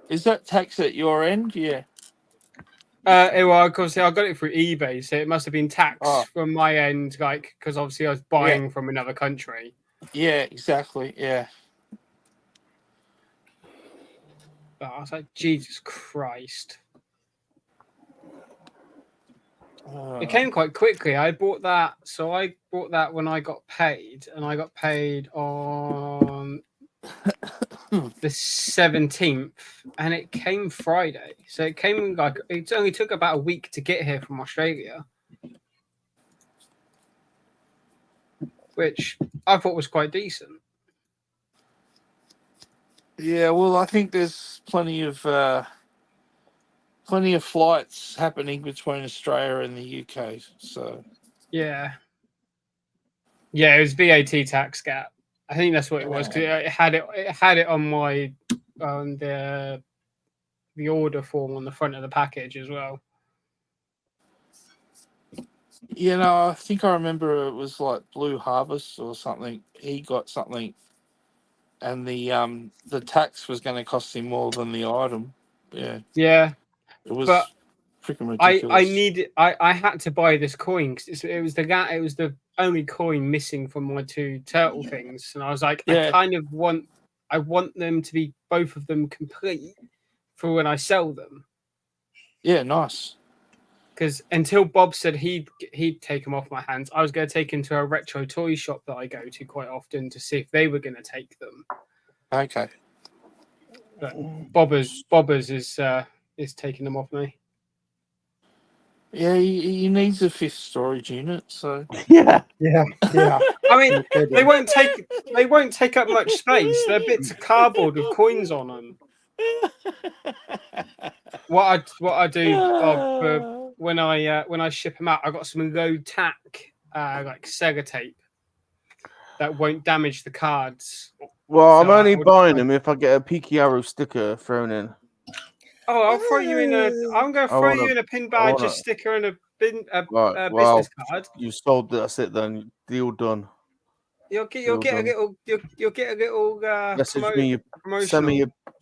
is that tax at your end? Yeah. Well, obviously I got it through eBay, so it must have been tax from my end, like because obviously I was buying from another country. Yeah, exactly. Yeah. But I was like, Jesus Christ. It came quite quickly. I bought that when I got paid, and I got paid on the 17th, and it came Friday. So it came it only took about a week to get here from Australia, which I thought was quite decent. Yeah, well, I think there's plenty of flights happening between Australia and the UK. So yeah, it was VAT tax Gap. I think that's what it was because it had it on the order form on the front of the package as well. You know, I think I remember it was like Blue Harvest or something. He got something, and the tax was going to cost him more than the item. Yeah, it was freaking ridiculous. I had to buy this coin because it was the only coin missing from my two turtle things, and I was like, I want them to be both of them complete for when I sell them. Yeah, nice. Because until Bob said he'd take them off my hands, I was going to take him to a retro toy shop that I go to quite often to see if they were going to take them. Okay. But Bobbers is taking them off me. Yeah, he needs a 5th storage unit. So yeah. I mean, they won't take up much space. They're bits of cardboard with coins on them. What I do, Bob, when I ship them out, I got some low tack like sellotape that won't damage the cards. Well, I'm only buying them if I get a Peaky Arrow sticker thrown in. Oh, I'll throw you in I'm going to throw you in a pin badge, a sticker, and a business card. You sold. That's it then. Deal done. You'll get a little message me.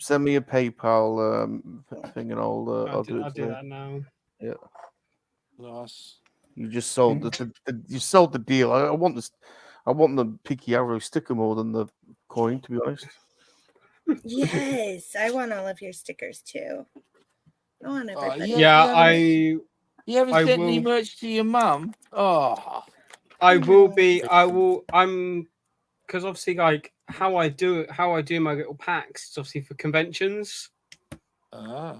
Send me a PayPal thing, and I'll do it. I'll do that now. Yeah. Nice. You just sold you sold the deal. I want this. I want the Peaky Arrow sticker more than the coin, to be honest. Yes, I want all of your stickers too. I want everybody. You haven't sent any merch to your mum? Oh. I will be. I'm because obviously, like how I do my little packs. It's obviously for conventions.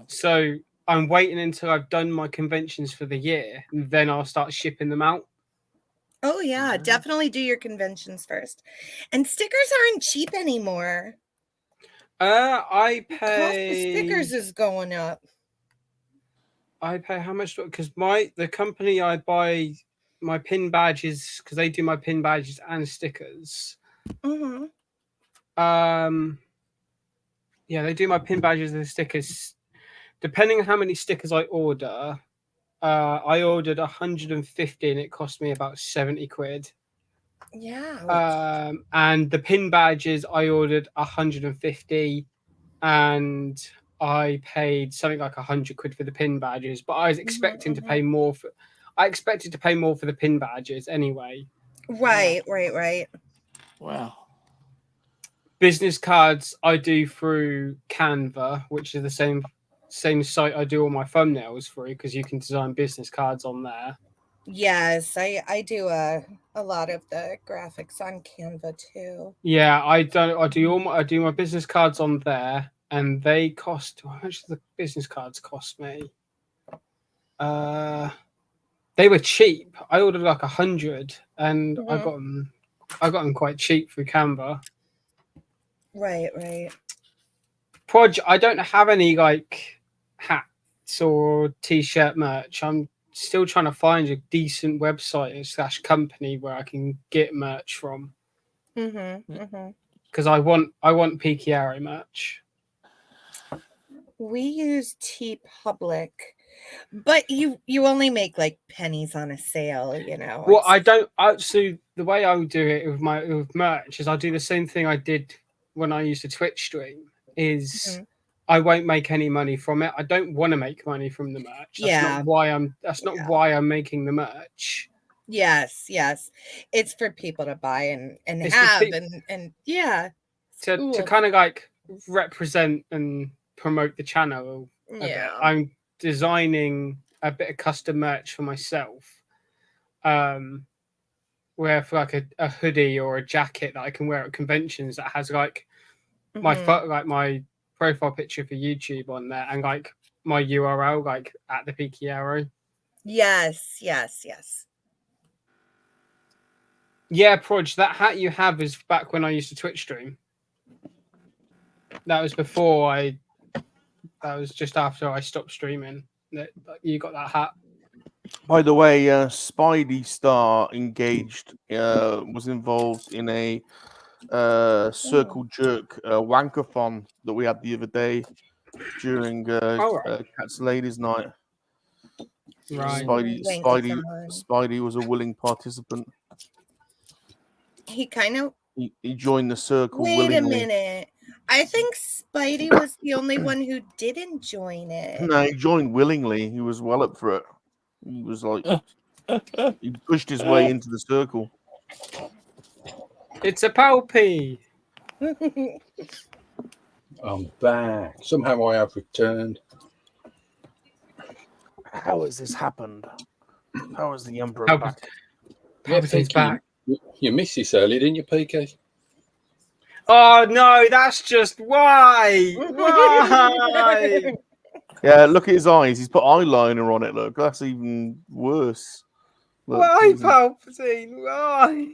So I'm waiting until I've done my conventions for the year, and then I'll start shipping them out. Oh yeah, definitely do your conventions first. And stickers aren't cheap anymore. I pay. The cost of stickers is going up. I pay how much? Because the company I buy my pin badges, because they do my pin badges and stickers. Mm-hmm. Yeah, they do my pin badges and stickers. Depending on how many stickers I order, I ordered 150 and it cost me about 70 quid. Yeah. And the pin badges I ordered 150, and I paid something like 100 quid for the pin badges, but I was expecting to pay more for. I expected to pay more for the pin badges anyway. Right. Wow. Business cards I do through Canva, which is the same site I do all my thumbnails through, because you can design business cards on there. Yes, I do a lot of the graphics on Canva too. Yeah, I do my business cards on there, and they cost. How much do the business cards cost me? They were cheap. I ordered like 100, and I got them quite cheap through Canva. Right. I don't have any like hats or t-shirt merch. I'm still trying to find a decent website / company where I can get merch from. Because I want Peaky Arrow merch. We use TeePublic, but you only make like pennies on a sale, you know. Well, I don't. So the way I would do it with merch is I do the same thing I did when I used to Twitch stream. Is I won't make any money from it. I don't want to make money from the merch. That's not why I'm. That's not why I'm making the merch. Yes, it's for people to buy and have and yeah, to kind of like represent and promote the channel a bit. I'm designing a bit of custom merch for myself, where for like a hoodie or a jacket that I can wear at conventions that has like my my profile picture for YouTube on there, and like my URL like at the Peaky Arrow. Yes. Yeah, Proj, that hat you have is back when I used to Twitch stream. That was before that was just after I stopped streaming. That you got that hat. By the way, Spidey Star engaged was involved in a circle jerk wankathon that we had the other day during Cats Ladies Night. Right. Spidey was a willing participant. He kind of he joined the circle. Wait a minute. I think Spidey was the only one who didn't join it. No, he joined willingly. He was well up for it. He was like, he pushed his way into the circle. It's a Palpy. I'm back. Somehow I have returned. How has this happened? How is the Emperor back? Palpatine's back. You missed this earlier, didn't you, PK? Oh no, that's just why. Why? Yeah, look at his eyes. He's put eyeliner on it. Look, that's even worse. Look, why, Palpatine? Why?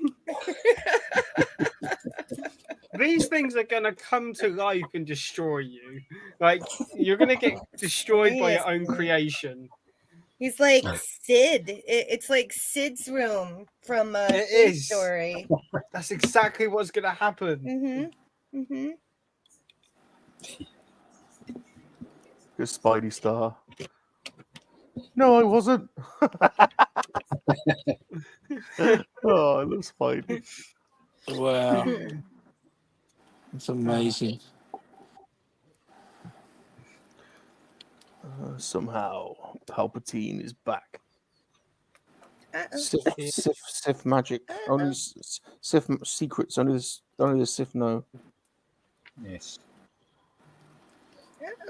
These things are gonna come to life and destroy you. Like you're gonna get destroyed by your own creation. He's like Sid. It's like Sid's room from Toy Story. That's exactly what's gonna happen. Good Spidey Star. No, I wasn't. Oh, I love Spidey. Wow. It's amazing. Somehow Palpatine is back. Uh-oh. Sith magic. Only Sith secrets. Only the Sith know. Yes.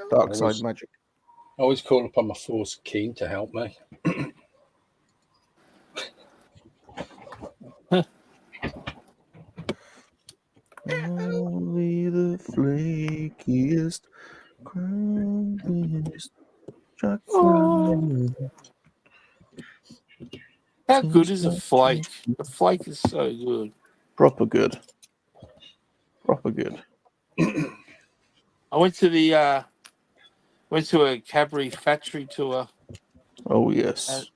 Dark side magic. I always call upon my Force King to help me. Only the flakiest, crumbliest. How good is a flake? A flake is so good. Proper good. Proper good. I went to a Cadbury factory tour. Oh yes.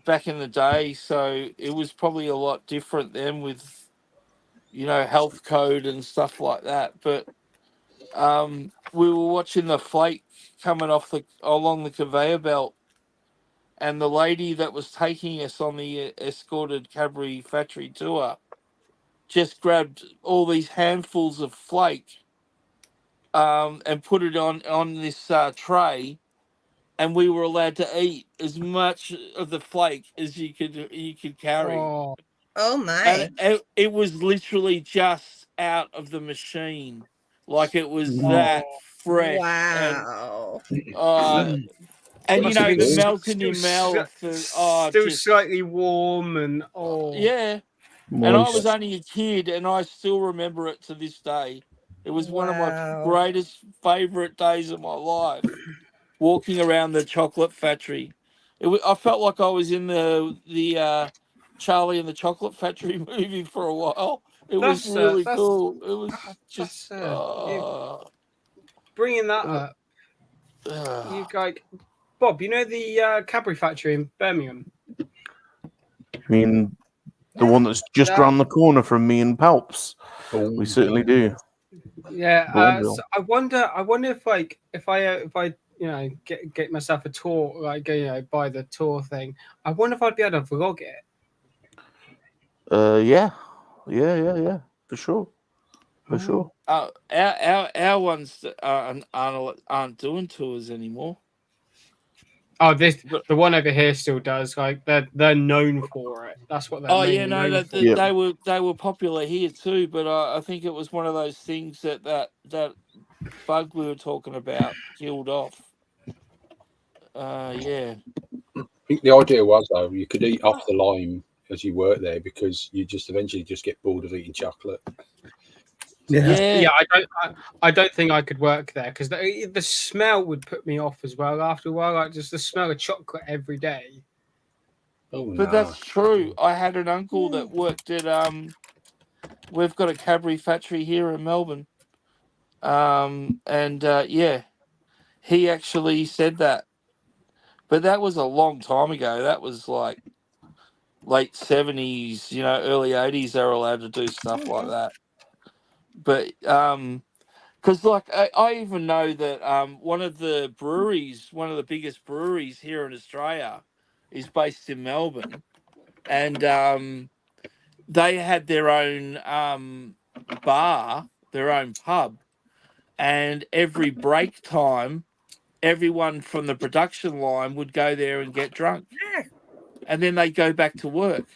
Back in the day, so it was probably a lot different then with, health code and stuff like that. But we were watching the flake coming along the conveyor belt, and the lady that was taking us on the escorted Cadbury factory tour just grabbed all these handfuls of flake and put it on this tray, and we were allowed to eat as much of the flake as you could carry. Oh, Oh my. And it was literally just out of the machine, like it was Oh. that fresh. Wow. And Must you have know, been melts in your mouth. still slightly warm and yeah. And I was only a kid, and I still remember it to this day. It was one of my greatest favorite days of my life, walking around the chocolate factory. I felt like I was in the Charlie and the Chocolate Factory movie for a while. It was really cool. It was just bringing that up. You like Bob? You know the Cadbury factory in Birmingham? I mean, the one that's just around the corner from me and Palps. We certainly do. Yeah. So I wonder if I get myself a tour, like buy the tour thing. I wonder if I'd be able to vlog it. Yeah, for sure. Our ones aren't doing tours anymore. Oh, the one over here still does. Like they're known for it. That's what they're. Oh yeah, no, they were popular here too. But I think it was one of those things that bug we were talking about killed off. Yeah. I think the idea was though you could eat off the line as you work there because you just eventually just get bored of eating chocolate. Yeah. I don't think I could work there because the smell would put me off as well. After a while, like just the smell of chocolate every day. But that's true. I had an uncle that worked at we've got a Cadbury factory here in Melbourne, and he actually said that. But that was a long time ago. That was like late 70s, early 80s. They were allowed to do stuff like that. But because like I even know that one of the biggest breweries here in Australia is based in Melbourne, and they had their own bar, their own pub, and every break time, everyone from the production line would go there and get drunk, and then they go back to work.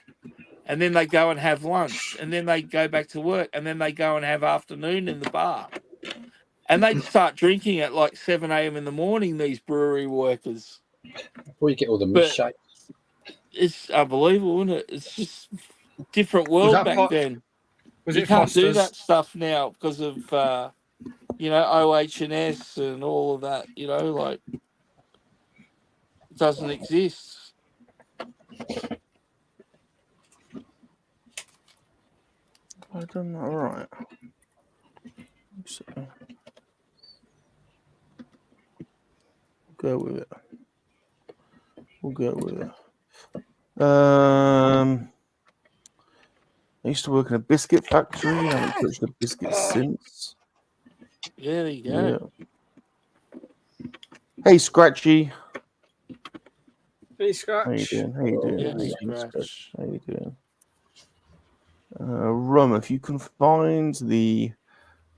And then they go and have lunch, and then they go back to work, and then they go and have afternoon in the bar. And they'd start drinking at like 7 a.m. in the morning, these brewery workers. Before you get all the milkshakes. It's unbelievable, isn't it? It's just a different world back then. You can't do that stuff now because of, OH&S and all of that, like, it doesn't exist. I don't know. All right. Go with it. We'll go with it. I used to work in a biscuit factory. I haven't touched a biscuit since. Yeah, there you go. Yeah. Hey, Scratchy. Hey, Scratch. How you doing? Yeah, Scratch. How you doing? Rum, if you can find the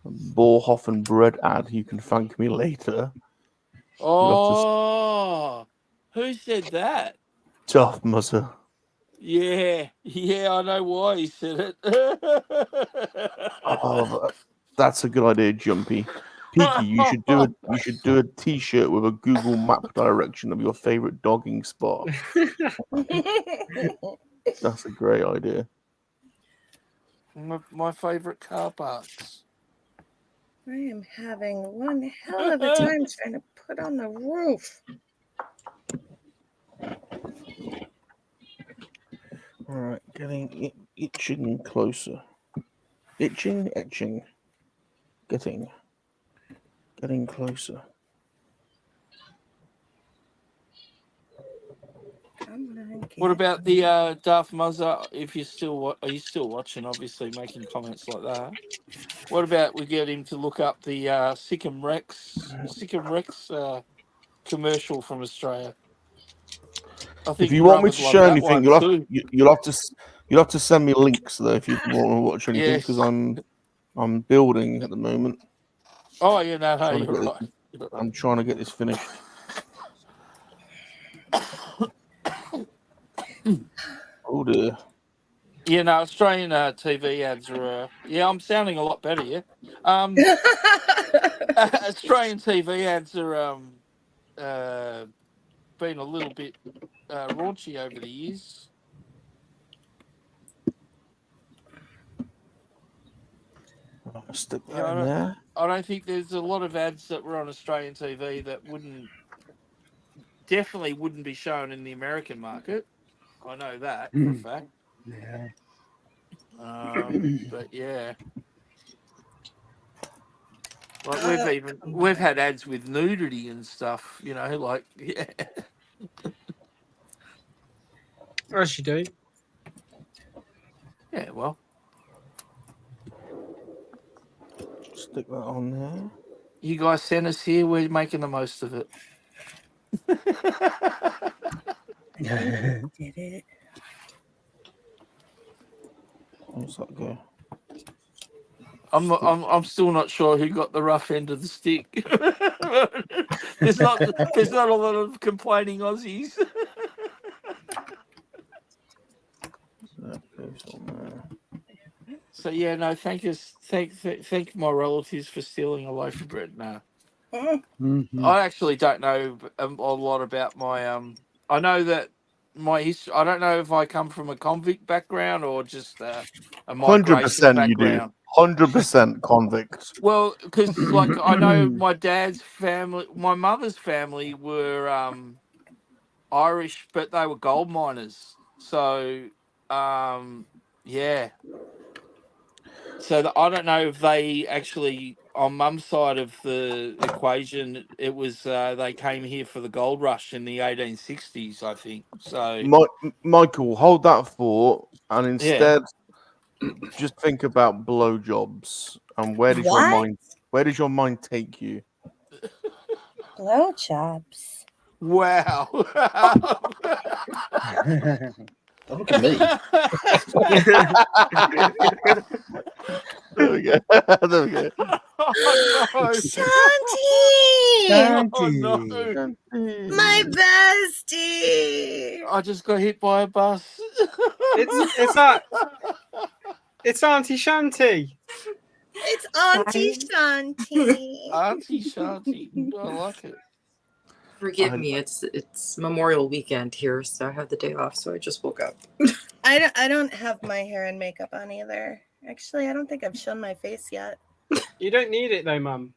Bohrhofen bread ad, you can thank me later. Oh, who said that? Tough Muzzer. Yeah, I know why he said it. Oh, that's a good idea, Jumpy. Peaky, you should do a T-shirt with a Google Map direction of your favorite dogging spot. That's a great idea. My favorite car parks. I am having one hell of a time trying to put on the roof. All right, getting itching closer. Itching, etching. Getting closer. What about the Darth Muzzer? If you're still, are you still watching? Obviously, making comments like that. What about we get him to look up the Sikkim Rex commercial from Australia? I think if you want me Rob to would show love that anything, one you'll have to send me links though if you want to watch anything because I'm building at the moment. Oh, you know, Trying to you're get right. this- I'm trying to get this finished. Oh dear. You know, Australian TV ads are. Yeah, I'm sounding a lot better. Yeah. Australian TV ads are been a little bit raunchy over the years. I'll stick that Yeah, in there. I don't think there's a lot of ads that were on Australian TV that definitely wouldn't be shown in the American market. I know that for a fact. Yeah. But yeah, like we've had ads with nudity and stuff. You know, like yeah. As you do. Yeah, well, Stick that on there. you guys sent us here. We're making the most of it. Did it? Where's that go? I'm still not sure who got the rough end of the stick. there's not a lot of complaining Aussies. That goes on there. So yeah, no, thank my relatives for stealing a loaf of bread. No, I actually don't know a lot about my I know that my history. I don't know if I come from a convict background or just a migration 100% you do. background. 100% convict. Well, because like I know my dad's family, my mother's family were Irish, but they were gold miners. So yeah. So I don't know if they actually, on Mum's side of the equation, it was they came here for the gold rush in the 1860s, I think. So Michael, hold that thought, and yeah, instead, just think about blowjobs and where does your mind take you? Blowjobs. wow. Don't look at me. There we go. There we go. Oh, no. Shanti! Oh no, My bestie! I just got hit by a bus. It's Auntie Shanti. It's Auntie Shanti. Auntie Shanti. I like it. Forgive me, it's Memorial Weekend here, so I have the day off, so I just woke up. I don't have my hair and makeup on either. Actually, I don't think I've shown my face yet. You don't need it though, Mum.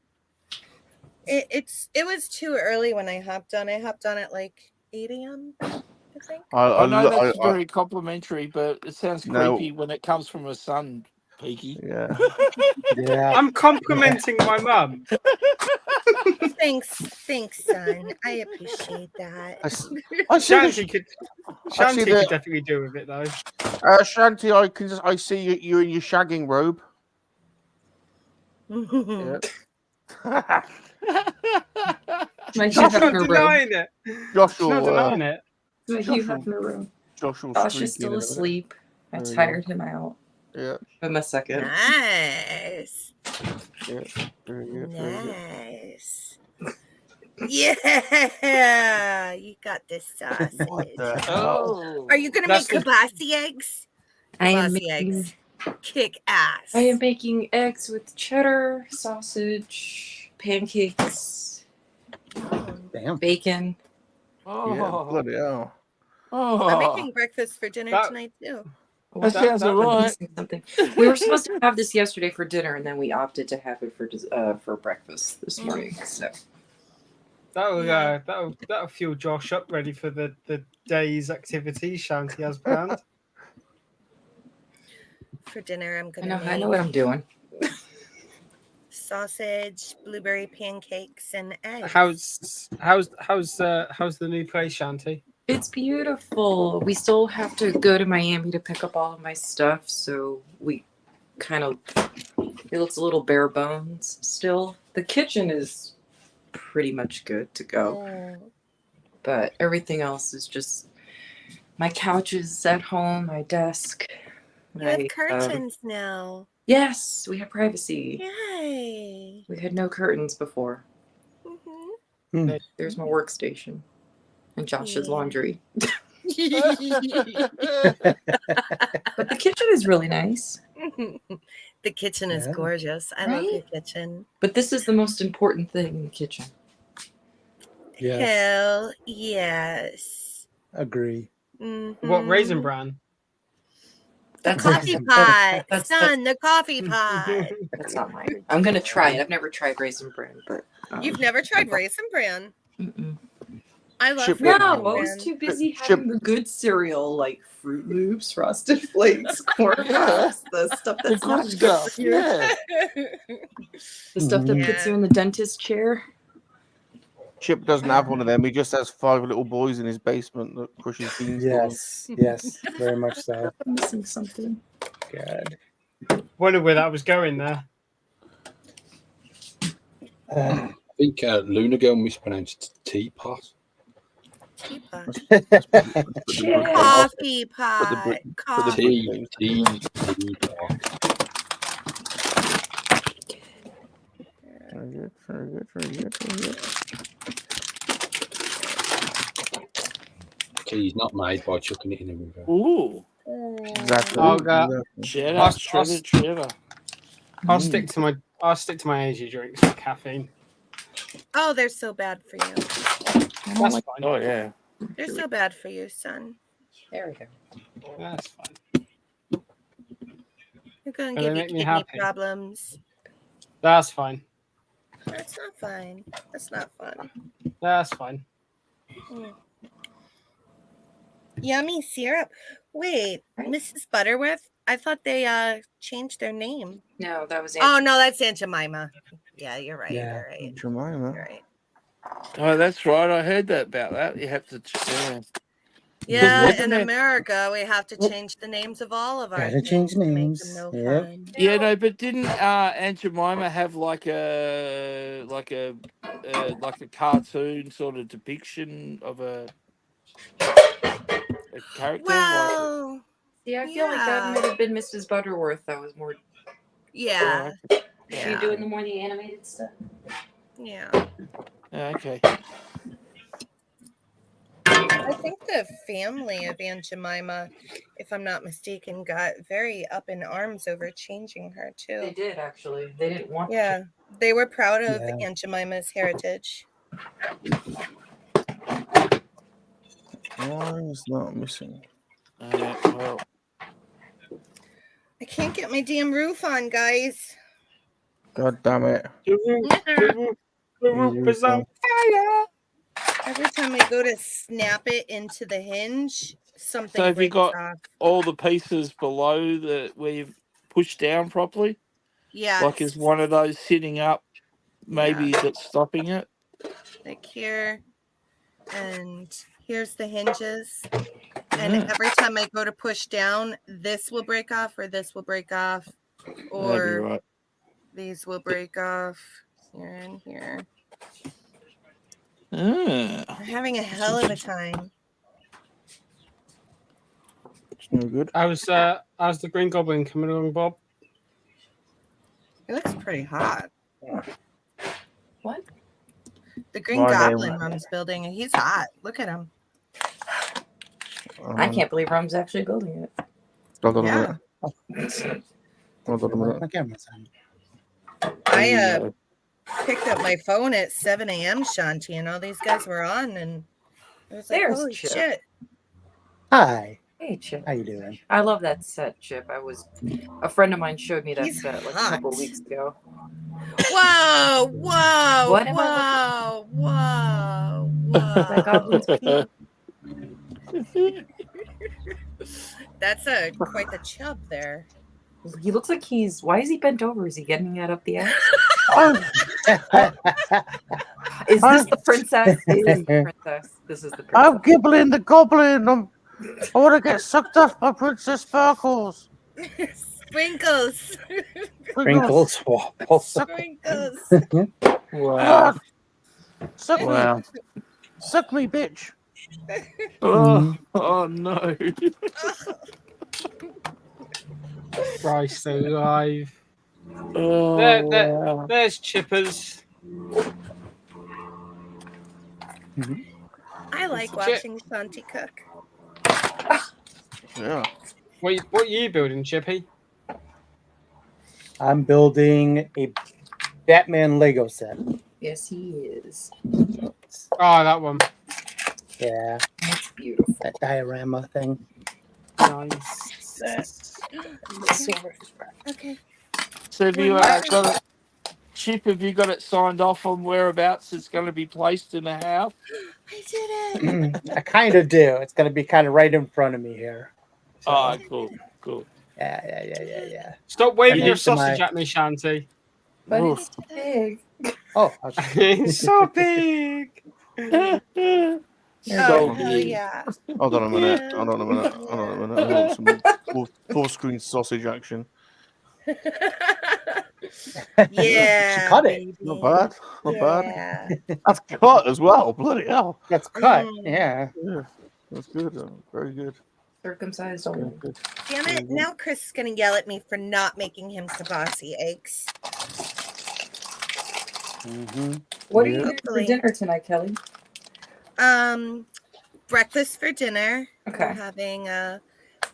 It was too early when I hopped on. I hopped on at like 8 a.m. I think. I know that's very complimentary, but it sounds creepy when it comes from a son, Peaky. Yeah. Yeah. I'm complimenting my mum. Thanks, son. I appreciate that. Shanti could definitely do with it though. Shanti, I see you in your shagging robe. Yeah. Like She's not denying it. Josh She's not denying it. Like you have no room. Josh will Josh is still asleep. I tired him out. Yeah. Give him a second. Nice. Yeah. Very good. Nice. Yeah, you got this sausage. Oh, are you gonna make kielbasa eggs? I am Kielbasa making eggs. Kick ass. I am making eggs with cheddar, sausage, pancakes, bacon. Oh, Yeah, bloody hell. Oh, I'm making breakfast for dinner tonight too. That sounds alright. Something. We were supposed to have this yesterday for dinner, and then we opted to have it for breakfast this morning. So that'll fuel Josh up, ready for the day's activities Shanti has planned. For dinner, I'm gonna. I know what I'm doing. Sausage, blueberry pancakes, and eggs. How's the new place, Shanti? It's beautiful. We still have to go to Miami to pick up all of my stuff, so we it looks a little bare bones still. The kitchen is pretty much good to go, but everything else is just my couch is at home, my desk. You have curtains now. Yes, we have privacy. Yay! We had no curtains before. Mhm. There's my workstation and Josh's laundry. But the kitchen is really nice. The kitchen is Yeah. gorgeous. I love your kitchen. But this is the most important thing in the kitchen. Yes. Hell yes. Agree. What raisin Mhm. bran? The That's coffee awesome. pot, That's son. The coffee pot. That's not mine. I'm gonna try it. I've never tried raisin bran, but You've never tried raisin bran? Mm-mm. I love Chip, raisin No, I bran. was too busy Chip- having the good cereal like Fruit Loops, Frosted Flakes, Corn Pops, the stuff The that's good not stuff. good for you. Yeah. The stuff that puts you in the dentist chair. Chip doesn't have one of them. He just has 5 little boys in his basement that crushes beans. Yes. Yes. Very much so. I'm missing something. God. Wondered where that was going there. I think Luna Girl mispronounced teapot. Teapot. Yeah. Coffee pot. Tea, Coffee. teapot. Very good, very good, very good, very good. Tea's not made by chucking it in a river. Ooh. Exactly. I'll go. exactly. Cheddar. Shredded cheddar. I'll stick to my energy drinks with caffeine. Oh, they're so bad for you. That's fine. Oh, yeah. They're so bad for you, son. There we go. That's fine. You're going to Gonna give you make me kidney happy. problems. That's fine. That's not fine. That's not fun. That's fine. Mm. Yummy syrup. Wait, Mrs. Butterworth? I thought they changed their name. No, that was Oh, no, that's Aunt Jemima. Yeah, you're right. Yeah. You're right. Jemima. You're right. Oh, that's right. I heard that about that. You have to. Yeah, wasn't in there- America, we have to change the names of all of our Gotta things change to make names. them no Yep. fun. Yeah, no, but didn't Aunt Jemima have like a cartoon sort of depiction of a character? Well, Yeah, I feel like that might have been Mrs. Butterworth. That was more. yeah. She doing the more the animated stuff. Yeah. Okay. I think the family of Aunt Jemima, if I'm not mistaken, got very up in arms over changing her too. They did actually. They didn't want. Yeah, they were proud of Yeah. Aunt Jemima's heritage. Why is that missing? Well, I can't get my damn roof on, guys. God damn it. The roof is on fire. Every time I go to snap it into the hinge, something so have you breaks got off. all the pieces below where you've pushed down properly? Yeah, Like is one of those sitting up maybe that's stopping it? like here, and here's the hinges. And every time I go to push down, this will break off, or this will break off, or right. these will break off here and here. Ah. I'm having a hell of a time. It's no good. How's the Green Goblin coming along, Bob? It looks pretty hot. What? The Green My name- Goblin Rum's building, and he's hot. Look at him. I can't believe Rum's actually building it. Hold on a Yeah. minute. Hold on a minute. My camera's on. I picked up my phone at 7 a.m., Shanti, and all these guys were on, and it was like, There's holy Chip. shit. Hi. Hey, Chip. How you doing? I love that set, Chip. A friend of mine showed me that He's set like a hot. couple of weeks ago. Whoa, whoa, What am whoa, whoa, That Goblin's whoa. That's quite the chub there. He looks like why is he bent over? Is he getting that up the ass? Is this the princess? It is the princess. This is the princess. I'm Giblin the Goblin. I want to get sucked off by Princess Sparkles. Sprinkles. Sprinkles. Sprinkles. Wow. Suck Wow. me. Suck me, bitch. Oh no. Christ alive. Oh, wow. There's Chippers. I like watching Shanti cook. Yeah. What are you building, Chippy? I'm building a Batman Lego set. Yes, he is. Oh, that one. Yeah. That's beautiful. That diorama thing. Nice. Okay. So have you got it? Chip, have you got it signed off on whereabouts it's going to be placed in the house? I did it. I kind of do. It's going to be kind of right in front of me here. So, Oh, cool. Yeah. Stop waving And your next to sausage my- at me, Shanti. But Oof. it's big. Oh, It's so big. Oh, So hell big. yeah. Hold on a minute. Yeah. Hold on a minute. Hold on a minute. I want some full screen sausage action. Yeah. She cut it. baby. Not bad. Not bad. Yeah. That's cut as well. Bloody hell. That's cut. Mm. Yeah. Yeah. That's good. Very good. Circumcised Very only. good. Damn it. Now Chris is going to yell at me for not making him kibasi eggs. What are you Yep. doing for Hopefully. dinner tonight, Kelly? Breakfast for dinner. Okay. We're having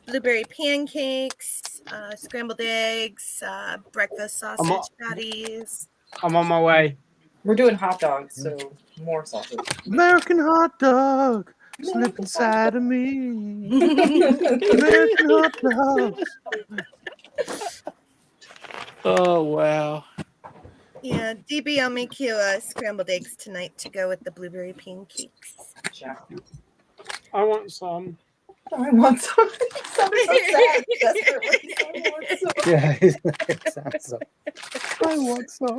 blueberry pancakes, scrambled eggs, breakfast sausage patties. I'm on my way. We're doing hot dogs, so more sausage. American hot dog. Slip inside of me. American hot dogs. Oh, wow. Yeah, DB, I'll make you scrambled eggs tonight to go with the blueberry pancakes. I want some. I want some. Sounds so sad. Desperately. I want some. Yeah. It sounds so. I want some.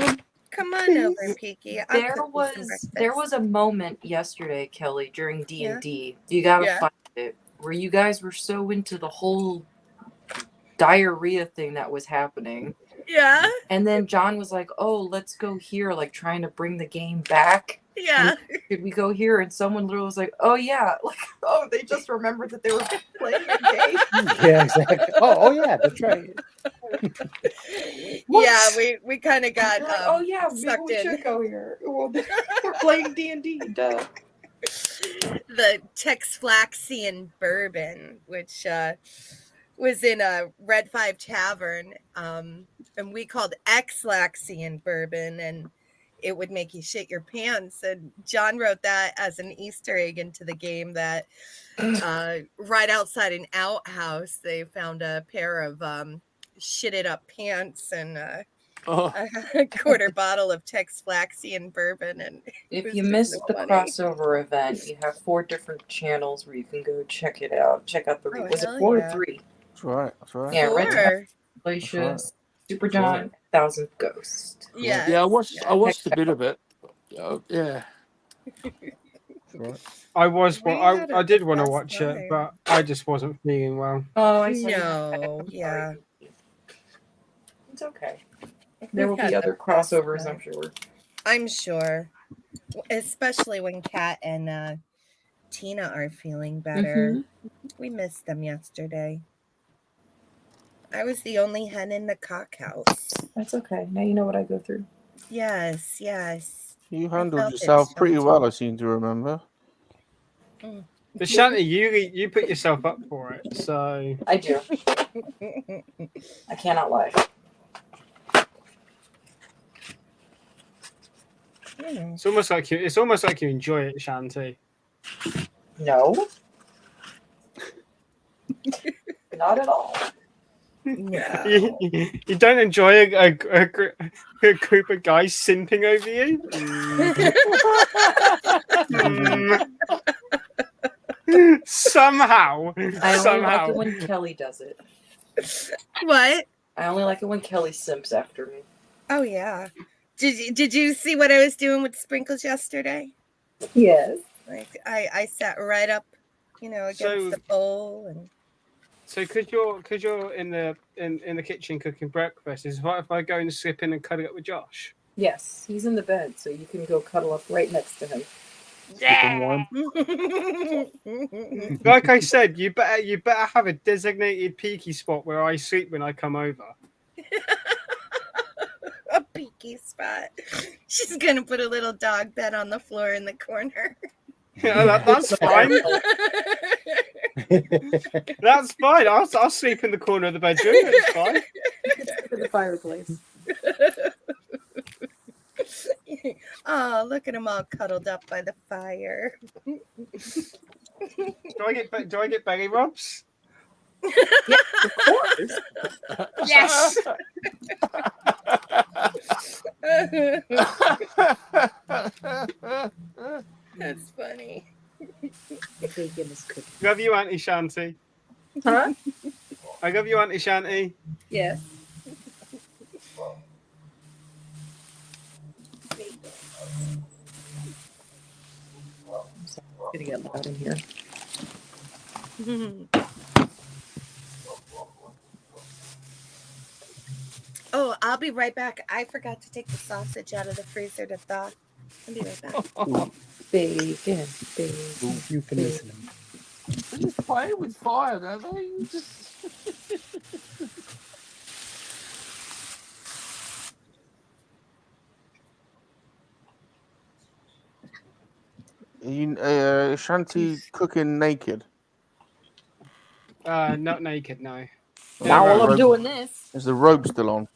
Come on over, Peaky. I'll There cook you some was breakfast. a moment yesterday, Kelly, during D&D. You gotta Yeah. find it, where you guys were so into the whole diarrhea thing that was happening. Yeah. And then John was like, "Oh, let's go here," like trying to bring the game back. Yeah. Could we go here? And someone literally was like, "Oh yeah," like, "Oh, they just remembered that they were playing a game." Yeah, exactly. Oh yeah, that's right. Yeah, we kind of got They're like, "Oh yeah, maybe sucked we in. should go here. Well, we're playing D&D, duh." The Tex-Flaxian bourbon, which was in a Red 5 Tavern, and we called X-Laxian bourbon, and it would make you shit your pants. And John wrote that as an Easter egg into the game that right outside an outhouse, they found a pair of shitted up pants and a quarter bottle of Tex-Flaxian bourbon. And If you missed the crossover event, you have 4 different channels where you can go check it out. Check out the was it hell 4 yeah. or 3? That's right. That's right. Yeah, Red 4. Salacious, Super John, Thousand Ghost. Yes, Yeah, I watched yes. a bit of it. Yeah. I did want to best watch time. it, but I just wasn't feeling well. Oh, I saw you. No, yeah. It's okay. There will We've be had other the best crossovers, time. I'm sure. I'm sure. Especially when Kat and Tina are feeling better. We missed them yesterday. I was the only hen in the cock house. That's okay. Now you know what I go through. Yes, yes. You I handled felt it, yourself pretty Shanti. well, I seem to remember. But Shanti, you put yourself up for it, so I do. I cannot lie. It's almost like you enjoy it, Shanti. No. Not at all. No. You don't enjoy a group of guys simping over you? Somehow. I only like it when Kelly does it. What? I only like it when Kelly simps after me. Oh yeah. Did you see what I was doing with Sprinkles yesterday? Yes. Like I sat right up, against the bowl and. So because you're in the kitchen cooking breakfast, is it right if I go and slip in and cuddle up with Josh? Yes, he's in the bed, so you can go cuddle up right next to him. Yeah. Like I said, you better have a designated peaky spot where I sleep when I come over. A peaky spot. She's gonna put a little dog bed on the floor in the corner. Yeah, that's fine. That's fine. I'll sleep in the corner of the bedroom. It's fine. In the fireplace. Oh, look at them all cuddled up by the fire. Do I get belly rubs? Yes, of course. Yes. That's funny. Bacon is cooking. Love you, Auntie Shanty. Huh? I love you, Auntie Shanty. Yes. I'm gonna get loud in here. Oh, I'll be right back. I forgot to take the sausage out of the freezer to thaw. I'll be right back. Bacon. Euphemism. They just play with fire, don't they? You just... Shanty cooking naked? Not naked, no. Now while I'm doing this. Is the robe still on?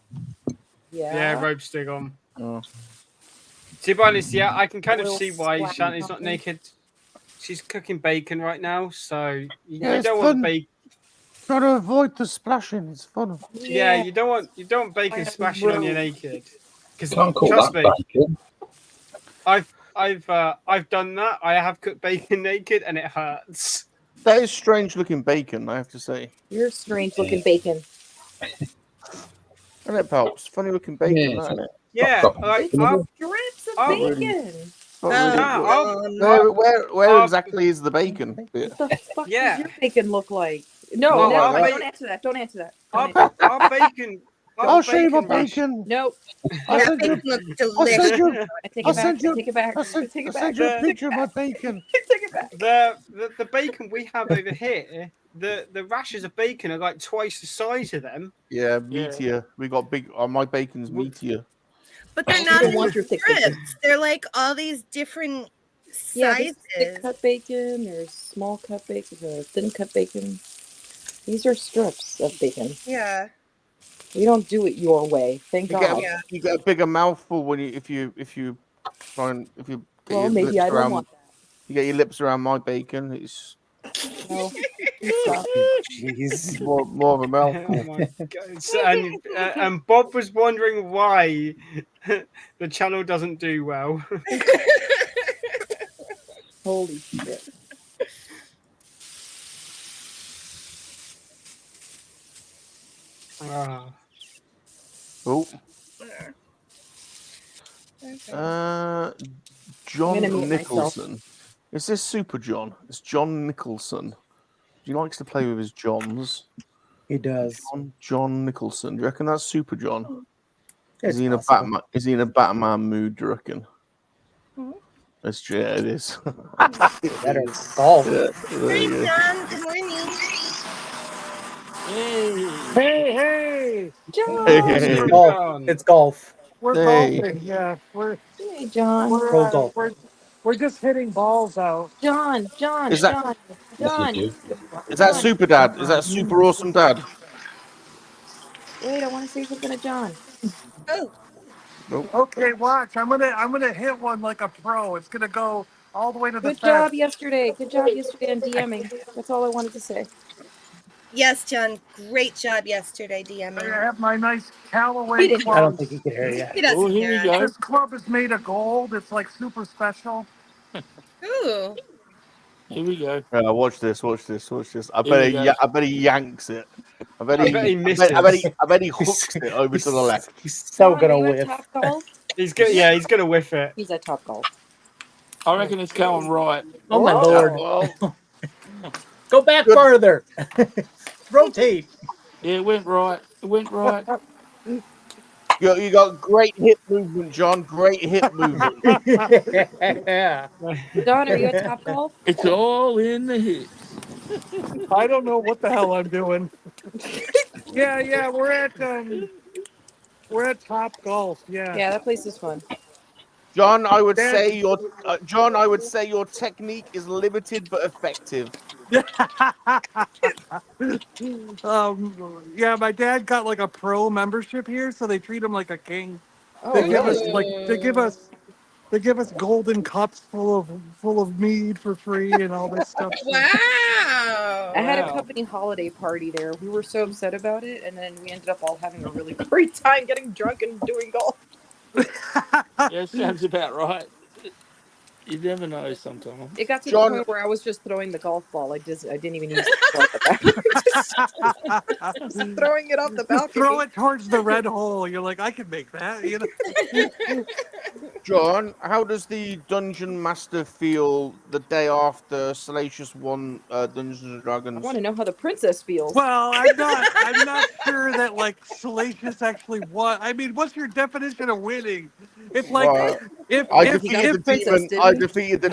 Yeah, robe still on. Oh. To be honest, yeah, I can kind of Oil see why splatting Shanty's not something. naked. She's cooking bacon right now, so you Yeah, it's don't want fun. bacon. Try to avoid the splashing. It's fun. Yeah, you don't want bacon splashing on you naked. Because Can't call trust that me, bacon. I've done that. I have cooked bacon naked, and it hurts. That is strange looking bacon, I have to say. You're strange looking bacon. Isn't it, Palps? Funny looking bacon, Yeah, isn't it? Yeah, like Strips of Oh, bacon. Not really. I'll- Where exactly is the bacon bit? What the fuck Yeah. does your bacon look like? No, Not never like mind. that. Don't answer that. Don't answer that. our bacon. I'll show you my rush. bacon. Nope. I'll That send you. bacon looks I'll send delicious. you. I take I'll it back. send you. I take it back. I'll I send, take I'll it back. send you a The- picture of my bacon. Take it back. The bacon we have over here, the rashers of bacon are like twice the size of them. Yeah, meteor. We got big. My bacon's meteor. But they're You not don't in want your thick bacon. strips. They're like all these different Yeah, there's thick sizes. cut bacon, there's small cut bacon, there's thin cut bacon. These are strips of bacon. Yeah. We don't do it your way. Thank You God. get, you get a bigger mouthful when if you try and get Well, your maybe lips I don't around, want that. you get your lips around my bacon. It's No. You stop. it's more of a Oh mouthful. my God. So, and Bob was wondering why the channel doesn't do well. Holy shit. Ah. Oh, John gonna mute myself. Nicholson. Is this Super John? It's John Nicholson. He likes to play with his Johns. He does. John Nicholson. Do you reckon that's Super John? It's Is he in possible. a Batman? Is he in a Batman mood? Do you reckon? Mhm. That's true. Yeah, it is. Better golf. Yeah, there Hey, you go. John. Good morning. Hey, John! Hey, It's golf. John. It's golf. we're Hey. golfing. Yeah, Hey, John. Pro golf. we're just hitting balls out. John. Is that John. Yes, you John. do. is that John. Super Dad? Is that Super Awesome Dad? Wait, I want to say something to John. Oh, Okay, watch. I'm gonna hit one like a pro. It's gonna go all the way to the Good job fence. yesterday. Good job yesterday on DMing. That's all I wanted to say. yes, John. Great job yesterday, I DMing. have my nice He Callaway didn't- I don't club. think he can hear you. He doesn't Oh, here hear we us. go. This club is made of gold. It's like super special. Ooh. Here we go. Watch this. Watch this. Watch this. I Here we bet he. go. I bet he yanks it. I bet I he. bet he I misses. bet he hooks it over to the left. He's so John, gonna are you at whiff. Top Golf? He's gonna whiff it. He's at Top Golf. I reckon it's going right. Oh my Oh. lord. Well, Go back Good. farther. Rotate. Yeah, it went right. It went right. You got great hip movement, John. Great hip movement. Yeah. Don, are you at Top Golf? It's all in the hips. I don't know what the hell I'm doing. Yeah, we're at Top Golf. Yeah. Yeah, that place is fun. John, I would Dad- say your technique is limited but effective. Yeah, my dad got like a pro membership here, so they treat him like a king. Oh, They give us really? like they give us golden cups full of mead for free and all this stuff. So. Wow. I had a company holiday party there. We were so upset about it, and then we ended up all having a really great time getting drunk and doing golf. Yeah, sounds about right. You never know sometimes. It got to John- the point where I was just throwing the golf ball. I didn't even use the ball at the back. just throwing it off the Just balcony. throw it towards the red hole. You're like, I can make that. You know. John, how does the dungeon master feel the day after Salacious won Dungeons and I Dragons? want to know how the princess feels. Well, I'm not sure that like Salacious actually won. I mean, what's your definition of winning? It's like Well, if I if, defeated if the princess, demon. didn't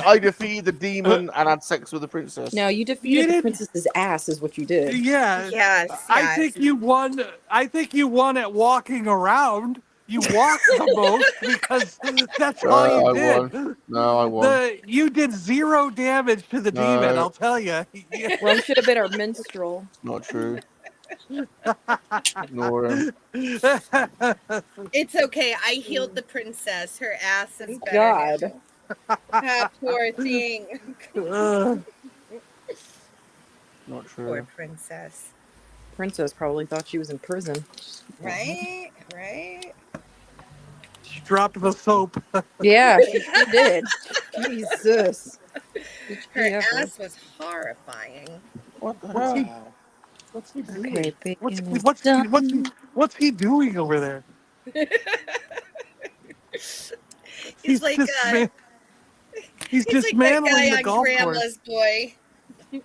I defeated the demon and had sex with the princess. No, you defeated the princess's ass, is what you did. Yeah. Yes. I think you won. I think you won at walking around. You walked the most because that's all you I did. won. No, I won. You did 0 damage to the demon. No. I'll tell you. Rum should have been our minstrel. Not true. Ignore him. It's okay. I healed the princess. Her ass is better. God. Ah, poor thing. Not true. Poor princess. Princess probably thought she was in prison. Right? Right? She dropped the soap. Yeah, she did. Jesus. Her Yeah. ass was horrifying. What the What's he? hell? What's he doing? Okay, bacon is What's he doing over there? He's like he's he's like that dismantling guy the on golf Grandma's course. Boy.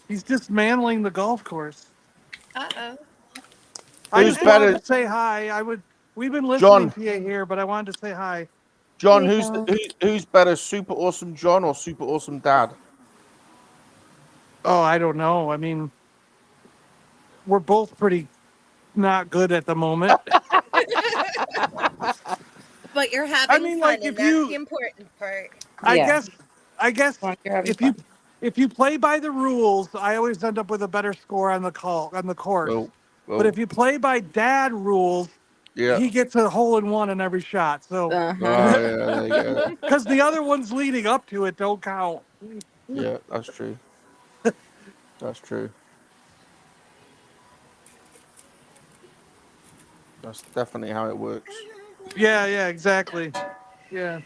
He's dismantling the golf course. Uh-oh. I Who's just wanted better? to say hi. We've been listening to you here, but I wanted to say hi. John, Hey, who's better, Super Awesome John or Super Awesome Dad? Oh, I don't know. I mean, we're both pretty not good at the moment. But you're having mean, fun, like, and if that's you- the important part. I Yeah. guess Well, you're having if fun. you play by the rules, I always end up with a better score on the course. Well, But if you play by dad rules, yeah. he gets a hole in one in every shot. So Uh-huh. Oh, yeah, there you go. because the other ones leading up to it don't count. Yeah, that's true. That's true. That's definitely how it works. Yeah, exactly. Yeah.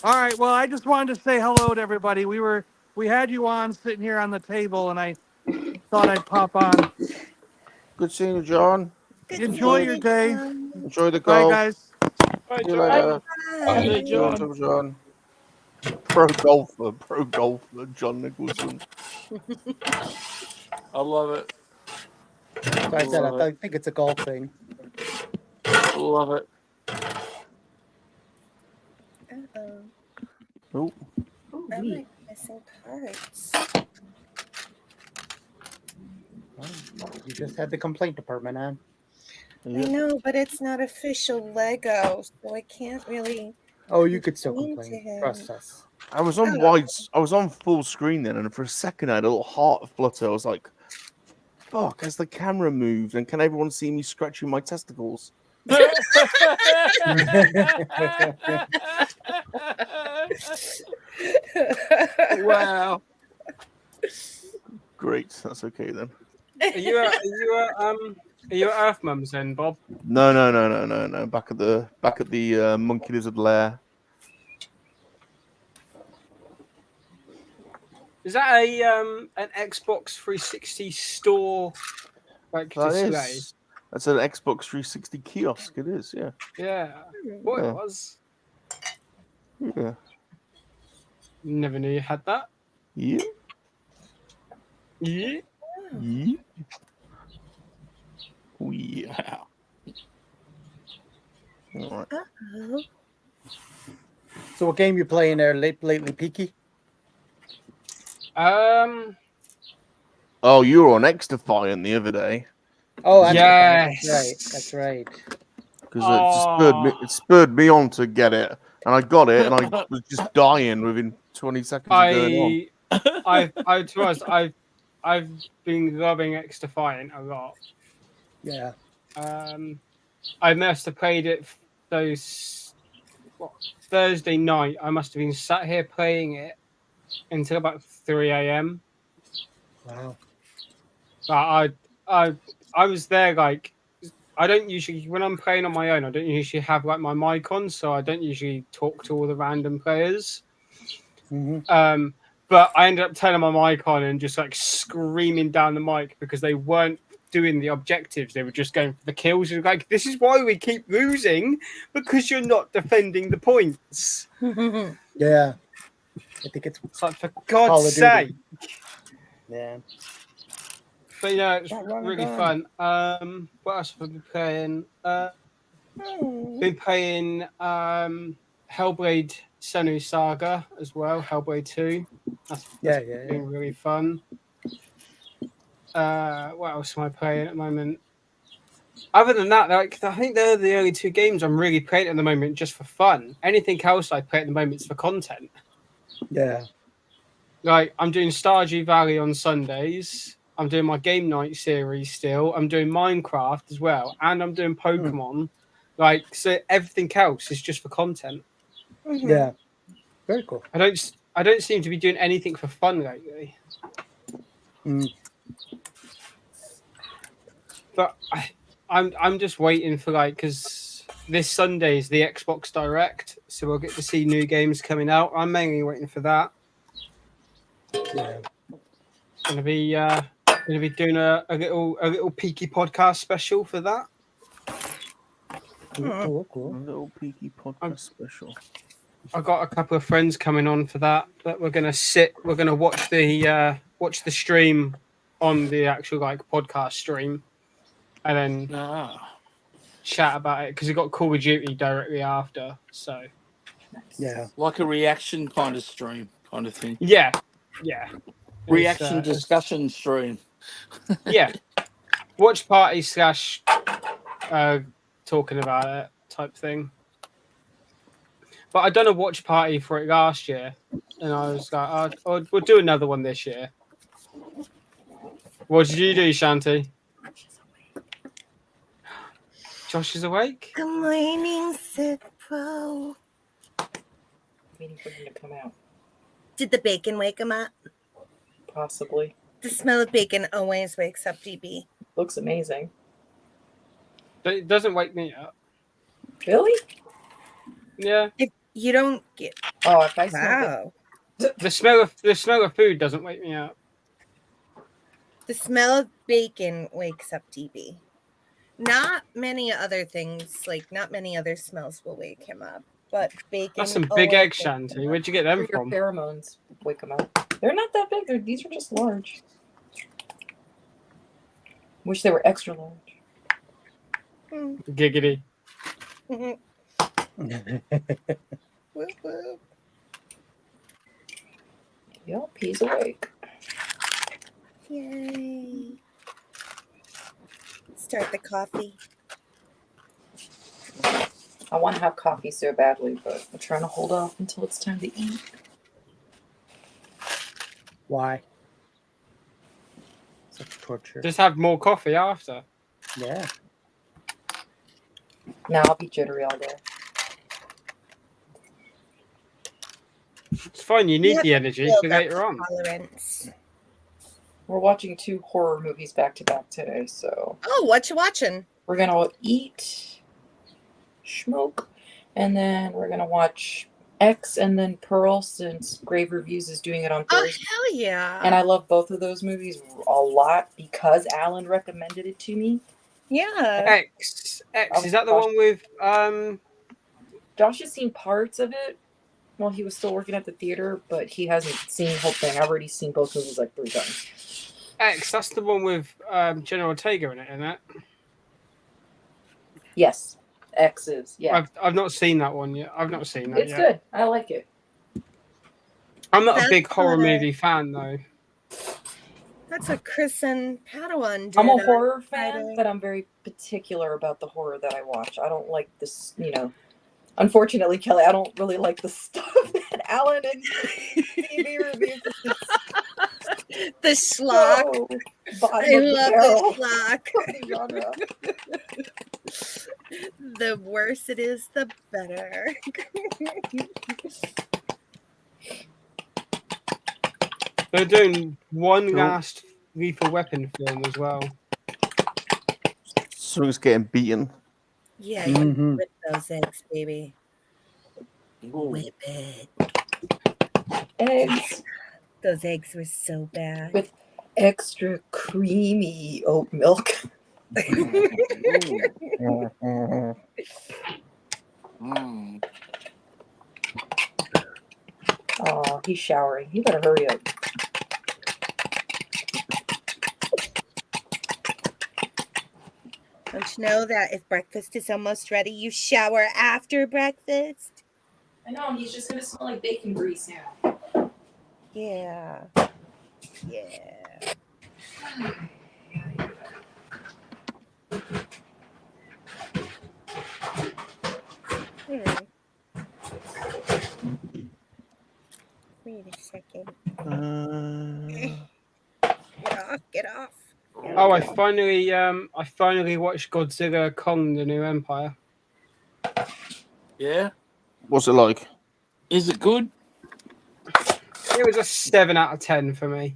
All right. Well, I just wanted to say hello to everybody. We had you on sitting here on the table, and I thought I'd pop on. Good seeing you, John. Enjoy your day. Enjoy the Bye, golf. guys. See you later. Hey, See you John. later, John. Pro golfer, John Nicholson. I love it. So I said I think it's a golf thing. I love it. Uh-oh. Oh, I'm like missing parts. You just had the complaint department on. I know, but it's not official Lego, so I can't really. Oh, you could still Complain complain. to him. Trust us. I was on I was on full screen then, and for a second I had a little heart flutter. I was like, "Fuck!" As the camera moved, and can everyone see me scratching my testicles? Wow. Great, that's okay then. Are you at Earth Mums then, Bob? No. Back at the monkey-lizard lair. Is that an Xbox 360 store like display? That's an Xbox 360 kiosk. It is, yeah. Yeah. What Yeah. it was? Yeah. Never knew you had that. Yeah. Yeah. Yeah. Oh, yeah. All right. Uh-oh. So what game you playing there lately, Peaky? Oh, you were on X-Defiant the other day. Oh, that's Yes. right. That's right. Because it spurred me on to get it, and I got it, and I was just dying within 20 seconds of going on. To be honest, I've been loving X-Defiant a lot. Yeah. I must have played it Thursday night. I must have been sat here playing it until about 3 a.m. Wow. I was there like I don't usually when I'm playing on my own. I don't usually have like my mic on, so I don't usually talk to all the random players. Mm-hmm. But I ended up turning my mic on and just like screaming down the mic because they weren't doing the objectives. They were just going for the kills. And like, this is why we keep losing, because you're not defending the points. Yeah. I think it's like, for God's sake. Yeah. But yeah, it's really fun. What else have I been playing? Been playing Hellblade Senua's Saga as well, Hellblade 2. That's been really fun. What else am I playing at the moment? Other than that, like I think they're the only two games I'm really playing at the moment just for fun. Anything else I play at the moment is for content. Yeah. Like I'm doing Stardew Valley on Sundays. I'm doing my game night series still. I'm doing Minecraft as well, and I'm doing Pokemon. Like so, everything else is just for content. Yeah. Very cool. I don't seem to be doing anything for fun lately. But I'm just waiting for because this Sunday is the Xbox Direct, so we'll get to see new games coming out. I'm mainly waiting for that. Yeah. Gonna be doing a little Peaky podcast special for that. Cool. A little Peaky podcast special. I got a couple of friends coming on for that. But we're gonna watch the stream on the actual like podcast stream, and then chat about it because we got Call of Duty directly after. So yeah, like a reaction kind of stream, kind of thing. Yeah. Reaction discussion stream. Yeah. Watch party / talking about it type thing. But I done a watch party for it last year, and I was like, we'll do another one this year. What did you do, Shanti? Josh is awake? Good morning, Sid Pro. Waiting for him to come out. Did the bacon wake him up? Possibly. The smell of bacon always wakes up DB. Looks amazing. It doesn't wake me up. Really? Yeah. If you don't get if I smell the smell of food doesn't wake me up. The smell of bacon wakes up DB. Not many other things, like not many other smells will wake him up. But bacon. That's some big eggs, Shanti. Where'd you get them from? Your pheromones wake them up. They're not that big. These are just large. Wish they were extra large. Giggity. Whoop, whoop. Yep, he's awake. Yay. Start the coffee. I want to have coffee so badly, but I'm trying to hold off until it's time to eat. Why? Such torture. Just have more coffee after. Yeah. Now I'll be jittery all day. It's fine. You need the energy for later on. Tolerance. We're watching 2 horror movies back to back today, so. Oh, what you watching? We're gonna eat, smoke, and then we're gonna watch X and then Pearl, since Grave Reviews is doing it on Thursday. Oh, hell yeah. And I love both of those movies a lot because Alan recommended it to me. Yeah. X. Is that the one with Josh has seen parts of it while he was still working at the theater, but he hasn't seen the whole thing. I've already seen both movies like 3 times. X? That's the one with General Ortega in it, isn't it? Yes. X's. Yeah, I've not seen that one yet. I've not seen that it's yet. good. I like it. I'm not a That's big horror what movie fan though. That's what Chris and Padawan did. I'm a on horror fan, Friday. but I'm very particular about the horror that I watch. I don't like this, you know. Unfortunately, Kelly, I don't really like the stuff that Alan and TV reviews. The schlock. So bottom I of the love barrel the schlock. of the genre. The worse it is, the better. They're doing one Cool. last Lethal Weapon film as well. Something's getting beaten. Yeah, you whip those eggs, baby. Whip it. Eggs Those eggs were so bad. with extra creamy oat milk. Mm. Oh, he's showering. You better hurry up. Don't you know that if breakfast is almost ready, you shower after breakfast? I know, he's just gonna smell like bacon grease now. Yeah. Yeah. Wait a second. Get off, get off. Oh, I finally watched Godzilla Kong: The New Empire. Yeah. What's it like? Is it good? It was a 7 out of 10 for me.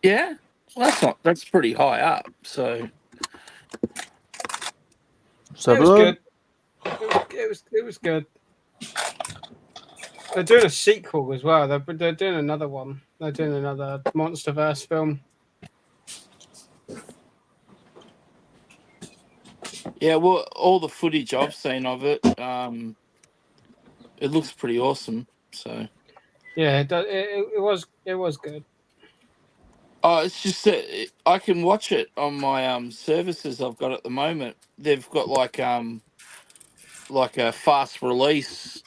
Yeah. Well, that's pretty high up. So It was good. It was good. They're doing a sequel as well. They're doing another one. They're doing another MonsterVerse film. yeah, well, all the footage I've seen of it, it looks pretty awesome. So Yeah, it was good. oh, it's just that I can watch it on my services I've got at the moment. They've got like a fast release.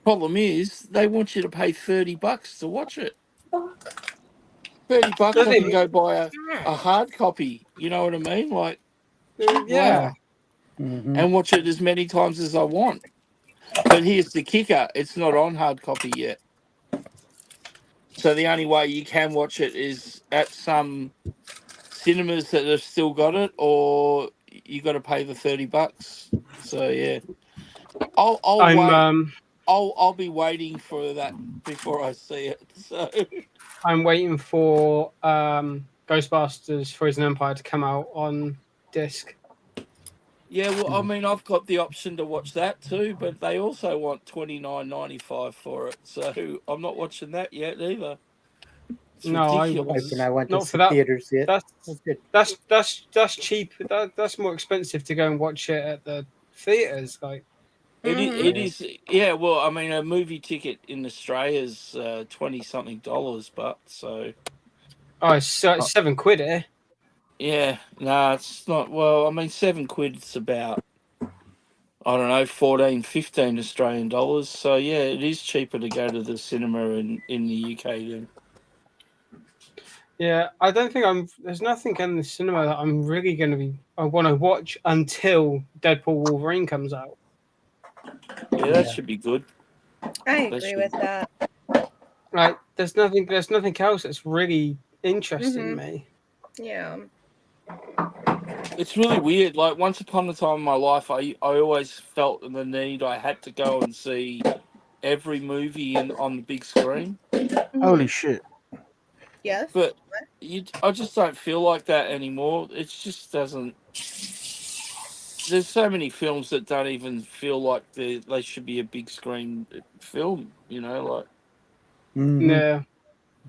Problem is, they want you to pay $30 to watch it. $30, I can go buy a hard copy. You know what I mean? Like, Yeah. wow. And watch it as many times as I want. But here's the kicker: it's not on hard copy yet. So the only way you can watch it is at some cinemas that have still got it, or you got to pay the $30. So yeah, I'll wait. I'll be waiting for that before I see it. So I'm waiting for Ghostbusters: Frozen Empire to come out on disc. yeah, well, I mean, I've got the option to watch that too, but they also want $29.95 for it. So I'm not watching that yet either. It's No, ridiculous. When I went to not for that. theaters yet. That's cheap. That's more expensive to go and watch it at the theaters. Like It is, yeah. Well, I mean, a movie ticket in Australia is $20-something, but so. Oh, it's £7 here. Yeah, no, it's not. Well, I mean, £7. It's about, I don't know, 14-15 Australian dollars. So yeah, it is cheaper to go to the cinema in the UK then. Yeah, I don't think there's nothing in the cinema that I'm really I want to watch until Deadpool Wolverine comes out. Yeah, that should be good. I agree with that. Like, there's nothing else that's really interesting me. Yeah. It's really weird. Like, once upon a time in my life, I always felt the need I had to go and see every movie on the big screen. Holy shit. Yes. But I just don't feel like that anymore. It just doesn't. There's so many films that don't even feel like they should be a big screen film. You know, like. Yeah.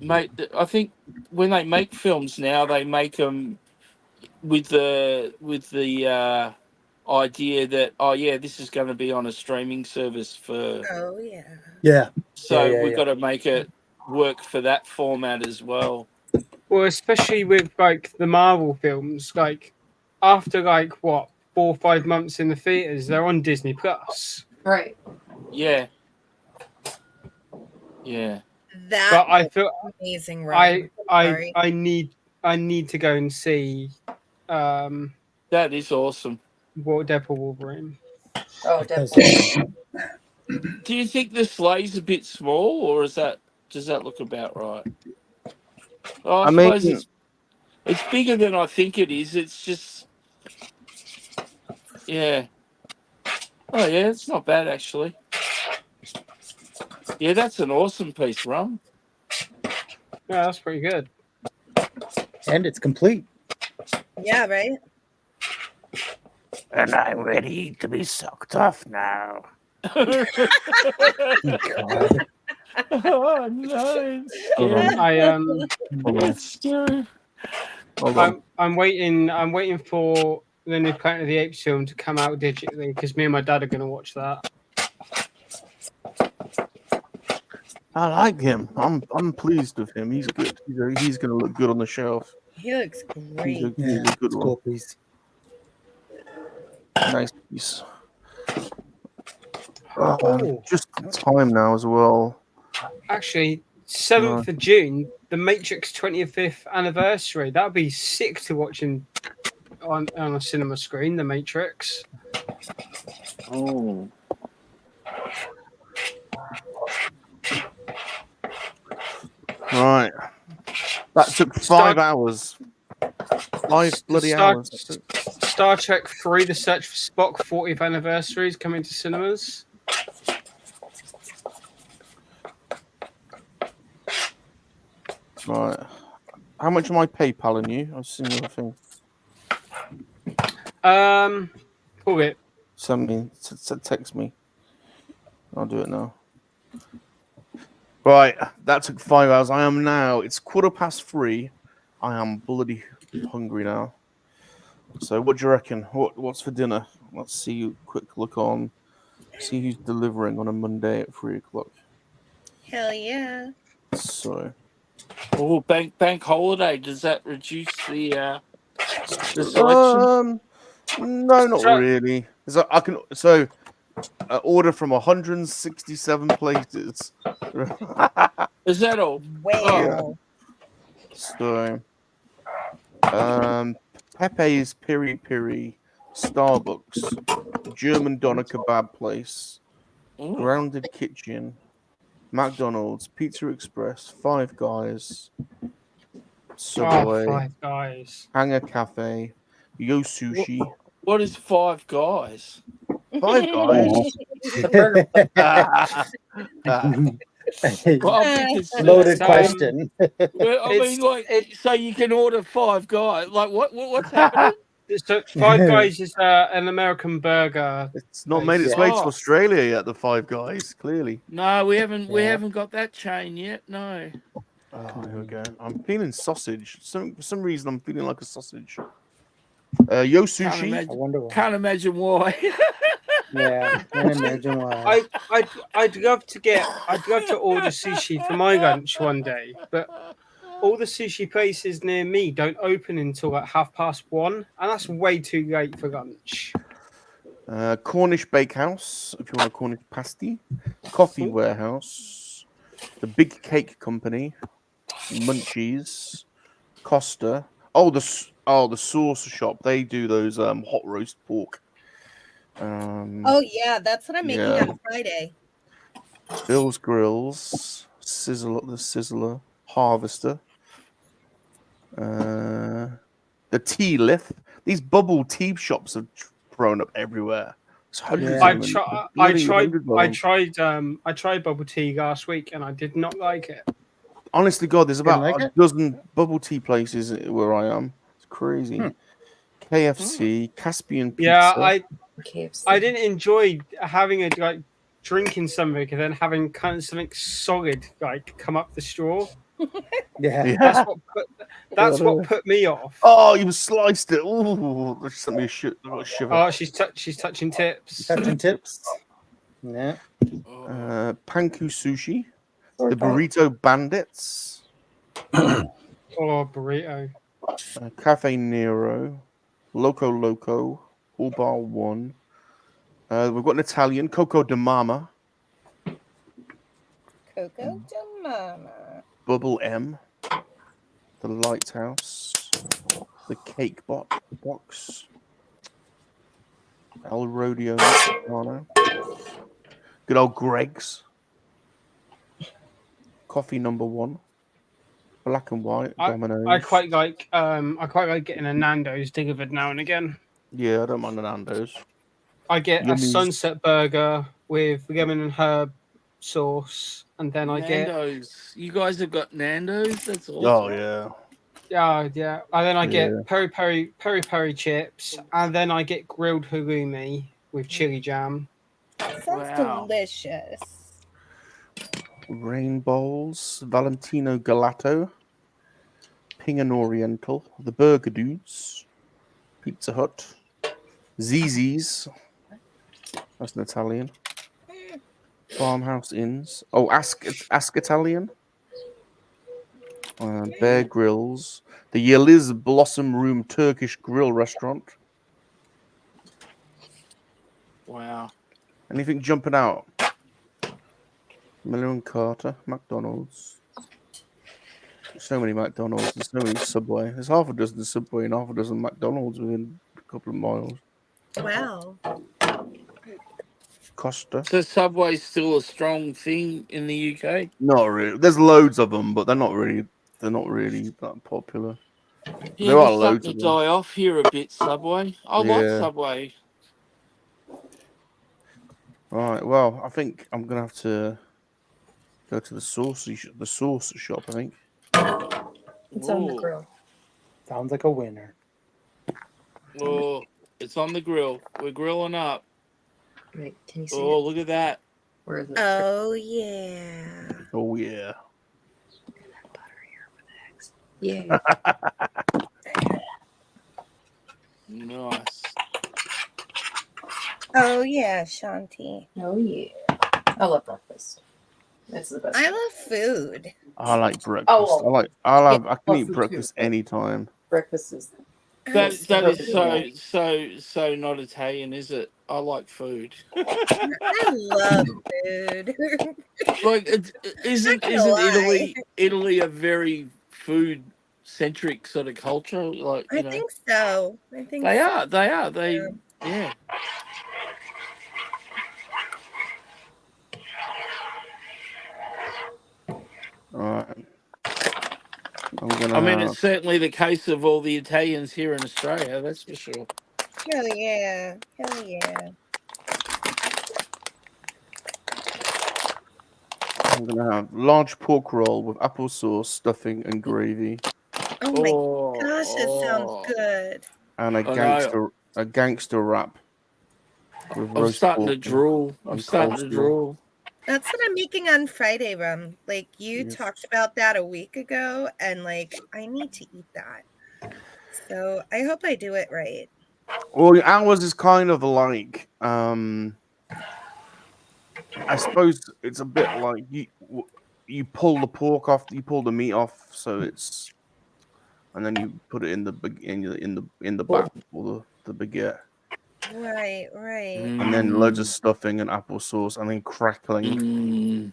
Mate, I think when they make films now, they make them with the idea that, oh yeah, this is going to be on a streaming service for. Oh yeah. Yeah. So we've got to make it work for that format as well. Well, especially with like the Marvel films, like after like what 4 or 5 months in the theaters. They're on Disney Plus. Right. Yeah. Yeah. That But I was feel amazing, Ryan. Sorry. I need to go and see That is awesome. Deadpool Wolverine. Oh, definitely. Do you think the sleigh's a bit small, or does that look about right? Oh, I suppose mean, it's bigger than I think it is. It's just, yeah. Oh yeah, it's not bad actually. Yeah, that's an awesome piece, Rum. Yeah, that's pretty good. And it's complete. Yeah, right? And I'm ready to be sucked off now. God. Oh no, it's Hold on. scary. Hold on. It's scary. Hold on. I'm waiting for the new Planet of the Apes film to come out digitally because me and my dad are going to watch that. I like him. I'm pleased with him. He's good. He's going to look good on the shelf. He looks great. He's a good one. Cool piece. Nice piece. Just in time now as well. Actually, 7th of June, the Matrix 25th anniversary. That'd be sick to watch on a cinema screen. The Matrix. Oh. Right. That took 5 hours. 5 bloody hours. Star Trek 3: The Search for Spock 40th anniversary is coming to cinemas. Right. How much am I PayPaling you? I've seen the thing. Pull it. Send me. Text me. I'll do it now. Right. That took 5 hours. I am now. It's 3:15. I am bloody hungry now. So, what do you reckon? What's for dinner? Let's see. Quick look on. See who's delivering on a Monday at 3:00. Hell yeah. So. Oh, bank holiday. Does that reduce the selection? No, not really. So I can order from 167 places. Is that all? Wow. So, Pepe's Piri Piri, Starbucks, German Doner Kebab Place, Grounded Kitchen, McDonald's, Pizza Express, Five Guys, Subway, Five Guys, Hangar Cafe, Yo Sushi. What is Five Guys? Five Guys. Well, I'm thinking Loaded question. Well, I mean, like, so you can order Five Guys. Like, what's happening? So Five Guys is an American burger. It's not made its way to Australia yet. The Five Guys, clearly. No, we haven't. We haven't got that chain yet. No. Oh, here we go. I'm feeling sausage. For some reason, I'm feeling like a sausage. Yo Sushi. Can't imagine why. Yeah, can't imagine why. I'd love to order sushi for my lunch one day, but all the sushi places near me don't open until like 1:30, and that's way too late for lunch. Cornish Bakehouse, if you want a Cornish pasty. Coffee Warehouse. The Big Cake Company. Munchies. Costa. The Saucer Shop. They do those hot roast pork. Oh yeah, that's what I'm making on Friday. Bill's Grills, the Sizzler, Harvester, the Tea Lift. These bubble tea shops have thrown up everywhere. I tried bubble tea last week and I did not like it. Honestly, God, there's about a dozen bubble tea places where I am. It's crazy. KFC, Caspian Pizza. Yeah, I didn't enjoy having drinking something and then having kind of something solid come up the straw. Yeah. That's what put me off. Oh, you sliced it. Oh, that sent me a shiver. Oh, she's touching tips. Touching tips. Yeah. Panku Sushi. The Burrito Bandits. Oh, burrito. Cafe Nero. Loco. all bar one. We've got an Italian, Coco de Mama, Coco de Mama. Bubble M, the Lighthouse, the Cake Box, El Rodeo Mexicano, good old Greg's, Coffee number one, black and white, Domino's. I quite like getting a Nando's delivered now and again. Yeah, I don't mind the Nando's. I get a Yummies. sunset burger with lemon and herb sauce, and then I get Nando's. You guys have got Nando's? That's awesome. Oh yeah. yeah, and then I get Yeah. peri chips, and then I get grilled halloumi with chili jam. Sounds Wow. delicious. Rain Bowls, Valentino Gelato, Pingan Oriental, the Burger Dudes, Pizza Hut, Zzz's, that's an Italian, Farmhouse Inns, oh, Ask Italian, Bear Grills, the Yeliz Blossom Room Turkish Grill Restaurant. Wow. Anything jumping out? Miller and Carter, McDonald's. So many McDonald's and so many Subway. There's half a dozen Subway and half a dozen McDonald's within a couple of miles. Wow. Costa. So Subway's still a strong thing in the UK? Not really. There's loads of them, but they're not really that popular. Yeah, There are they're loads starting of to them. die off here a bit, Subway. I like Yeah. Subway. Right. Well, I think I'm gonna have to go to the sauce shop. I think. It's on the Ooh. grill. Sounds like a winner. Oh, it's on the grill. We're grilling up. Wait, can you see Oh, it? look at that. Where is it? Oh yeah. Oh yeah. Yeah. Nice. Oh yeah, Shanti. Oh yeah. I love breakfast. It's the best. I love food. I like breakfast. Oh, well, I yeah, can love eat food breakfast too, but anytime. breakfast is That is perfect. so not Italian, is it? I like food. I love food. Like, isn't Not gonna lie. Italy a very food centric sort of culture? Like, I you know, think so. I think they so. are. They are. They yeah. All right. I'm gonna. I mean, it's certainly the case of all the Italians here in Australia. That's for sure. Hell yeah. Hell yeah. I'm gonna have large pork roll with applesauce, stuffing, and gravy, Oh my gosh, that sounds good. and a gangster wrap with I'm roast starting to pork drool. I'm and starting to coleslaw. drool. That's what I'm making on Friday, Rum. Like you Yes. talked about that a week ago, and like I need to eat that. So I hope I do it right. Well, ours is kind of like, I suppose it's a bit like you pull the pork off, you pull the meat off, so it's, and then you put it in the back or the baguette, Right. and then loads of stuffing and applesauce, and then crackling.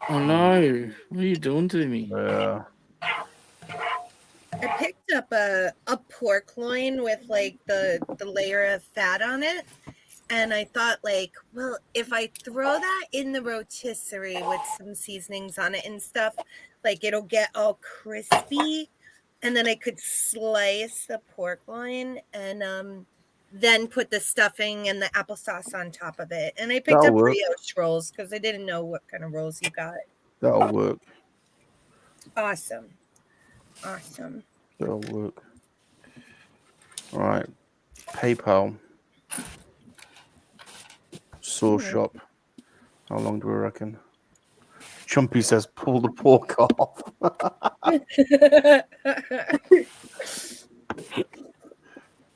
Oh no! What are you doing to me? Yeah. I picked up a pork loin with like the layer of fat on it, and I thought like, well, if I throw that in the rotisserie with some seasonings on it and stuff, like it'll get all crispy, and then I could slice the pork loin and then put the stuffing and the applesauce on top of it. And I picked That'll up work. brioche rolls because I didn't know what kind of rolls you got. That'll work. Awesome. That'll work. All right. PayPal. Sauce shop. How long do we reckon? Chumpy says, pull the pork off.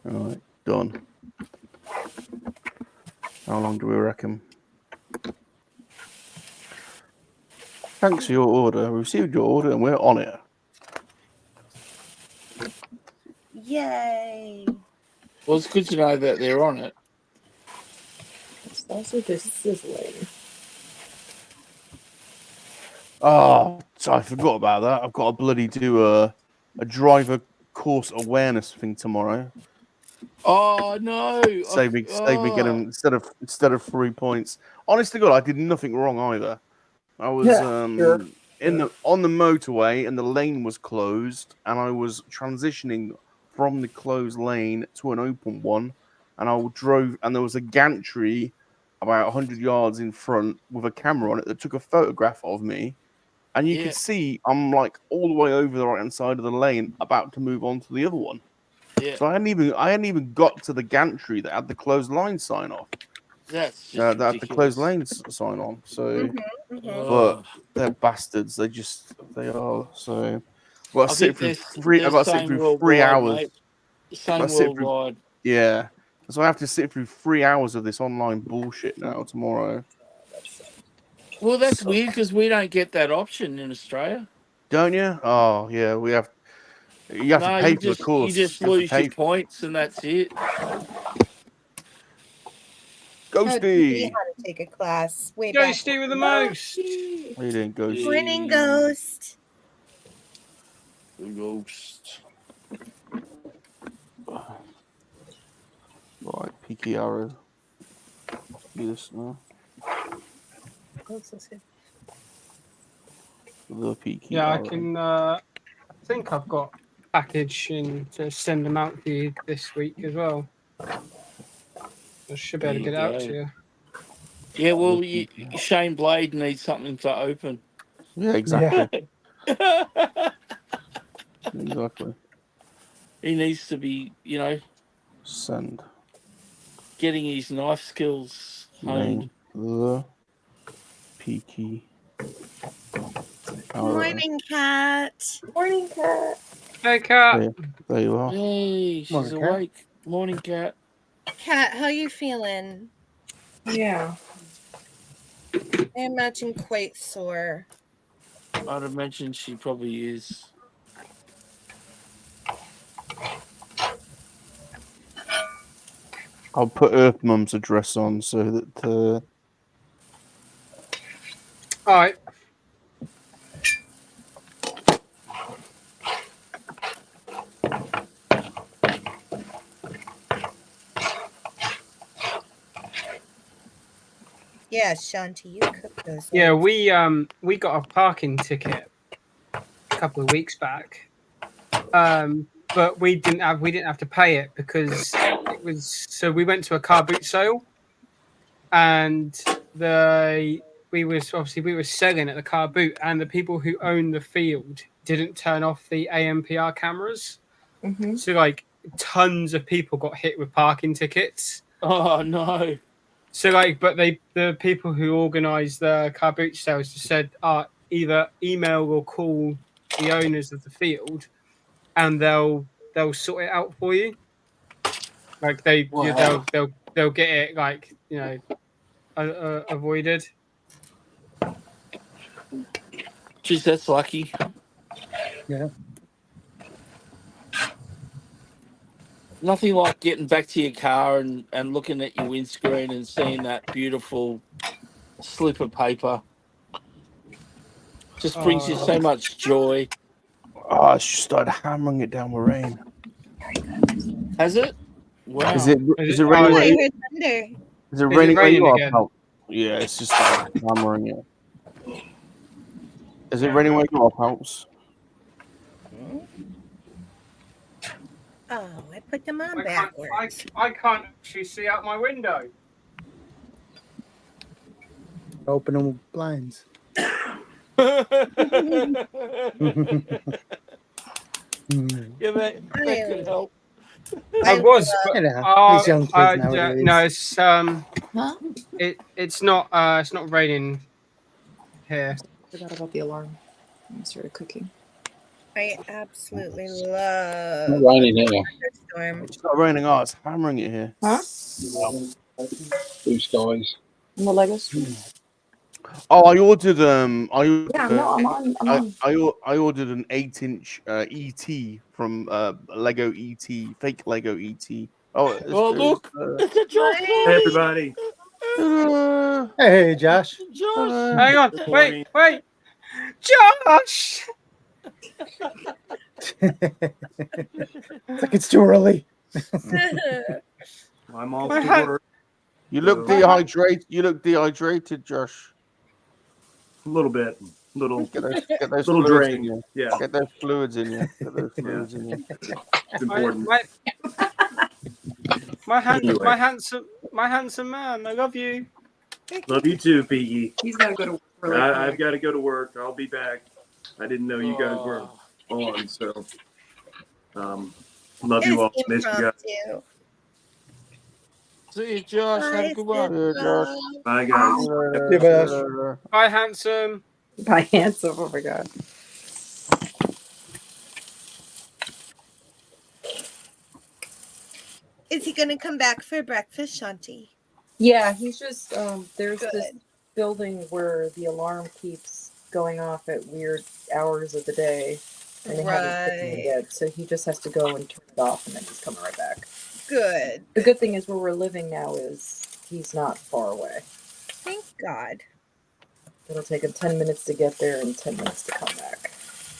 All right, done. How long do we reckon? Thanks for your order. We received your order and we're on it. Yay. Well, it's good to know that they're on it. It's also just sizzling. Oh, so I forgot about that. I've got to bloody do a driver course awareness thing tomorrow. Oh no! Save me getting instead of 3 points. Honest to God, I did nothing wrong either. I was in the on the motorway and the lane was closed, and I was transitioning from the closed lane to an open one, and I drove, and there was a gantry about 100 yards in front with a camera on it that took a photograph of me, and you Yeah. could see I'm like all the way over the right hand side of the lane, about to move on to the other one. Yeah. So I hadn't even got to the gantry that had the closed line sign off. That's just That had the closed ridiculous. lane sign on. So, Mhm. but they're bastards. They are. So, well, I I sit think through they're I got to sit same through 3 worldwide, hours. mate. I Same sit through, worldwide. yeah. So I have to sit through 3 hours of this online bullshit now tomorrow. Well, that's So, weird because we don't get that option in Australia. don't you? Oh yeah, we have. You have No, to pay you for the just course. lose You have to your pay. points and that's it. Oh, we Ghosty. had to take a class way back. Ghosty with the most. You didn't Ghosty. Morning, Ghost. The ghost. Right, peaky arrow. Do this now. The peaky Yeah, I arrow. can. I think I've got a package in to send them out for you this week as well. I should be able to get it out to you. Yeah, well, Shane Blade needs something to open. Yeah, exactly. Exactly. He needs to be, Send. getting his knife skills honed. The peaky arrow. Morning, Cat. Morning, Cat. Hey, Cat. There you are. Hey, she's Morning, Cat. awake. Morning, Cat. Cat, how you feeling? Yeah. I imagine quite sore. I'd imagine she probably is. I'll put Earth Mum's address on so that. All right. Yeah, Shanti, you cook those. Yeah, we got a parking ticket a couple of weeks back, but we didn't have to pay it because it was so we went to a car boot sale, and we were selling at the car boot, and the people who owned the field didn't turn off the AMPR cameras, so like tons of people got hit with parking tickets. Oh no. So but the people who organised the car boot sales just said, either email or call the owners of the field, and they'll sort it out for you. Like they'll get it avoided. Jeez, that's lucky. Yeah. Nothing like getting back to your car and looking at your windscreen and seeing that beautiful slip of paper. Just brings you so much joy. Oh, I just started hammering it down with rain. Has it? Wow. Is it raining? I heard thunder. Is it raining where you are, again? pal? Yeah, it's just like hammering it. Is it raining where you are, pals? Oh, I put them on backwards. I can't actually see out my window. Open them with blinds. Yeah, mate, that could help. I was, but these young kids nowadays. no, it's not raining here. Forgot about the alarm. I started cooking. I absolutely love Not raining here. thunderstorm. It's not raining. Oh, it's hammering it here. Huh? Blue skies. And the Legos? Oh, I ordered Yeah, no, I'm on. I ordered an 8-inch ET from Lego ET, fake Lego ET Oh, it's, Oh, look, it's a Josh Hey, party. everybody. Hey, Josh. Josh. Hang on. Good Wait. morning. Josh! It's like it's too early. I'm off My to hand- work. You look So, dehydrated. You look dehydrated, Josh. a little bit. Little Get those little fluids in drained. you. Yeah. Get those fluids in you. Get those Yeah. fluids in you. It's important. My Anyway. handsome man. I love you. Love you too, Piggy. He's got to go to work really I've quick. got to go to work. I'll be back. I didn't know you guys were on, so love you all. Miss you guys. Impromptu. See you, Josh. Have a good one. See you, Josh. Bye, guys. Yeah, Josh. Bye, handsome. Bye, handsome. Oh my god. Is he going to come back for breakfast, Shanti? Yeah, he's just there's Good. this building where the alarm keeps going off at weird hours of the day, and they haven't fixed it yet. So he just has to go and turn it off, and then he's coming right back. Good. The good thing is where we're living now is he's not far away. Thank God. It'll take him 10 minutes to get there and 10 minutes to come back.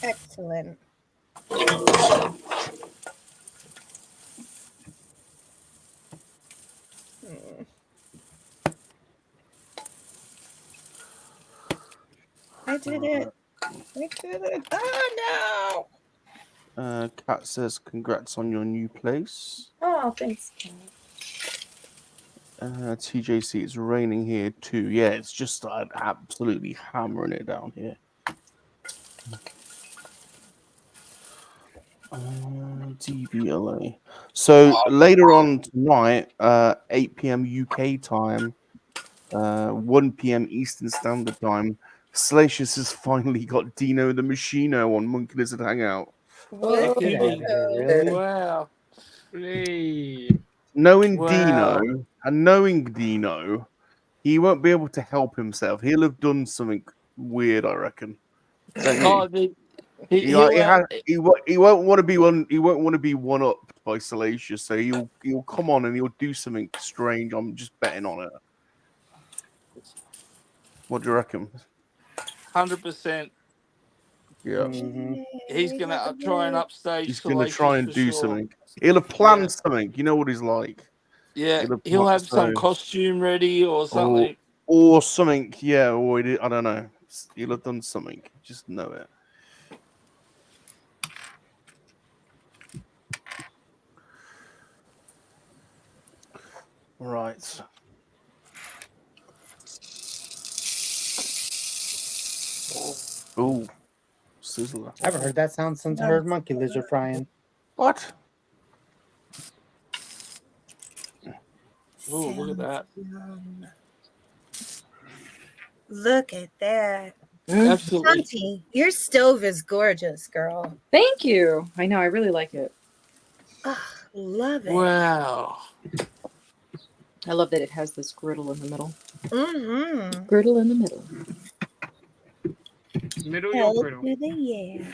Excellent. I did it. I did it. Oh, no. Kat says, congrats on your new place. Oh, thanks. TJC, it's raining here too. Yeah, it's just started absolutely hammering it down here. DVLA. So later on tonight, 8 p.m. UK time, 1 p.m. Eastern Standard Time, Salacious has finally got Dino the Machino on MoNKey-LiZaRD Hangout. Whoa. Really? Wow. Knowing Wow. Dino and knowing Dino, he won't be able to help himself. He'll have done something weird, I reckon. Don't you? Oh, He won't want to be one. He won't want to be one up by Salacious, so he'll come on and he'll do something strange. I'm just betting on it. What do you reckon? 100%. Yeah, He's going to try and upstage. he's going to Salacious try and for do sure. something. He'll have planned something. You know what he's like. Yeah, he'll have some costume ready or something. or something. Yeah, or I don't know. He'll have done something. Just know it. Right. Oh, sizzler. I haven't heard that sound since I heard monkey lizard frying. What? Oh, look at that. Yum. Look at that. Absolutely. Shanti, your stove is gorgeous, girl. Thank you. I know. I really like it. Oh, love it. Wow. I love that it has this griddle in the middle. Mm-hmm. Griddle in the middle. Middle Hell your griddle. to the yeah.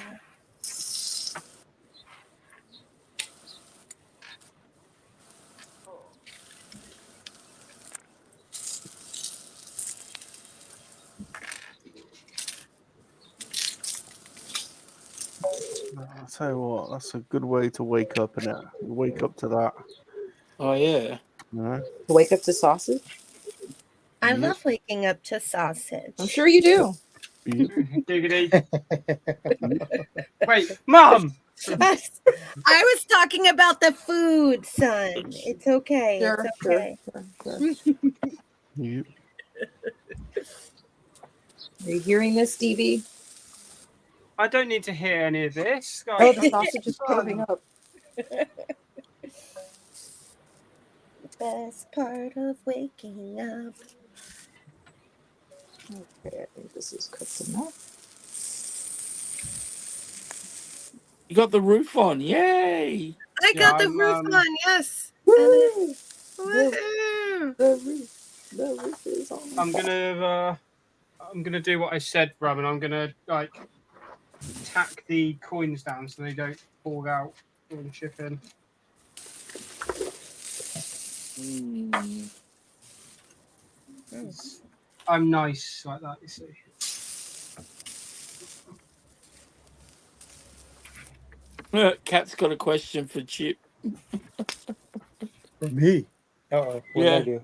I'll tell you what, that's a good way to wake up, innit? Wake up to that. Oh, yeah. No? Wake up to sausage? I Yep. love waking up to sausage. I'm sure you do. Diggity. Wait, Mom! I was talking about the food, son. It's okay. Sure, It's okay. Yep. Are you hearing this, Stevie? I don't need to hear any of this. Oh, the sausage is coming up. Best part of waking up. Okay, I think this is cooked enough. You got the roof on. Yay. I got the I'm, roof on, yes. Woo! Woohoo! The roof is on. I'm gonna do what I said, Rum, and I'm gonna like tack the coins down so they don't fall out when shipping. I'm nice like that, you see. Cat's got a question for Chip. For me. Uh-oh. What did I Yeah. do?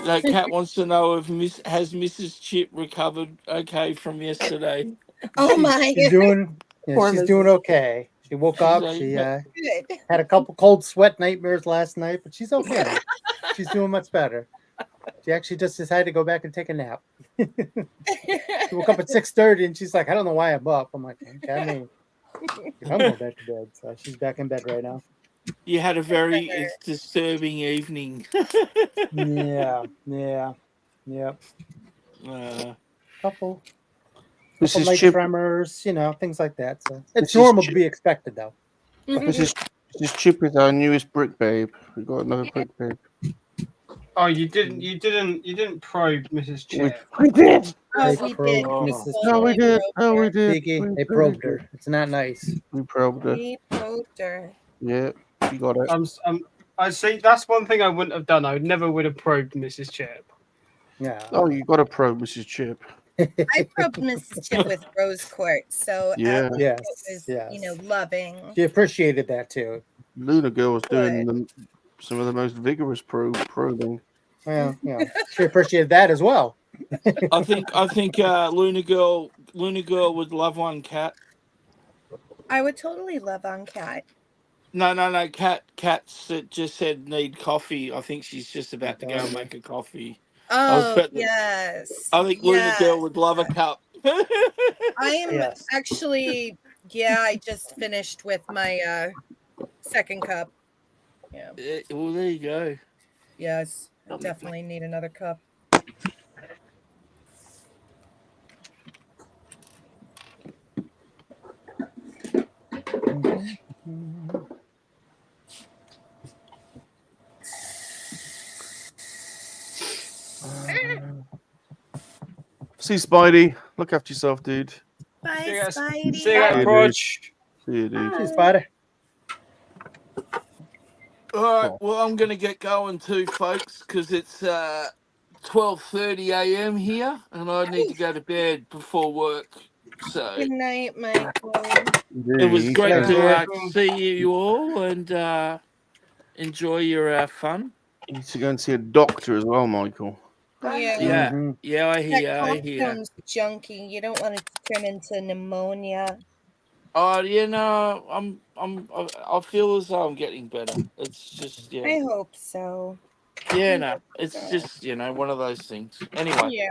Like, Cat wants to know if has Mrs. Chip recovered okay from yesterday? Oh my! She's doing. Yeah, Poor she's doing Mrs. okay. She woke She's up. like, She Good. had a couple cold sweat nightmares last night, but she's okay now. She's doing much better. She actually just decided to go back and take a nap. She woke up at 6:30 and she's like, I don't know why I'm up. I'm like, okay, I mean, I'm going back to bed. So she's back in bed right now. You had a very disturbing evening. Yeah. Couple Mrs. light Chip, tremors, things like that. So it's Mrs. normal to Chip, be expected, though. Mrs. Chip is our newest brick babe. We got another brick babe. Oh, you didn't probe Mrs. Chip. We did. Oh, They we probed did. Mrs. No, we Chip. did. No, we did. Biggie, they probed her. It's not nice. We probed her. We probed her. Yeah, you got it. I see. That's one thing I wouldn't have done. I would have probed Mrs. Chip. Yeah. Oh, you got to probe Mrs. Chip. I probed Mrs. Chip with rose quartz, so Yeah. it was, loving. She appreciated that too. Luna Girl was doing some of the most vigorous probing. Well, she appreciated that as well. I think Luna Girl would love one, Cat. I would totally love on Cat. No. Cat just said need coffee. I think she's just about to go and make a coffee. Oh, yes. I think Luna Girl would love a cup. I'm actually, I just finished with my second cup. Yeah. Well, there you go. Yes, I definitely need another cup. See, Spidey, look after yourself, dude. Bye, Spidey. Spidey. See you, Crotch. See you, dude. See you, Spidey. All right, well, I'm going to get going too, folks, because it's 12:30 a.m. here, and I need to go to bed before work. So Good night, Michael. it was great to see you all and enjoy your fun. You need to go and see a doctor as well, Michael. Yeah. Yeah, I hear. That cough junky. You don't want it to turn into pneumonia. Oh, I feel as though I'm getting better. It's just, I hope so. Yeah, no, it's just, one of those things. Anyway, Yeah.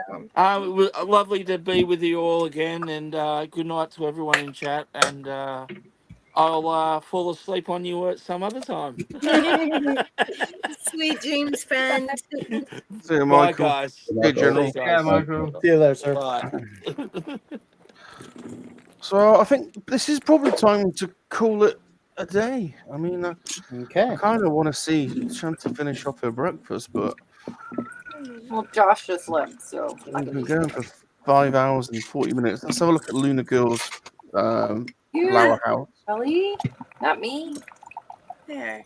it was lovely to be with you all again, and good night to everyone in chat, and I'll fall asleep on you at some other time. Sweet dreams, friend. See you, Bye, Michael. guys. Hey, General. Yeah, Michael. See you later, sir. Bye. So I think this is probably time to call it a day. I mean, I kind of want to see Shanta finish off her breakfast, but Well, Josh just left, so we've been going for 5 hours and 40 minutes. Let's have a look at Luna Girl's flower house. Ellie, not me. There.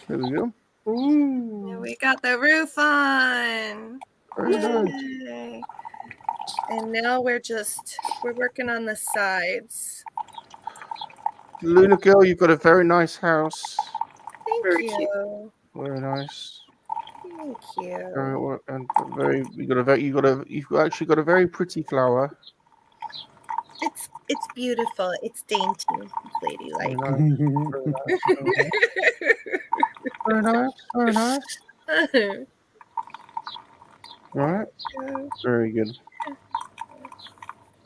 There we go. Yeah, we got the roof on. Very nice. Yay. And now we're working on the sides. Luna Girl, you've got a very nice house. Thank Very you. cute. Very nice. Thank you. You've actually got a very pretty flower. It's beautiful. It's dainty, ladylike. Very nice. Very nice. Right. Very good.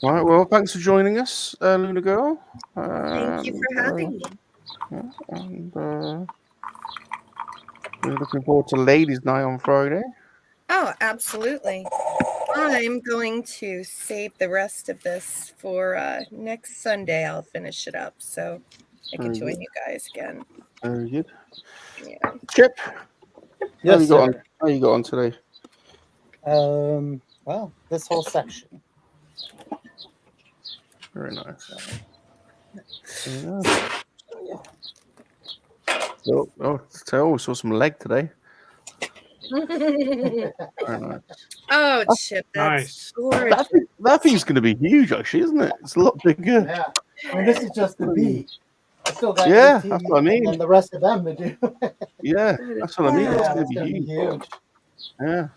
All right. Well, thanks for joining us, Luna Girl. Thank you for having me. And we're looking forward to Ladies' Night on Friday. Oh, absolutely. I'm going to save the rest of this for next Sunday. I'll finish it up so I can Very join good. you guys again. Very good. Yeah. Chip, Yes, how you got on? sir. How you got on today? Well, this whole section. Very nice. We saw some leg today. Very nice. Oh, Chip, that's gorgeous. That thing's going to be huge, actually, isn't it? It's a lot bigger. Yeah. I mean, this is just the B. I still got Yeah, 18, that's what I mean. and then the rest of them to do. Yeah, that's what I mean. Yeah, It's it's going to gonna be be huge. huge. Yeah.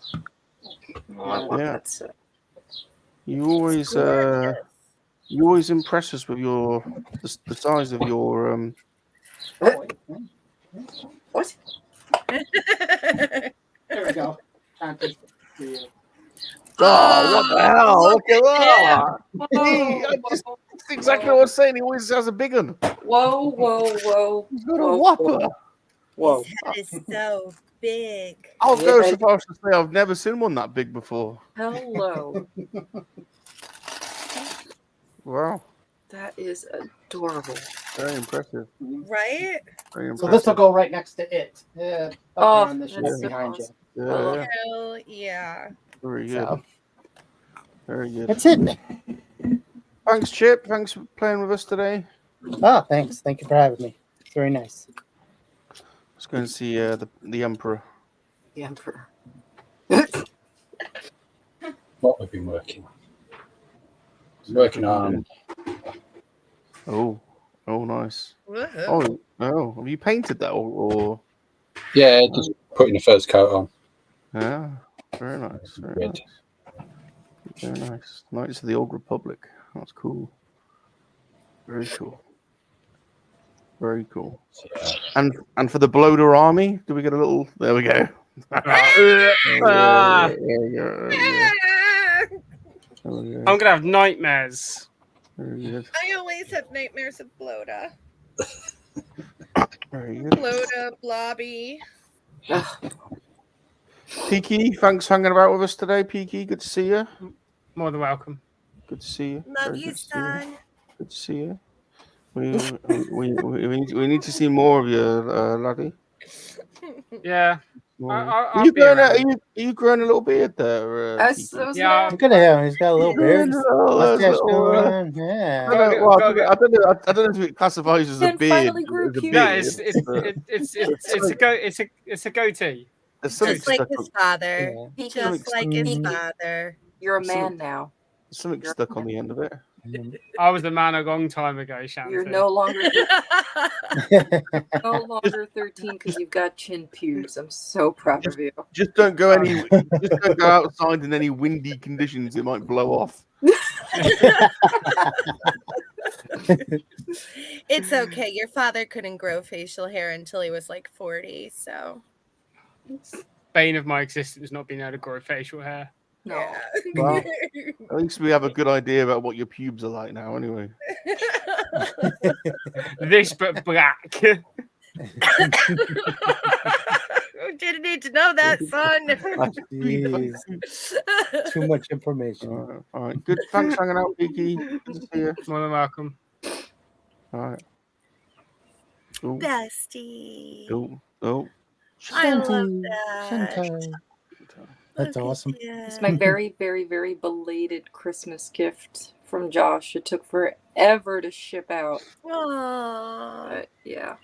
Yeah. You always impress us with the size of your What? There we go. Shanti, for you. Oh, what the hell? Look at that! Whoa, That's exactly what I was saying. He always has a big one. whoa. He's got a whopper. Whoa. His head is so big. I'll go so far as to say I've never seen one that big before. Hello. Wow. That is adorable. Very impressive. Right? Very impressive. So this will go right next to it. Yeah. Oh, On the that's shelf so behind awesome. you. Yeah. Hell yeah. Very good. So, Very good. that's it. Thanks, Chip. Thanks for playing with us today. Oh, thanks. Thank you for having me. It's very nice. Let's go and see the Emperor. The Emperor. What we've been working. Working on. Oh, nice. Woohoo. Oh, have you painted that or? Yeah, just putting the first coat on. Yeah, very nice. Very nice. Very nice. Knights of the Old Republic. That's cool. Very cool. Very cool. And for the Bloater army, do we get a little? There we go. I'm gonna have nightmares. Very good. I always have nightmares of Bloda. Very good. Bloda, Blobby. Peaky, thanks for hanging about with us today, Peaky. Good to see you. More than welcome. Good to see you. Love Very you, good to see son. Good to see you. We need to see more of you, laddie. Yeah. Are you growing a little beard there? Yeah. Look at him. He's got a little beard. Mustache I going. Yeah. don't know if it classifies as a Then beard. finally grew as a pubic. No, beard, it's a goatee. There's something Just like stuck his on- father. Yeah. Just like his father. You're a Something- man now. there's something stuck on the end of it. I was a man a long time ago, Shanti. You're no longer no longer 13 because you've got chin pews. I'm so proud of you. Just don't go outside in any windy conditions. It might blow off. It's okay. Your father couldn't grow facial hair until he was like 40, so. Bane of my existence not being able to grow facial hair. No. Yeah. Well, at least we have a good idea about what your pubes are like now, anyway. This but black. Didn't need to know that, son. Jeez. Too much information. All right. Good. Thanks for hanging out, Peaky. Good to see you. More than welcome. All right. Ooh. Bestie. Oh. I love Shanti. that. Shanti. That's awesome. It's my very, very, very belated Christmas gift from Josh. It took forever to ship out. Aww. But yeah.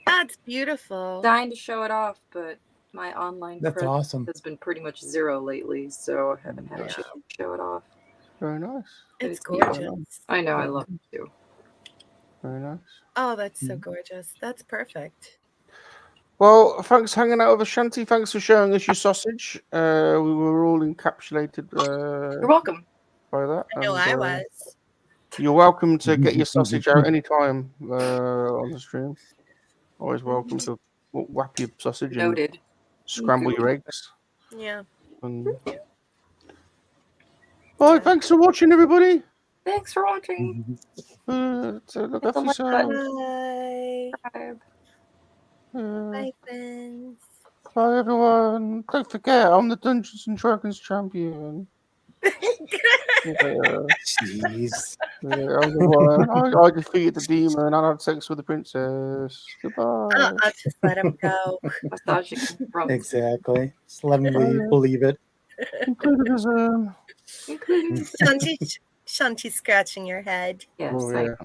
That's beautiful. Dying to show it off, but my online That's presence awesome. has been pretty much zero lately, so I haven't had a chance to show it off. Very nice. It's beautiful. gorgeous. I know, I love it too. Very nice. Oh, that's so gorgeous. That's perfect. Well, thanks for hanging out with us, Shanti. Thanks for showing us your sausage. We were all encapsulated. You're welcome. By that. I know and, I was. You're welcome to get your sausage out anytime on the stream. Always welcome to whap your sausage Noted. and scramble your eggs. Yeah. And... All right, thanks for watching, everybody. Thanks for watching. Look after yourselves. Bye. Subscribe. Bye, friends. Bye, everyone. Don't forget, I'm the Dungeons and Dragons champion. Jeez. I'm the one. I defeated the demon and I had sex with the princess. Goodbye. I'll just let him go. Exactly. Just let him believe it. Including Shanti scratching your head. Yes. Oh, yeah.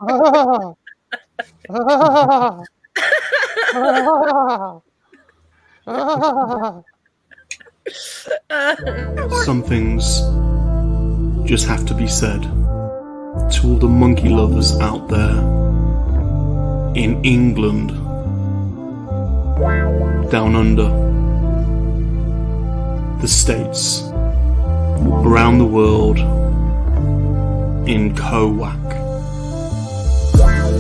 Oh. Some things just have to be said to all the monkey lovers out there in England, down under, the States, around the world, in KoWaK.